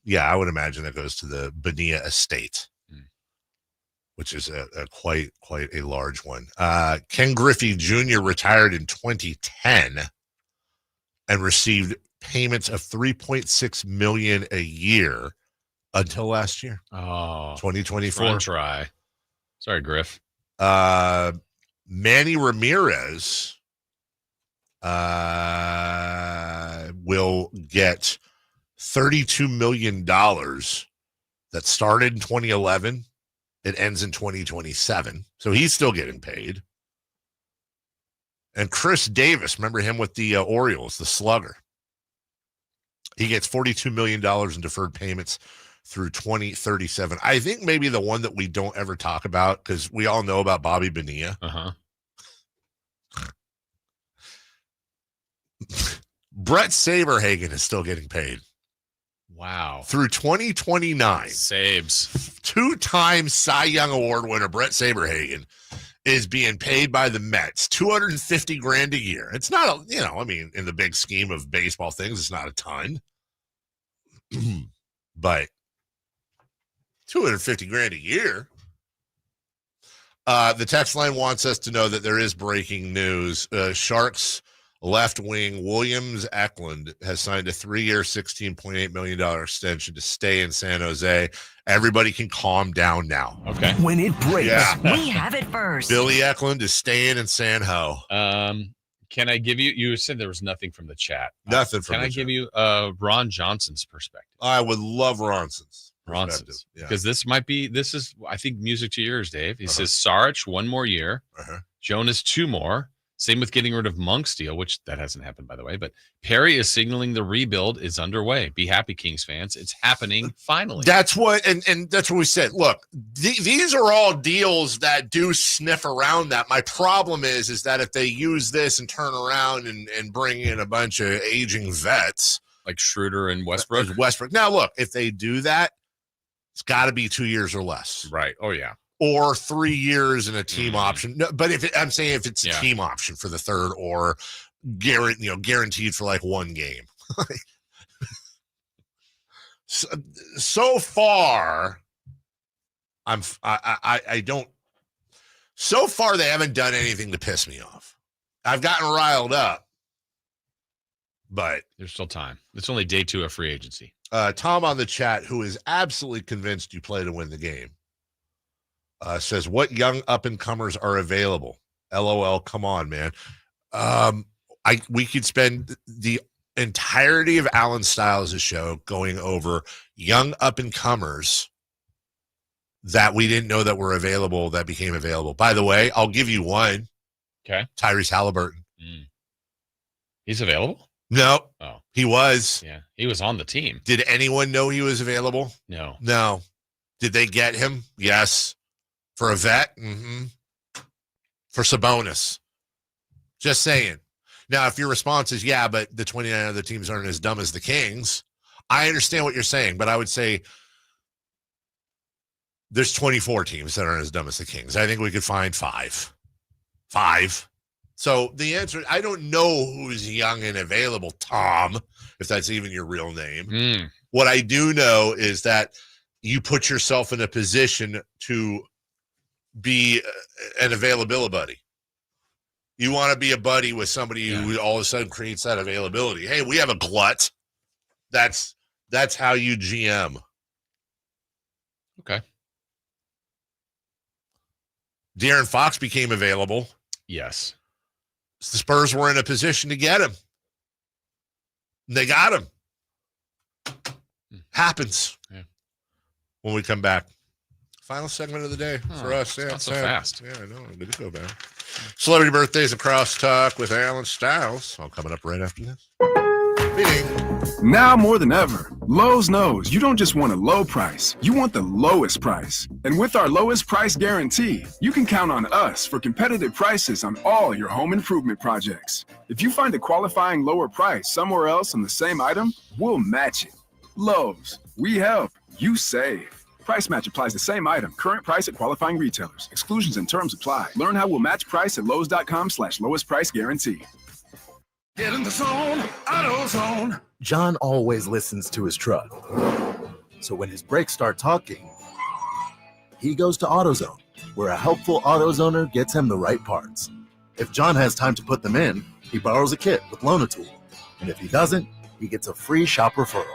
S4: Yeah, I would imagine that goes to the Bonilla estate, which is a quite a large one. Ken Griffey Jr. retired in 2010 and received payments of $3.6 million a year until last year.
S5: Oh,
S4: 2024.
S5: Try. Sorry, Griff.
S4: Manny Ramirez will get $32 million that started in 2011. It ends in 2027. So he's still getting paid. And Chris Davis, remember him with the Orioles, the slugger. He gets $42 million in deferred payments through 2037. I think maybe the one that we don't ever talk about, because we all know about Bobby Bonilla. Brett Saberhagen is still getting paid.
S5: Wow.
S4: Through 2029.
S5: Sabes.
S4: Two-time Cy Young Award winner Brett Saberhagen is being paid by the Mets $250,000 a year. It's not in the big scheme of baseball things, it's not a ton. But $250,000 a year. The text line wants us to know that there is breaking news. Sharks left wing Williams Eklund has signed a 3-year, $16.8 million extension to stay in San Jose. Everybody can calm down now.
S5: Okay.
S17: When it breaks,
S10: we have it first.
S4: Billy Eklund is staying in San Ho.
S5: Can I give you said there was nothing from the chat.
S4: Nothing from
S5: Can
S4: the
S5: I
S4: chat.
S5: give you Ron Johnson's perspective?
S4: I would love Ronson's.
S5: Because this is, I think, music to yours, Dave. He says, Sarich, 1 more year. Jonas, 2 more. Same with getting rid of Monk's deal, which that hasn't happened, by the way. But Perry is signaling the rebuild is underway. Be happy, Kings fans. It's happening finally.
S4: That's what, and that's what we said. Look, these are all deals that do sniff around that. My problem is that if they use this and turn around and bring in a bunch of aging vets.
S5: Like Schroder and Westbrook.
S4: Now, look, if they do that, it's got to be 2 years or less.
S5: Right. Oh, yeah.
S4: Or 3 years in a team option. No, but I'm saying if it's a team option for the third, or guaranteed for like 1 game. So far, so far they haven't done anything to piss me off. I've gotten riled up, but
S5: there's still time. It's only day 2 of free agency.
S4: Tom on the chat, who is absolutely convinced you play to win the game, says, what young up-and-comers are available? LOL, come on, man. We could spend the entirety of Alan Stiles' show going over young up-and-comers that we didn't know that were available that became available. By the way, I'll give you one.
S5: Okay.
S4: Tyrese Halliburton.
S5: He's available?
S4: No.
S5: Oh.
S4: He was.
S5: Yeah. He was on the team.
S4: Did anyone know he was available?
S5: No.
S4: No. Did they get him? Yes. For a vet? Mm-hmm. For Sabonis. Just saying. Now, if your response is, yeah, but the 29 other teams aren't as dumb as the Kings, I understand what you're saying, but I would say there's 24 teams that aren't as dumb as the Kings. I think we could find 5. So the answer, I don't know who's young and available, Tom, if that's even your real name. What I do know is that you put yourself in a position to be an availability buddy. You want to be a buddy with somebody who all of a sudden creates that availability. Hey, we have a glut. That's how you GM.
S5: Okay.
S4: De'Aaron Fox became available.
S5: Yes.
S4: The Spurs were in a position to get him. They got him. Happens.
S5: Yeah.
S4: When we come back. Final segment of the day for us.
S5: It's not so fast.
S4: Yeah, I know. I'm going to go back. Celebrity birthdays and crosstalk with Alan Stiles. All coming up right after this.
S13: Now more than ever, Lowe's knows you don't just want a low price, you want the lowest price. And with our lowest price guarantee, you can count on us for competitive prices on all your home improvement projects. If you find a qualifying lower price somewhere else on the same item, we'll match it. Lowe's, we help, you save. Price match applies the same item. Current price at qualifying retailers. Exclusions and terms apply. Learn how we'll match price at Lowe's.com/lowest price guarantee.
S14: Get in the zone, AutoZone.
S15: John always listens to his truck. So when his brakes start talking, he goes to AutoZone, where a helpful AutoZoner gets him the right parts. If John has time to put them in, he borrows a kit with Loan-A-Tool. And if he doesn't, he gets a free shop referral.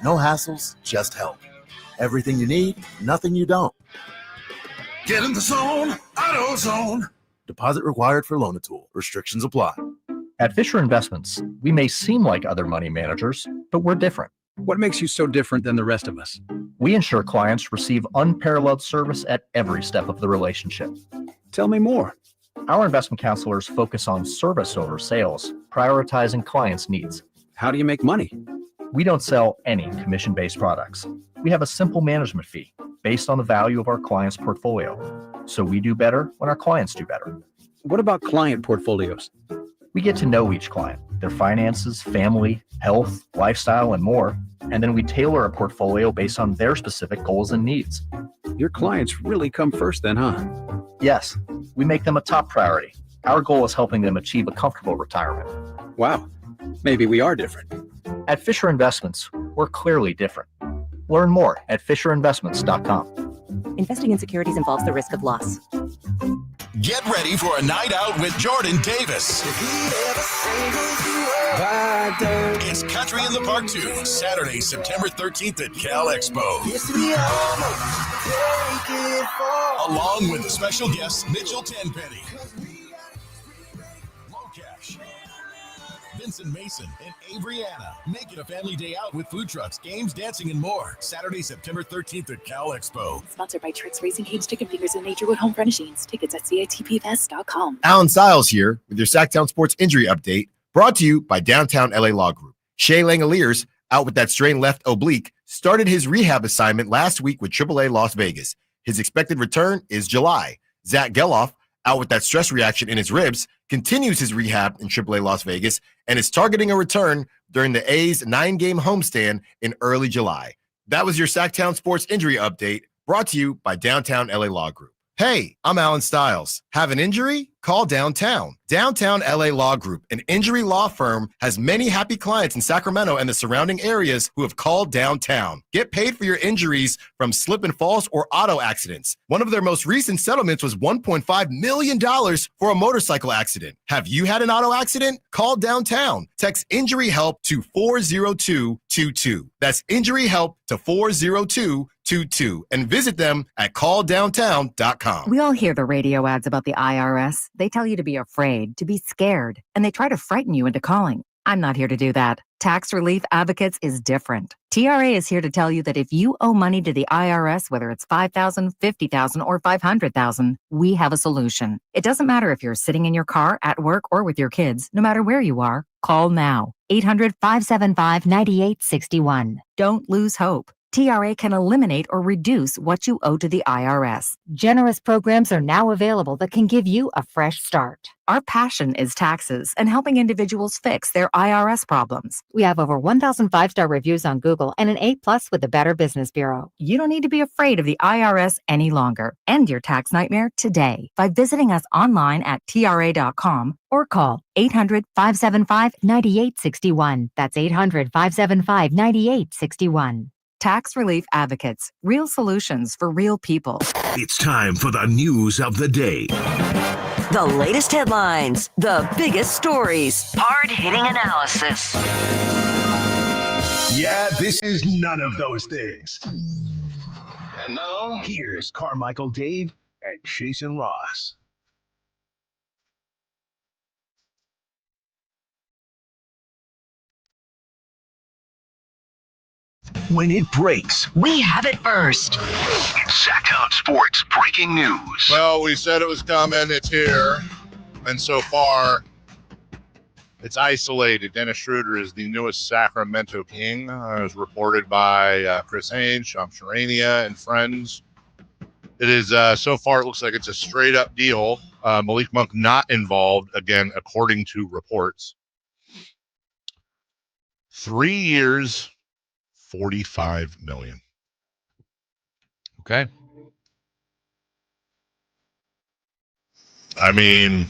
S15: No hassles, just help. Everything you need, nothing you don't.
S14: Get in the zone, AutoZone.
S15: Deposit required for Loan-A-Tool. Restrictions apply.
S16: At Fisher Investments, we may seem like other money managers, but we're different.
S18: What makes you so different than the rest of us?
S16: We ensure clients receive unparalleled service at every step of the relationship.
S18: Tell me more.
S16: Our investment counselors focus on service over sales, prioritizing clients' needs.
S18: How do you make money?
S16: We don't sell any commission-based products. We have a simple management fee based on the value of our client's portfolio. So we do better when our clients do better.
S18: What about client portfolios?
S16: We get to know each client, their finances, family, health, lifestyle, and more, and then we tailor a portfolio based on their specific goals and needs.
S18: Your clients really come first then, huh?
S16: Yes, we make them a top priority. Our goal is helping them achieve a comfortable retirement.
S18: Wow, maybe we are different.
S16: At Fisher Investments, we're clearly different. Learn more at FisherInvestments.com.
S19: Investing in securities involves the risk of loss.
S17: Get ready for a night out with Jordan Davis. It's Country in the Park 2, Saturday, September 13th at Cal Expo. Along with special guests Mitchell Tenpenny, Locash, Vincent Mason, and Avriana. Make it a family day out with food trucks, games, dancing, and more. Saturday, September 13th at Cal Expo.
S20: Sponsored by Tricks Racing Cage, Chicken Fingers, and Naturewood Home Furnishings. Tickets at CATPFest.com.
S24: Alan Stiles here with your Sacktown Sports Injury Update, brought to you by Downtown LA Law Group. Shea Langoliers, out with that strained left oblique, started his rehab assignment last week with AAA Las Vegas. His expected return is July. Zach Geloff, out with that stress reaction in his ribs, continues his rehab in AAA Las Vegas and is targeting a return during the A's 9-game homestand in early July. That was your Sacktown Sports Injury Update, brought to you by Downtown LA Law Group. Hey, I'm Alan Stiles. Have an injury? Call Downtown. Downtown LA Law Group, an injury law firm, has many happy clients in Sacramento and the surrounding areas who have called Downtown. Get paid for your injuries from slip and falls or auto accidents. One of their most recent settlements was $1.5 million for a motorcycle accident. Have you had an auto accident? Call Downtown. Text Injury Help to 40222. That's Injury Help to 40222. And visit them at calldowntown.com.
S28: We all hear the radio ads about the IRS. They tell you to be afraid, to be scared, and they try to frighten you into calling. I'm not here to do that. Tax Relief Advocates is different. TRA is here to tell you that if you owe money to the IRS, whether it's $5,000, $50,000, or $500,000, we have a solution. It doesn't matter if you're sitting in your car, at work, or with your kids. No matter where you are, call now. 800-575-9861. Don't lose hope. TRA can eliminate or reduce what you owe to the IRS. Generous programs are now available that can give you a fresh start. Our passion is taxes and helping individuals fix their IRS problems. We have over 1,000 5-star reviews on Google and an A+ with the Better Business Bureau. You don't need to be afraid of the IRS any longer. End your tax nightmare today by visiting us online at TRA.com or call 800-575-9861. That's 800-575-9861. Tax Relief Advocates. Real solutions for real people.
S17: It's time for the news of the day.
S10: The latest headlines, the biggest stories, hard-hitting analysis.
S17: Yeah, this is none of those things. And now, here's Carmichael Dave and Jason Ross. When it breaks,
S10: We have it first.
S17: it's Sacktown Sports breaking news.
S4: Well, we said it was coming. It's here. And so far, it's isolated. Dennis Schroder is the newest Sacramento King, as reported by Chris Haynes, Sham Sharania, and friends. It is, so far, it looks like it's a straight-up deal. Malik Monk not involved, again, according to reports. 3 years, $45 million.
S5: Okay.
S4: I mean,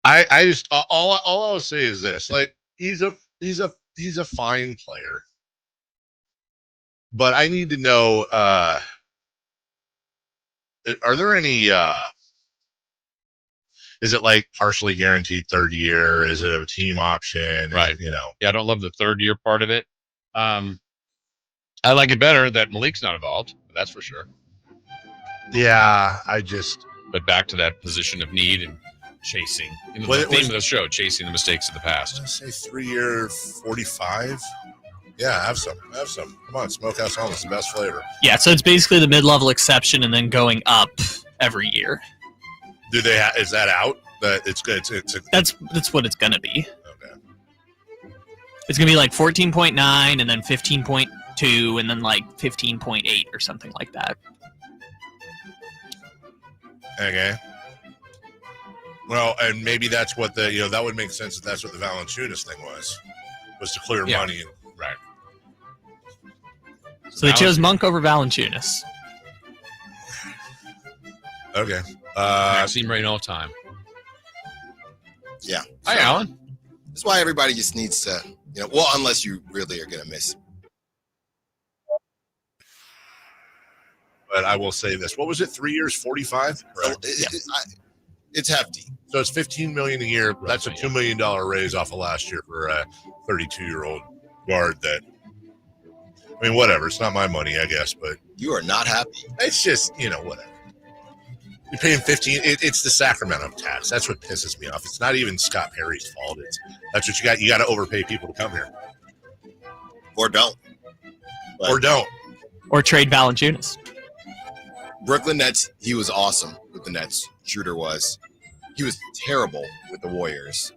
S4: I just all I'll say is this: like, he's a fine player, but I need to know: are there any? Is it like partially guaranteed third year? Is it a team option?
S5: Right.
S4: You know.
S5: Yeah, I don't love the third year part of it. I like it better that Malik's not involved. That's for sure.
S4: Yeah,
S5: But back to that position of need and chasing. The theme of the show, chasing the mistakes of the past.
S4: I say 3 year 45. Yeah, have some. Come on, Smokehouse Almonds, the best flavor.
S9: Yeah, so it's basically the mid-level exception and then going up every year.
S4: Do they? Is that out? That it's good.
S9: That's what it's gonna be. Okay. It's gonna be like 14.9 and then 15.2 and then like 15.8 or something like that.
S4: Okay. Well, and maybe that's what that would make sense if that's what the Valanciunas thing was to clear money.
S5: Right.
S9: So they chose Monk over Valanciunas.
S4: Okay.
S5: Maxime right all time.
S24: Yeah.
S5: Hi, Alan.
S24: That's why everybody just needs to, well, unless you really are going to miss.
S4: But I will say this: what was it? 3 years, 45? Right.
S24: It's hefty.
S4: So it's $15 million a year. That's a $2 million raise off of last year for a 32-year-old guard. That, I mean, whatever. It's not my money, I guess, but
S24: you are not happy.
S4: It's just, whatever. You're paying 15. It's the Sacramento tax. That's what pisses me off. It's not even Scott Perry's fault. That's what you got. You got to overpay people to come here,
S24: or don't,
S9: or trade Valanciunas.
S24: Brooklyn Nets. He was awesome with the Nets. Schroder was. He was terrible with the Warriors,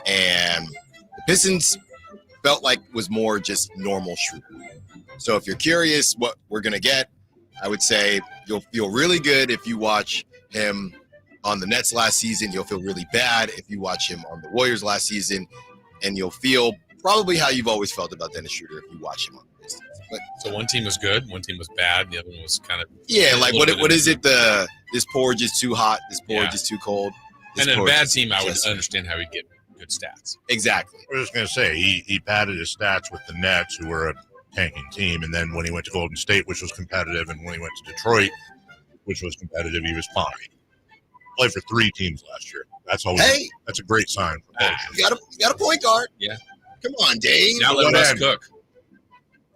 S24: and the Pistons felt like was more just normal Schroder. So if you're curious what we're gonna get, I would say you'll feel really good if you watch him on the Nets last season. You'll feel really bad if you watch him on the Warriors last season, and you'll feel probably how you've always felt about Dennis Schroder if you watch him on the Pistons. But,
S5: so one team was good, one team was bad, the other one was kind of
S24: like what is it? This porridge is too hot, this porridge is too cold.
S5: And in a bad team, I would understand how he'd get good stats.
S24: Exactly.
S4: I was just gonna say he padded his stats with the Nets, who were a tanking team, and then when he went to Golden State, which was competitive, and when he went to Detroit, which was competitive, he was fine. Played for 3 teams last year. That's always that's a great sign.
S24: You got a point guard.
S5: Yeah.
S24: Come on, Dave.
S5: Now let us cook.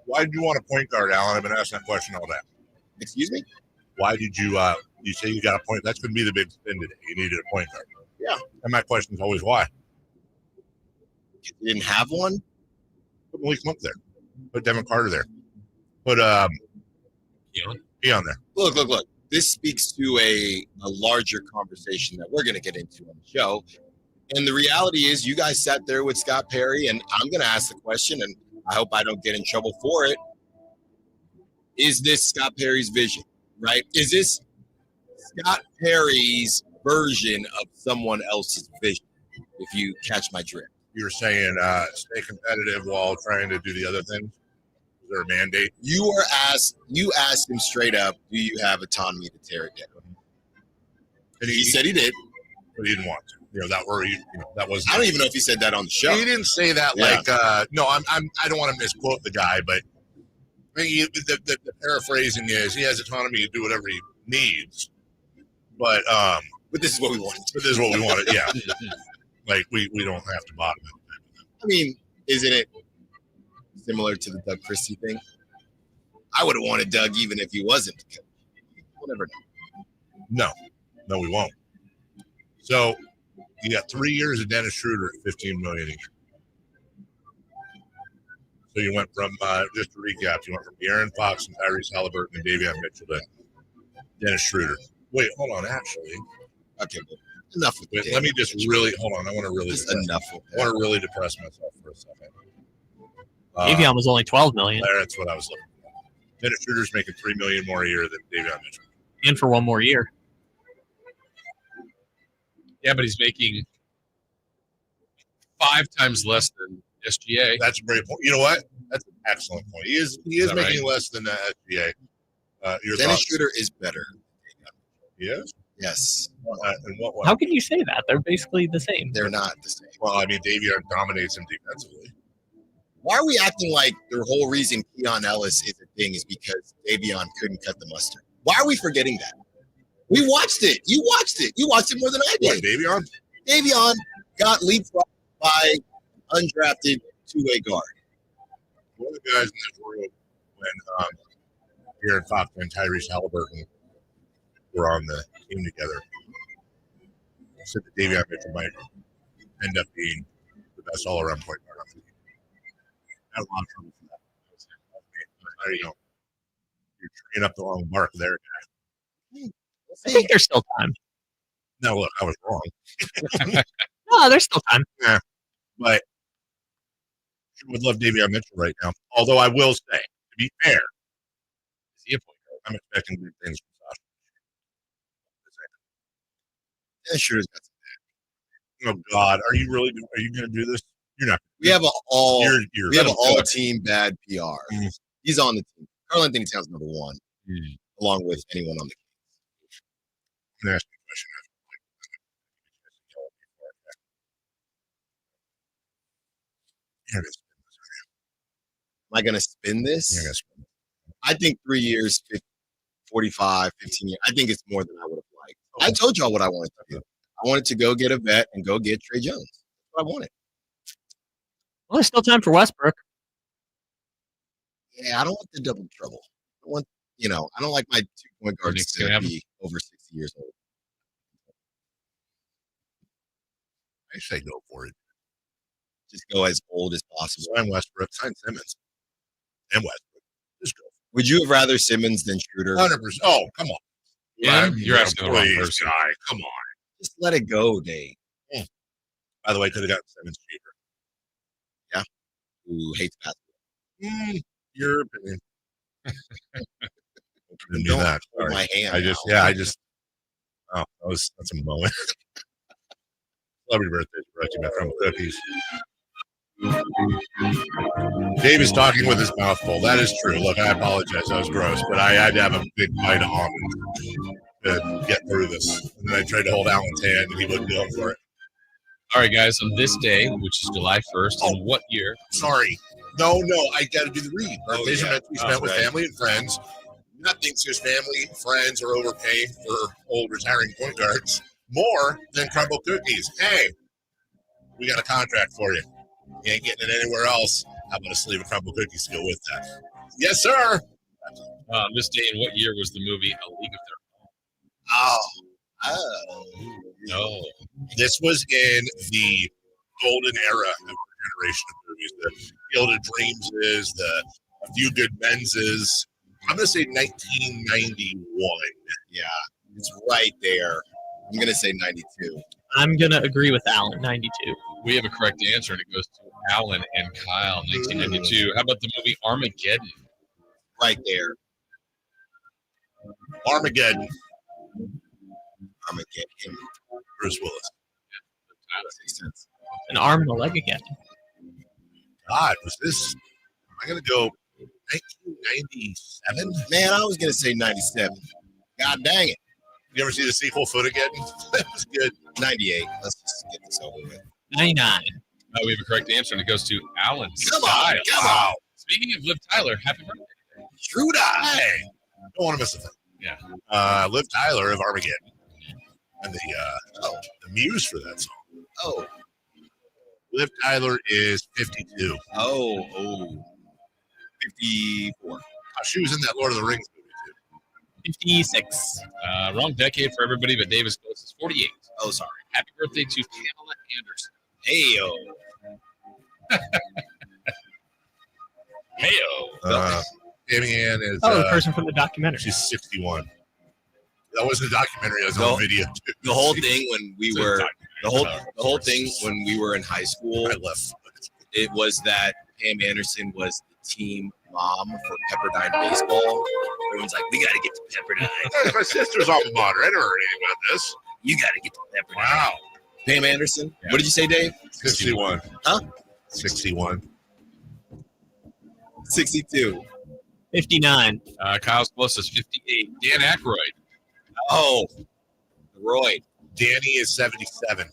S4: Why did you want a point guard, Alan? I've been asking that question all day.
S24: Excuse me?
S4: Why did you you say you got a point? That's going to be the big spin today. You needed a point guard.
S24: Yeah.
S4: And my question is always why?
S24: You didn't have one?
S4: Put Malik Monk there. Put Devin Carter there. Put Keon there.
S24: Look. This speaks to a larger conversation that we're going to get into on the show. And the reality is you guys sat there with Scott Perry, and I'm going to ask the question, and I hope I don't get in trouble for it. is this Scott Perry's vision, right? Is this Scott Perry's version of someone else's vision, if you catch my drift?
S4: You're saying stay competitive while trying to do the other things? Is there a mandate?
S24: You asked him straight up, do you have autonomy to tear it down? And he said he did.
S4: But he didn't want to. That was.
S24: I don't even know if he said that on the show.
S4: He didn't say that. Yeah. No, I don't want to misquote the guy, but the paraphrasing is he has autonomy to do whatever he needs. But
S24: this is what we wanted.
S4: But this is what we wanted. Yeah. Like we don't have to bottom it.
S24: I mean, isn't it similar to the Doug Christie thing? I would have wanted Doug even if he wasn't. We'll never know.
S4: No, we won't. So you got 3 years of Dennis Schroder at $15 million a year. So you went from just to recap, you went from De'Aaron Fox and Tyrese Halliburton and Davion Mitchell to Dennis Schroder. Wait, hold on. Actually,
S24: okay, enough with
S4: it. Let me just really hold on. I want to really depress myself for a second.
S9: Davion was only $12 million.
S4: That's what I was looking for. Dennis Schroder's making $3 million more a year than Davion Mitchell,
S9: and for one more year.
S5: Yeah, but he's making 5 times less than SGA.
S4: That's a great point. You know what? That's an excellent point. He is making less than the SGA.
S24: Dennis Schroder is better.
S4: He is?
S24: Yes.
S4: In what way?
S9: How can you say that? They're basically the same.
S24: They're not the same.
S4: Well, I mean, Davion dominates him defensively.
S24: Why are we acting like the whole reason Keon Ellis is a thing is because Davion couldn't cut the mustard? Why are we forgetting that? We watched it. You watched it. You watched it more than I did.
S4: What, Davion?
S24: Davion got leapfrogged by undrafted two-way guard.
S4: One of the guys in this room when De'Aaron Fox and Tyrese Halliburton were on the team together said that Davion Mitchell might end up being the best all-around point guard on the team. I had a lot of trouble for that. There you go. You're treeing up the wrong mark there, guy.
S9: I think there's still time.
S4: No, look, I was wrong.
S9: No, there's still time.
S4: Yeah, but I would love Davion Mitchell right now. Although I will say, to be fair, is he a point guard? I'm expecting big things from Sasha.
S24: Yeah, sure is.
S4: Oh God, are you going to do this? You're not.
S24: We have an all
S4: team
S24: team bad PR. Mm-hmm. He's on the team. Karl Anthony Towns number one, along with anyone on the team.
S4: I'm going to ask you a question.
S24: Am I going to spin this?
S4: Yeah,
S24: I think 3 years, 45, 15 years. I think it's more than I would have liked. I told y'all what I wanted to do. I wanted to go get a vet and go get Trey Jones. That's what I wanted.
S9: Well, there's still time for Westbrook.
S24: Yeah, I don't want the double trouble. I don't like my 2-point guards to be over 60 years old.
S4: I say go for it.
S24: Just go as old as possible.
S4: Sign Westbrook, sign Simmons, and Westbrook. Just go.
S24: Would you have rather Simmons than Schroder?
S4: 100%. Oh, come on.
S5: Yeah, you're asking the wrong person.
S4: Guy. Come on.
S24: Just let it go, Dave.
S4: By the way, could have gotten Simmons cheaper.
S24: Yeah. Who hates basketball?
S4: Your opinion. Didn't do
S24: Don't
S4: that.
S24: hold
S4: Sorry.
S24: my hand.
S4: That's a moment. Celebrity birthdays brought to you by Crumble Cookies. Dave is talking with his mouth full. That is true. Look, I apologize. That was gross, but I had to have a big bite of almond to get through this. And then I tried to hold Alan's hand, and he wouldn't go for it.
S5: All right, guys. On this day, which is July 1st, in what year?
S4: Sorry. No, I got to do the read. Birthdays are meant to be spent with family and friends. Nothing says family, friends are overpaid for old retiring point guards more than Crumble Cookies. Hey, we got a contract for you. You ain't getting it anywhere else. How about a sleeve of Crumble Cookies to go with that? Yes, sir.
S5: This day, in what year was the movie A League of Their Own?
S24: Oh.
S4: No. This was in the golden era of our generation of movies. The Field of Dreams is, the A Few Good Men's is. I'm going to say 1991.
S24: Yeah, it's right there. I'm going to say 92.
S9: I'm going to agree with Alan, 92.
S5: We have a correct answer, and it goes to Alan and Kyle, 1992. How about the movie Armageddon?
S24: Right there.
S4: Armageddon.
S24: Armageddon.
S4: Bruce Willis.
S9: An arm and a leg again.
S4: God, was this? Am I going to go 1997?
S24: Man, I was going to say 97. God dang it.
S4: You ever see the sequel, Footageddon? That was good.
S24: 98. Let's just get this over with.
S9: 99.
S5: We have a correct answer, and it goes to Alan.
S4: Come on.
S5: Speaking of Liv Tyler, happy birthday.
S4: True die. Don't want to miss a thing.
S5: Yeah.
S4: Liv Tyler of Armageddon. And the muse for that song.
S24: Oh.
S4: Liv Tyler is 52.
S24: Oh. 54.
S4: She was in that Lord of the Rings movie, too.
S9: 56.
S5: Wrong decade for everybody, but Davis close is 48.
S24: Oh, sorry.
S5: Happy birthday to Pamela Anderson.
S24: Heyo.
S4: Amy Ann is.
S9: The person from the documentary.
S4: She's 61. That wasn't a documentary. It was on video. Too.
S24: The whole thing when we were the whole thing when we were in high school.
S4: I left.
S24: It was that Pam Anderson was the team mom for Pepperdine baseball. Everyone's like, we got to get to Pepperdine.
S4: My sister's alma mater. I never heard anything about this.
S24: You got to get to Pepperdine.
S4: Wow.
S24: Pam Anderson. Yeah. What did you say, Dave?
S4: 61.
S24: Huh?
S4: 61.
S24: 62.
S9: 59.
S5: Kyle's closest 58. Dan Aykroyd.
S24: Oh, Roy.
S4: Danny is 77.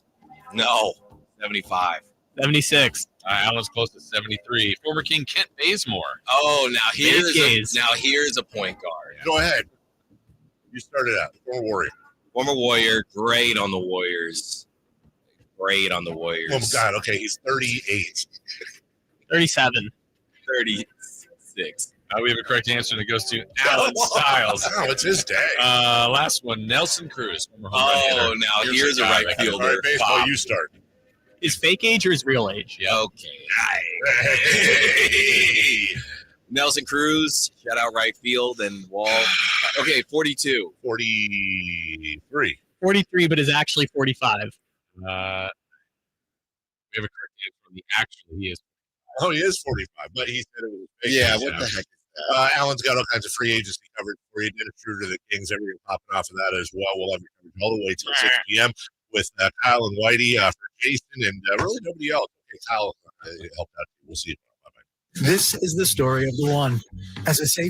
S24: No, 75.
S9: 76.
S5: Alan's close to 73. Former King Kent Bazemore.
S24: Oh, now here's a point guard.
S4: Go ahead. You started out.
S24: Former Warrior. Great on the Warriors.
S4: Oh, God. Okay, he's 38.
S9: 37.
S24: 36.
S5: We have a correct answer, and it goes to Alan Stiles.
S4: Oh, it's his day.
S5: Last one, Nelson Cruz.
S24: Oh, now here's a right fielder.
S4: All right, baseball, you start.
S9: His fake age or his real age?
S24: Yeah. Okay. Nelson Cruz, shout out right field and Wall. Okay, 42.
S4: 43.
S9: 43, but is actually 45.
S5: We have a correct answer. Actually, he is.
S4: Oh, he is 45, but he said it was fake.
S24: Yeah, what the heck?
S4: Alan's got all kinds of free agency coverage for you. Dennis Schroder, the Kings, everything popping off of that as well. We'll have your coverage all the way till 6 p.m. with Kyle and Whitey for Jason and really nobody else. Okay, Kyle helped out. We'll see you. Bye-bye.
S1: This is the story of the one. As a safety